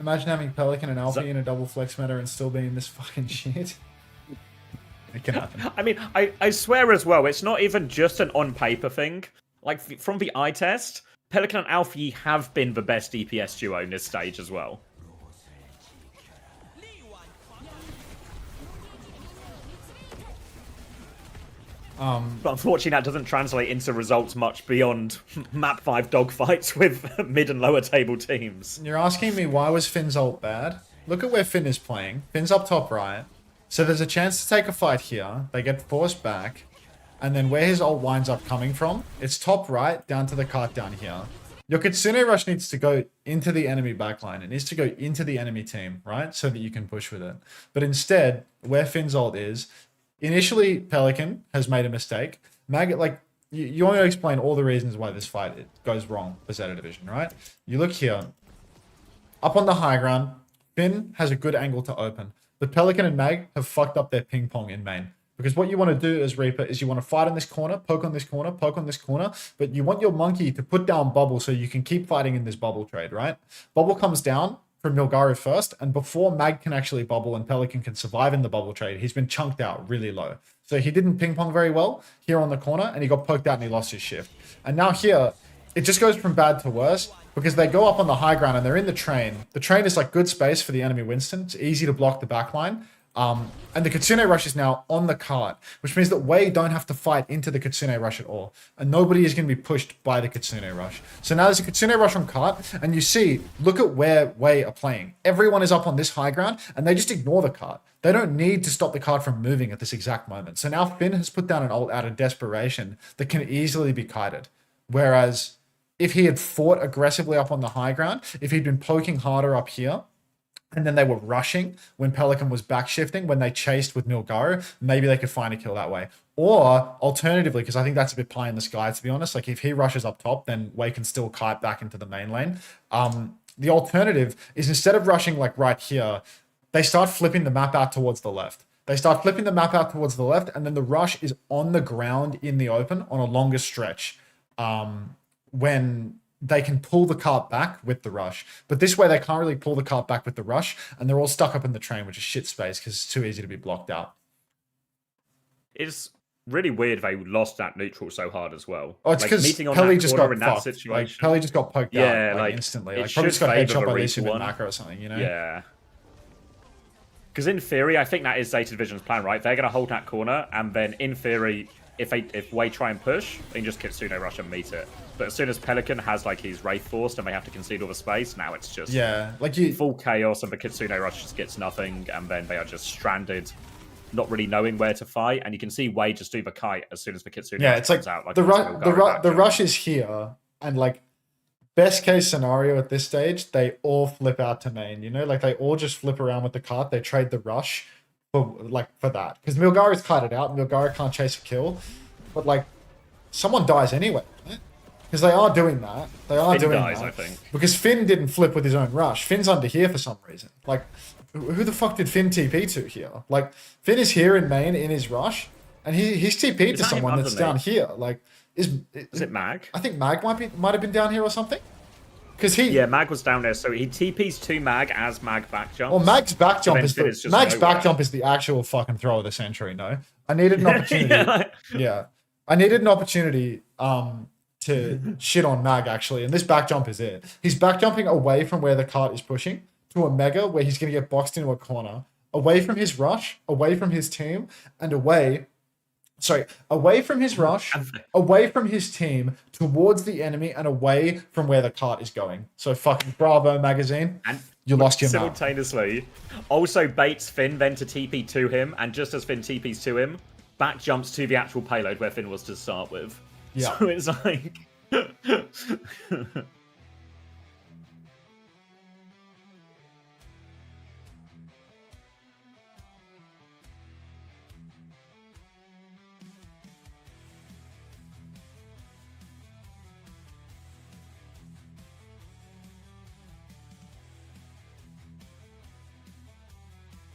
Imagine having Pelican and Alfie in a double flex meta and still being this fucking shit. It can happen. I mean, I swear as well, it's not even just an on-paper thing. Like, from the eye test, Pelican and Alfie have been the best DPS duo in this stage as well. But unfortunately, that doesn't translate into results much beyond map 5 dogfights with mid and lower table teams. You're asking me why was Finn's ult bad? Look at where Finn is playing. Finn's up top right. So there's a chance to take a fight here. They get forced back. And then where his ult winds up coming from, it's top right down to the cart down here. Your Kitsune Rush needs to go into the enemy backline. It needs to go into the enemy team, right? So that you can push with it. But instead, where Finn's ult is, initially, Pelican has made a mistake. Maggot, like, you want to explain all the reasons why this fight goes wrong for ZETA Division, right? You look here. Up on the high ground, Finn has a good angle to open. But Pelican and Mag have fucked up their ping pong in main. Because what you want to do as Reaper is you want to fight in this corner, poke on this corner, poke on this corner, but you want your monkey to put down bubble so you can keep fighting in this bubble trade, right? Bubble comes down from Milgaru first, and before Mag can actually bubble and Pelican can survive in the bubble trade, he's been chunked out really low. So he didn't ping pong very well here on the corner, and he got poked out and he lost his shift. And now here, it just goes from bad to worse, because they go up on the high ground and they're in the train. The train is like good space for the enemy Winston. It's easy to block the backline. And the Kitsune Rush is now on the cart, which means that Wei don't have to fight into the Kitsune Rush at all. And nobody is going to be pushed by the Kitsune Rush. So now there's a Kitsune Rush on cart, and you see, look at where Wei are playing. Everyone is up on this high ground, and they just ignore the cart. They don't need to stop the cart from moving at this exact moment. So now Finn has put down an ult out of desperation that can easily be kited. Whereas if he had fought aggressively up on the high ground, if he'd been poking harder up here, and then they were rushing when Pelican was back shifting, when they chased with Milgaru, maybe they could find a kill that way. Or alternatively, because I think that's a bit pie in the sky, to be honest, like if he rushes up top, then Wei can still kite back into the main lane. The alternative is instead of rushing like right here, they start flipping the map out towards the left. They start flipping the map out towards the left, and then the rush is on the ground in the open on a longer stretch when they can pull the cart back with the rush. But this way, they can't really pull the cart back with the rush, and they're all stuck up in the train, which is shit space because it's too easy to be blocked out. It's really weird they lost that neutral so hard as well. Oh, it's because Pelly just got fucked. Situation. Like, Pelly just got poked out like, instantly. Like, probably just got headshot by this in macro or something, you know? Yeah. Because in theory, I think that is ZETA Division's plan, right? They're going to hold that corner, and then in theory, if Wei try and push, they can just Kitsune Rush and meet it. But as soon as Pelican has like his Wraith forced and they have to concede all the space, now it's just full chaos, and the Kitsune Rush just gets nothing, and then they are just stranded, not really knowing where to fight. And you can see Wei just do the kite as soon as the Kitsune Rush it's like comes out. Like the rush is here, and like best case scenario at this stage, they all flip out to main. You know, like they all just flip around with the cart. They trade the rush for that because Milgaru's kited out. Milgaru can't chase a kill, but like someone dies anyway. Right? Because they are doing that. They are Finn doing dies, that. I think. Because Finn didn't flip with his own rush. Finn's under here for some reason. Like, who the fuck did Finn TP to here? Like, Finn is here in main in his rush, and he's TP'd to someone that's down here. Like, is it Mag? I think Mag might have been down here or something. Because Mag was down there, so he TPs to Mag as Mag back jumps. Well, Mag's back jump is back jump is the actual fucking throw of the century. No, I needed an opportunity. I needed an opportunity. To shit on Mag actually, and this back jump is it. He's back jumping away from where the cart is pushing to a mega where he's going to get boxed into a corner, away from his rush, away from his team, and away from his rush, away from his team, towards the enemy, and away from where the cart is going. So fucking bravo, magazine. And you lost your map. Simultaneously, also baits Finn then to TP to him, and just as Finn TPs to him, back jumps to the actual payload where Finn was to start with. Yeah. So it's like...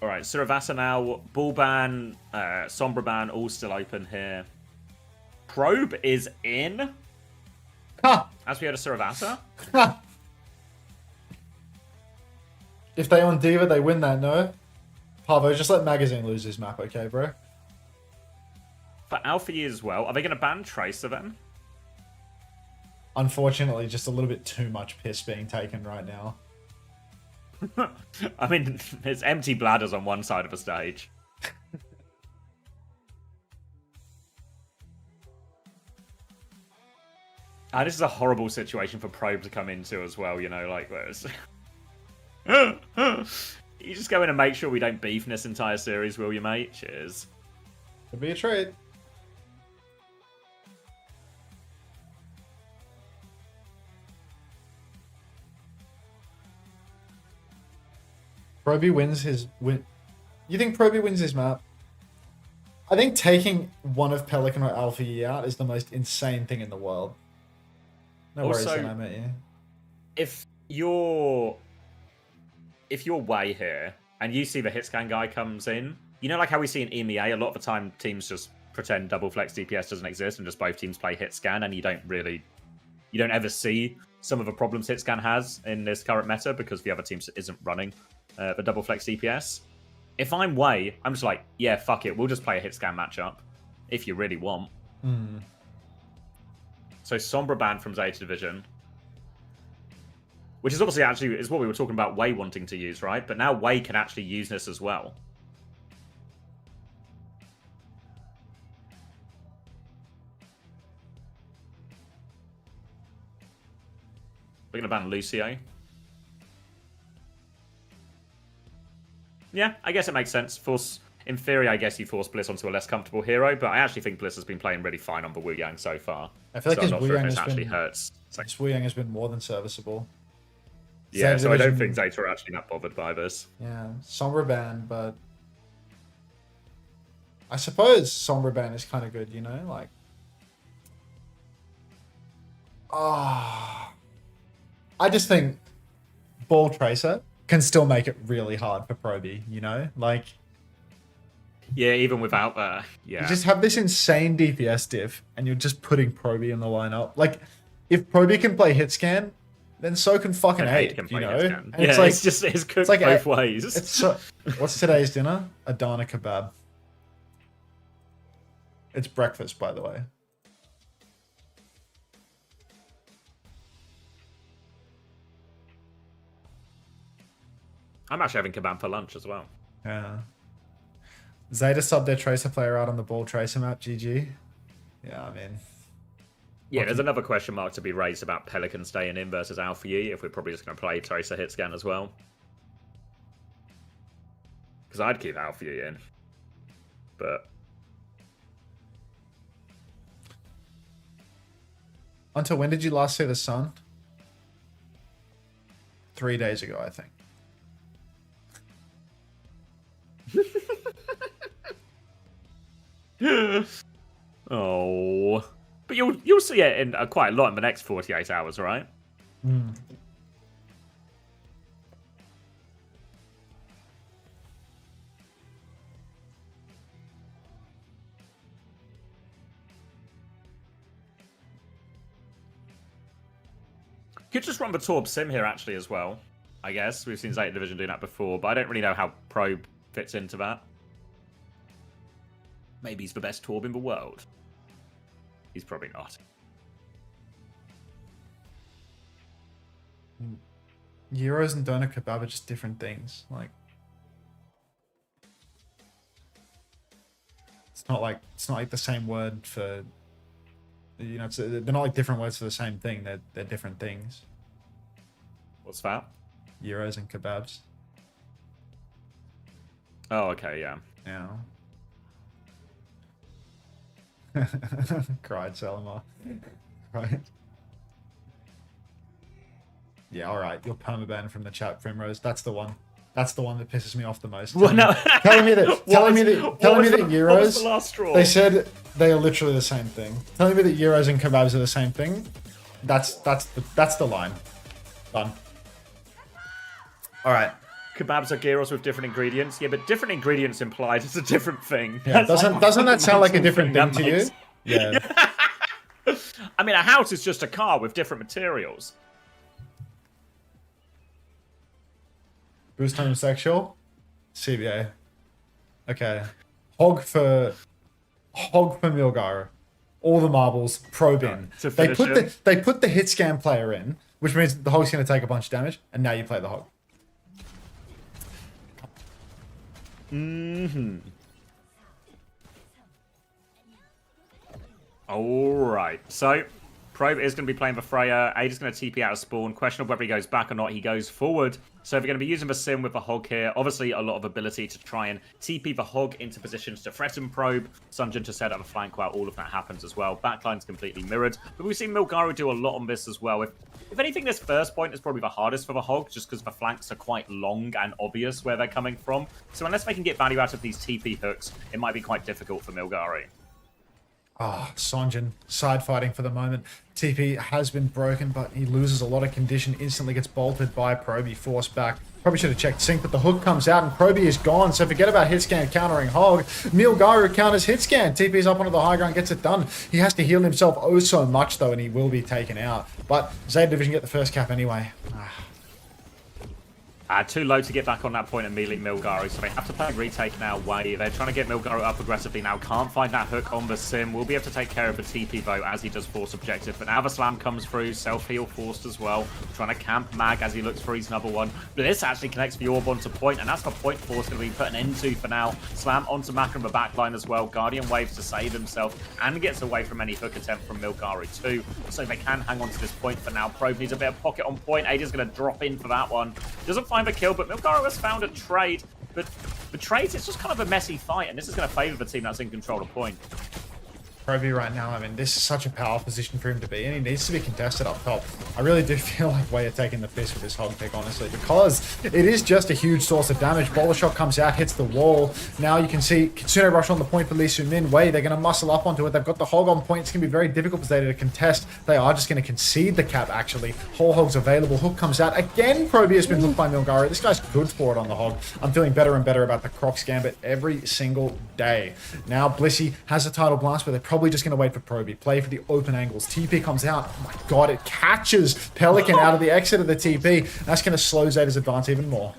Alright, Suravasa now, Bull ban, Sombra ban, all still open here. Probe is in. Huh. As we had a Suravasa. If they on Diva, they win that, no? Pavo, just let Magazine lose his map, okay, bro? For Alpha E as well, are they going to ban Tracer then? Unfortunately, just a little bit too much piss being taken right now. I mean, there's empty bladders on one side of the stage. This is a horrible situation for Probe to come into as well, you know, like, whereas... You just go in and make sure we don't beef in this entire series, will you, mate? Cheers. Could be a trade. Proby wins his win. You think Proby wins his map? I think taking one of Pelican or Alpha E out is the most insane thing in the world. No worries Also, that I met you. If you're way here and you see the hitscan guy comes in, you know, like how we see in EMEA, a lot of the time teams just pretend double flex DPS doesn't exist and just both teams play hitscan, and you don't ever see some of the problems hitscan has in this current meta because the other team isn't running the double flex DPS. If I'm way, I'm just like, yeah, fuck it, we'll just play a hitscan matchup if you really want. So Sombra ban from Zeta Division, which is obviously actually is what we were talking about Wei wanting to use, right? But now Wei can actually use this as well. We're going to ban Lucio. Yeah, I guess it makes sense. In theory, I guess you force Bliss onto a less comfortable hero, but I actually think Bliss has been playing really fine on the Wu Yang so far. I feel like so his I'm not Wu sure Yang if this has actually been, hurts. his Wu Yang has been more than serviceable. Yeah, Zeta so I don't Division- think Zeta are actually that bothered by this. Yeah, Sombra ban, but I suppose Sombra ban is kind of good, you know, like. I just think Ball Tracer can still make it really hard for Proby, you know, like. Yeah, even without that, yeah. You just have this insane DPS diff, and you're just putting Proby in the lineup. Like, if Proby can play hit scan, then so can fucking And Aid, can you play know? hitscan. And Yeah, it's cooked like both ways. It's so, what's today's dinner? Adana kebab. It's breakfast, by the way. I'm actually having kebab for lunch as well. Yeah. Zeta subbed their Tracer player out on the Ball Tracer map, GG. Yeah, I mean... Yeah, there's another question mark to be raised about Pelican staying in versus Alpha E, if we're probably just going to play Tracer hit scan as well. Because I'd keep Alpha E in. But... Until when did you last see the sun? 3 days ago, I think. Oh, but you'll see it in quite a lot in the next 48 hours, right? Could just run the Torb Sim here actually as well. I guess we've seen Zeta Division doing that before, but I don't really know how Probe fits into that. Maybe he's the best Torb in the world. He's probably not. Euros and doner kebab are just different things. Like, it's not like the same word for, you know, they're not like different words for the same thing. They're different things. What's that? Euros and kebabs. Oh, okay, yeah. Yeah. Cried Salama. Right. Yeah, alright. You're permabanned from the chat, Primrose. That's the one. That's the one that pisses me off the most. Well, no. Telling me that Euros, what was the last straw? they said they are literally the same thing. Telling me that Euros and kebabs are the same thing, that's the line. Done. Alright. Kebabs are gyros with different ingredients. Yeah, but different ingredients implies it's a different thing. Yeah, doesn't that sound like a different thing to you? Yeah. I mean, a house is just a car with different materials. Boost homosexual. CBA. Okay. Hog for Milgaro. All the marbles. Probe in. To They finish put the hit scan player in, which means the hog's going to take a bunch of damage, and now you play the hog. Alright, so Probe is going to be playing for Freya. Ada's going to TP out of spawn. Questionable whether he goes back or not. He goes forward. So if you're going to be using the sim with the hog here, obviously a lot of ability to try and TP the hog into positions to threaten Probe. Sunjin to set up a flank while all of that happens as well. Backline's completely mirrored. But we've seen Milgaro do a lot on this as well. If anything, this first point is probably the hardest for the hog, just because the flanks are quite long and obvious where they're coming from. So unless they can get value out of these TP hooks, it might be quite difficult for Milgaro. Sonjin side fighting for the moment. TP has been broken, but he loses a lot of condition, instantly gets bolted by Proby, forced back. Probably should have checked sync, but the hook comes out and Proby is gone. So forget about hitscan countering hog. Milgaro counters hitscan. TP's up onto the high ground, gets it done. He has to heal himself oh so much though, and he will be taken out. But Zeta Division get the first cap anyway. Too low to get back on that point immediately, Milgaro, so they have to play retake now. Way they're trying to get Milgaro up aggressively now. Can't find that hook on the sim. We'll be able to take care of the TP though as he does force objective. But now the slam comes through, self-heal forced as well. Trying to camp Mag as he looks for his another one. But this actually connects the orb onto point, and that's the point force going to be put an end to for now. Slam onto Mac in the backline as well. Guardian waves to save himself and gets away from any hook attempt from Milgaro too. So they can hang on to this point for now. Probe needs a bit of pocket on point. Ada's going to drop in for that one. Doesn't find the kill, but Milgaro has found a trade. But the trades, it's just kind of a messy fight, and this is going to favour the team that's in control of point. Proby right now, I mean, this is such a powerful position for him to be in. He needs to be contested up top. I really do feel like Way are taking the piss with this hog pick, honestly, because it is just a huge source of damage. Bowler shot comes out, hits the wall. Now you can see Kitsune rush on the point for Lee Soo-min. Way, they're going to muscle up onto it. They've got the hog on point. It's going to be very difficult for Zeta to contest. They are just going to concede the cap, actually. Whole hog's available. Hook comes out. Again, Proby has been hooked by Milgaro. This guy's good for it on the hog. I'm feeling better and better about the Crocs Gambit every single day. Now Blissey has a Tidal Blast, but they're probably just going to wait for Proby. Play for the open angles. TP comes out. Oh my god, it catches Pelican out of the exit of the TP. That's going to slow Zeta's advance even more.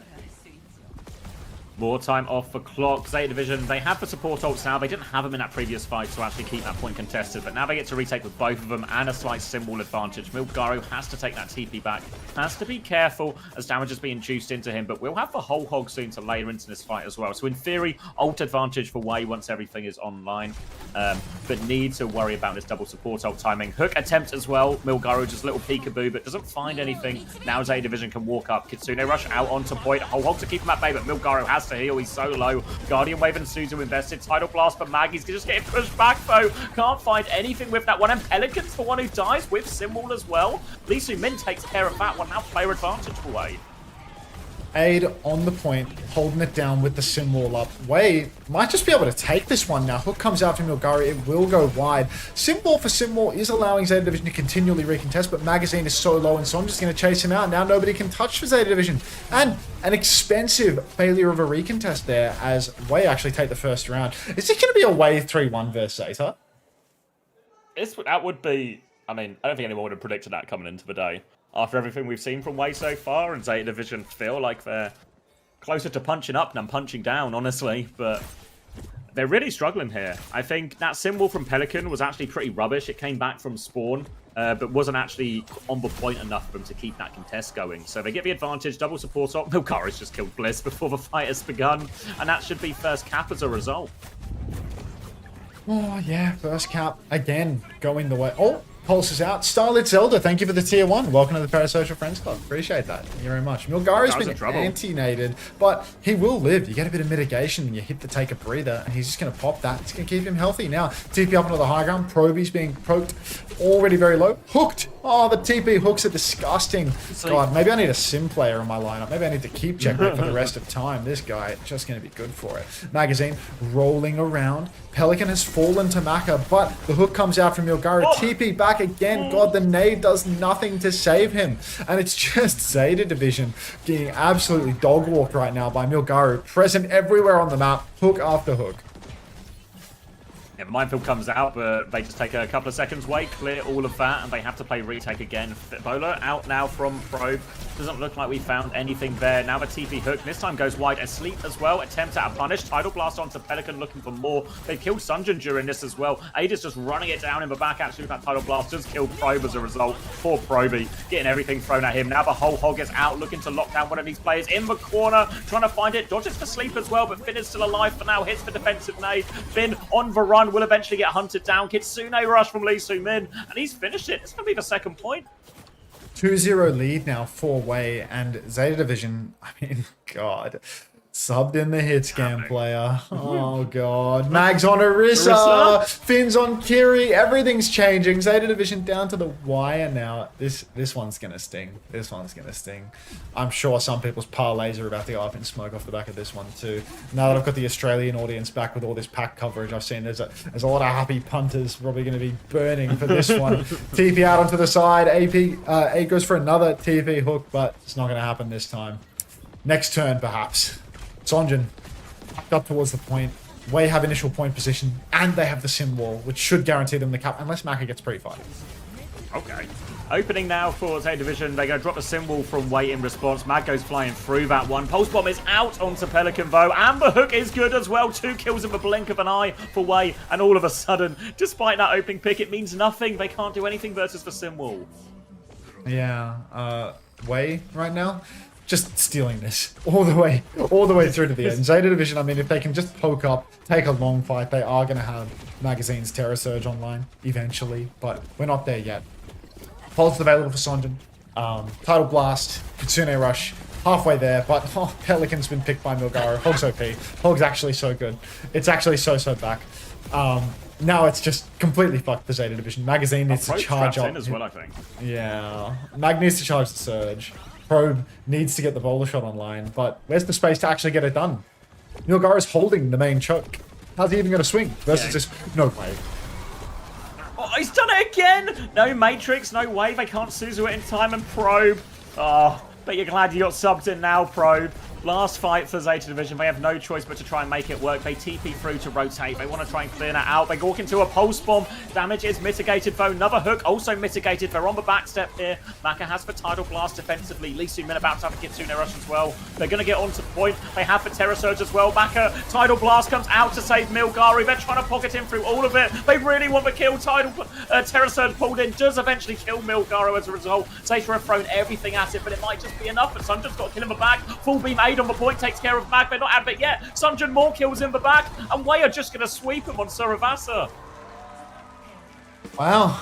More time off the clock. Zeta Division, they have the support ults now. They didn't have them in that previous fight to actually keep that point contested, but now they get to retake with both of them and a slight sim wall advantage. Milgaro has to take that TP back. Has to be careful as damage is being juiced into him, but we'll have the whole hog soon to layer into this fight as well. So in theory, ult advantage for Way once everything is online, but need to worry about this double support ult timing. Hook attempt as well. Milgaro just a little peekaboo, but doesn't find anything. Now Zeta Division can walk up. Kitsune rush out onto point. Whole hog to keep him at bay, but Milgaro has to heal. He's so low. Guardian Wave and Suzu invested. Tidal Blast for Mag. He's just getting pushed back though. Can't find anything with that one. And Pelican's the one who dies with Simwall as well. Lee Soo-min takes care of that one. Now player advantage for Way. Aid on the point, holding it down with the sim wall up. Way might just be able to take this one now. Hook comes out from Milgaro. It will go wide. Sim wall for sim wall is allowing Zeta Division to continually recontest, but Magazine is so low, and so I'm just going to chase him out. Now nobody can touch for Zeta Division. And an expensive failure of a recontest there as Way actually take the first round. Is it going to be a Way 3-1 versus Zeta? That would be... I mean, I don't think anyone would have predicted that coming into the day. After everything we've seen from Way so far, and Zeta Division feel like they're closer to punching up than punching down, honestly, but they're really struggling here. I think that symbol from Pelican was actually pretty rubbish. It came back from spawn, but wasn't actually on the point enough for them to keep that contest going. So they get the advantage, double support up. Milgara's just killed Bliss before the fight has begun, and that should be first cap as a result. Oh, yeah, first cap again going the way. Oh, Pulse is out. Starlit Zelda, thank you for the tier 1. Welcome to the Parasocial Friends Club. Appreciate that. Thank you very much. Milgaro's been anti-nated, but he will live. You get a bit of mitigation and you hit the take a breather, and he's just going to pop that. It's going to keep him healthy. Now, TP up onto the high ground. Proby's being poked. Already very low. Hooked. Oh, the TP hooks are disgusting. God, maybe I need a sim player in my lineup. Maybe I need to keep checkmate for the rest of time. This guy just going to be good for it. Magazine rolling around. Pelican has fallen to Maka, but the hook comes out from Milgaro. TP back again. God, the nade does nothing to save him. And it's just Zeta Division getting absolutely dog-walked right now by Milgaro. Present everywhere on the map. Hook after hook. Yeah, the minefield comes out, but they just take a couple of seconds away, clear all of that, and they have to play retake again. Bowler out now from Probe. Doesn't look like we found anything there. Now the TP hook. This time goes wide. Asleep as well. Attempt at a punish. Tidal Blast onto Pelican looking for more. They've killed Sunjin during this as well. Ada's just running it down in the back. Actually, with that Tidal Blast just killed Probe as a result. Poor Proby getting everything thrown at him. Now the whole Hog is out looking to lock down one of these players in the corner. Trying to find it. Dodges for sleep as well, but Finn is still alive for now. Hits the defensive nade. Finn on the run. Will eventually get hunted down. Kitsune rush from Lee Soo-min, and he's finished it. It's going to be the second point. 2-0 lead now for Wei, and Zeta Division, I mean, God. Subbed in the hit scam player. Oh, God. Mags on Orisa. Finn's on Kiri. Everything's changing. Zeta Division down to the wire now. This one's going to sting. This one's going to sting. I'm sure some people's parlays are about to go up in smoke off the back of this one, too. Now that I've got the Australian audience back with all this pack coverage, I've seen there's a lot of happy punters probably going to be burning for this one. TP out onto the side. A goes for another TP hook, but it's not going to happen this time. Next turn, perhaps. Sonjin backed up towards the point. Wei have initial point position, and they have the sim wall, which should guarantee them the cap, unless Maka gets pre-fired. Okay. Opening now for Zeta Division. They're going to drop the sim wall from Wei in response. Mag goes flying through that one. Pulse Bomb is out onto Pelican though. And the hook is good as well. 2 kills in the blink of an eye for Wei. And all of a sudden, despite that opening pick, it means nothing. They can't do anything versus the sim wall. Yeah, Wei right now, just stealing this all the way through to the end. Zeta Division, I mean, if they can just poke up, take a long fight, they are going to have Magazine's Terror Surge online eventually, but we're not there yet. Pulse available for Sonjin. Tidal Blast, Kitsune Rush, halfway there, but Pelican's been picked by Milgaro. Hog's OP. Hog's actually so good. It's actually so back. Now it's just completely fucked for Zeta Division. Magazine needs to charge up. As well, I think. Yeah. Mag needs to charge the Surge. Probe needs to get the bowler shot online, but where's the space to actually get it done? Milgaro's holding the main choke. How's he even going to swing versus this? No way. Oh, he's done it again! No Matrix, no way. They can't Suzu it in time, and Probe. Oh, but you're glad you got subbed in now, Probe. Last fight for Zeta Division. They have no choice but to try and make it work. They TP through to rotate. They want to try and clear that out. They walk into a pulse bomb. Damage is mitigated though. Another hook also mitigated. They're on the back step here. Maka has the Tidal Blast defensively. Lee Soo-min about to have a Kitsune Rush as well. They're going to get onto the point. They have the Terror Surge as well. Maka, Tidal Blast comes out to save Milgari. They're trying to pocket him through all of it. They really want the kill. Terror Surge pulled in. Does eventually kill Milgaro as a result. Zeta have thrown everything at it, but it might just be enough. And Sunjin's got to kill him in the back. Full beam aid on the point. Takes care of Mag. They're not out of it yet. Sunjin more kills in the back. And Wei are just going to sweep him on Suravasa. Wow.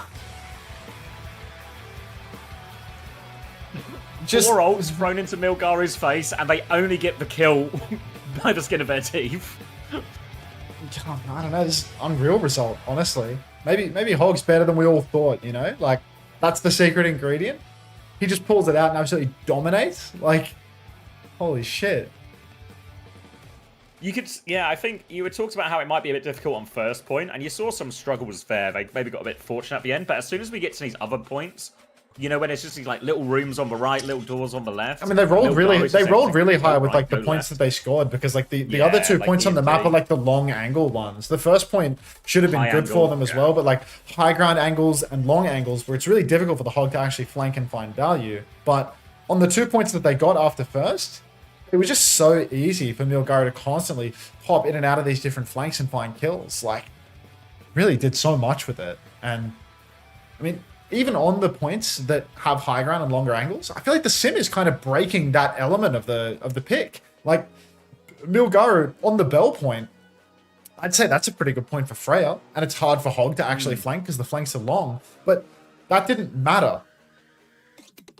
Just 4 ults thrown into Milgari's face, and they only get the kill by the skin of their teeth. I don't know. This is an unreal result, honestly. Maybe Hog's better than we all thought, you know? Like, that's the secret ingredient. He just pulls it out and absolutely dominates. Like, holy shit. You could, yeah, I think you were talked about how it might be a bit difficult on first point, and you saw some struggles there. They maybe got a bit fortunate at the end, but as soon as we get to these other points, you know, when it's just these like little rooms on the right, little doors on the left. I mean, they rolled really high with like the points that they scored, because like the other 2 points on the map are like the long angle ones. The first point should have been good for them as well, but like high ground angles and long angles, where it's really difficult for the Hog to actually flank and find value. But on the 2 points that they got after first, it was just so easy for Milgaro to constantly pop in and out of these different flanks and find kills. Like, really did so much with it. And, I mean, even on the points that have high ground and longer angles, I feel like the sim is kind of breaking that element of the pick. Like, Milgaro on the bell point, I'd say that's a pretty good point for Freya. And it's hard for Hog to actually flank because the flanks are long. But that didn't matter.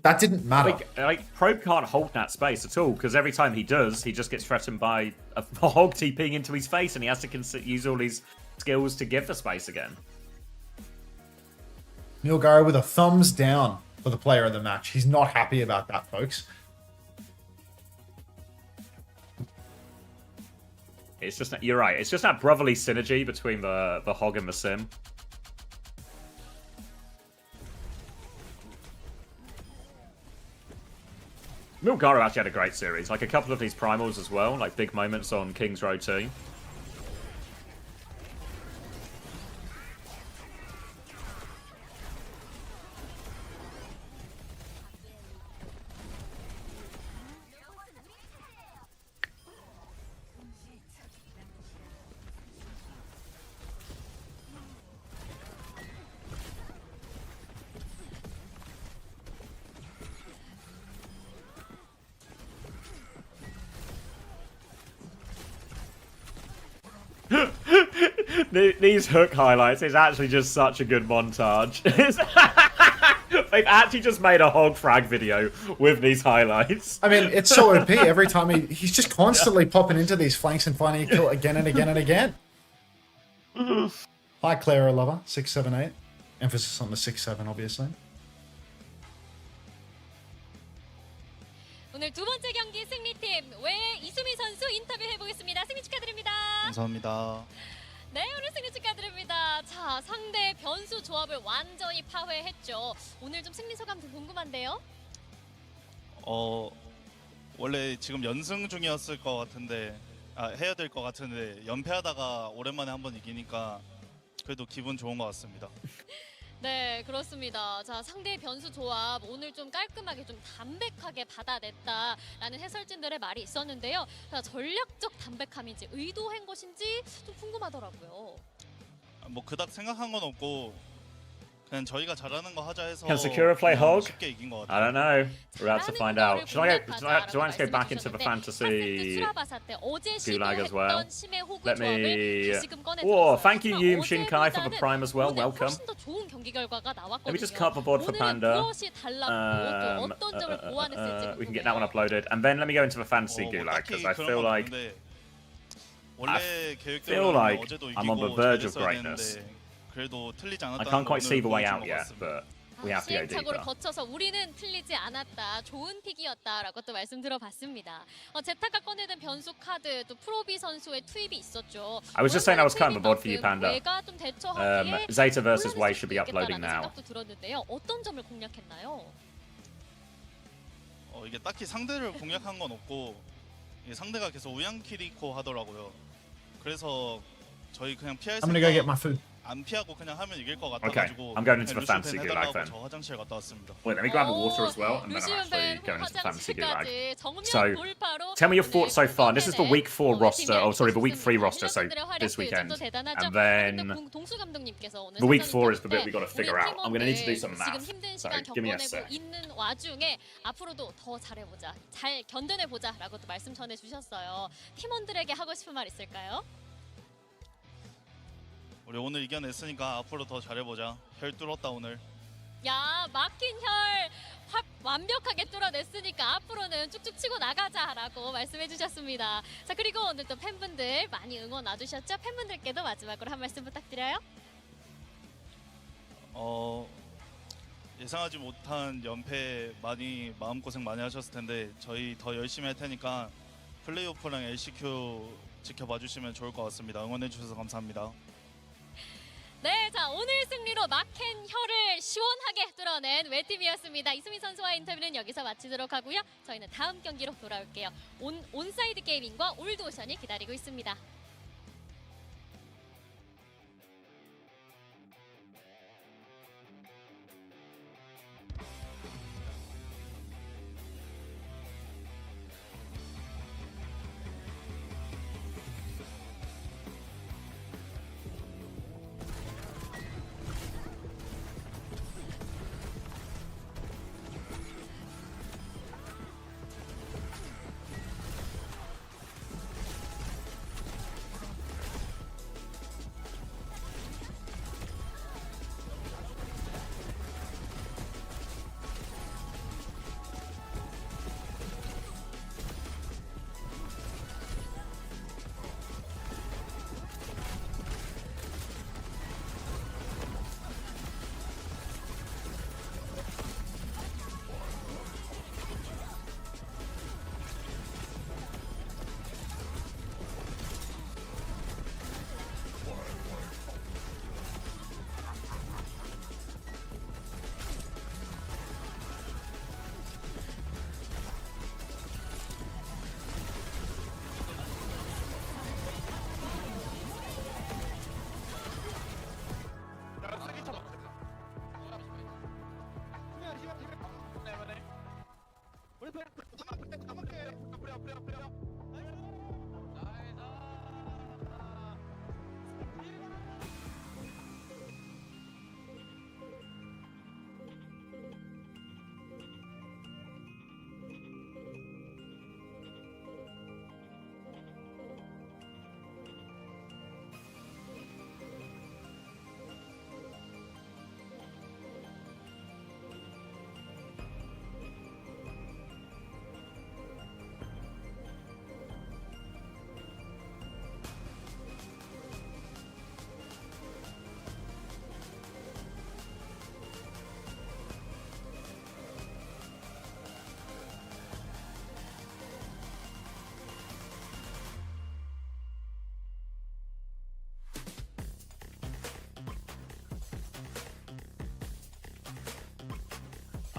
That didn't matter. Like Probe can't hold that space at all, because every time he does, he just gets threatened by a Hog TPing into his face, and he has to use all his skills to give the space again. Milgaro with a thumbs down for the player of the match. He's not happy about that, folks. It's just, you're right, it's just that brotherly synergy between the Hog and the Sim. Milgaro actually had a great series. Like a couple of these primals as well, like big moments on King's Road 2. These hook highlights is actually just such a good montage. They've actually just made a hog frag video with these highlights. I mean, it's so OP. Every time he's just constantly popping into these flanks and finding a kill again and again and again. Hi, Clara Lover, 678. Emphasis on the 6-7, obviously. 오늘 두 번째 경기 승리팀 외 이수미 선수 인터뷰해 보겠습니다. 승리 축하드립니다. 감사합니다. 네, 오늘 승리 축하드립니다. 자, 상대 변수 조합을 완전히 파괴했죠. 오늘 좀 승리 소감 좀 궁금한데요. 원래 지금 연승 중이었을 것 같은데 해야 될 것 같은데 연패하다가 오랜만에 한번 이기니까 그래도 기분 좋은 것 같습니다. 네, 그렇습니다. 자, 상대 변수 조합 오늘 좀 깔끔하게 좀 담백하게 받아냈다라는 해설진들의 말이 있었는데요. 자, 전략적 담백함인지 의도한 것인지 좀 궁금하더라고요. 뭐 그닥 생각한 건 없고 그냥 저희가 잘하는 거 하자 해서 Can Sakura play 그냥 hog? 쉽게 이긴 것 I 같아요. don't know. We're about to find out. Should I go? Do I need to go back into the fantasy gulag as well? Let me. Oh, thank you, Yoom Shinkai, for the prime as well. Welcome. Let me just cut the board for Panda. We can get that one uploaded, and then let me go into the fantasy gulag because I feel like I'm on the verge of greatness. I can't quite see the way out yet, but we have to go 시행착오를 deeper. 거쳐서 우리는 틀리지 않았다. 좋은 픽이었다라고 또 말씀 들어봤습니다. 제타가 꺼내든 변수 카드 또 프로비 선수의 투입이 있었죠. I was just saying I was cutting the board for you, Panda. 외가 좀 대처하기에 Zeta versus Wei should be uploading 있겠다라는 now. 생각도 들었는데요. 어떤 점을 공략했나요? 이게 딱히 상대를 공략한 건 없고 이게 상대가 계속 우양키리코 하더라고요. 그래서 저희 그냥 피할 I'm gonna go get 생각 my food. 안 피하고 그냥 하면 이길 것 Okay, 같아가지고 I'm going into the 그냥 fantasy 루시오 팬 gulag 해달라고 then. 저 화장실 갔다 왔습니다. Wait, let me grab the water as well, and then I'm actually going into the fantasy gulag. So, tell me your thoughts so far. This is the week 4 roster. Oh, sorry, the week 3 roster. So this weekend, and then the week 4 is the bit we got to figure out. I'm going to need to do some math. So give me a sec. 있는 와중에 앞으로도 더 잘해보자, 잘 견뎌내보자라고 또 말씀 전해주셨어요. 팀원들에게 하고 싶은 말 있을까요? 우리 오늘 이겨냈으니까 앞으로 더 잘해보자. 혈 뚫었다 오늘. 야, 막힌 혈 완벽하게 뚫어냈으니까 앞으로는 쭉쭉 치고 나가자라고 말씀해 주셨습니다. 자, 그리고 오늘 또 팬분들 많이 응원 와주셨죠? 팬분들께도 마지막으로 한 말씀 부탁드려요. 예상하지 못한 연패 많이 마음고생 많이 하셨을 텐데 저희 더 열심히 할 테니까 플레이오프랑 LCQ 지켜봐 주시면 좋을 것 같습니다. 응원해 주셔서 감사합니다. 네, 자, 오늘 승리로 막힌 혈을 시원하게 뚫어낸 외팀이었습니다. 이수미 선수와 인터뷰는 여기서 마치도록 하고요. 저희는 다음 경기로 돌아올게요. 온사이드 게이밍과 올드오션이 기다리고 있습니다.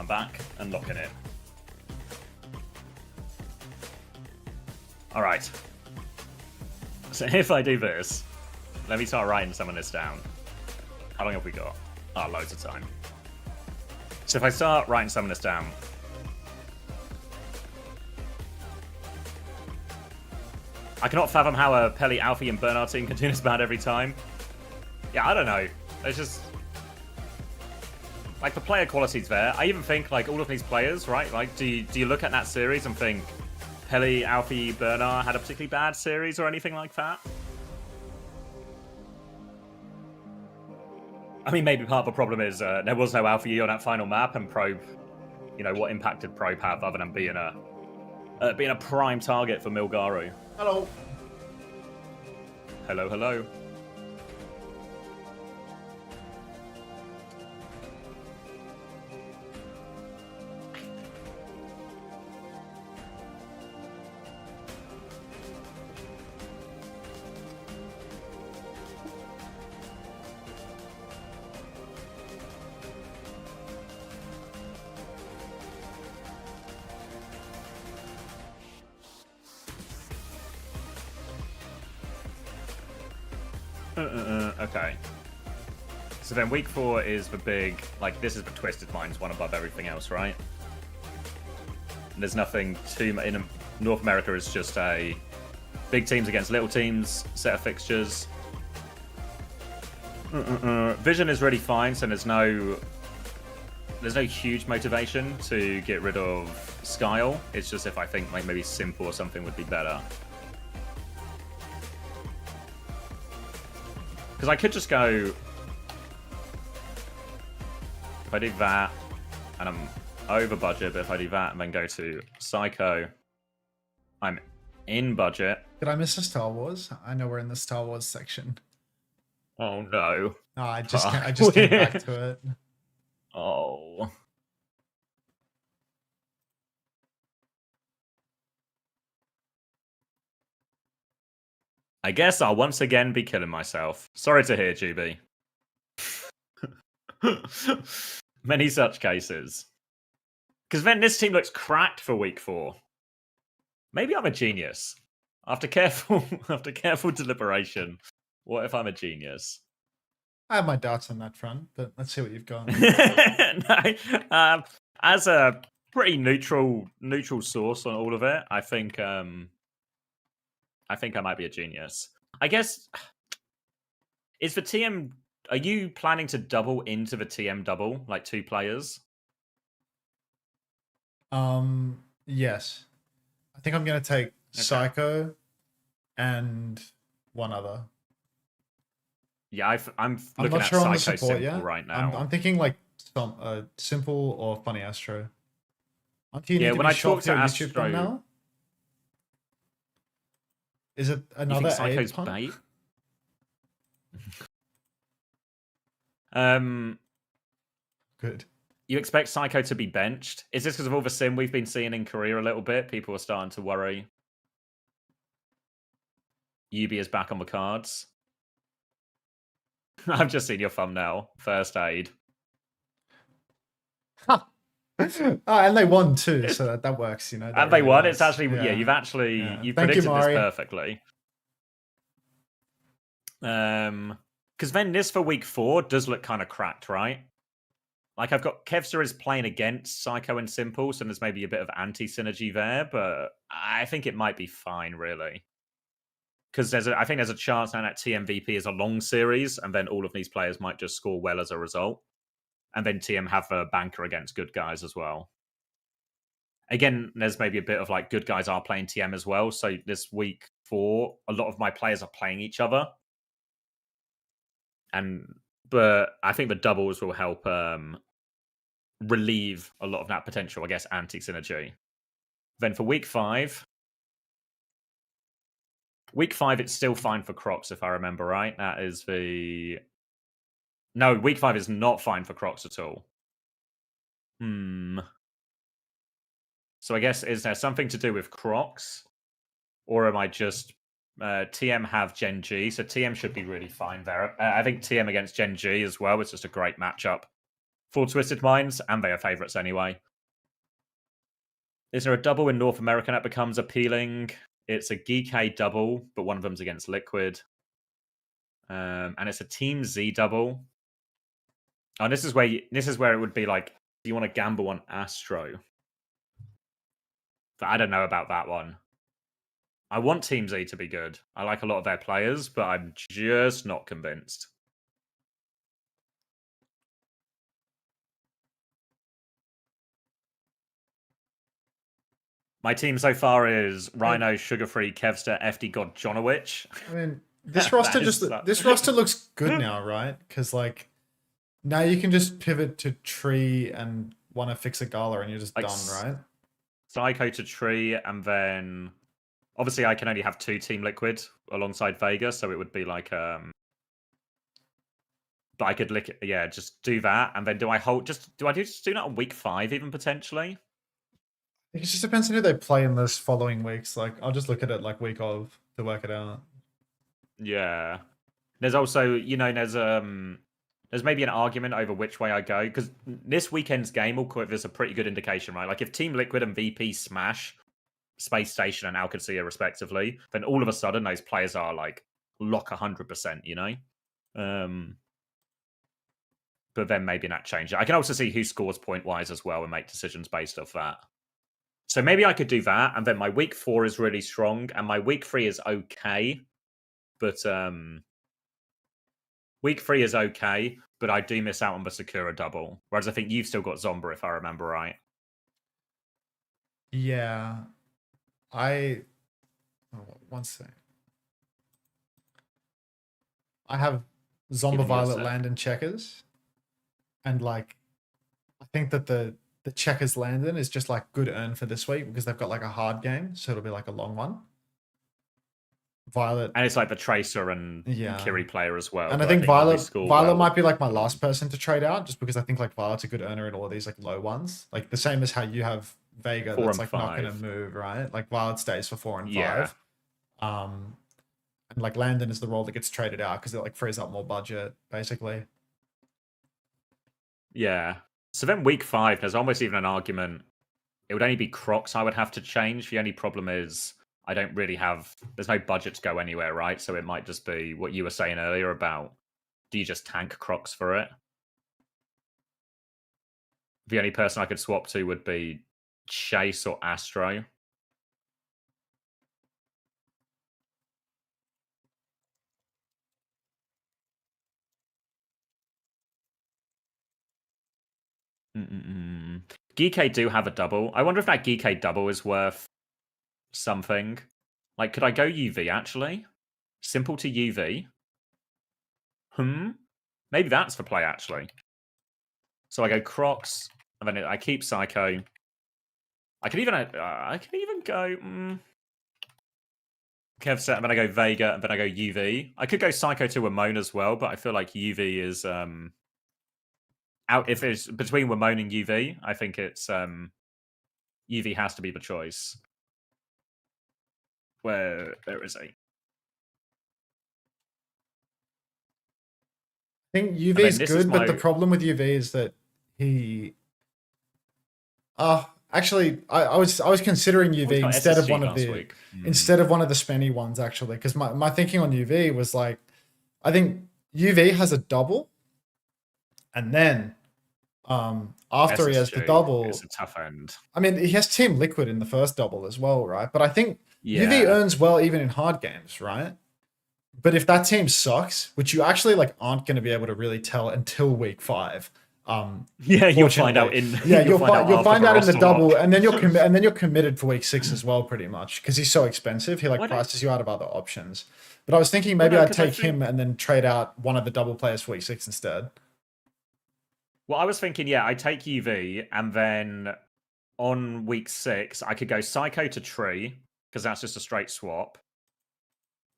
I'm back and locking it. Alright. So if I do this, let me start writing some of this down. How long have we got? Oh, loads of time. So if I start writing some of this down... I cannot fathom how a Pelly, Alfie, and Bernard team can do this bad every time. Yeah, I don't know. It's just... Like, the player quality's there. I even think, like, all of these players, right? Like, do you look at that series and think Pelly, Alfie, Bernard had a particularly bad series or anything like that? I mean, maybe part of the problem is there was no Alfie on that final map, and Probe, you know, what impact did Probe have other than being a prime target for Milgaru? Hello. Hello, hello. Okay. So then week 4 is the big, like, this is the Twisted Minds, one above everything else, right? There's nothing too much. In North America, it's just a big teams against little teams, set of fixtures. Vision is really fine, so there's no huge motivation to get rid of Skyle. It's just if I think like maybe Simple or something would be better. Because I could just go... If I do that, and I'm over budget, but if I do that and then go to Psycho, I'm in budget. Did I miss a Star Wars? I know we're in the Star Wars section. Oh no. No, I just came back to it. Oh. I guess I'll once again be killing myself. Sorry to hear, Juby. Many such cases. Because then this team looks cracked for week 4. Maybe I'm a genius. After careful deliberation, what if I'm a genius? I have my doubts on that front, but let's see what you've got. No, as a pretty neutral source on all of it, I think I might be a genius. I guess, is the TM... Are you planning to double into the TM double, like 2 players? Yes. I think I'm going to take Psycho and one other. Yeah, I'm looking at sure Psycho Simple right now. I'm thinking like some Simple or Funny Astro. Yeah, when I talk to Astro... YouTube now? Is it another you think Psycho's pump? bait? Good. You expect Psycho to be benched? Is this because of all the sim we've been seeing in Korea a little bit? People are starting to worry. Yubi is back on the cards. I've just seen your thumbnail. First aid. Oh, and they won too, so that works, you know. And they won. It's actually you've actually you predicted this perfectly. Because then this for week 4 does look kind of cracked, right? Like I've got Kevster is playing against Psycho and Simple, so there's maybe a bit of anti-synergy there, but I think it might be fine, really. Because I think there's a chance now that TMVP is a long series, and then all of these players might just score well as a result. And then TM have a banker against good guys as well. Again, there's maybe a bit of like good guys are playing TM as well. So this week 4, a lot of my players are playing each other. But I think the doubles will help relieve a lot of that potential, I guess, anti-synergy. Then for week 5, it's still fine for Crocs, if I remember right. That is the... No, week 5 is not fine for Crocs at all. So I guess, is there something to do with Crocs? Or am I just... TM have Gen G, so TM should be really fine there. I think TM against Gen G as well is just a great matchup For Twisted Minds, and they are favourites anyway. Is there a double in North America that becomes appealing? It's a GK double, but one of them's against Liquid. And it's a Team Z double. Oh, this is where it would be like, do you want to gamble on Astro? But I don't know about that one. I want Team Z to be good. I like a lot of their players, but I'm just not convinced. My team so far is Rhino, Sugarfree, Kevster, FD God, Jonowich. I mean, this roster this roster looks good now, right? Because like now you can just pivot to Tree and want to fix a Gala, and you're just like, done, right? Psycho to Tree, and then obviously I can only have 2 Team Liquid alongside Vega, so it would be like but I could just do that, and then do I just do that on week 5 even potentially? It just depends on who they play in this following weeks. Like I'll just look at it like week of to work it out. Yeah. There's also, there's maybe an argument over which way I go, because this weekend's game will give us a pretty good indication, right? Like if Team Liquid and VP smash Space Station and Alcacia respectively, then all of a sudden those players are like lock 100%, you know? But then maybe that changes. I can also see who scores point-wise as well and make decisions based off that. So maybe I could do that, and then my week 4 is really strong, and my week 3 is okay. But week 3 is okay, but I do miss out on the Sakura double. Whereas I think you've still got Zomba, if I remember right. Yeah. One second. I have Zomba, Violet, Land, and Checkers. And like, I think that the Checkers Landon is just like good earn for this week because they've got like a hard game, so it'll be like a long one. Violet, and it's like the Tracer and Kiri player as well. And I think Violet might be like my last person to trade out, just because I think like Violet's a good earner in all of these like low ones, like the same as how you have Vega that's like 5. not going to move, right? Like Violet stays for 4 and 5. And like Landon is the role that gets traded out because it like frees up more budget, basically. Yeah. So then week 5, there's almost even an argument. It would only be Crocs I would have to change. The only problem is I don't really have... There's no budget to go anywhere, right? So it might just be what you were saying earlier about, do you just tank Crocs for it? The only person I could swap to would be Chase or Astro. GK do have a double. I wonder if that GK double is worth something. Like, could I go UV, actually? Simple to UV? Maybe that's the play, actually. So I go Crocs, and then I keep Psycho. I could even go... Kev set, and then I go Vega, and then I go UV. I could go Psycho to Ramon as well, but I feel like UV is... out. If it's between Ramon and UV, I think it's... UV has to be the choice. Where is he? I think UV is good, but the problem with UV is that he... actually, I was considering UV instead of one of the spenny ones, actually, because my thinking on UV was like, I think UV has a double, and then after he has the double, it's a tough end. I mean, he has Team Liquid in the first double as well, right? But I think UV earns well even in hard games, right? But if that team sucks, which you actually like aren't going to be able to really tell until week 5. You'll find out in you'll find out in the double, and then you're committed for week 6 as well, pretty much, because he's so expensive. He like prices you out of other options. But I was thinking maybe I'd take him and then trade out one of the double players for week 6 instead. Well, I was thinking, I take UV, and then on week 6 I could go Psycho to Tree because that's just a straight swap.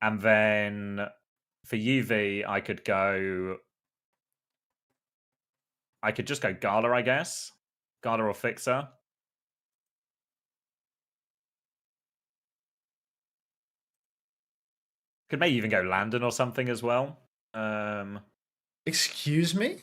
And then for UV, I could just go Gala, I guess. Gala or Fixer. Could maybe even go Landon or something as well. Excuse me?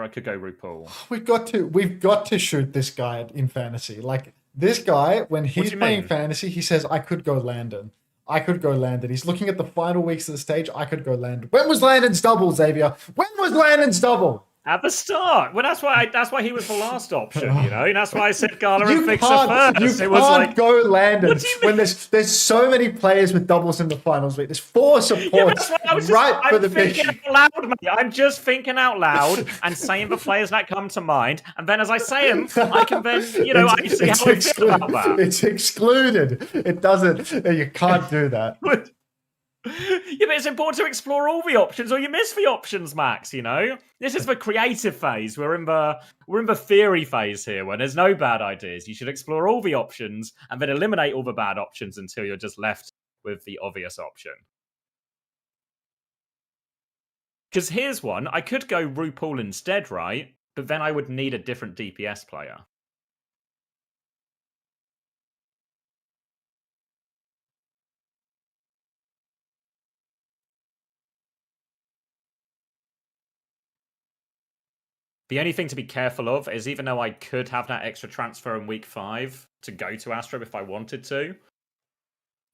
Or I could go RuPaul. We've got to shoot this guy in fantasy. Like this guy, when he's you playing mean? fantasy, he says, "I could go Landon. I could go Landon." He's looking at the final weeks of the stage. I could go Landon. When was Landon's double, Xavier? When was Landon's double? At the start. Well, that's why he was the last option, you know? That's why I said Gala and Fixer You first. It was can't like, go Landon What do you when there's so many players with doubles in the finals week. There's 4 supports right for the thinking pitch. out loud, mate. I'm just thinking out loud and saying the players that come to mind. And then as I say them, I can then, I see how I feel about that. It's excluded. It doesn't. You can't do that. Yeah, but it's important to explore all the options, or you miss the options, Max. You know, this is the creative phase. We're in the theory phase here, where there's no bad ideas. You should explore all the options and then eliminate all the bad options until you're just left with the obvious option. Because here's one: I could go RuPaul instead, right? But then I would need a different DPS player. The only thing to be careful of is even though I could have that extra transfer in week 5 to go to Astro if I wanted to,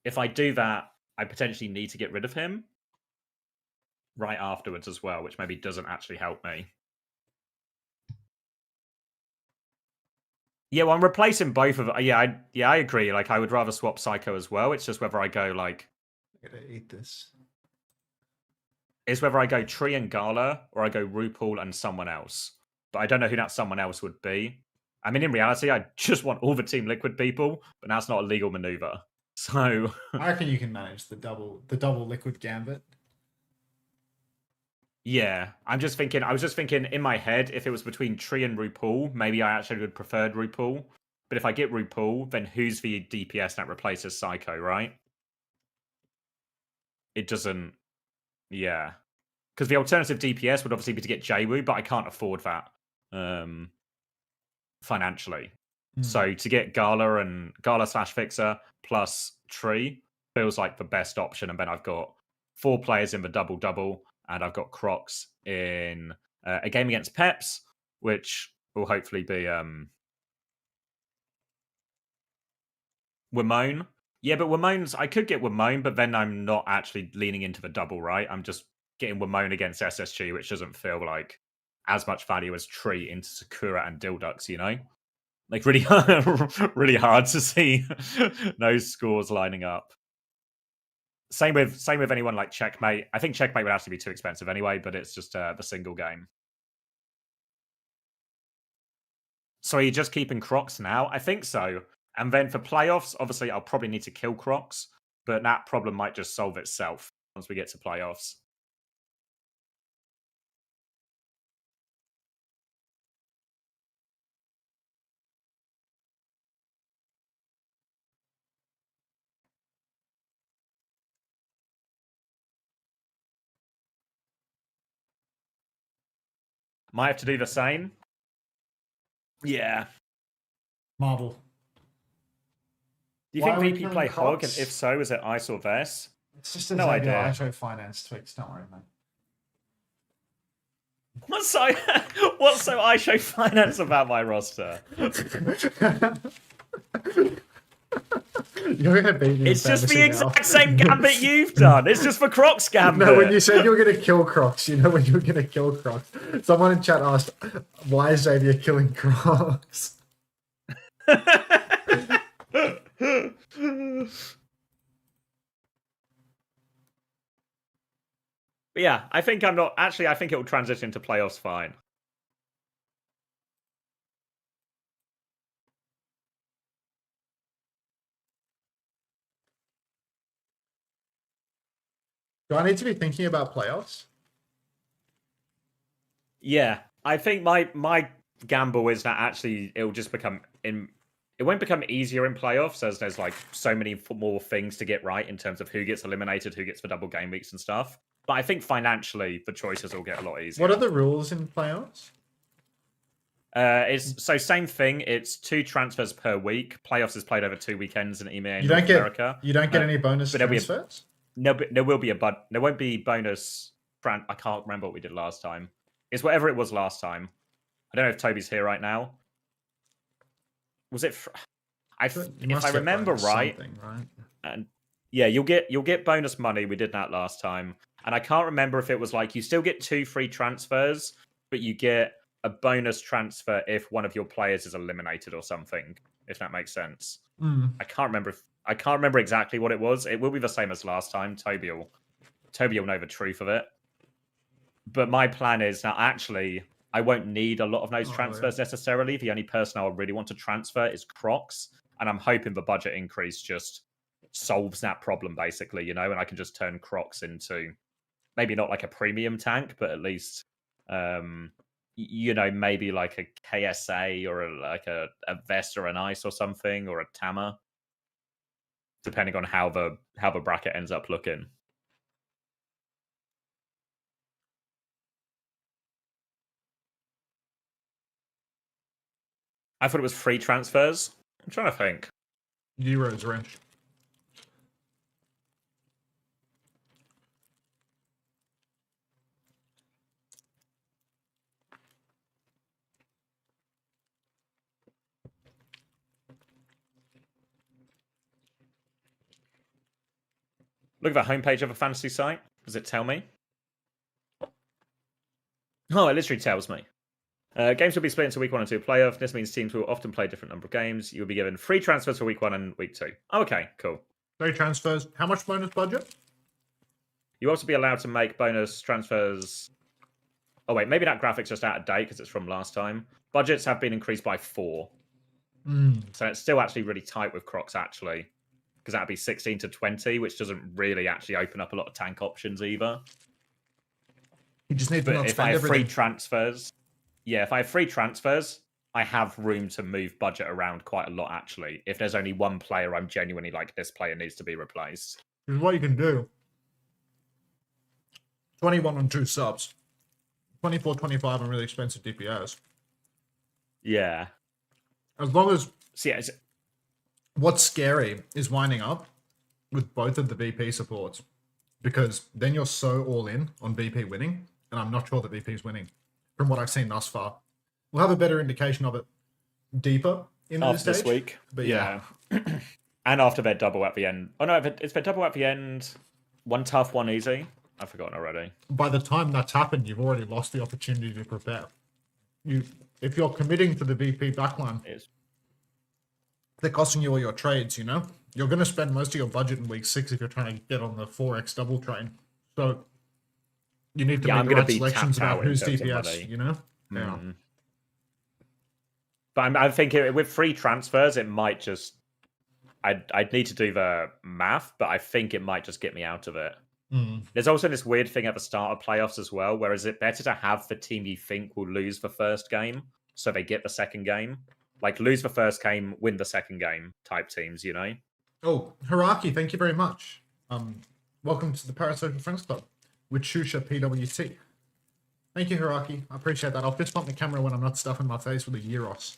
if I do that, I potentially need to get rid of him right afterwards as well, which maybe doesn't actually help me. Yeah, well, I'm replacing both of them. Yeah, I agree. Like, I would rather swap Psycho as well. It's just whether I go, like... I gotta eat this. It's whether I go Tree and Gala, or I go RuPaul and someone else. But I don't know who that someone else would be. I mean, in reality, I just want all the Team Liquid people, but that's not a legal maneuver. So I reckon you can manage the double Liquid Gambit. Yeah, I was just thinking in my head, if it was between Tree and RuPaul, maybe I actually would prefer RuPaul. But if I get RuPaul, then who's the DPS that replaces Psycho, right? It doesn't... Yeah. Because the alternative DPS would obviously be to get Jwoo, but I can't afford that financially. So to get Gala/Fixer plus Tree feels like the best option. And then I've got 4 players in the double-double, and I've got Crocs in a game against Peps, which will hopefully be Wimone. Yeah, but I could get Wimone, but then I'm not actually leaning into the double, right? I'm just getting Wimone against SSG, which doesn't feel like as much value as Tree into Sakura and Dildux, you know? Like, really, really hard to see those scores lining up. Same with anyone like Checkmate. I think Checkmate would actually be too expensive anyway, but it's just the single game. So are you just keeping Crocs now? I think so. And then for playoffs, obviously, I'll probably need to kill Crocs, but that problem might just solve itself once we get to playoffs. Might have to do the same. Yeah. Marble. Do you think VP play Hog? And if so, is it Ice or Vess? It's just no idea. I show finance tweaks. Don't worry, man. What's so I show finance about my roster? You're gonna beat me. It's just the exact same gambit you've done. It's just for Crocs gambit. No, when you said you were gonna kill Crocs, you know when you were gonna kill Crocs. Someone in chat asked, "Why is Xavier killing Crocs?" But yeah, I think I'm not... Actually, I think it will transition to playoffs fine. Do I need to be thinking about playoffs? Yeah, I think my gamble is that actually it will just become... It won't become easier in playoffs as there's like so many more things to get right in terms of who gets eliminated, who gets the double game weeks and stuff. But I think financially, the choices will get a lot easier. What are the rules in playoffs? It's so same thing. It's 2 transfers per week. Playoffs is played over 2 weekends in EMEA and North America. You don't get any bonus transfers? No, but there will be there won't be bonus. I can't remember what we did last time. It's whatever it was last time. I don't know if Toby's here right now. Was it? If I remember right, and yeah, you'll get bonus money. We did that last time, and I can't remember if it was like you still get 2 free transfers, but you get a bonus transfer if one of your players is eliminated or something. If that makes sense. I can't remember exactly what it was. It will be the same as last time. Toby will know the truth of it. But my plan is that actually I won't need a lot of those transfers necessarily. The only person I really want to transfer is Crocs, and I'm hoping the budget increase just solves that problem basically, you know, and I can just turn Crocs into maybe not like a premium tank, but at least you know, maybe like a KSA or like a Vest or an Ice or something, or a Tama, depending on how the bracket ends up looking. I thought it was free transfers. I'm trying to think. Euros wrench. Look at the homepage of a fantasy site. Does it tell me? Oh, it literally tells me. Games will be split into week 1 and 2 playoff. This means teams will often play a different number of games. You will be given free transfers for week 1 and week 2. Oh, okay, cool. Free transfers. How much bonus budget? You also be allowed to make bonus transfers. Oh wait, maybe that graphic's just out of date because it's from last time. Budgets have been increased by 4. So it's still actually really tight with Crocs actually, because that'd be 16 to 20, which doesn't really actually open up a lot of tank options either. You just need to not if I spend have free everything. transfers, yeah, if I have free transfers, I have room to move budget around quite a lot actually. If there's only one player I'm genuinely like, this player needs to be replaced. Here's what you can do. 21 on 2 subs. 24, 25 on really expensive DPS. Yeah. As long as... So yeah, what's scary is winding up with both of the VP supports. Because then you're so all in on VP winning, and I'm not sure that VP's winning from what I've seen thus far. We'll have a better indication of it deeper into after this this week. But yeah. And after their double at the end. Oh no, it's their double at the end. One tough, one easy. I've forgotten already. By the time that's happened, you've already lost the opportunity to prepare. If you're committing to the VP backline, they're costing you all your trades, you know? You're going to spend most of your budget in week 6 if you're trying to get on the 4x double train. So you need to make the right selections about who's DPS, you know? Yeah. But I'm thinking with free transfers, it might just... I'd need to do the math, but I think it might just get me out of it. There's also this weird thing at the start of playoffs as well, where is it better to have the team you think will lose the first game, so they get the second game? Like, lose the first game, win the second game type teams, you know? Oh, Hiraki, thank you very much. Welcome to the Parasocial Friends Club with Shusha PWT. Thank you, Hiraki. I appreciate that. I'll fist bump the camera when I'm not stuffing my face with a Euros.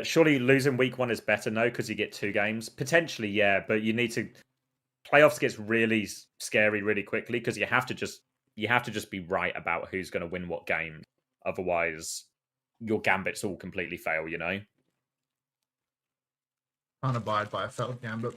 Surely losing week 1 is better, no? Because you get 2 games. Potentially, yeah, but you need to... Playoffs gets really scary really quickly because you have to just be right about who's going to win what game. Otherwise, your gambits all completely fail, you know? Can't abide by a failed gambit.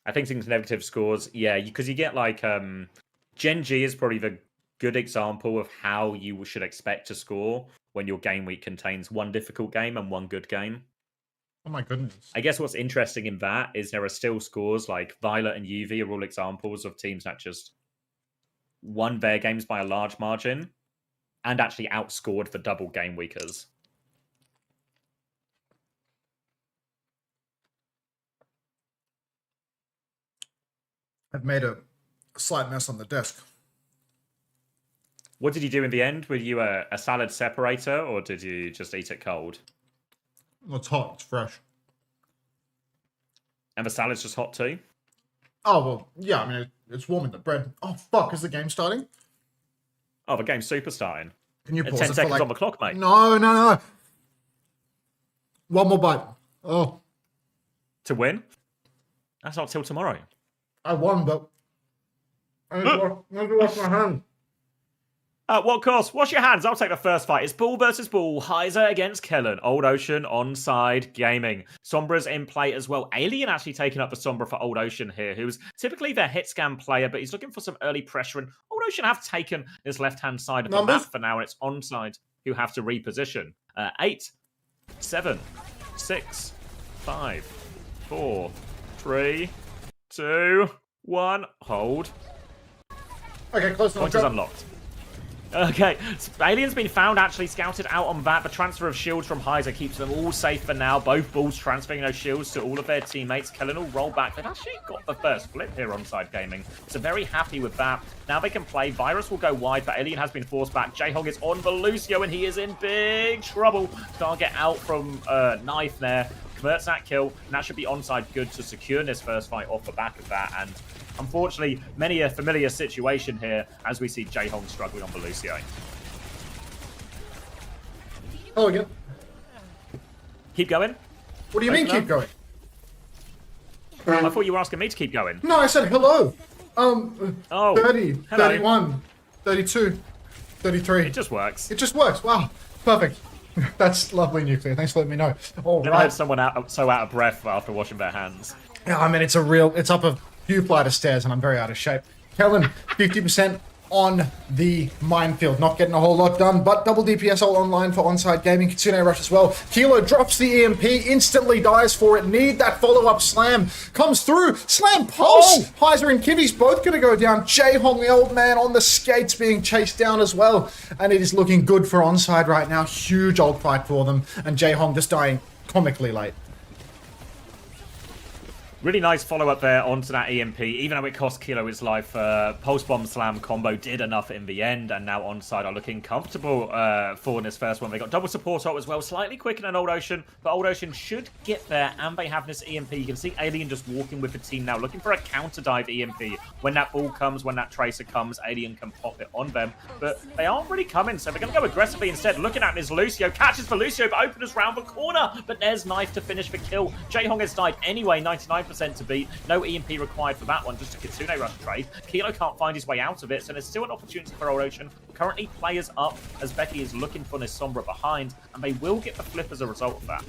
I think things negative scores, yeah, because you get like Gen G is probably the good example of how you should expect to score when your game week contains 1 difficult game and 1 good game. Oh my goodness. I guess what's interesting in that is there are still scores like Violet and UV are all examples of teams that just won their games by a large margin and actually outscored the double game weekers. I've made a slight mess on the desk. What did you do in the end? Were you a salad separator or did you just eat it cold? Well, it's hot. It's fresh. And the salad's just hot too? Oh, well, yeah. I mean, it's warming the bread. Oh, fuck. Is the game starting? Oh, the game's super starting. Can you pause 10 it seconds for, like... on the clock, mate. No. One more bite. Oh, To win? That's not till tomorrow. I won, but I need to wash my hands. At what cost? Wash your hands. I'll take the first fight. It's Ball versus Ball. Heiser against Kellen. Old Ocean Onside Gaming. Sombra's in play as well. Alien actually taking up the Sombra for Old Ocean here, who's typically their hit scan player, but he's looking for some early pressure. And Old Ocean have taken this left-hand side of the map for now, and it's Onside who have to reposition. 8, 7, 6, 5, 4, 3, 2, 1. Hold. Okay, close enough. Point is unlocked. Okay, Alien's been found actually scouted out on that. The transfer of shields from Heiser keeps them all safe for now. Both balls transferring those shields to all of their teammates. Kellen will roll back. They've actually got the first flip here on Side Gaming, so very happy with that. Now they can play. Virus will go wide, but Alien has been forced back. J-Hog is on Velucio, and he is in big trouble. Can't get out from Knife there. Converts that kill, and that should be Onside good to secure this first fight off the back of that. And unfortunately, many a familiar situation here as we see J-Hong struggling on Velucio. Hello again. Keep going? What do you mean keep going? I thought you were asking me to keep going. No, I said hello. 30, hello. 31, 32, 33. It just works. It just works. Wow. Perfect. That's lovely, Nuclear. Thanks for letting me know. All Never right. had someone so out of breath after washing their hands. Yeah, I mean, it's up a few flight of stairs, and I'm very out of shape. Kellen, 50% on the minefield. Not getting a whole lot done, but double DPS all online for Onside Gaming. Kitsune Rush as well. Kilo drops the EMP, instantly dies for it. Need that follow-up slam. Comes through. Slam pulse. Heiser and Kivi's both going to go down. J-Hong, the old man, on the skates being chased down as well. And it is looking good for Onside right now. Huge old fight for them. And J-Hong just dying comically late. Really nice follow-up there onto that EMP, even though it cost Kilo his life. Pulse Bomb Slam combo did enough in the end, and now Onside are looking comfortable for this first one. They got double support up as well, slightly quicker than Old Ocean, but Old Ocean should get there, and they have this EMP. You can see Alien just walking with the team now, looking for a counter-dive EMP. When that ball comes, when that Tracer comes, Alien can pop it on them, but they aren't really coming, so they're going to go aggressively instead. Looking at this, Lucio catches for Lucio, but openers round the corner, but there's Knife to finish the kill. J-Hong has died anyway, 99% to beat. No EMP required for that one, just a Kitsune Rush trade. Kilo can't find his way out of it, so there's still an opportunity for Old Ocean. Currently, players up as Becky is looking for this Sombra behind, and they will get the flip as a result of that.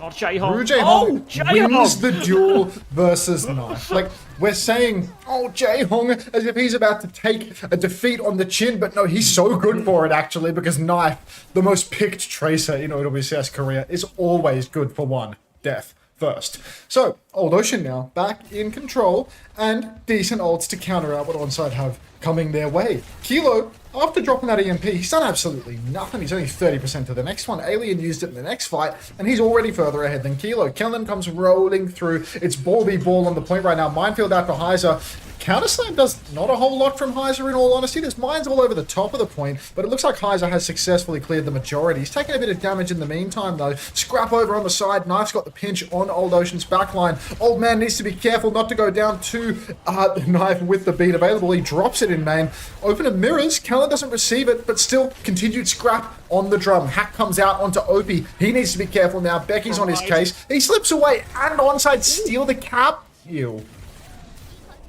Not J-Hong. J-Hong wins the duel versus Knife. Like, we're saying, oh, J-Hong, as if he's about to take a defeat on the chin, but no, he's so good for it, actually, because Knife, the most picked Tracer in OWCS career, is always good for one death first. So, Old Ocean now back in control and decent ults to counter out what Onside have coming their way. Kilo, after dropping that EMP, he's done absolutely nothing. He's only 30% to the next one. Alien used it in the next fight, and he's already further ahead than Kilo. Kellen comes rolling through. It's ball v ball on the point right now. Minefield out for Heiser. Counterslam does not a whole lot from Heiser, in all honesty. There's mines all over the top of the point, but it looks like Heiser has successfully cleared the majority. He's taken a bit of damage in the meantime, though. Scrap over on the side. Knife's got the pinch on Old Ocean's backline. Old man needs to be careful not to go down to Knife with the beat available. He drops it in main. Opener mirrors. Kellen doesn't receive it, but still continued scrap on the drum. Hack comes out onto Opie. He needs to be careful now. Becky's on his case. He slips away, and Onside steal the cap. Ew.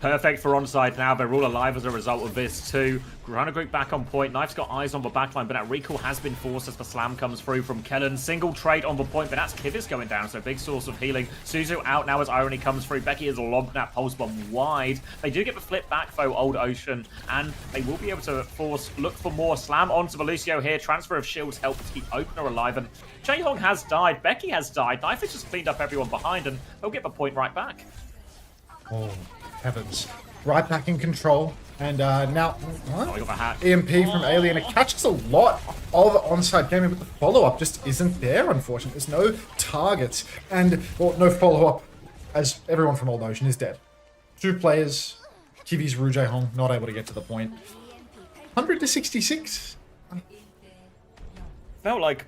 Perfect for Onside now. They're all alive as a result of this too. Grana Group back on point. Knife's got eyes on the backline, but that recall has been forced as the slam comes through from Kellen. Single trade on the point, but that's Kivis going down, so big source of healing. Suzu out now as Irony comes through. Becky has lobbed that pulse bomb wide. They do get the flip back though, Old Ocean, and they will be able to look for more. Slam onto Velucio here. Transfer of shields help to keep Opener alive, and J-Hong has died. Becky has died. Knife has just cleaned up everyone behind, and they'll get the point right back. Oh, heavens. Right back in control. And now, what? Oh, we got the hack. EMP from Alien. It catches a lot of Onside Gaming, but the follow-up just isn't there, unfortunately. There's no targets. And, well, no follow-up, as everyone from Old Ocean is dead. 2 players, Kivi's Ru J-Hong, not able to get to the point. 100 to 66. Felt like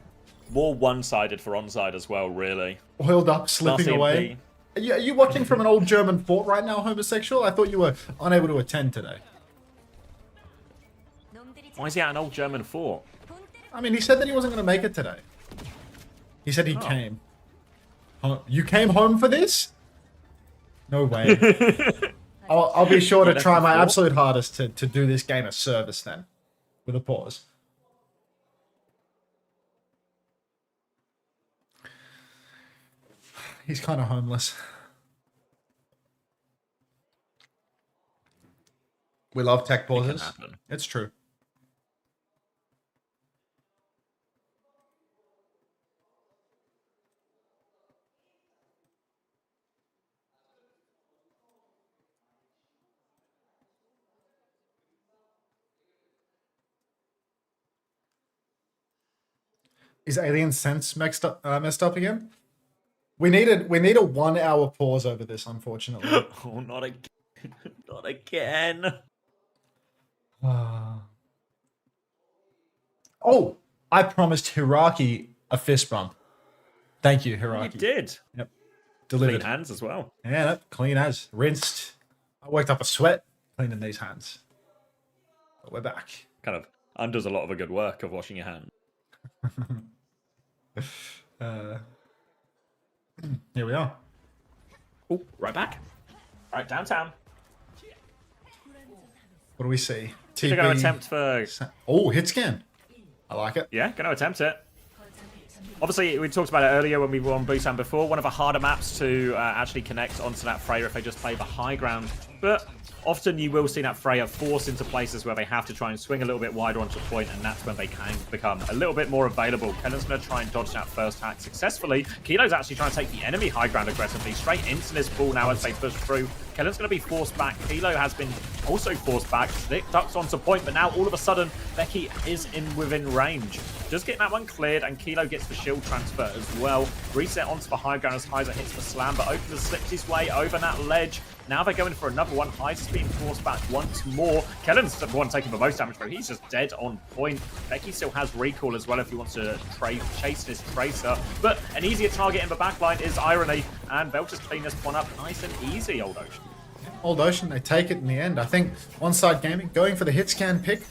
more one-sided for Onside as well, really. Oiled up, slipping away. Are you watching from an old German fort right now, homosexual? I thought you were unable to attend today. Why is he at an old German fort? I mean, he said that he wasn't going to make it today. He said he came. You came home for this? No way. I'll be sure to try my absolute hardest to do this game a service then. With a pause. He's kind of homeless. We love tech pauses. It's true. Is Alien Sense messed up again? We need a 1 hour pause over this, unfortunately. Oh, not again. Not again. Oh, I promised Hiraki a fist bump. Thank you, Hiraki. You did. Yep. Delivered. Clean hands as well. Yeah, that clean as. Rinsed. I worked up a sweat cleaning these hands. But we're back. Kind of undoes a lot of a good work of washing your hands. Here we are. Oh, right back. Right downtown. What do we see? They're going to attempt for... Oh, hit scan. I like it. Yeah, going to attempt it. Obviously, we talked about it earlier when we were on Busan before. One of the harder maps to actually connect onto that Freya if they just play the high ground. But often you will see that Freya forced into places where they have to try and swing a little bit wider onto the point, and that's when they can become a little bit more available. Kellen's going to try and dodge that first hack successfully. Kilo's actually trying to take the enemy high ground aggressively, straight into this pool now as they push through. Kellen's going to be forced back. Kilo has been also forced back. Slick ducks onto point, but now all of a sudden, Becky is within range. Just getting that one cleared, and Kilo gets the shield transfer as well. Reset onto the high ground as Heiser hits the slam, but Open slips his way over that ledge. Now they're going for another one. Heiser's being forced back once more. Kellen's the one taking the most damage, but he's just dead on point. Becky still has recall as well if he wants to chase this Tracer. But an easier target in the backline is Irony, and they'll just clean this one up nice and easy, Old Ocean. Old Ocean, they take it in the end. I think Onside Gaming going for the hit scan pick.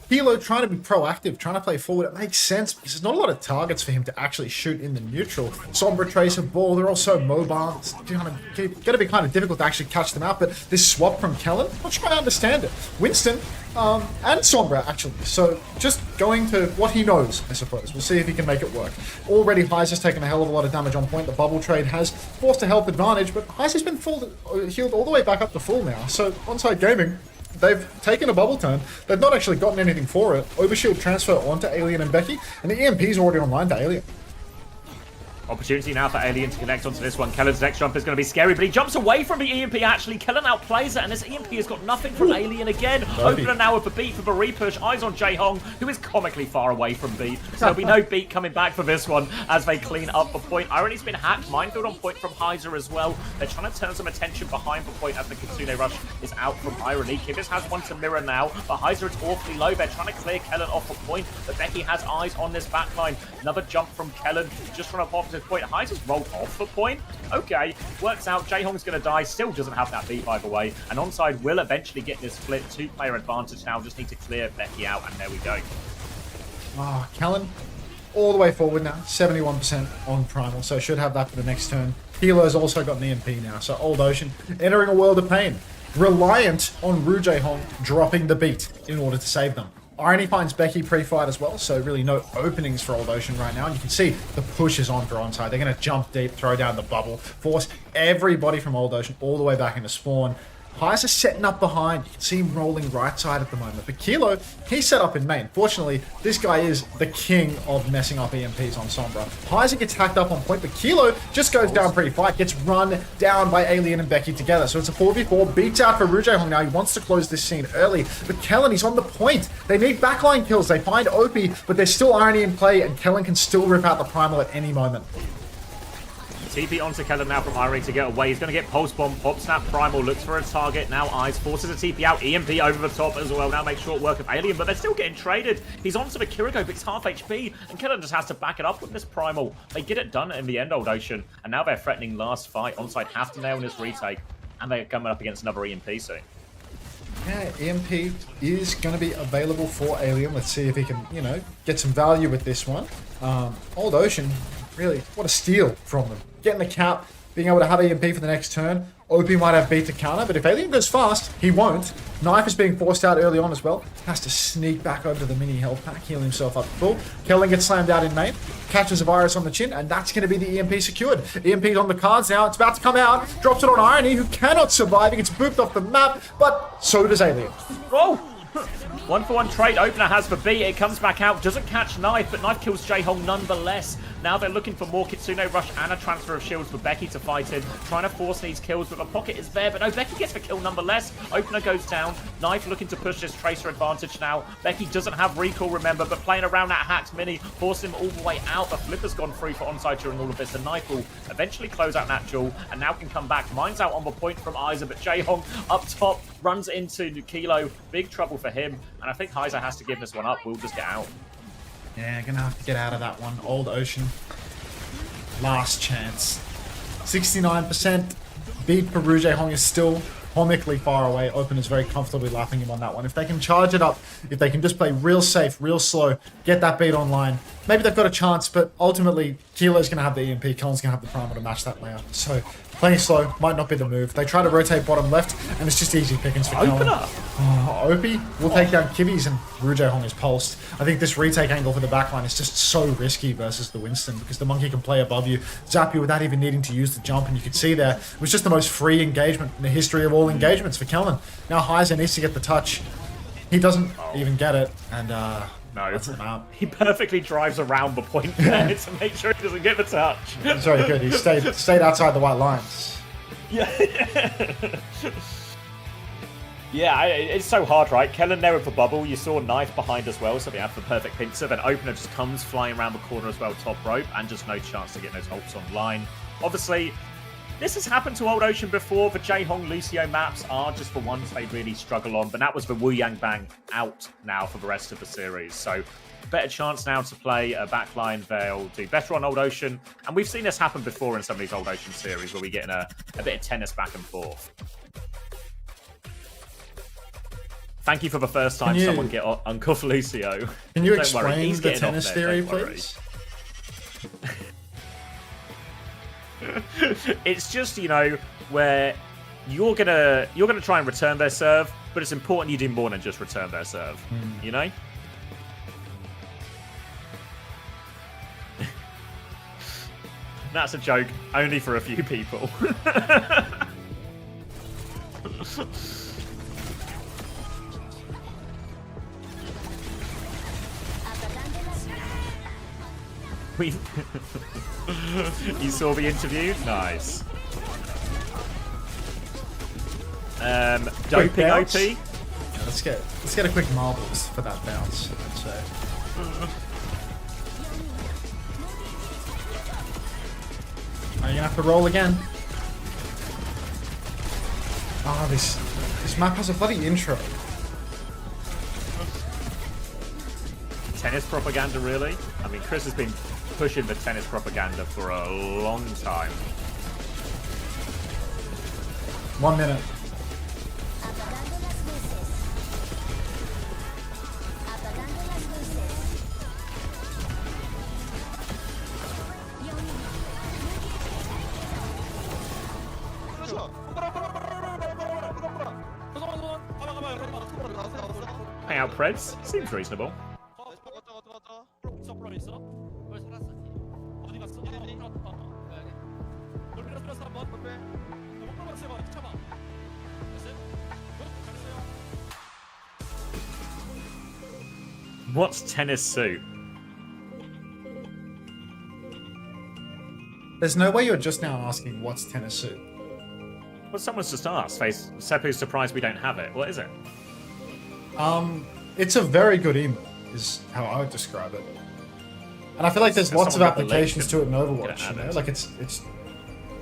Kilo trying to be proactive, trying to play forward. It makes sense because there's not a lot of targets for him to actually shoot in the neutral. Sombra, Tracer, Ball, they're all so mobile. It's going to be kind of difficult to actually catch them out. But this swap from Kellen, I'm not sure I understand it. Winston and Sombra, actually. So just going to what he knows, I suppose. We'll see if he can make it work. Already, Heiser's taken a hell of a lot of damage on point. The bubble trade has forced a health advantage, but Heiser's been healed all the way back up to full now. So Onside Gaming, they've taken a bubble turn. They've not actually gotten anything for it. Overshield transfer onto Alien and Becky, and the EMP's already online to Alien. Opportunity now for Alien to connect onto this one. Kellen's next jump is going to be scary, but he jumps away from the EMP actually. Kellen outplays it, and this EMP has got nothing from Alien again. Opener now with the beat for the repush. Eyes on Jae-Hong, who is comically far away from beat. So there'll be no beat coming back for this one as they clean up the point. Irony's been hacked. Minefield on point from Heiser as well. They're trying to turn some attention behind the point as the Kitsune Rush is out from Irony. Kivas has one to mirror now, but Heiser is awfully low. They're trying to clear Kellen off the point, but Becky has eyes on this backline. Another jump from Kellen, just trying to pop this point. Heiser's rolled off the point. Okay, works out. Jae-Hong's going to die. Still doesn't have that beat, by the way. And Onside will eventually get this split. 2-player advantage now. Just need to clear Becky out, and there we go. Ah, Kellen, all the way forward now. 71% on Primal, so should have that for the next turn. Kilo's also got an EMP now, so Old Ocean entering a world of pain. Reliant on Ru Jae-Hong dropping the beat in order to save them. Irony finds Becky pre-fight as well, so really no openings for Old Ocean right now. And you can see the push is on for Onside. They're going to jump deep, throw down the bubble, force everybody from Old Ocean all the way back into spawn. Heiser setting up behind. You can see him rolling right side at the moment. But Kilo, he's set up in main. Fortunately, this guy is the king of messing up EMPs on Sombra. Heiser gets hacked up on point, but Kilo just goes down pre-fight, gets run down by Alien and Becky together. So it's a 4v4, beats out for Ru Jae-Hong now. He wants to close this scene early, but Kellen, he's on the point. They need backline kills. They find Opie, but there's still Irony in play, and Kellen can still rip out the Primal at any moment. TP onto Kellen now from Irony to get away. He's going to get Pulse Bomb. Pop Snap Primal looks for a target. Now Eyes forces a TP out. EMP over the top as well. Now makes short work of Alien, but they're still getting traded. He's onto the Kiriko, but he's half HP, and Kellen just has to back it up with this Primal. They get it done in the end, Old Ocean, and now they're threatening last fight. Onside have to nail in this retake, and they're coming up against another EMP soon. Yeah, EMP is going to be available for Alien. Let's see if he can, get some value with this one. Old Ocean, Really, what a steal from them. Getting the cap, being able to have EMP for the next turn. OP might have beat the counter, but if Alien goes fast, he won't. Knife is being forced out early on as well. Has to sneak back over to the mini health pack, heal himself up to full. Kellen gets slammed out in main, catches a virus on the chin, and that's going to be the EMP secured. EMP's on the cards now, it's about to come out. Drops it on Irony, who cannot survive. He gets booped off the map, but so does Alien. Oh! 1-for-1 trade. Opener has for B. It comes back out. Doesn't catch Knife, but Knife kills J-Hong nonetheless. Now they're looking for more Kitsune Rush and a transfer of shields for Becky to fight in. Trying to force these kills, but the pocket is there. But no, Becky gets the kill nonetheless. Opener goes down. Knife looking to push this Tracer advantage now. Becky doesn't have recall, remember, but playing around that hacked mini forced him all the way out. The flip has gone free for Onside during all of this. The Knife will eventually close out that duel and now can come back. Mine's out on the point from Isa, but J-Hong up top runs into Kilo. Big trouble for him. And I think Heiser has to give this one up. We'll just get out. Yeah, gonna have to get out of that one. Old Ocean. Last chance. 69%. Beat Peru. J-Hong is still comically far away. Open is very comfortably lapping him on that one. If they can charge it up, if they can just play real safe, real slow, get that beat online, maybe they've got a chance, but ultimately, Kilo's going to have the EMP, Cullen's going to have the primal to match that layer. So, playing slow might not be the move. They try to rotate bottom left, and it's just easy pickings for Cullen. Opie will take down Kibbies, and Rouge Hong is pulsed. I think this retake angle for the backline is just so risky versus the Winston, because the Monkey can play above you, zap you without even needing to use the jump, and you could see there, it was just the most free engagement in the history of all engagements for Cullen. Now Heiser needs to get the touch. He doesn't even get it, and no, he perfectly drives around the point there to make sure he doesn't get the touch. It's very good. He stayed outside the white lines. Yeah. Yeah, it's so hard, right? Kellen there with the bubble. You saw Knife behind as well, so they have the perfect pincer. Then Opener just comes flying around the corner as well, top rope, and just no chance to get those ults online. Obviously, this has happened to Old Ocean before. The J-Hong Lucio maps are just the ones they really struggle on, but that was the Wu Yang Bang out now for the rest of the series. So better chance now to play a backline. They'll do better on Old Ocean, and we've seen this happen before in some of these Old Ocean series where we get in a bit of tennis back and forth. Thank you for the first time someone get Uncuff Lucio. Can you explain the tennis theory, please? It's just, you know, where you're gonna try and return their serve, but it's important you do more than just return their serve. You know? That's a joke only for a few people. You saw the interview? Nice. Doping OP? Yeah, let's get a quick marbles for that bounce. So. Are you gonna have to roll again? Ah, this map has a bloody intro. Tennis propaganda, really? I mean, Chris has been pushing the tennis propaganda for a long time. 1 minute. Hang out, Preds. Seems reasonable. What's tennis suit? There's no way you're just now asking what's tennis suit. Well, someone's just asked. Seppu's surprised we don't have it. What is it? It's a very good emote, is how I would describe it. And I feel like there's lots of applications to it in Overwatch, you know? Like, it's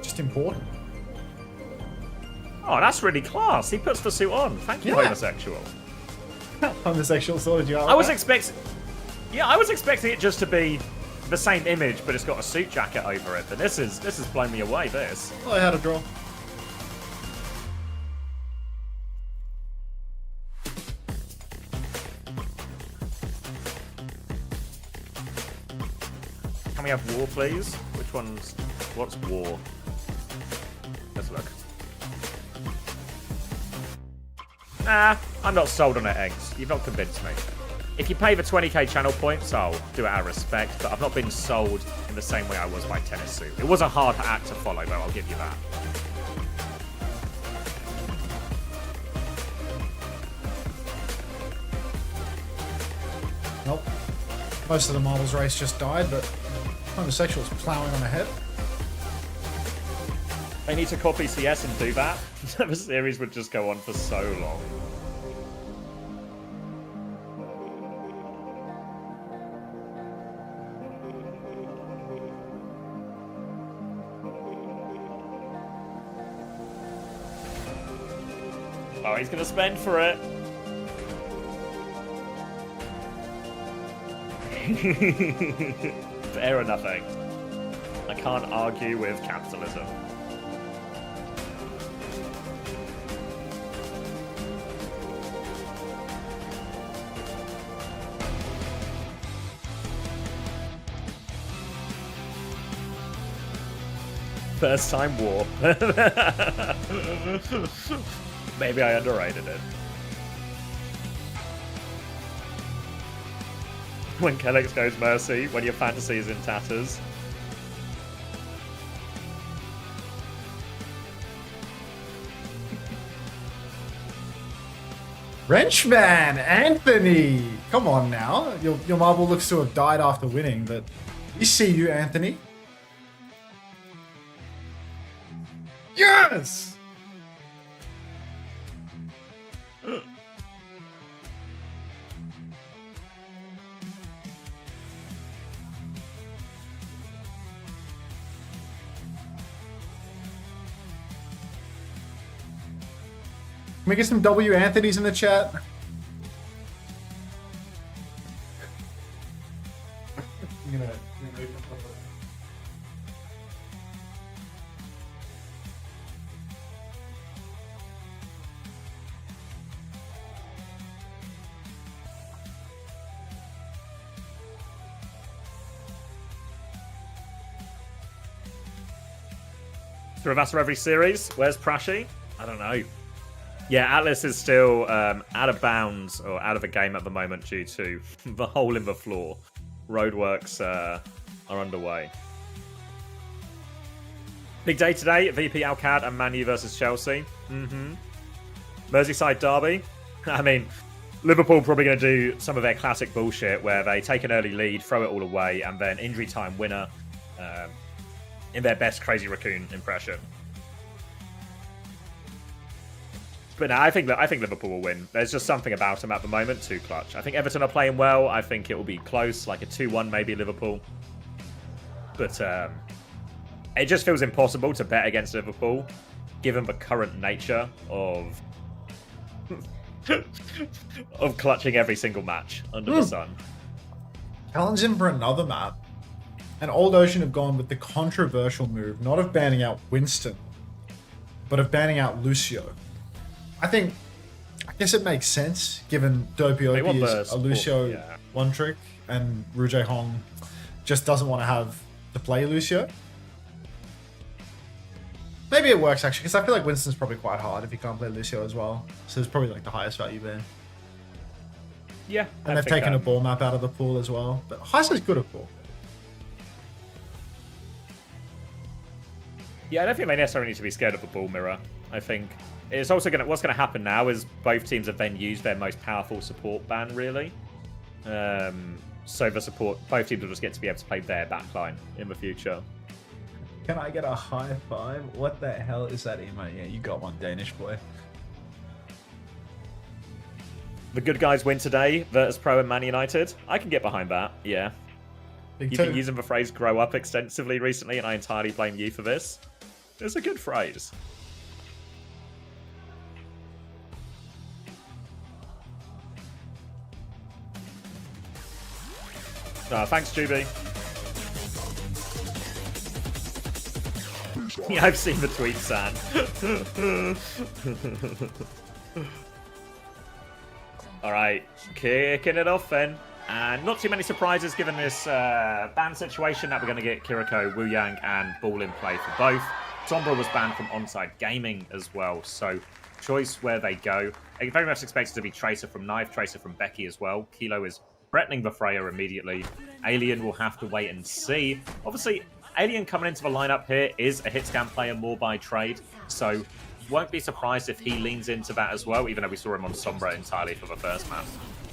just important. Oh, that's really class. He puts the suit on. Thank you, homosexual. Homosexual sorted you out. I was expecting it just to be the same image, but it's got a suit jacket over it. But this has blown me away. This. Oh, I had a draw. Can we have war, please? Which one's... What's war? Let's look. Nah, I'm not sold on it, Eggs. You've not convinced me. If you pay the 20k channel points, I'll do it out of respect, but I've not been sold in the same way I was by Tennis Suit. It was a hard act to follow, though, I'll give you that. Nope. Most of the marbles race just died, but homosexuals plowing on ahead. They need to copy CS and do that. The series would just go on for so long. Oh, he's gonna spend for it. Fair or nothing. I can't argue with capitalism. First time war. Maybe I underrated it. When Kellex goes Mercy, when your fantasy is in tatters. Wrenchman, Anthony! Come on now. Your marble looks to have died after winning, but we see you, Anthony. Yes! Can we get some W Anthony's in the chat? Through Vassar every series. Where's Prashi? I don't know. Yeah, Atlas is still out of bounds or out of the game at the moment due to the hole in the floor. Roadworks are underway. Big day today. VP Alcad and Man U versus Chelsea. Merseyside derby. I mean, Liverpool probably going to do some of their classic bullshit where they take an early lead, throw it all away, and then injury time winner in their best Crazy Racoon impression. But no, I think Liverpool will win. There's just something about them at the moment, too clutch. I think Everton are playing well. I think it will be close, like a 2-1 maybe Liverpool. But it just feels impossible to bet against Liverpool, given the current nature of of clutching every single match under the sun. Challenge him for another map. And Old Ocean have gone with the controversial move, not of banning out Winston, but of banning out Lucio. I guess it makes sense, given Dopey Opie is a Lucio one trick, and Rujay Hong just doesn't want to have to play Lucio. Maybe it works, actually, because I feel like Winston's probably quite hard if he can't play Lucio as well. So it's probably like the highest value ban. Yeah. And they've taken a ball map out of the pool as well. But Heiser's good at pool. Yeah, I don't think they necessarily need to be scared of the ball mirror. I think it's also what's going to happen now is both teams have then used their most powerful support ban, really. So both teams will just get to be able to play their backline in the future. Can I get a high five? What the hell is that emote? Yeah, you got one, Danish boy. The good guys win today, Virtus Pro and Man United. I can get behind that, yeah. You've been using the phrase grow up extensively recently, and I entirely blame you for this. It's a good phrase. Thanks, Juby. Yeah, I've seen the tweet, San. Alright, kicking it off then. And not too many surprises given this ban situation that we're going to get Kiriko, Wu Yang, and Ball in play for both. Sombra was banned from Onside Gaming as well, so choice where they go. I very much expect it to be Tracer from Knife, Tracer from Becky as well. Kilo is threatening the Freya immediately. Alien will have to wait and see. Obviously, Alien coming into the lineup here is a hit scan player more by trade, so won't be surprised if he leans into that as well, even though we saw him on Sombra entirely for the first map.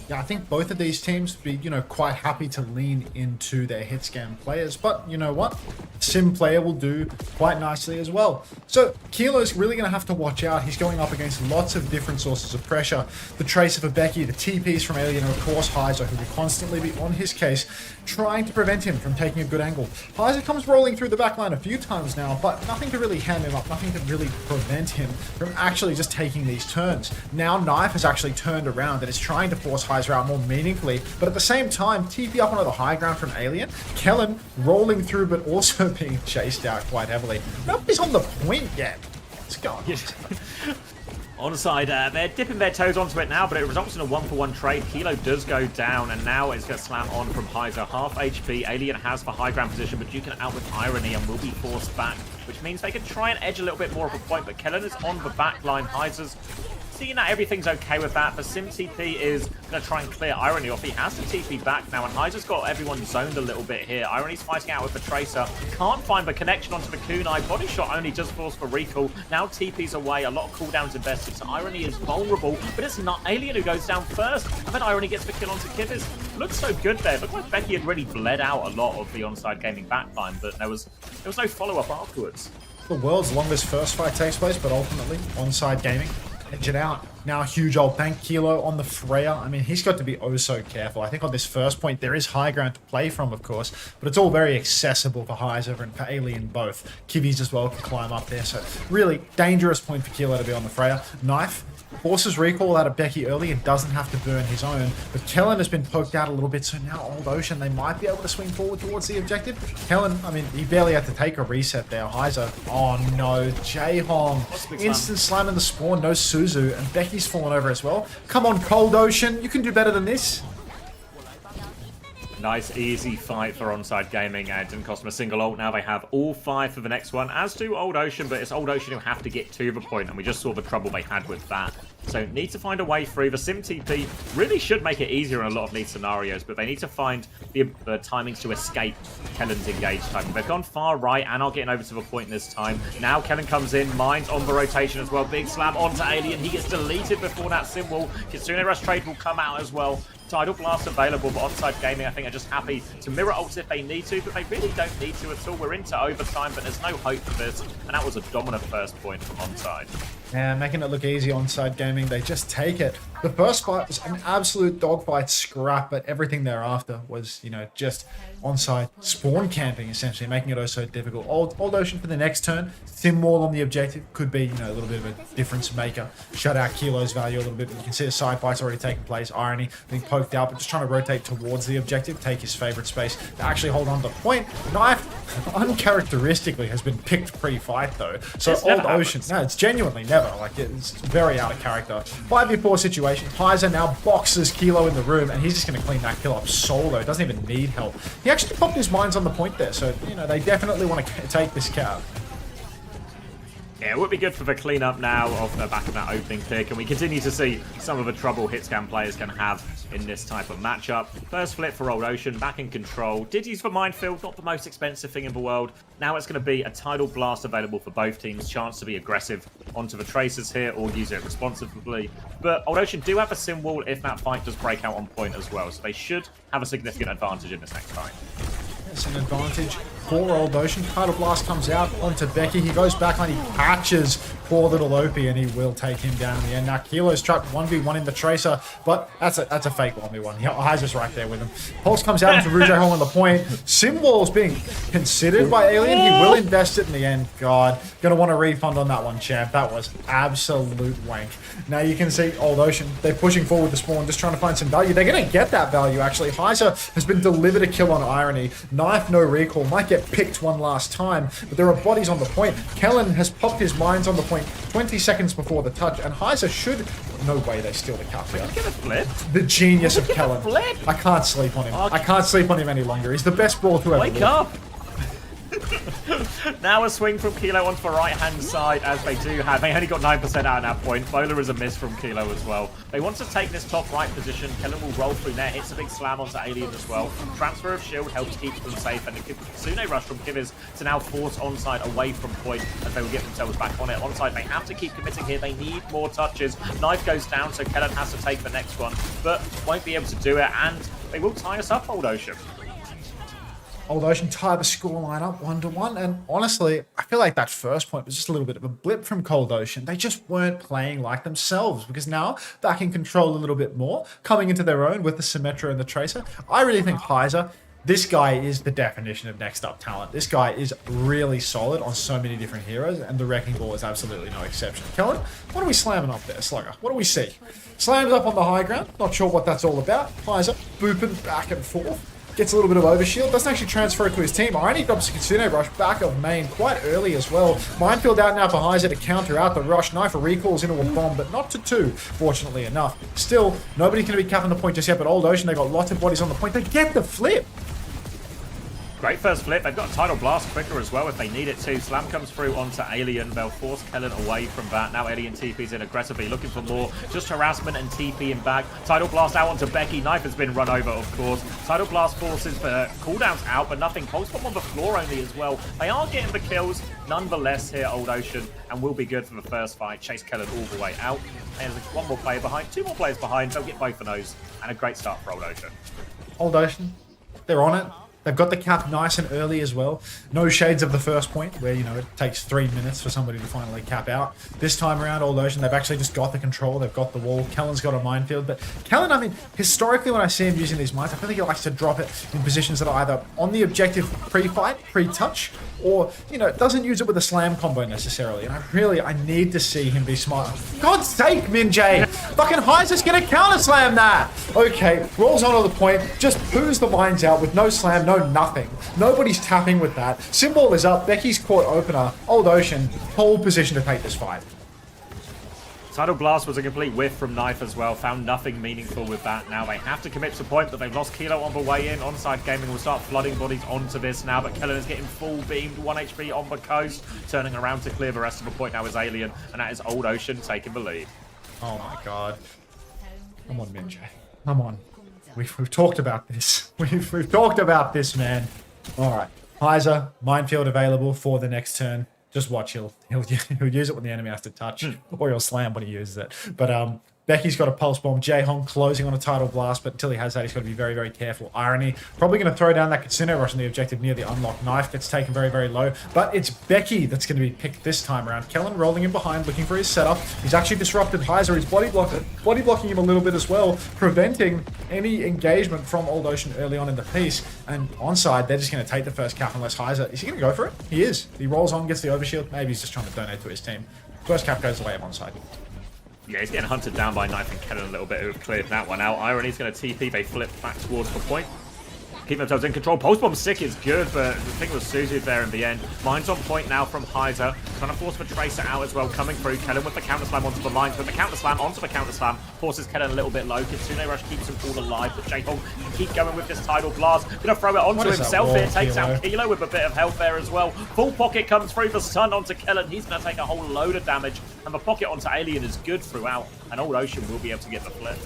Yeah, I think both of these teams be, quite happy to lean into their hit scan players, but you know what? Sim player will do quite nicely as well. So Kilo's really going to have to watch out. He's going up against lots of different sources of pressure. The Tracer for Becky, the TPs from Alien, and of course Heiser, who will constantly be on his case, trying to prevent him from taking a good angle. Heiser comes rolling through the backline a few times now, but nothing to really ham him up, nothing to really prevent him from actually just taking these turns. Now Knife has actually turned around and is trying to force Heiser out more meaningfully, but at the same time, TP up onto the high ground from Alien. Kellen rolling through, but also being chased out quite heavily. Nobody's on the point yet. What's going on? Onside, they're dipping their toes onto it now, but it results in a 1-for-1 trade. Kilo does go down, and now it's going to slam on from Heiser. Half HP. Alien has the high ground position, but duking it out with Irony and will be forced back, which means they can try and edge a little bit more of a point, but Kellen is on the back line. Heiser's seeing that everything's okay with that. The Sim TP is going to try and clear Irony off. He has to TP back now, and Heiser's got everyone zoned a little bit here. Irony's fighting out with the Tracer. Can't find the connection onto the kunai. Body shot only just falls for recall. Now TP's away. A lot of cooldowns invested, so Irony is vulnerable, but it's not Alien who goes down first. And then Irony gets the kill onto Kivers. Looks so good there. Looked like Becky had really bled out a lot of the Onside Gaming backline, but there was no follow-up afterwards. The world's longest first fight takes place, but ultimately, Onside Gaming edge it out. Now a huge old bank Kilo on the Freya. I mean, he's got to be oh so careful. I think on this first point, there is high ground to play from, of course, but it's all very accessible for Heiser and for Alien both. Kivis as well can climb up there, so really dangerous point for Kilo to be on the Freya. Knife forces recall out of Becky early and doesn't have to burn his own, but Kellen has been poked out a little bit, so now Old Ocean, they might be able to swing forward towards the objective. Kellen, I mean, he barely had to take a reset there. Heiser, oh no, Jaehong, instant slam in the spawn, no Suzu, and Becky's fallen over as well. Come on, Cold Ocean, you can do better than this. Nice, easy fight for Onside Gaming, and didn't cost them a single ult. Now they have all 5 for the next one, as do Old Ocean, but it's Old Ocean who have to get to the point, and we just saw the trouble they had with that. So need to find a way through. The Sim TP really should make it easier in a lot of these scenarios, but they need to find the timings to escape Kellen's engage time. They've gone far right and are getting over to the point this time. Now Kellen comes in, Mind's on the rotation as well. Big slam onto Alien. He gets deleted before that Sim wall. Kitsune Rush trade will come out as well. Tidal Blast available, but Onside Gaming, I think, are just happy to mirror ults if they need to, but they really don't need to at all. We're into overtime, but there's no hope for this, and that was a dominant first point from Onside. Yeah, making it look easy Onside Gaming. They just take it. The first fight was an absolute dogfight scrap, but everything thereafter was, just Onside spawn camping, essentially, making it oh so difficult. Old Ocean for the next turn. Thin wall on the objective could be, a little bit of a difference maker. Shut out Kilo's value a little bit, but you can see the side fight's already taking place. Irony being poked out, but just trying to rotate towards the objective, take his favorite space to actually hold on to the point. Knife, uncharacteristically, has been picked pre-fight, though. So Old Ocean, no, it's genuinely never. Like, it's very out of character. 5v4 situation. Heiser now boxes Kilo in the room, and he's just going to clean that kill up solo. Doesn't even need help. He actually popped his mines on the point there, so, they definitely want to take this cap. Yeah, it would be good for the cleanup now off the back of that opening pick, and we continue to see some of the trouble hitscan players can have in this type of matchup. First flip for Old Ocean, back in control. Did use the minefield, not the most expensive thing in the world. Now it's going to be a Tidal Blast available for both teams. Chance to be aggressive onto the Tracers here or use it responsibly. But Old Ocean do have a sim wall if that fight does break out on point as well, so they should have a significant advantage in this next fight. It's an advantage for Old Ocean. Tidal Blast comes out onto Becky. He goes back and he catches poor little Opie, and he will take him down in the end. Now Kilo's trapped 1v1 in the Tracer, but that's a fake 1v1. Heiser's right there with him. Pulse comes out into Rouge Hole on the point. Sim Wall's being considered by Alien. He will invest it in the end. God, gonna want a refund on that one, champ. That was absolute wank. Now you can see Old Ocean, they're pushing forward the spawn, just trying to find some value. They're gonna get that value, actually. Heiser has been delivered a kill on Irony. Knife, no recall, might get picked one last time, but there are bodies on the point. Kellen has popped his mines on the point 20 seconds before the touch, and Heiser should no way they steal the cap here. Get a flip. The genius of Get a Kellen. flip. I can't sleep on him. Oh, I can't sleep on him any longer. He's the best ball to ever Wake live. up! Now a swing from Kilo onto the right-hand side, as they do have. They only got 9% out at that point. Bowler is a miss from Kilo as well. They want to take this top right position. Kellen will roll through there, hits a big slam onto Alien as well. Transfer of shield helps keep them safe, and the Kitsune rush from Kiviz to now force Onside away from point as they will get themselves back on it. Onside, they have to keep committing here. They need more touches. Knife goes down, so Kellen has to take the next one, but won't be able to do it, and they will tie us up, Old Ocean. Old Ocean tied the scoreline up 1-1, and honestly, I feel like that first point was just a little bit of a blip from Cold Ocean. They just weren't playing like themselves, because now back in control a little bit more, coming into their own with the Symmetra and the Tracer. I really think Heiser, this guy is the definition of next up talent. This guy is really solid on so many different heroes, and the Wrecking Ball is absolutely no exception. Kellen, what are we slamming up there, Slugger? What do we see? Slams up on the high ground, not sure what that's all about. Heiser booping back and forth. Gets a little bit of overshield, doesn't actually transfer it to his team. Irony drops a Kitsune Rush back of main quite early as well. Minefield out now for Heiser to counter out the rush. Knife recalls into a bomb, but not to two, fortunately enough. Still, nobody's going to be capping the point just yet, but Old Ocean, they got lots of bodies on the point. They get the flip. Great first flip. They've got a Tidal Blast quicker as well if they need it to. Slam comes through onto Alien. They'll force Kellen away from that. Now Alien TP's in aggressively, looking for more. Just harassment and TPing back. Tidal Blast out onto Becky. Knife has been run over, of course. Tidal Blast forces cooldowns out, but nothing. Pulse Bomb on the floor only as well. They are getting the kills, nonetheless, here, Old Ocean, and will be good for the first fight. Chase Kellen all the way out. There's one more player behind, two more players behind. They'll get both of those, and a great start for Old Ocean. Old Ocean, they're on it. They've got the cap nice and early as well. No shades of the first point where, you know, it takes 3 minutes for somebody to finally cap out. This time around, Old Ocean, they've actually just got the control. They've got the wall. Kellen's got a minefield. But Kellen, I mean, historically when I see him using these mines, I feel like he likes to drop it in positions that are either on the objective pre-fight, pre-touch, or, you know, doesn't use it with a slam combo necessarily. And I need to see him be smart. God's sake, Minjay! Fucking Heiser's gonna counter slam that! Okay, rolls onto the point, just poos the mines out with no slam, no nothing. Nobody's tapping with that. Symbol is up, Becky's caught opener. Old Ocean, pole position to take this fight. Tidal Blast was a complete whiff from Knife as well. Found nothing meaningful with that. Now they have to commit to point, but they've lost Kilo on the way in. Onside Gaming will start flooding bodies onto this now, but Kellen is getting full beamed. 1 HP on the coast. Turning around to clear the rest of the point now is Alien, and that is Old Ocean taking the lead. Oh my god. Come on, Minjay. Come on. We've talked about this. We've talked about this, man. Alright. Heiser, minefield available for the next turn. Just watch, he'll use it when the enemy has to touch, or he'll slam when he uses it. But Becky's got a pulse bomb. Jae-Hong closing on a Tidal Blast, but until he has that, he's got to be very, very careful. Irony, probably going to throw down that Kitsune Rush on the objective near the unlock. Knife gets taken very, very low, but it's Becky that's going to be picked this time around. Kellen rolling in behind, looking for his setup. He's actually disrupted Heiser. He's body blocking him a little bit as well, preventing any engagement from Old Ocean early on in the piece. And onside, they're just going to take the first cap unless Heiser... Is he going to go for it? He is. He rolls on, gets the overshield. Maybe he's just trying to donate to his team. First cap goes away of onside. Yeah, he's getting hunted down by Knife and Kellen a little bit, who've cleared that one out. Irony's going to TP, they flip back towards the point. Keep themselves in control. Post Bomb sick is good, but the thing was Suzu there in the end. Mine's on point now from Heiser. Trying to force the Tracer out as well, coming through. Kellen with the counter slam onto the line. But the counter slam onto the counter slam forces Kellen a little bit low. Kitsune Rush keeps him all alive, but Jae-Hong can keep going with this Tidal Blast. Gonna throw it onto himself here. Takes out Kilo with a bit of health there as well. Full pocket comes through, the stun onto Kellen. He's gonna take a whole load of damage. And the pocket onto Alien is good throughout. And Old Ocean will be able to get the flip.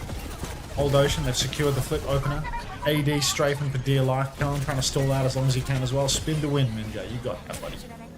Old Ocean, they've secured the flip opener. AD strafing for dear life. Kellen trying to stall out as long as he can as well. Spin to win, Minja. You got that, buddy.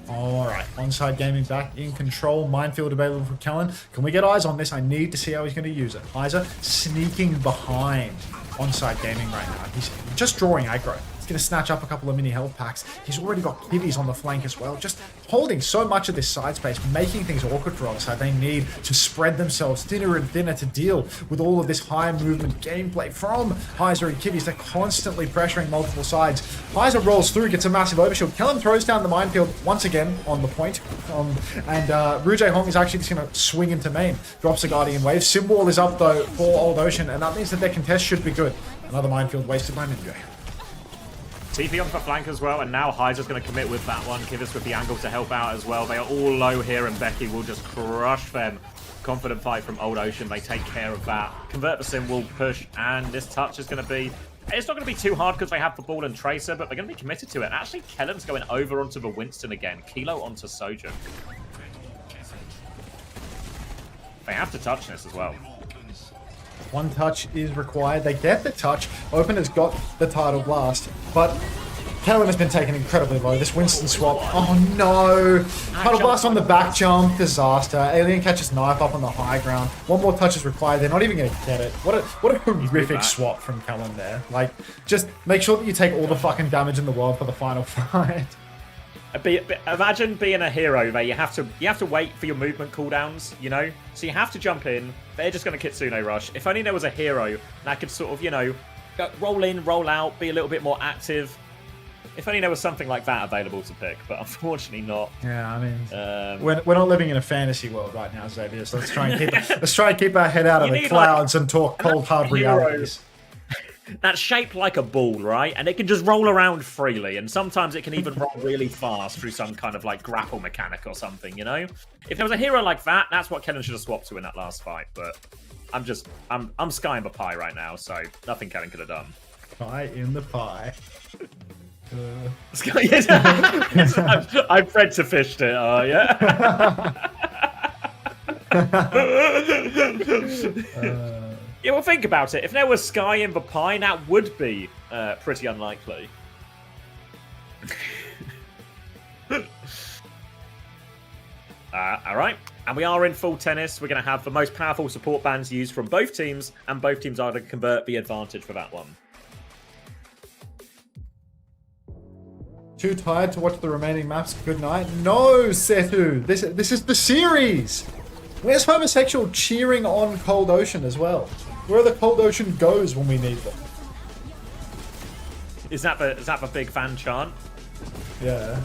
Alright, Onside Gaming back in control. Minefield available for Kellen. Can we get eyes on this? I need to see how he's going to use it. Heiser sneaking behind Onside Gaming right now. He's just drawing aggro. He's going to snatch up a couple of mini health packs. He's already got kiddies on the flank as well. Just holding so much of this side space, making things awkward for Onside. They need to spread themselves thinner and thinner to deal with all of this high movement gameplay from Heiser and Kiddies. They're constantly pressuring multiple sides. Heiser rolls through, gets a massive overshield. Kellen throws down the minefield once again on the point. And Jae-Hong is actually just going to swing into main. Drops a Guardian Wave. Symbol is up though for Old Ocean, and that means that their contest should be good. Another minefield wasted by Minjay. TP on the flank as well, and now Heiser's going to commit with that one. Kivas with the angle to help out as well. They are all low here, and Becky will just crush them. Confident fight from Old Ocean. They take care of that. Convert the Sim will push, and this touch is going to be... It's not going to be too hard because they have the ball and Tracer, but they're going to be committed to it. Actually, Kellen's going over onto the Winston again. Kilo onto Sojourn. They have to touch this as well. One touch is required. They get the touch. Open has got the title blast, but Kellen has been taken incredibly low. This Winston swap. Oh no! Title blast on the back jump. Disaster. Alien catches knife up on the high ground. One more touch is required. They're not even going to get it. What a horrific swap from Kellen there. Like, just make sure that you take all the fucking damage in the world for the final fight. Imagine being a hero where you have to wait for your movement cooldowns, you know? So you have to jump in. They're just going to Kitsune rush. If only there was a hero that could sort of, you know, roll in, roll out, be a little bit more active. If only there was something like that available to pick, but unfortunately not. Yeah, I mean, we're not living in a fantasy world right now, Xavier. So let's try and keep our head out of the clouds and talk cold hard realities. That's shaped like a ball, right? And it can just roll around freely, and sometimes it can even roll really fast through some kind of like grapple mechanic or something, you know? If there was a hero like that, that's what Kellen should have swapped to in that last fight. But I'm skying the pie right now, so nothing Kellen could have done. Pie in the pie. I've read to fished it, yeah. Yeah, well, think about it. If there was Sky in the pie, that would be pretty unlikely. All right, and we are in full tennis. We're going to have the most powerful support bands used from both teams, and both teams are going to convert the advantage for that one. Too tired to watch the remaining maps? Good night. No, Setu. This is the series. Where's Homosexual cheering on Cold Ocean as well? Where the Cold Ocean goes when we need them? Is that the big fan chant? Yeah.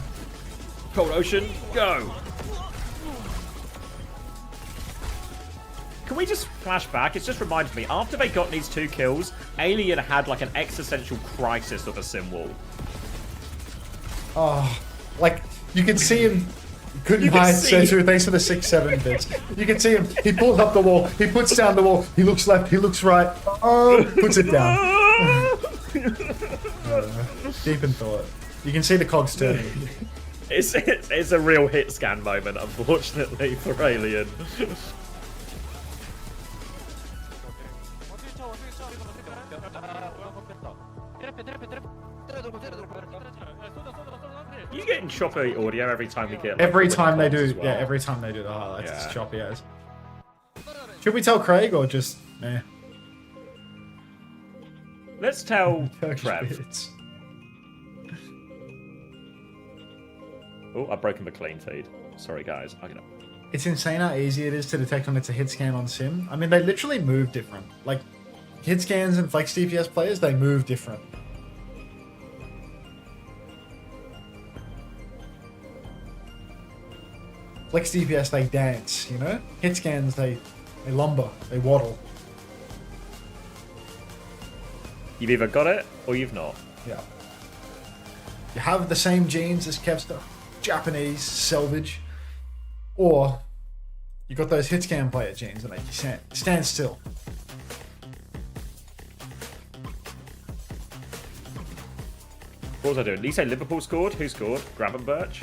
Cold Ocean, go! Can we just flash back? It's just reminded me, after they got these 2 kills, Alien had like an existential crisis of a sim wall. Oh, like, you can see him. Good night, Setu. Thanks for the 6-7 bits. You can see him. He pulls up the wall. He puts down the wall. He looks left. He looks right. Oh, puts it down. Deep in thought. You can see the cogs turning. It's a real hit scan moment, unfortunately, for Alien. You getting choppy audio every time we get? Like, every time they do, well. yeah. Every time they do the highlights, it's choppy as. Should we tell Craig or just meh? Let's tell Trev. Oh, I've broken the clean feed. Sorry, guys. It's insane how easy it is to detect when it's a hit scan on Sim. I mean, they literally move different. Like, hit scans and flex DPS players, they move different. Flex DPS, they dance, you know? Hit scans, they lumber, they waddle. You've either got it or you've not. Yeah. You have the same genes as Kevster, Japanese, selvage, or you got those hit scan player genes that make you stand still. What was I doing? Did you say Liverpool scored? Who scored? Gravenberch?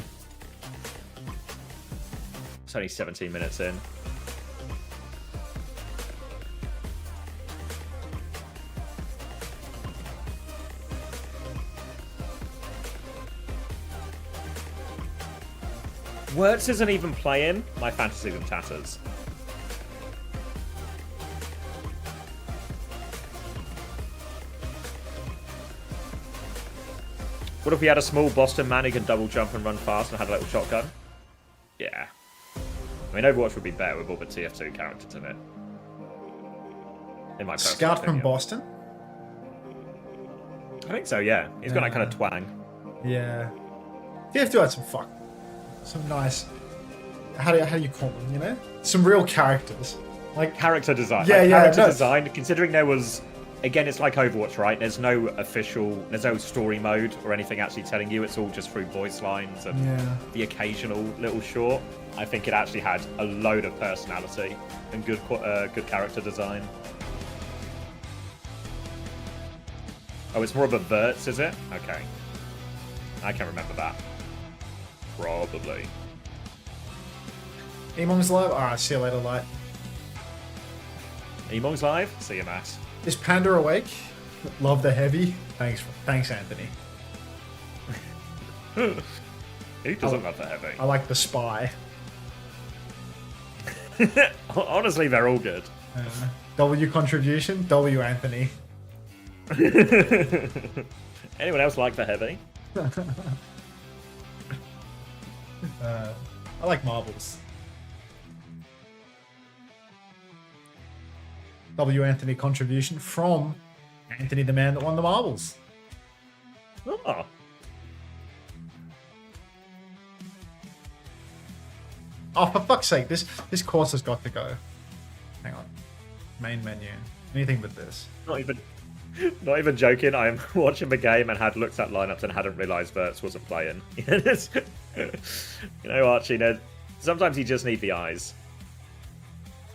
It's only 17 minutes in. Wirtz isn't even playing. My fantasy's in tatters. What if we had a small Boston man who can double jump and run fast and had a little shotgun? Yeah. I mean, Overwatch would be better with all the TF2 characters in it. In my personal Scout opinion. from Boston? I think so, yeah. He's got that kind of twang. Yeah. TF2 had some nice... How do you call them, you know? Some real characters. Like character design. Yeah, like yeah. Character design, considering there was again, it's like Overwatch, right? There's no story mode or anything actually telling you. It's all just through voice lines and the occasional little short. I think it actually had a load of personality and good character design. Oh, it's more of a verts, is it? Okay. I can remember that. Probably. Emong's live? Alright, see you later, Light. Emong's live? See you, Matt. Is Panda awake? Love the heavy. Thanks, Anthony. Who doesn't love the heavy? I like the spy. Honestly, they're all good. W contribution, W Anthony. Anyone else like the heavy? I like marbles. W Anthony contribution from Anthony, the man that won the marbles. Oh. Oh, for fuck's sake, this course has got to go. Hang on. Main menu. Anything but this. Not even joking. I am watching the game and had looked at lineups and hadn't realised Verts wasn't playing. You know, Archie, sometimes you just need the eyes.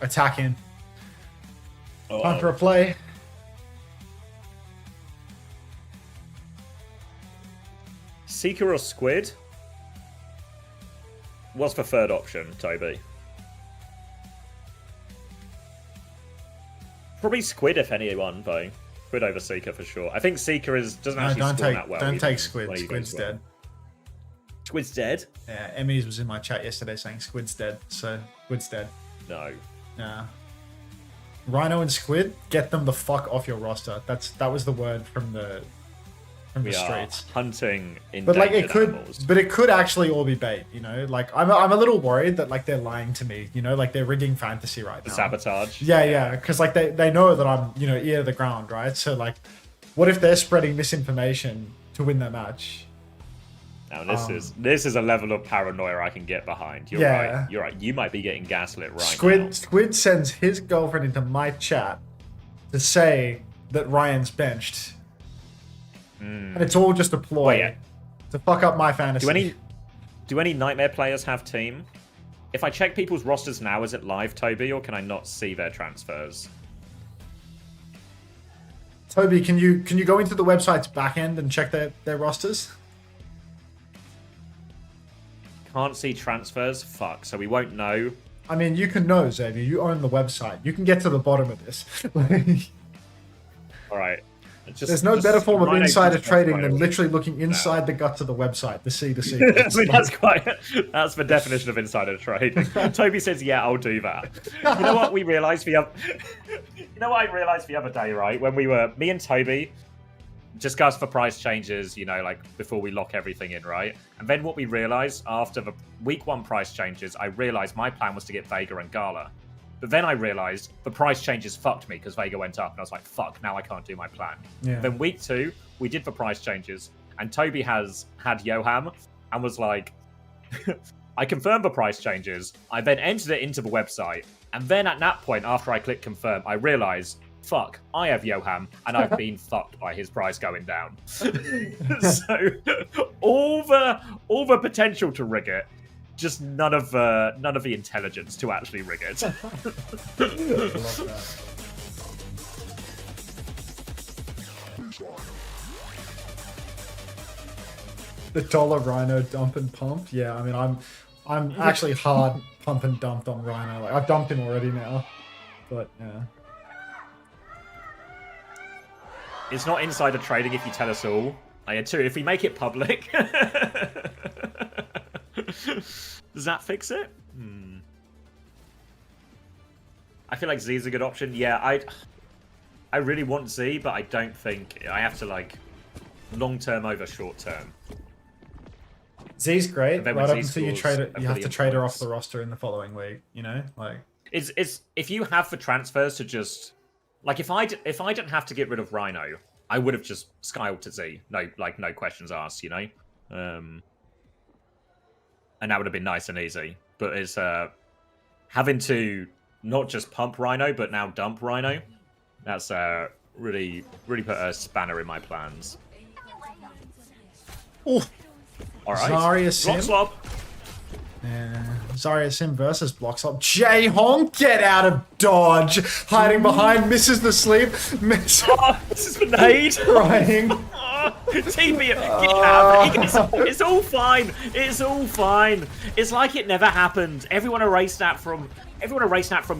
Attacking. Time for a play. Seeker or Squid? What's the third option, Toby? Probably Squid if anyone, though. Squid over Seeker for sure. I think Seeker doesn't actually spawn that well. Don't take Squid. Squid's dead. Squid's dead? Yeah, Emmys was in my chat yesterday saying Squid's dead, so Squid's dead. No. Nah. Rhino and Squid, get them the fuck off your roster. That was the word from the streets. Hunting endangered but like animals. it could actually all be bait, you know. Like I'm a little worried that like they're lying to me, you know, like they're rigging fantasy right now. Sabotage. Yeah, because like they know that I'm, you know, ear to the ground, right? So like, what if they're spreading misinformation to win their match? Now this is a level of paranoia I can get behind. You're right. You're right. You might be getting gaslit right now. Squid sends his girlfriend into my chat to say that Ryan's benched. And it's all just a ploy to fuck up my fantasy. Do any Nightmare players have team? If I check people's rosters now, is it live, Toby, or can I not see their transfers? Toby, can you go into the website's back end and check their rosters? Can't see transfers? Fuck, so we won't know. I mean, you can know, Xavier. You own the website. You can get to the bottom of this. Alright. There's no better form of insider trading than literally looking inside the guts of the website to see the secrets. That's the definition of insider trade. Toby says, "Yeah, I'll do that." You know what we realized the other day, right? When me and Toby discussed the price changes, you know, like before we lock everything in, right? And then what we realized after the week 1 price changes, I realized my plan was to get Vega and Gala. But then I realized the price changes fucked me because Vega went up, and I was like, fuck, now I can't do my plan. Yeah. Then week 2, we did the price changes, and Toby had Yoham and was like, I confirmed the price changes. I then entered it into the website, and then at that point, after I clicked confirm, I realized, fuck, I have Yoham, and I've been fucked by his price going down. So all the potential to rig it, just none of the intelligence to actually rig it. I love that. The dollar Rhino dump and pump. Yeah, I mean, I'm actually hard pump and dumped on Rhino. Like I've dumped him already now, but yeah. It's not insider trading if you tell us all. I had 2. If we make it public. Does that fix it? I feel like Z's a good option. Yeah, I really want Z, but I don't think I have to like long term over short term. Z's great, right up until you trade it. You have to trade her off points. the roster in the following week. You know, like it's if you have the transfers to just like if I didn't have to get rid of Rhino, I would have just skyled to Z. No questions asked. You know. And that would have been nice and easy. But it's having to not just pump Rhino, but now dump Rhino. That's really put a spanner in my plans. Oh, All right. Zarya Sim. Block slop. Zarya Sim versus Blockslop. Jae-Hong, get out of dodge. Hiding behind, misses the sleep. Oh, this is grenade. Crying. TP, get out. It's all fine. It's all fine. It's like it never happened. Everyone erase that from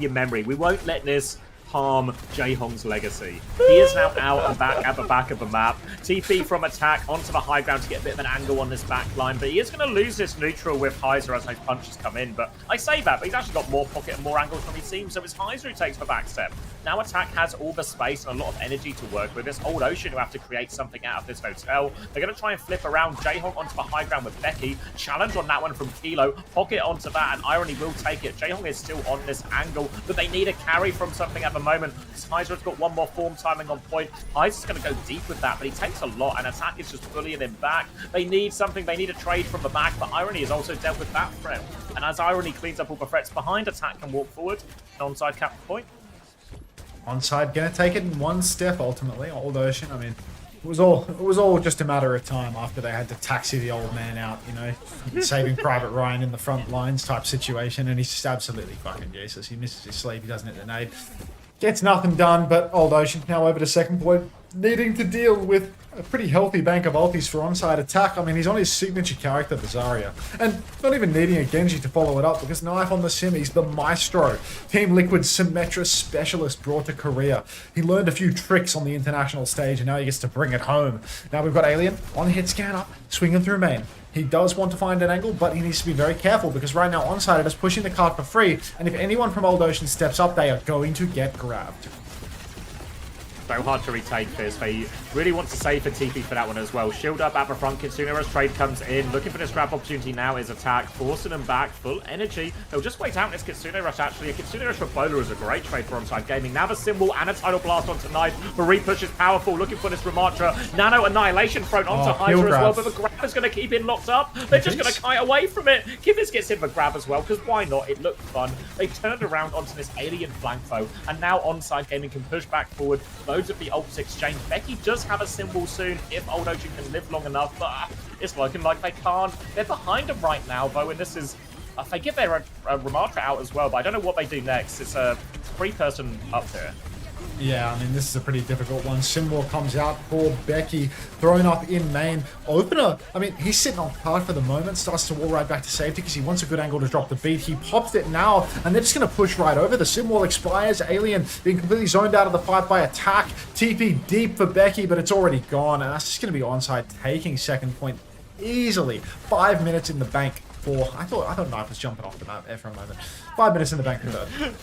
your memory. We won't let this harm Jae-Hong's legacy. He is now out and back at the back of the map. TP from attack onto the high ground to get a bit of an angle on this back line, but he is going to lose this neutral with Heiser as those punches come in. But I say that, but he's actually got more pocket and more angles from his team, so it's Heiser who takes the back step. Now attack has all the space and a lot of energy to work with. It's Old Ocean who have to create something out of this hotel. They're going to try and flip around Jae-Hong onto the high ground with Becky. Challenge on that one from Kilo. Pocket onto that, and Irony will take it. Jae-Hong is still on this angle, but they need a carry from something at the moment. Heiser's got one more form timing on point. Heiser's going to go deep with that, but he takes a lot, and attack is just bullying him back. They need something. They need a trade from the back, but Irony has also dealt with that threat. And as Irony cleans up all the threats behind, attack can walk forward. Onside cap point. Onside gonna take it in one step ultimately. Old Ocean, I mean, it was all just a matter of time after they had to taxi the old man out, you know, saving Private Ryan in the front lines type situation, and he's just absolutely fucking useless. He misses his sleep, he doesn't hit the nade. Gets nothing done, but Old Ocean now over to second point, needing to deal with a pretty healthy bank of ultis for onside attack. I mean, he's on his signature character, the Zarya, and not even needing a Genji to follow it up, because Knife on the sim, he's the maestro. Team Liquid's Symmetra specialist brought to Korea. He learned a few tricks on the international stage, and now he gets to bring it home. Now we've got Alien on the hit scan up, swinging through main. He does want to find an angle, but he needs to be very careful, because right now Onside is pushing the card for free, and if anyone from Old Ocean steps up, they are going to get grabbed. So hard to retake this. They really want to save for TP for that one as well. Shield up at the front. Kitsunera's trade comes in. Looking for this grab opportunity now is attack. Forcing them back. Full energy. They'll just wait out this Kitsune Rush actually. A Kitsune Rush for Bowler is a great trade for Onside Gaming. Now the symbol and a Tidal Blast onto Knife. The repush is powerful. Looking for this Ramattra. Nano Annihilation thrown onto Hydra as well. But the grab is going to keep him locked up. They're just going to kite away from it. Kivitz gets in the grab as well, because why not? It looked fun. They turned around onto this alien flank foe. And now Onside Gaming can push back forward. Loads of the ults exchange. Becky does have a symbol soon if Old Ocean can live long enough, but it's looking like they can't. They're behind them right now, though, and this is... they get their Ramattra out as well, but I don't know what they do next. It's a three-person up there. Yeah, I mean, this is a pretty difficult one. Symbol comes out for Becky, thrown up in main. Opener, I mean, he's sitting on card for the moment, starts to wall right back to safety because he wants a good angle to drop the beat. He pops it now, and they're just going to push right over. The Sim wall expires. Alien being completely zoned out of the fight by attack. TP deep for Becky, but it's already gone, and that's just going to be Onside taking second point easily. 5 minutes in the bank for... I thought Knife was jumping off the map there for a moment. 5 minutes in the bank for third.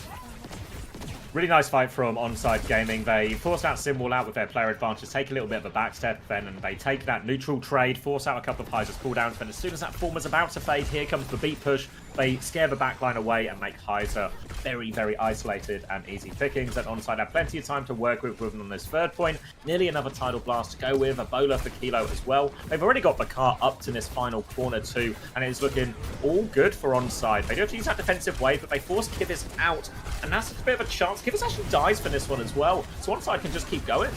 Really nice fight from Onside Gaming. They force out Simwall out with their player advantage, take a little bit of a backstep, then and they take that neutral trade, force out a couple of Heiser's cooldowns, but as soon as that form is about to fade, here comes the beat push. They scare the backline away and make Heiser very, very isolated and easy pickings. And Onside have plenty of time to work with them on this third point. Nearly another Tidal Blast to go with, a bowler for Kilo as well. They've already got the car up to this final corner too, and it's looking all good for Onside. They do have to use that defensive wave, but they force Kivitz out, and that's a bit of a chance. Kivitz actually dies for this one as well, so Onside can just keep going.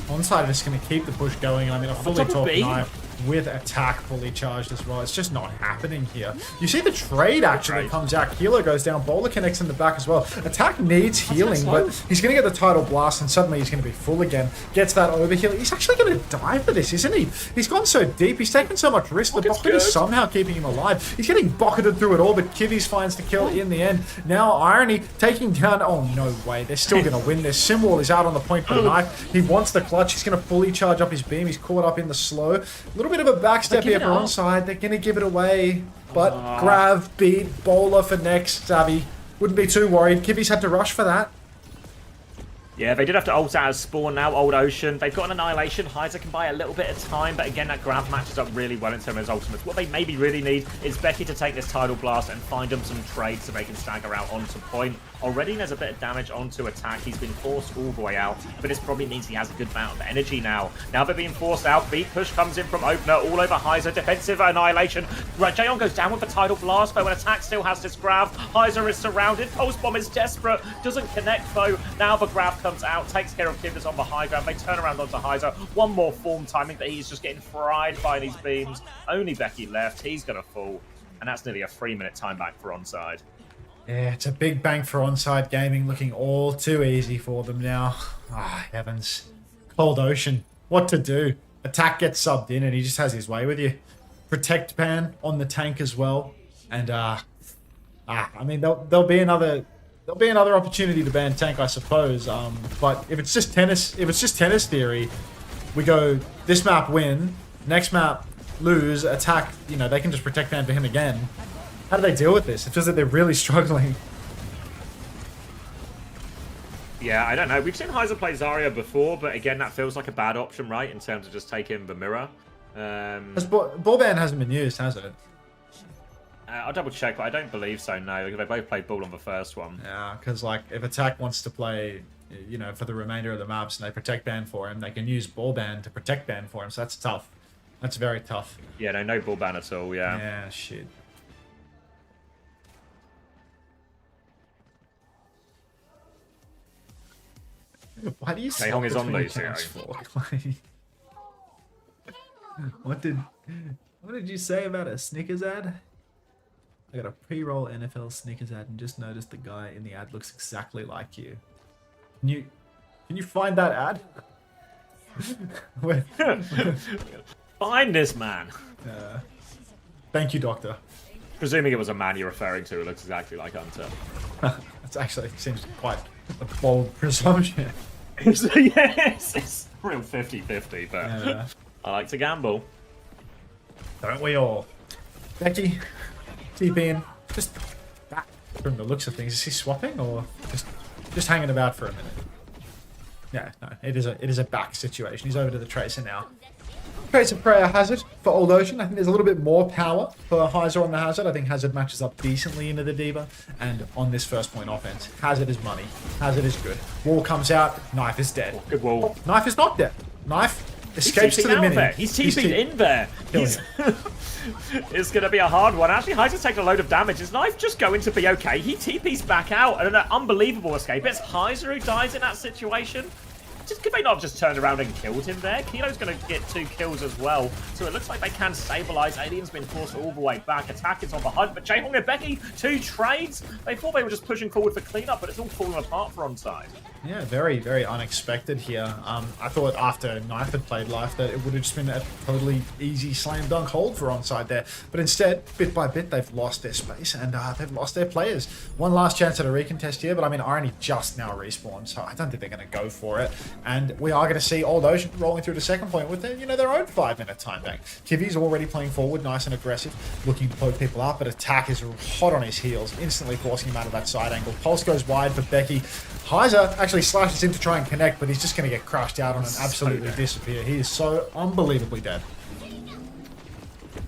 Onside is going to keep the push going. I mean, a fully topped Knife with attack fully charged as well. It's just not happening here. You see the trade actually comes out. Kilo goes down. Bowler connects in the back as well. Attack needs healing, but he's going to get the Tidal Blast, and suddenly he's going to be full again. Gets that overheal. He's actually going to die for this, isn't he? He's gone so deep. He's taken so much risk. The bucket is somehow keeping him alive. He's getting bucketed through it all, but Kivitz finds the kill in the end. Now Irony taking down... Oh, no way. They're still going to win this. Simwall is out on the point for the Knife. He wants the clutch. He's going to fully charge up his beam. He's caught up in the slow. A little bit of a backstep here for Onside. They're going to give it away. But Grav beat Bowler for next. Savvy wouldn't be too worried. Kivitz had to rush for that. Yeah, they did have to ult out as spawn now, Old Ocean. They've got an Annihilation. Heiser can buy a little bit of time, but again, that Grav matches up really well in terms of his ultimates. What they maybe really need is Becky to take this Tidal Blast and find them some trades so they can stagger out onto point. Already there's a bit of damage onto attack. He's been forced all the way out, but this probably means he has a good amount of energy now. Now they're being forced out. Beat push comes in from Opener all over Heiser. Defensive Annihilation. Jae-Hong goes down with the Tidal Blast, but when attack still has this Grav, Heiser is surrounded. Pulse Bomb is desperate. Doesn't connect though. Now the Grav comes comes out, takes care of Kivers on the high ground. They turn around onto Heiser. One more form timing, but he's just getting fried by these beams. Only Becky left. He's going to fall. And that's nearly a 3-minute time back for Onside. Yeah, it's a big bang for Onside Gaming, looking all too easy for them now. Ah, heavens. Cold Ocean. What to do? Attack gets subbed in and he just has his way with you. Protect ban on the tank as well. And, I mean, there'll be another opportunity to ban tank, I suppose. But if it's just tennis theory, we go this map win, next map lose, attack, you know, they can just protect ban for him again. How do they deal with this? It feels like they're really struggling. Yeah, I don't know. We've seen Heiser play Zarya before, but again, that feels like a bad option, right? In terms of just taking the mirror. Ball ban hasn't been used, has it? I'll double check, but I don't believe so, no. Because they both played ball on the first one. Yeah, because like if attack wants to play, you know, for the remainder of the maps and they protect ban for him, they can use ball ban to protect ban for him. So that's tough. That's very tough. Yeah, no ball ban at all, yeah. Yeah, shit. Why do you say Taehong is on between these, accounts for? What did you say about a Snickers ad? I got a pre-roll NFL Snickers ad and just noticed the guy in the ad looks exactly like you. Can you find that ad? Find this man. Thank you, Doctor. Presuming it was a man you're referring to who looks exactly like Unter. That's actually seems quite a bold presumption. Yes, it's real 50-50, but Yeah. I like to gamble. Don't we all? Becky, TPing, just back from the looks of things. Is he swapping or just hanging about for a minute? Yeah, no, it is a back situation. He's over to the Tracer now. Tracer Prayer Hazard for Old Ocean. I think there's a little bit more power for Heiser on the Hazard. I think Hazard matches up decently into the D.Va. And on this first point offense, Hazard is money. Hazard is good. Wall comes out. Knife is dead. Oh, good wall. Knife is not dead. Knife escapes to the mini. He's TP'd in there. It's going to be a hard one. Actually, Heiser's taking a load of damage. His Knife just going to be okay. He TP's back out. And an unbelievable escape. It's Heiser who dies in that situation. Could they not have just turned around and killed him there? Kilo's going to get 2 kills as well. So it looks like they can stabilize. Alien's been forced all the way back. Attack is on the hunt. But Jaehong and Becky, 2 trades. They thought they were just pushing forward for cleanup, but it's all falling apart for Onside. Yeah, very, very unexpected here. I thought after Knife had played life that it would have just been a totally easy slam dunk hold for Onside there. But instead, bit by bit, they've lost their space and they've lost their players. One last chance at a recontest here, but I mean, Irony just now respawned, so I don't think they're going to go for it. And we are going to see Old Ocean rolling through the second point with their, their own 5-minute time bank. Kivi's already playing forward, nice and aggressive, looking to poke people up, but Attack is hot on his heels, instantly forcing him out of that side angle. Pulse goes wide for Becky. Heiser actually slashes in to try and connect, but he's just going to get crushed out on and absolutely disappear. He is so unbelievably dead.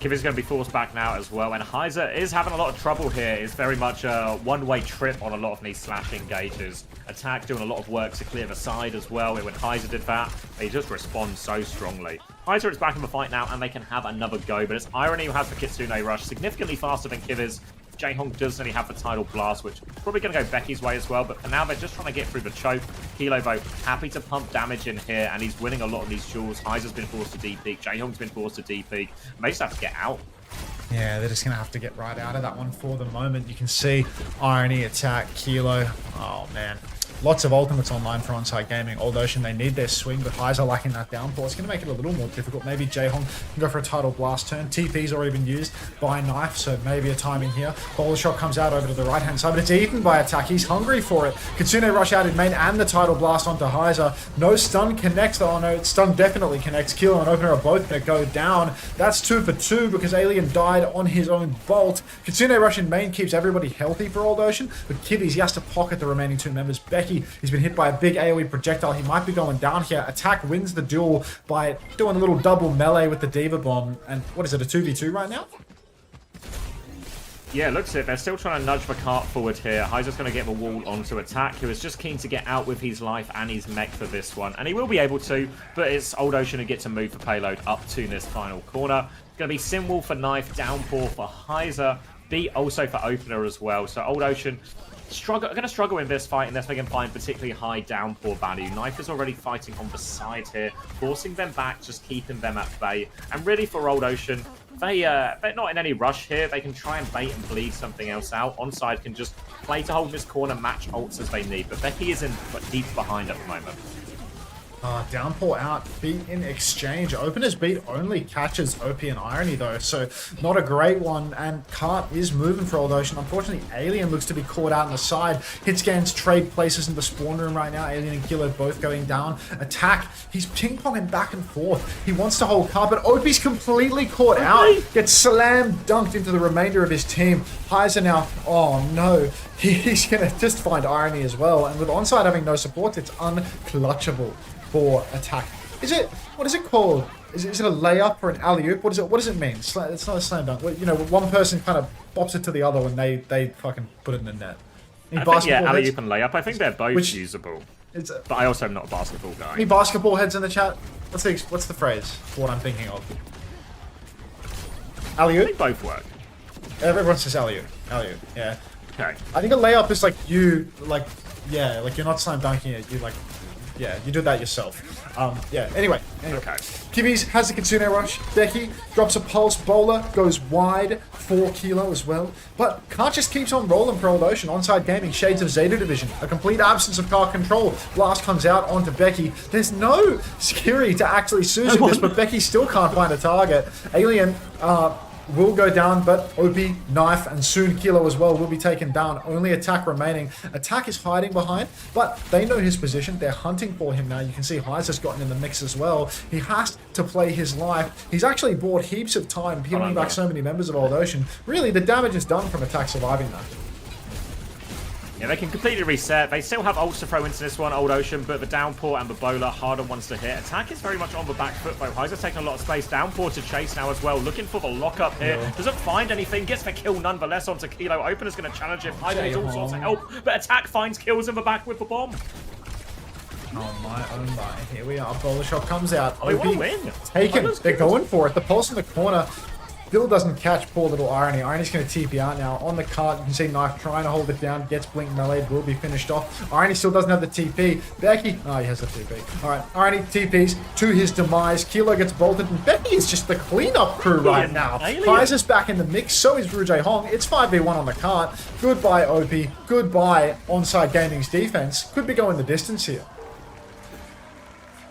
Kivi's going to be forced back now as well, and Heiser is having a lot of trouble here. It's very much a one-way trip on a lot of these slash engages. Attack doing a lot of work to clear the side as well. When Heiser did that, they just respond so strongly. Heiser is back in the fight now, and they can have another go, but it's Irony who has the Kitsune Rush significantly faster than Kivi's. Jaehong does only have the Tidal Blast, which is probably going to go Becky's way as well, but for now they're just trying to get through the choke. Kilo, though, happy to pump damage in here, and he's winning a lot of these duels. Heiser's been forced to D-peak, Jaehong's been forced to D-peak. They just have to get out. Yeah, they're just going to have to get right out of that one for the moment. You can see Irony, Attack, Kilo. Oh, man. Lots of ultimates online for Onside Gaming. Old Ocean, they need their swing, but Heiser lacking that downpour. It's going to make it a little more difficult. Maybe Jaehong can go for a Tidal Blast turn. TP's already been used by Knife, so maybe a timing here. Boulder Shot comes out over to the right-hand side, but it's eaten by Attack. He's hungry for it. Kitsune Rush out in main and the Tidal Blast onto Heiser. No stun connects. Oh no, stun definitely connects. Kilo and Opener are both going to go down. That's 2 for 2 because Alien died on his own bolt. Kitsune Rush in main keeps everybody healthy for Old Ocean, but Kivi's, he has to pocket the remaining 2 members. Becky, he's been hit by a big AoE projectile. He might be going down here. Attack wins the duel by doing a little double melee with the D.Va Bomb. And what is it, a 2v2 right now? Yeah, looks it. They're still trying to nudge the cart forward here. Heiser's going to get the wall onto Attack, who is just keen to get out with his life and his mech for this one. And he will be able to, but it's Old Ocean who get to move the payload up to this final corner. It's going to be Sinwall for Knife, Downpour for Heiser, Beat also for Opener as well. So Old Ocean going to struggle in this fight unless they can find particularly high downpour value. Knife is already fighting on the side here, forcing them back, just keeping them at bay. And really for Old Ocean, they're not in any rush here. They can try and bait and bleed something else out. Onside can just play to hold this corner, match ults as they need. But Becky is in deep behind at the moment. Downpour out, beat in exchange. Opener's beat only catches OP and Irony though, so not a great one. And Cart is moving for Old Ocean. Unfortunately, Alien looks to be caught out on the side. Hit scans trade places in the spawn room right now. Alien and Killer both going down. Attack, he's ping-ponging back and forth. He wants to hold Cart, but OP's completely caught out. Gets slam dunked into the remainder of his team. Heiser now, oh no, he's gonna just find Irony as well. And with Onside having no support, it's unclutchable for Attack. What is it called? Is it a layup or an alley-oop? What does it mean? It's not a slam dunk. You know, one person kind of bops it to the other when they fucking put it in the net. I think, yeah, alley-oop and layup. I think they're both usable. But I also am not a basketball guy. Any basketball heads in the chat? What's the phrase for what I'm thinking of? Alley-oop? They both work. Everyone says alley-oop. Alley-oop, yeah. Okay. I think a layup is like you're not slam dunking it. Yeah, you do that yourself. Yeah, anyway. Okay. Kibis has the Kitsune Rush. Becky drops a Pulse. Bowler goes wide. 4 kilo as well. But Cart just keeps on rolling for Old Ocean. Onside Gaming, Shades of Zeta Division. A complete absence of Cart control. Blast comes out onto Becky. There's no Skiri to actually Suzu this, but Becky still can't find a target. Alien, will go down, but OP, Knife, and soon Kilo as well will be taken down. Only Attack remaining. Attack is hiding behind, but they know his position. They're hunting for him now. You can see Heiser's gotten in the mix as well. He has to play his life. He's actually bought heaps of time, peeling back so many members of Old Ocean. Really, the damage is done from Attack surviving that. Yeah, they can completely reset. They still have ults to throw into this one, Old Ocean, but the Downpour and the Bowler, harder ones to hit. Attack is very much on the back foot, though. Heiser's taking a lot of space. Downpour to chase now as well, looking for the lockup here. Doesn't find anything, gets the kill nonetheless onto Kilo. Opener's going to challenge him. Heiser needs all sorts of help, but Attack finds kills in the back with the bomb. Oh my, oh my. Here we are. Bowler shot comes out. Oh, they want to win. Taken. They're going for it. The Pulse in the corner still doesn't catch poor little Irony. Irony's going to TP out now. On the cart, you can see Knife trying to hold it down. Gets Blink Melee. Will be finished off. Irony still doesn't have the TP. Becky. Oh, he has the TP. Alright. Irony TPs to his demise. Kilo gets bolted. And Becky is just the cleanup crew right now. Heiser's back in the mix. So is Rujay Hong. It's 5v1 on the cart. Goodbye, OP. Goodbye, Onside Gaming's defense. Could be going the distance here.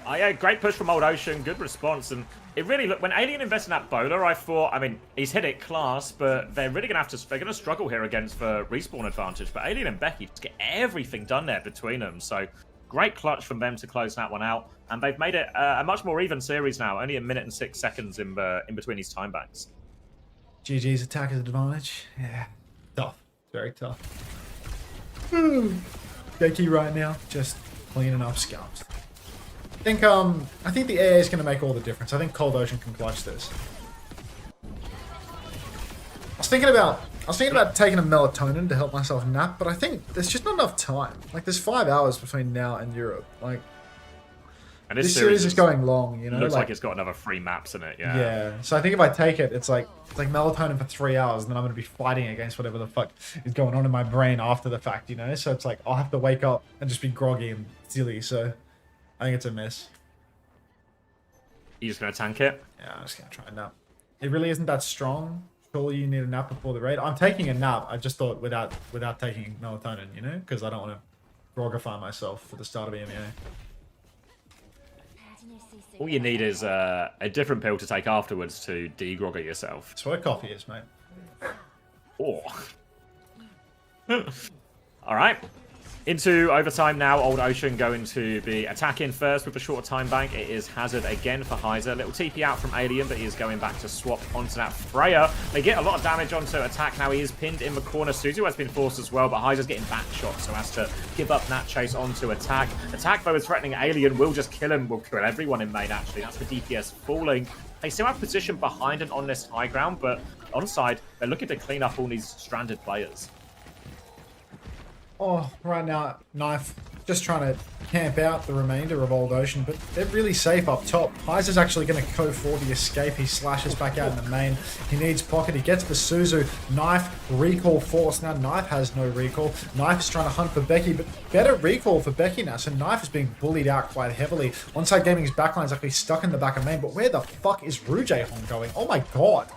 Oh, yeah, great push from Old Ocean. Good response. And it really looked, when Alien invested in that Bowler, I thought, I mean, he's hit it class, but they're really going to struggle here against the respawn advantage. But Alien and Becky just get everything done there between them. So great clutch from them to close that one out. And they've made it a much more even series now. Only 1 minute and 6 seconds in between these time banks. GG's attacker's advantage. Yeah. Tough. Very tough. Becky right now, just cleaning up scalps. I think the AA is going to make all the difference. I think Cold Ocean can clutch this. I was thinking about taking a melatonin to help myself nap, but I think there's just not enough time. Like, there's 5 hours between now and Europe. Like, and this series is going long, you know? Looks like it's got another 3 maps in it, yeah. Yeah, so I think if I take it, it's like melatonin for 3 hours, and then I'm going to be fighting against whatever the fuck is going on in my brain after the fact, you know? So it's like, I'll have to wake up and just be groggy and silly, so I think it's a miss. You just going to tank it? Yeah, I'm just going to try a nap. It really isn't that strong. Surely you need a nap before the raid. I'm taking a nap. I just thought without taking melatonin, you know? Because I don't want to grogify myself for the start of EMEA. All you need is a different pill to take afterwards to de-grogger yourself. That's what coffee is, mate. Oh. All right. Into overtime now. Old Ocean going to be attacking first with a shorter time bank. It is Hazard again for Heiser. Little TP out from Alien, but he is going back to swap onto that Freya. They get a lot of damage onto Attack. Now he is pinned in the corner. Suzu has been forced as well, but Heiser's getting back shot, so has to give up that chase onto Attack. Attack, though, is threatening Alien. Will just kill him. Will kill everyone in main, actually. That's the DPS falling. They still have position behind and on this high ground, but onside, they're looking to clean up all these stranded players. Oh, right now, Knife just trying to camp out the remainder of Old Ocean, but they're really safe up top. Heiser's actually going to go for the escape. He slashes back out in the main. He needs pocket. He gets the Suzu. Knife, recall force. Now Knife has no recall. Knife is trying to hunt for Becky, but better recall for Becky now. So Knife is being bullied out quite heavily. Onside Gaming's backline is actually stuck in the back of main, but where the fuck is Rujay Hong going? Oh my god.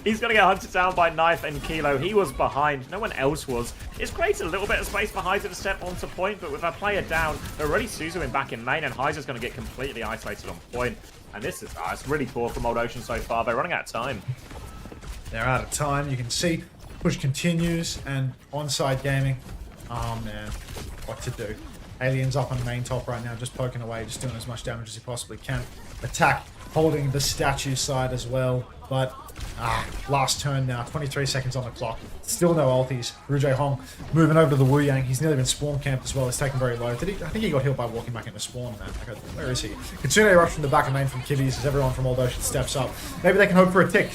He's going to get hunted down by Knife and Kilo. He was behind. No one else was. It's created a little bit of space for Heiser to step onto point, but with a player down, they're already Suzuing back in main, and Heiser's going to get completely isolated on point. And this is it's really poor from Old Ocean so far. They're running out of time. They're out of time. You can see push continues, and Onside Gaming. Oh man, what to do? Alien's up on main top right now, just poking away, just doing as much damage as he possibly can. Attack holding the statue side as well, but last turn now, 23 seconds on the clock. Still no ultis. Rujay Hong moving over to the Wu Yang. He's nearly been spawn camped as well. He's taken very low. I think he got healed by walking back into spawn, man. Okay, where is he? Kitsune rush from the back of main from Kibbies as everyone from Old Ocean steps up. Maybe they can hope for a tick.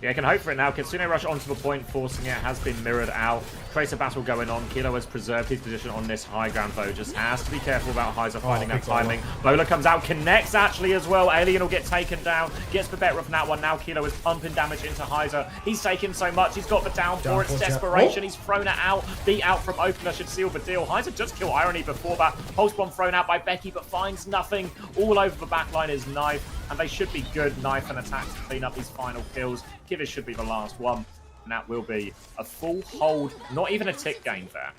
Yeah, I can hope for it now. Kitsune rush onto the point, forcing it, has been mirrored out. Tracer battle going on. Kilo has preserved his position on this high ground, though. Just has to be careful about Heiser finding that timing. Lola comes out, connects actually as well. Alien will get taken down. Gets the better of that one. Now Kilo is pumping damage into Heiser. He's taken so much. He's got the down for it. It's desperation. He's thrown it out. Beat out from opener should seal the deal. Heiser just killed Irony before that. Pulse bomb thrown out by Becky, but finds nothing. All over the backline is Knife, and they should be good. Knife and Attack to clean up these final kills. Kivvis should be the last one. And that will be a full hold, not even a tick gained there.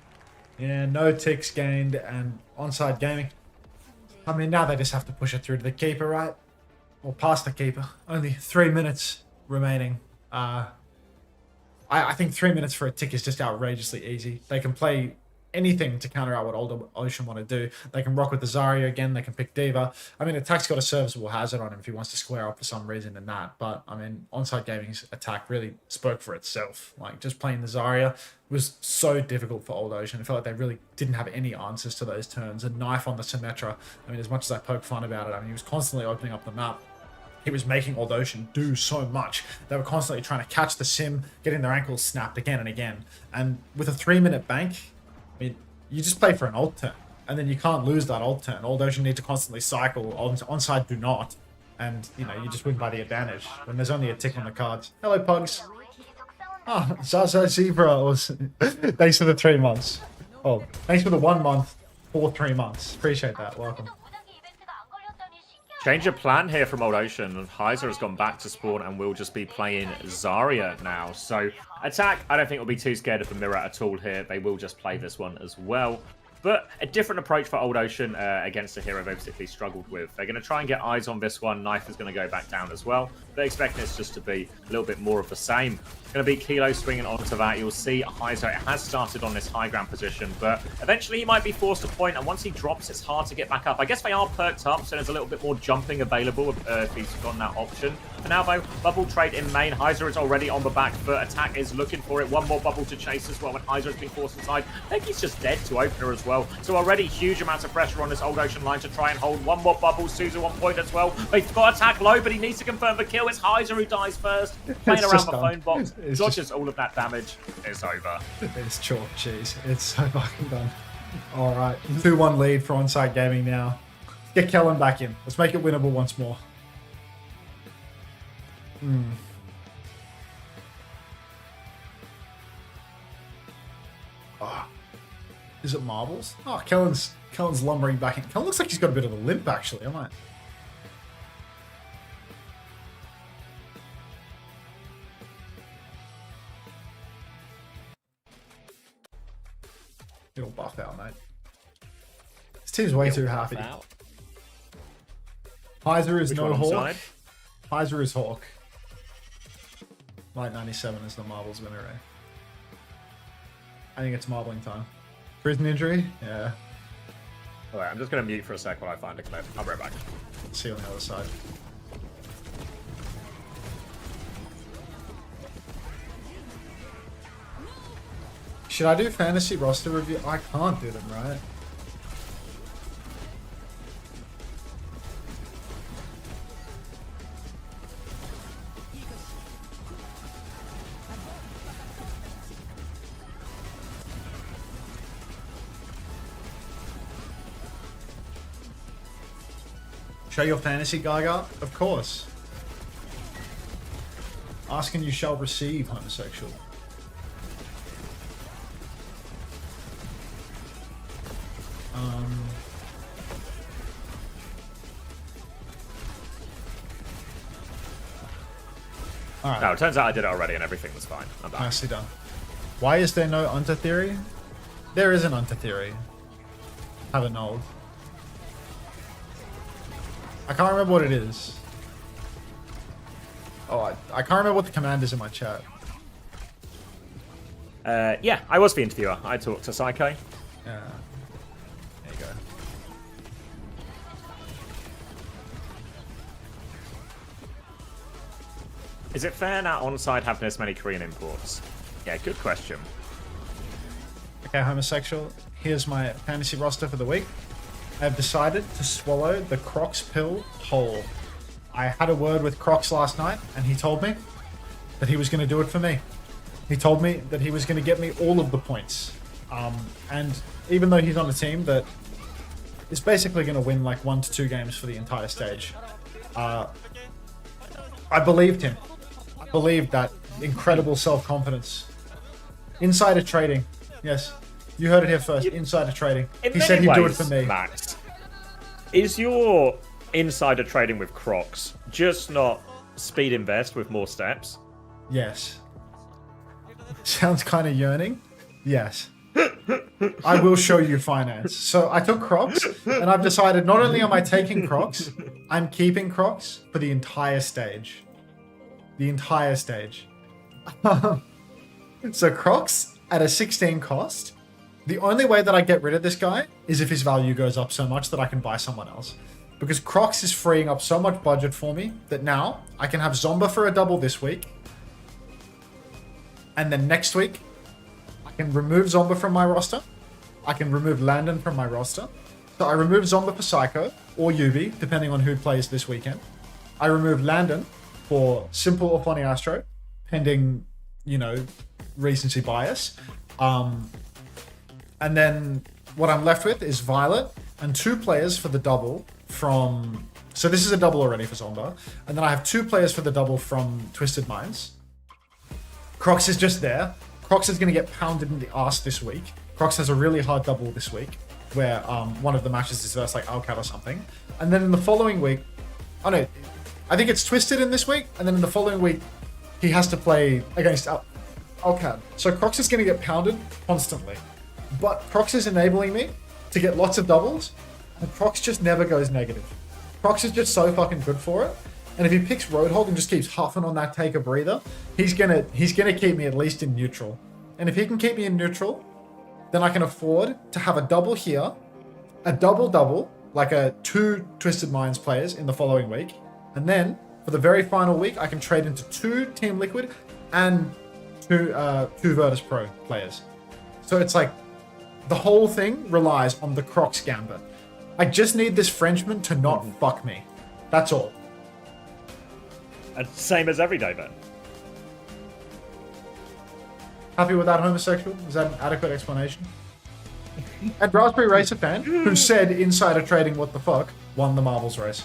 Yeah, no ticks gained, and Onside Gaming. I mean, now they just have to push it through to the keeper, right? Or past the keeper. Only 3 minutes remaining. I think 3 minutes for a tick is just outrageously easy. They can play anything to counter out what Old Ocean want to do. They can rock with the Zarya again. They can pick D.Va. I mean, Attack's got a serviceable hazard on him if he wants to square up for some reason in that. But, I mean, Onside Gaming's Attack really spoke for itself. Like, just playing the Zarya was so difficult for Old Ocean. It felt like they really didn't have any answers to those turns. A Knife on the Symmetra. I mean, as much as I poke fun about it, I mean, he was constantly opening up the map. He was making Old Ocean do so much. They were constantly trying to catch the sim, getting their ankles snapped again and again. And with a 3-minute bank, I mean, you just play for an ult turn, and then you can't lose that ult turn. Old Ocean need to constantly cycle. Onside do not. And, you know, you just win by the advantage when there's only a tick on the cards. Hello, Pugs. Oh, Zaza Zebra. Thanks for the 3 months. Oh, thanks for the 1 month for 3 months. Appreciate that. Welcome. Change of plan here from Old Ocean. Heiser has gone back to spawn and will just be playing Zarya now. So Attack, I don't think will be too scared of the mirror at all here. They will just play this one as well. But a different approach for Old Ocean against a hero they've particularly struggled with. They're going to try and get eyes on this one. Knife is going to go back down as well. They expect this just to be a little bit more of the same. Going to be Kilo swinging onto that. You'll see Heiser has started on this high ground position, but eventually he might be forced to point, and once he drops, it's hard to get back up. I guess they are perked up, so there's a little bit more jumping available if he's gotten that option. For now, though, bubble trade in main. Heiser is already on the back foot. Attack is looking for it. One more bubble to chase as well, and Heiser has been forced inside. I think he's just dead to opener as well. So already huge amounts of pressure on this Old Ocean line to try and hold. One more bubble. Suzu on point as well. They've got Attack low, but he needs to confirm the kill. It's Heiser who dies first. Playing around the phone box. Dodges all of that damage. It's over. It's chalk cheese. It's so fucking done. All right. 2-1 lead for Onside Gaming now. Get Kellen back in. Let's make it winnable once more. Oh. Is it marbles? Oh, Kellen's lumbering back in. Kellen looks like he's got a bit of a limp, actually. I might... It'll buff out, mate. This team's way too happy. Heiser is no Hawk. Heiser is Hawk. Light 97 is the marbles winner, eh? I think it's marbling time. Prison injury? Yeah. Alright, I'm just going to mute for a sec while I find a clip. I'll be right back. See you on the other side. Should I do fantasy roster review? I can't do them, right? Show your fantasy, Gaga? Of course. Ask and you shall receive, homosexual. Alright. No, it turns out I did it already and everything was fine. I'm back. Nicely done. Why is there no Unter theory? There is an Unter theory. Have it nulled. I can't remember what it is. Oh, I can't remember what the command is in my chat. Yeah, I was the interviewer. I talked to Psycho. Yeah. There you go. Is it fair that Onside have this many Korean imports? Yeah, good question. Okay, homosexual. Here's my fantasy roster for the week. I've decided to swallow the Crocs pill whole. I had a word with Crocs last night, and he told me that he was going to do it for me. He told me that he was going to get me all of the points. And even though he's on a team that is basically going to win like 1 to 2 games for the entire stage, I believed him. I believed that incredible self-confidence. Insider trading. Yes. You heard it here first. Insider trading. He said he'd do it for me. Max, is your insider trading with Crocs just not speed invest with more steps? Yes. Sounds kind of yearning. Yes. I will show you finance. So I took Crocs, and I've decided not only am I taking Crocs, I'm keeping Crocs for the entire stage. The entire stage. So Crocs at a 16 cost. The only way that I get rid of this guy is if his value goes up so much that I can buy someone else. Because Crocs is freeing up so much budget for me that now I can have Zomba for a double this week. And then next week, I can remove Zomba from my roster. I can remove Landon from my roster. So I remove Zomba for Psycho or Yubi, depending on who plays this weekend. I remove Landon for Simple or Funny Astro, pending, you know, recency bias. And then what I'm left with is Violet and 2 players for the double from... So this is a double already for Zomba. And then I have 2 players for the double from Twisted Minds. Crocs is just there. Crocs is going to get pounded in the arse this week. Crocs has a really hard double this week, where one of the matches is versus like Alcat or something. And then in the following week... Oh no, I think it's Twisted in this week. And then in the following week, he has to play against Alcat. So Crocs is going to get pounded constantly. But Crocs is enabling me to get lots of doubles, and Crocs just never goes negative. Crocs is just so fucking good for it. And if he picks Roadhog and just keeps huffing on that take a breather, he's gonna keep me at least in neutral. And if he can keep me in neutral, then I can afford to have a double here, a double, like a 2 Twisted Minds players in the following week. And then for the very final week, I can trade into 2 Team Liquid and 2 Virtus Pro players. So it's like, the whole thing relies on the Crocs gambit. I just need this Frenchman to not fuck me. That's all. And same as every day, then. Happy with that, homosexual? Is that an adequate explanation? And Raspberry Racer fan, who said insider trading what the fuck, won the marbles race.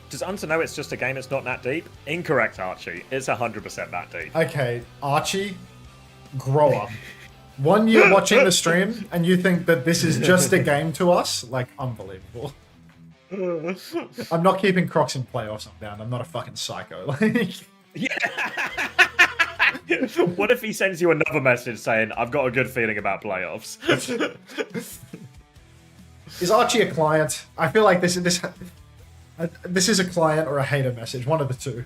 Does Unter know it's just a game, it's not that deep? Incorrect, Archie. It's 100% that deep. Okay, Archie, grow up. 1 year watching the stream, and you think that this is just a game to us? Like, unbelievable. I'm not keeping Crocs in playoffs, I'm down. I'm not a fucking psycho. Like, yeah. What if he sends you another message saying, I've got a good feeling about playoffs? Is Archie a client? I feel like this is a client or a hater message, one of the two.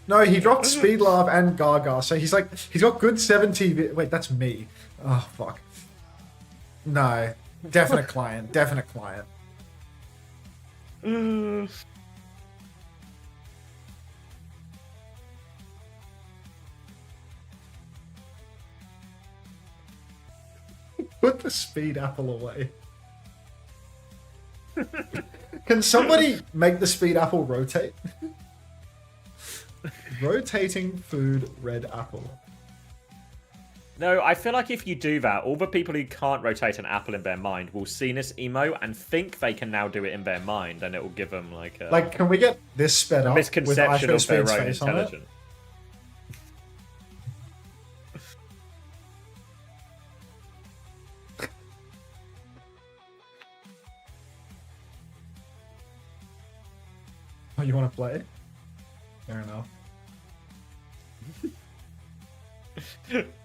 No, he dropped Speed Love and Gaga, so he's got good 70... Wait, that's me. Oh, fuck. No. Definite client. Definite client. Put the speed apple away. Can somebody make the speed apple rotate? rotating food red apple. No, I feel like if you do that, all the people who can't rotate an apple in their mind will see this emo and think they can now do it in their mind, and it will give them like a Like, can we get this sped up misconception with of their Speed's own face on it? intelligence. Oh, you want to play? Fair enough.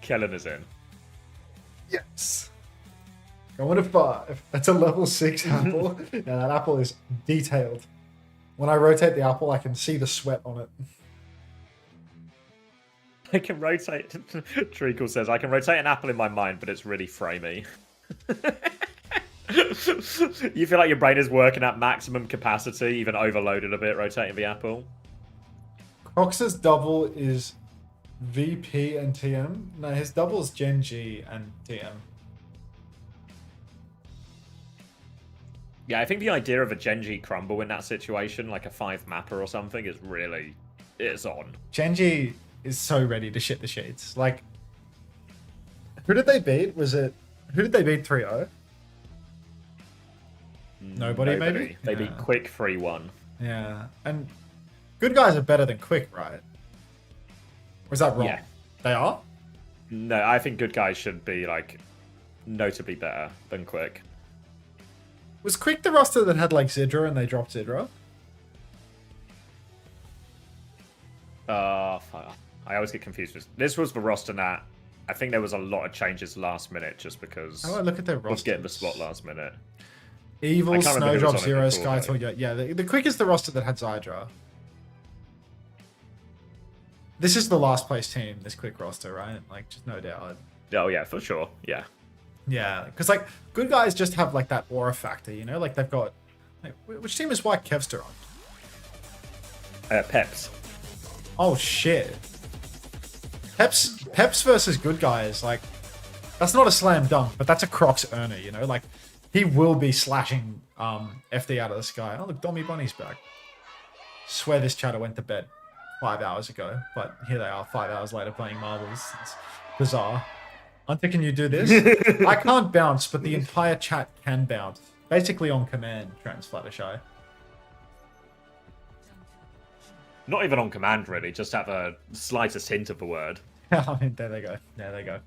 Kellen is in. Yes. Going to 5. That's a level 6 apple. Yeah, that apple is detailed. When I rotate the apple, I can see the sweat on it. I can rotate. Treacle says, I can rotate an apple in my mind, but it's really framey. You feel like your brain is working at maximum capacity, even overloaded a bit, rotating the apple? Crox's double is VP and TM. No, his double is Gen G and TM. Yeah, I think the idea of a Genji crumble in that situation, like a 5 mapper or something, is really... it's on. Genji is so ready to shit the sheets. Like, who did they beat? Was it... Who did they beat 3-0? Nobody, maybe? They beat Quick 3-1. Yeah, and good guys are better than Quick, right? Or is that wrong? Yeah. They are? No, I think good guys should be, like, notably better than Quick. Was Quick the roster that had, like, Zidra and they dropped Zidra? Fuck. I always get confused with this. Was the roster that I think there was a lot of changes last minute just because How do I look at their roster? was getting the spot last minute. Evil, I can't remember who Snowdrop, was on it Zero, before, Skytoy. though. Yeah, the Quick is the roster that had Zydra. This is the last place team, this Quick roster, right? Like, just no doubt. Oh yeah, for sure. Yeah. Yeah, because, like, good guys just have, like, that aura factor, you know? Like, they've got... Like, which team is White Kevster on? Peps. Oh, shit. Peps versus good guys, like... That's not a slam dunk, but that's a Crocs earner, you know? Like, he will be slashing FD out of the sky. Oh, look, Dommy Bunny's back. Swear this chatter went to bed 5 hours ago, but here they are 5 hours later playing marbles. It's bizarre. Unter, can you do this? I can't bounce, but the entire chat can bounce. Basically on command, Trans Fluttershy. Not even on command, really. Just have a slightest hint of the word. I mean, there they go. There they go.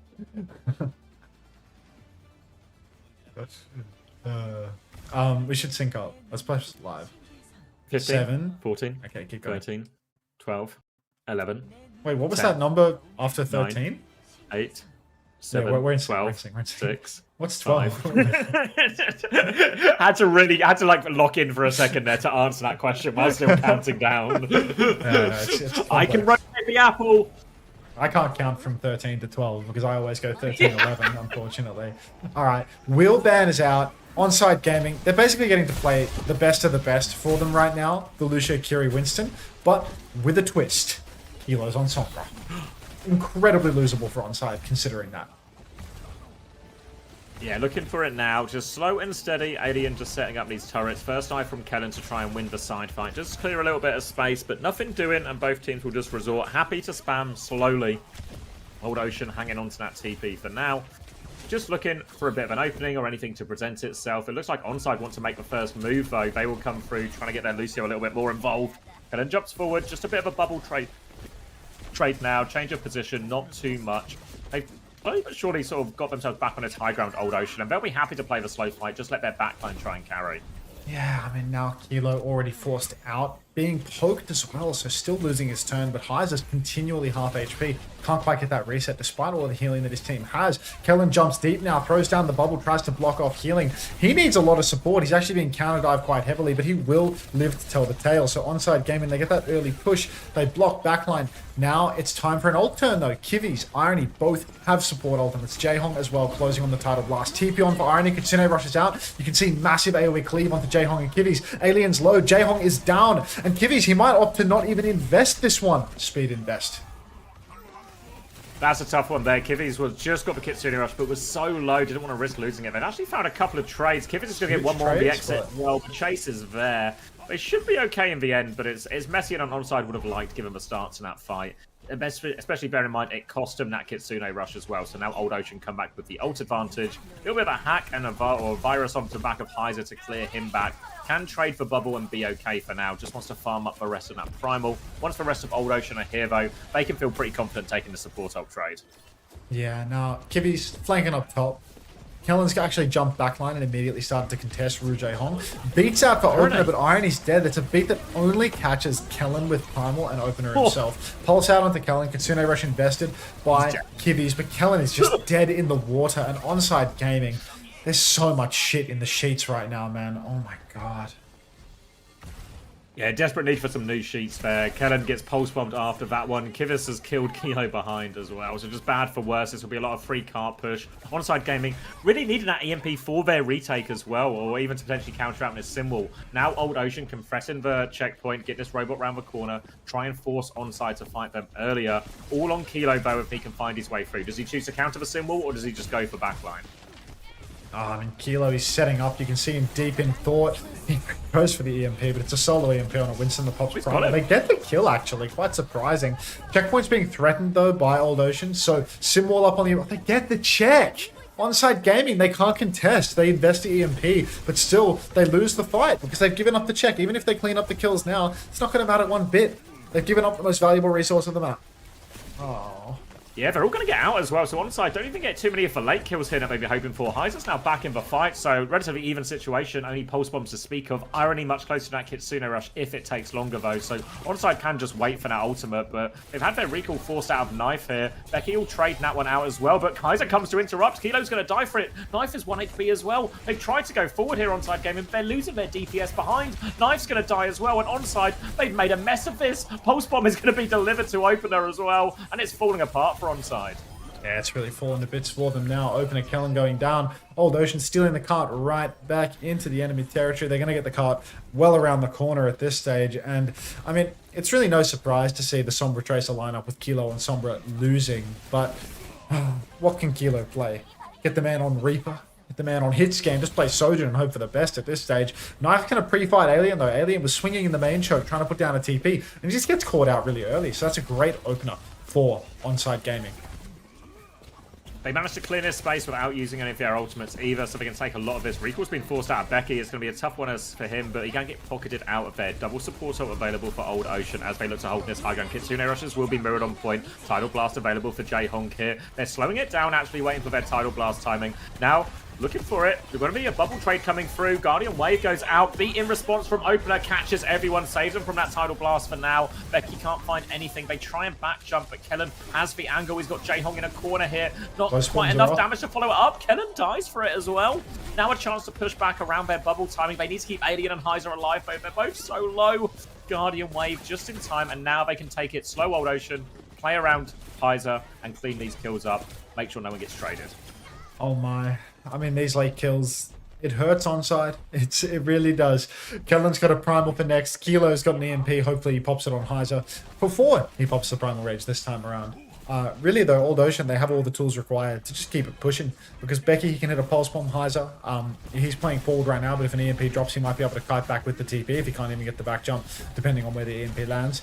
We should sync up. Let's play live. 15, 7. 14, Okay, keep going. 13, 12, 11. Wait, what was 10, that number after 13? 8, 7, we're in 12, sync, we're in sync. 6. What's 12? 5. had to like lock in for a second there to answer that question while still counting down. It's I can rotate the apple. I can't count from 13 to 12 because I always go 13, 11, unfortunately. All right, Wheel Ban is out. Onside Gaming, they're basically getting to play the best of the best for them right now, the Lucio, Kiri, Winston, but with a twist. Kilo's on Sombra. Incredibly losable for Onside, considering that. Yeah, looking for it now. Just slow and steady. Alien just setting up these turrets. First eye from Kellen to try and win the side fight. Just clear a little bit of space, but nothing doing, and both teams will just resort. Happy to spam slowly. Old Ocean hanging on to that TP for now. Just looking for a bit of an opening or anything to present itself. It looks like Onside want to make the first move, though. They will come through, trying to get their Lucio a little bit more involved. Kellen jumps forward. Just a bit of a bubble trade now. Change of position, not too much. They've slowly but surely sort of got themselves back on its high ground, Old Ocean, and they'll be happy to play the slow fight. Just let their backline try and carry. Yeah, I mean, now Kilo already forced out, being poked as well, so still losing his turn, but Hyze is continually half HP. Can't quite get that reset despite all of the healing that his team has. Kellen jumps deep now, throws down the bubble, tries to block off healing. He needs a lot of support. He's actually being counter-dived quite heavily, but he will live to tell the tale. So Onside Gaming, they get that early push. They block backline. Now it's time for an ult turn, though. Kivi's, Irony, both have support ultimates. Jaehong as well, closing on the title blast. TP on for Irony. Kitsune rushes out. You can see massive AoE cleave onto Jaehong and Kivi's. Alien's low. Jaehong is down. And Kivi's, he might opt to not even invest this one. Speed invest. That's a tough one there. Kivi's was just got the Kitsune Rush, but was so low, didn't want to risk losing it. They'd actually found a couple of trades. Kivi's is going to get one more on the exit. Well, the chase is there. They should be okay in the end, but it's messy, and Onside would have liked to give him a start in that fight. Especially bear in mind it cost him that Kitsune rush as well. So now Old Ocean come back with the ult advantage. A little bit of a hack and a virus onto the back of Heiser to clear him back. Can trade for bubble and be okay for now. Just wants to farm up the rest of that primal. Once the rest of Old Ocean are here though, they can feel pretty confident taking the support ult trade. Yeah, now Kivi's flanking up top. Kellen's actually jumped backline and immediately started to contest Ru Jae-hong. Beats out for Opener, but Irony's dead. That's a beat that only catches Kellen with Primal and Opener himself. Pulse out onto Kellen. Kitsune Rush invested by Kivi's, but Kellen is just dead in the water. And Onside Gaming, there's so much shit in the sheets right now, man. Oh my god. Yeah, desperate need for some new sheets there. Kellen gets pulse bombed after that one. Kivis has killed Kilo behind as well. So just bad for worse. This will be a lot of free cart push. Onside Gaming really needed that EMP for their retake as well, or even to potentially counter out in a Simwall. Now Old Ocean can threaten the checkpoint, get this robot round the corner, try and force Onside to fight them earlier. All on Kilo though if he can find his way through. Does he choose to counter the Simwall or does he just go for backline? I mean, Kilo is setting up. You can see him deep in thought. He goes for the EMP, but it's a solo EMP on a Winston the Pops Primal. They get the kill, actually. Quite surprising. Checkpoint's being threatened, though, by Old Ocean. So, Simwall up on the... They get the check! Onside Gaming, they can't contest. They invest the EMP, but still, they lose the fight because they've given up the check. Even if they clean up the kills now, it's not going to matter one bit. They've given up the most valuable resource of the map. Oh... Yeah, they're all going to get out as well. So Onside don't even get too many of the late kills here that they'd be hoping for. Heiser's now back in the fight, so relatively even situation. Only pulse bombs to speak of. Irony much closer to that Kitsune rush if it takes longer though. So Onside can just wait for that ultimate, but they've had their recall forced out of Knife here. Becky will trade that one out as well, but Heiser comes to interrupt. Kilo's going to die for it. Knife is 1 HP as well. They've tried to go forward here Onside Gaming. They're losing their DPS behind. Knife's going to die as well, and Onside, they've made a mess of this. Pulse bomb is going to be delivered to Opener as well, and it's falling apart for Onside. Yeah, it's really falling to bits for them now. Opener Kellen going down. Old Ocean stealing the cart right back into the enemy territory. They're going to get the cart well around the corner at this stage. And, I mean, it's really no surprise to see the Sombra Tracer lineup with Kilo and Sombra losing. But what can Kilo play? Get the man on Reaper? Get the man on Hitscan? Just play Sojin and hope for the best at this stage. Knife kind of pre-fight Alien, though. Alien was swinging in the main choke, trying to put down a TP. And he just gets caught out really early. So that's a great opener for Onside Gaming. They managed to clear this space without using any of their ultimates either, so they can take a lot of this. Recall's been forced out of Becky. It's going to be a tough one for him, but he can get pocketed out of there. Double support ult available for Old Ocean as they look to hold this high ground. Kitsune rushes will be mirrored on point. Tidal Blast available for Jae-Hong here. They're slowing it down, actually waiting for their Tidal Blast timing. Now, looking for it. There's going to be a bubble trade coming through. Guardian Wave goes out. Beat in response from Opener. Catches everyone. Saves them from that Tidal Blast for now. Becky can't find anything. They try and back jump, but Kellen has the angle. He's got Jae-Hong in a corner here. Not quite enough damage to follow it up. Kellen dies for it as well. Now a chance to push back around their bubble timing. They need to keep Alien and Heiser alive, though. They're both so low. Guardian Wave just in time, and now they can take it. Slow Old Ocean. Play around Heiser and clean these kills up. Make sure no one gets traded. Oh my. I mean, these late kills, it hurts Onside. It really does. Kellen's got a Primal for next. Kilo's got an EMP. Hopefully he pops it on Heiser before he pops the Primal Rage this time around. Really, though, Old Ocean, they have all the tools required to just keep it pushing. Because Becky, he can hit a Pulse Bomb Heiser. He's playing forward right now, but if an EMP drops, he might be able to kite back with the TP if he can't even get the back jump, depending on where the EMP lands.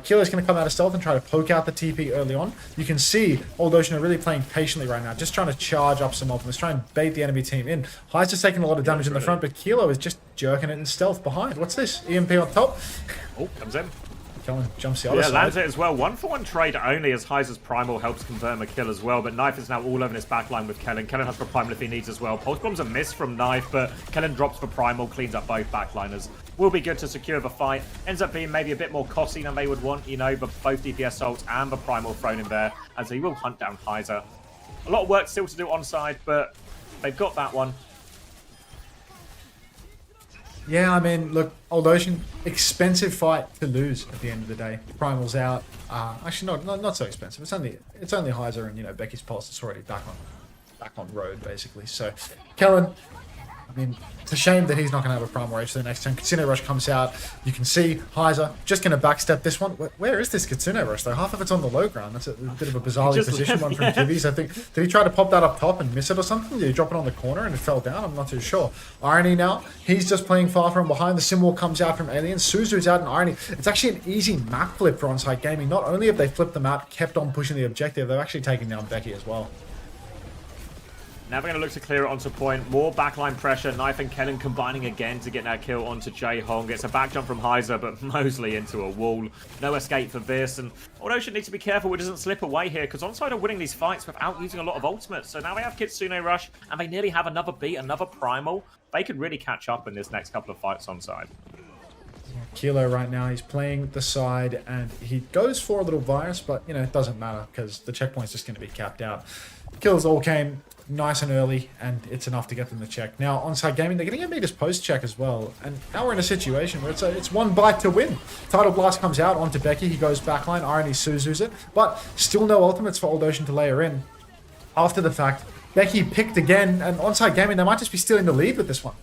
Kilo's going to come out of stealth and try to poke out the TP early on. You can see Old Ocean are really playing patiently right now, just trying to charge up some ultimates, try and bait the enemy team in. Heiser's taking a lot of damage in the front, but Kilo is just jerking it in stealth behind. What's this? EMP on top? Oh, comes in. Kellen jumps the other side. Lands it as well. 1-for-1 trade only as Heiser's Primal helps confirm a kill as well. But Knife is now all over this backline with Kellen. Kellen has the Primal if he needs as well. Pulse Bomb's a miss from Knife, but Kellen drops for Primal, cleans up both backliners. Will be good to secure the fight. Ends up being maybe a bit more costly than they would want, you know, but both DPS ults and the Primal thrown in there as he will hunt down Heiser. A lot of work still to do Onside, but they've got that one. Yeah, I mean, look, Old Ocean, expensive fight to lose at the end of the day. Primal's out. Actually, not so expensive. It's only Heiser and, you know, Becky's Pulse is already back on road, basically. So, Kellen, I mean, it's a shame that he's not going to have a Primal Rage for the next turn. Kitsune Rush comes out. You can see Heiser just going to backstep this one. Where is this Kitsune Rush, though? Half of it's on the low ground. That's a bit of a bizarrely positioned one from Kivis. I think, did he try to pop that up top and miss it or something? Did he drop it on the corner and it fell down? I'm not too sure. Irony now, he's just playing far from behind. The symbol comes out from Alien. Suzu's out in Irony. It's actually an easy map flip for Onside Gaming. Not only have they flipped the map, kept on pushing the objective, they've actually taken down Becky as well. Now we're going to look to clear it onto point. More backline pressure. Knife and Kellen combining again to get that kill onto Jae Hong. It's a back jump from Heiser, but Mosley into a wall. No escape for this. And OWCS needs to be careful it doesn't slip away here, because Onside are winning these fights without using a lot of ultimates. So now they have Kitsune Rush, and they nearly have another beat, another Primal. They could really catch up in this next couple of fights Onside. Kilo right now, he's playing the side, and he goes for a little virus, but, you know, it doesn't matter, because the checkpoint's just going to be capped out. Kills all came nice and early, and it's enough to get them the check. Now, Onside Gaming, they're getting a Megas post check as well, and now we're in a situation where it's one bite to win. Tidal Blast comes out onto Becky, he goes backline, Irony Suzu's it, but still no ultimates for OWCS to layer in. After the fact, Becky picked again, and Onside Gaming, they might just be stealing the lead with this one.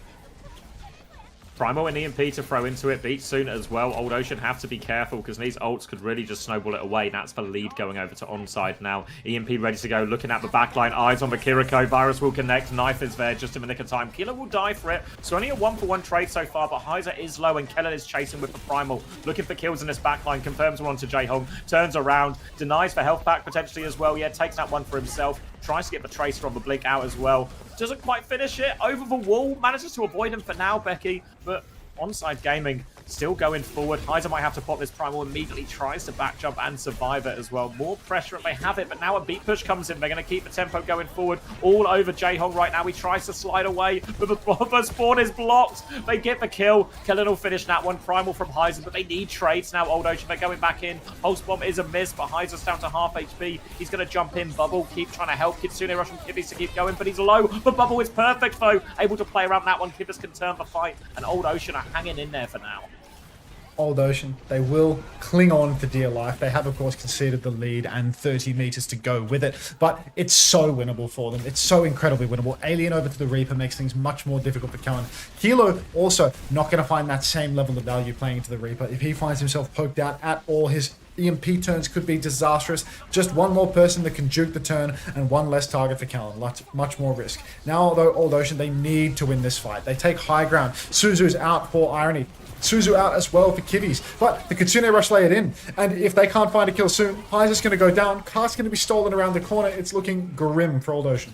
Primal and EMP to throw into it. Beat soon as well. OWCS have to be careful because these ults could really just snowball it away. That's the lead going over to Onside now. EMP ready to go. Looking at the backline. Eyes on the Kiriko. Virus will connect. Knife is there just in the nick of time. Killer will die for it. So only a 1-for-1 trade so far, but Heiser is low and Kellen is chasing with the Primal. Looking for kills in this backline. Confirms one onto Jae Hong. Turns around. Denies for health back potentially as well. Yeah, takes that one for himself. Tries to get the Tracer on the Blink out as well. Doesn't quite finish it. Over the wall. Manages to avoid him for now, Becky. But Onside Gaming still going forward. Heiser might have to pop this Primal. Immediately tries to back jump and survive it as well. More pressure if they have it, but now a beat push comes in. They're going to keep the tempo going forward. All over Jae Hong right now. He tries to slide away, but the spawn is blocked. They get the kill. Kellen will finish that one. Primal from Heiser, but they need trades now. OWCS, they're going back in. Pulse Bomb is a miss, but Heiser's down to half HP. He's going to jump in. Bubble, keep trying to help Kitsune Rush and Kibis to keep going, but he's low. But Bubble is perfect, though. Able to play around that one. Kibis can turn the fight, and OWCS are hanging in there for now. OWCS, they will cling on for dear life. They have, of course, conceded the lead and 30 meters to go with it, but it's so winnable for them. It's so incredibly winnable. Alien over to the Reaper makes things much more difficult for Kellen. Kilo also not going to find that same level of value playing into the Reaper. If he finds himself poked out at all, his EMP turns could be disastrous. Just one more person that can juke the turn and one less target for Kellen. Much more risk. Now, though, OWCS, they need to win this fight. They take high ground. Suzu's out for Irony. Suzu out as well for Kivis, but the Kitsune Rush lay it in, and if they can't find a kill soon, Heiser's going to go down, Cast's going to be stolen around the corner. It's looking grim for OWCS.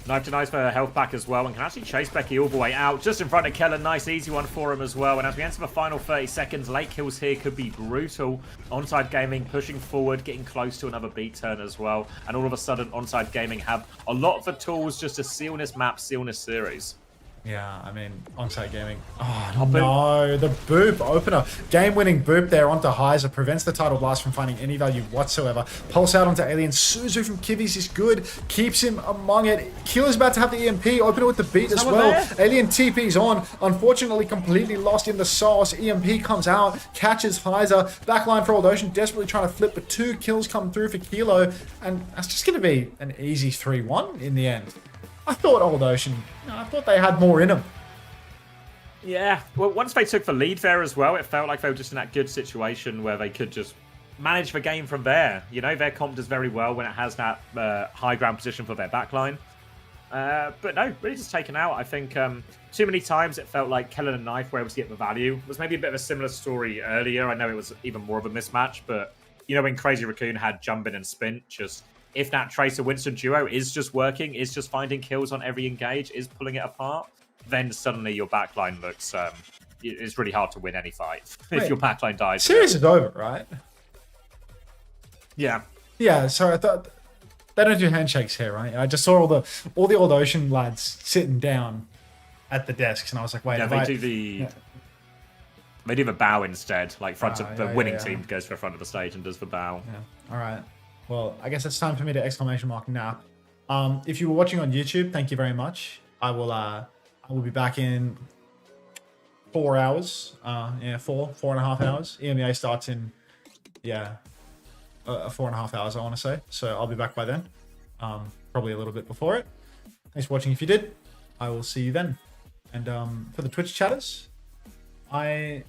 Knife denies for her health back as well and can actually chase Becky all the way out. Just in front of Kellen. Nice easy one for him as well. And as we enter the final 30 seconds, late kills here could be brutal. Onside Gaming pushing forward, getting close to another beat turn as well. And all of a sudden, Onside Gaming have a lot of the tools just to seal this map, seal this series. Yeah, I mean, Onside Gaming. Oh, no. The boop opener. Game-winning boop there onto Heiser. Prevents the Tidal Blast from finding any value whatsoever. Pulse out onto Alien. Suzu from Kivis is good. Keeps him among it. Killer's about to have the EMP. Opener with the beat as well. Alien TP's on. Unfortunately, completely lost in the sauce. EMP comes out. Catches Heiser. Backline for OWCS. Desperately trying to flip, but 2 kills come through for Kilo. And that's just going to be an easy 3-1 in the end. I thought OWCS, I thought they had more in them. Yeah, well, once they took the lead there as well, it felt like they were just in that good situation where they could just manage the game from there. You know, their comp does very well when it has that high ground position for their backline. But no, really just taken out. I think too many times it felt like Kellen and Knife were able to get the value. It was maybe a bit of a similar story earlier. I know it was even more of a mismatch, but you know, when Crazy Racoon had Jumpin and Spin, just if that Tracer Winston duo is just working, is just finding kills on every engage, is pulling it apart, then suddenly your backline looks it's really hard to win any fight if your backline dies. Series is over, right? Yeah. Yeah, so I thought they don't do handshakes here, right? I just saw all the OWCS lads sitting down at the desks, and I was like, wait, yeah, they do the bow instead. Like front of the winning team goes to the front of the stage and does the bow. Yeah. All right. Well, I guess it's time for me to exclamation mark nap. If you were watching on YouTube, thank you very much. I will be back in 4 hours. 4.5 hours. EMEA starts in 4.5 hours, I want to say. So I'll be back by then. Probably a little bit before it. Thanks for watching if you did. I will see you then. And for the Twitch chatters, I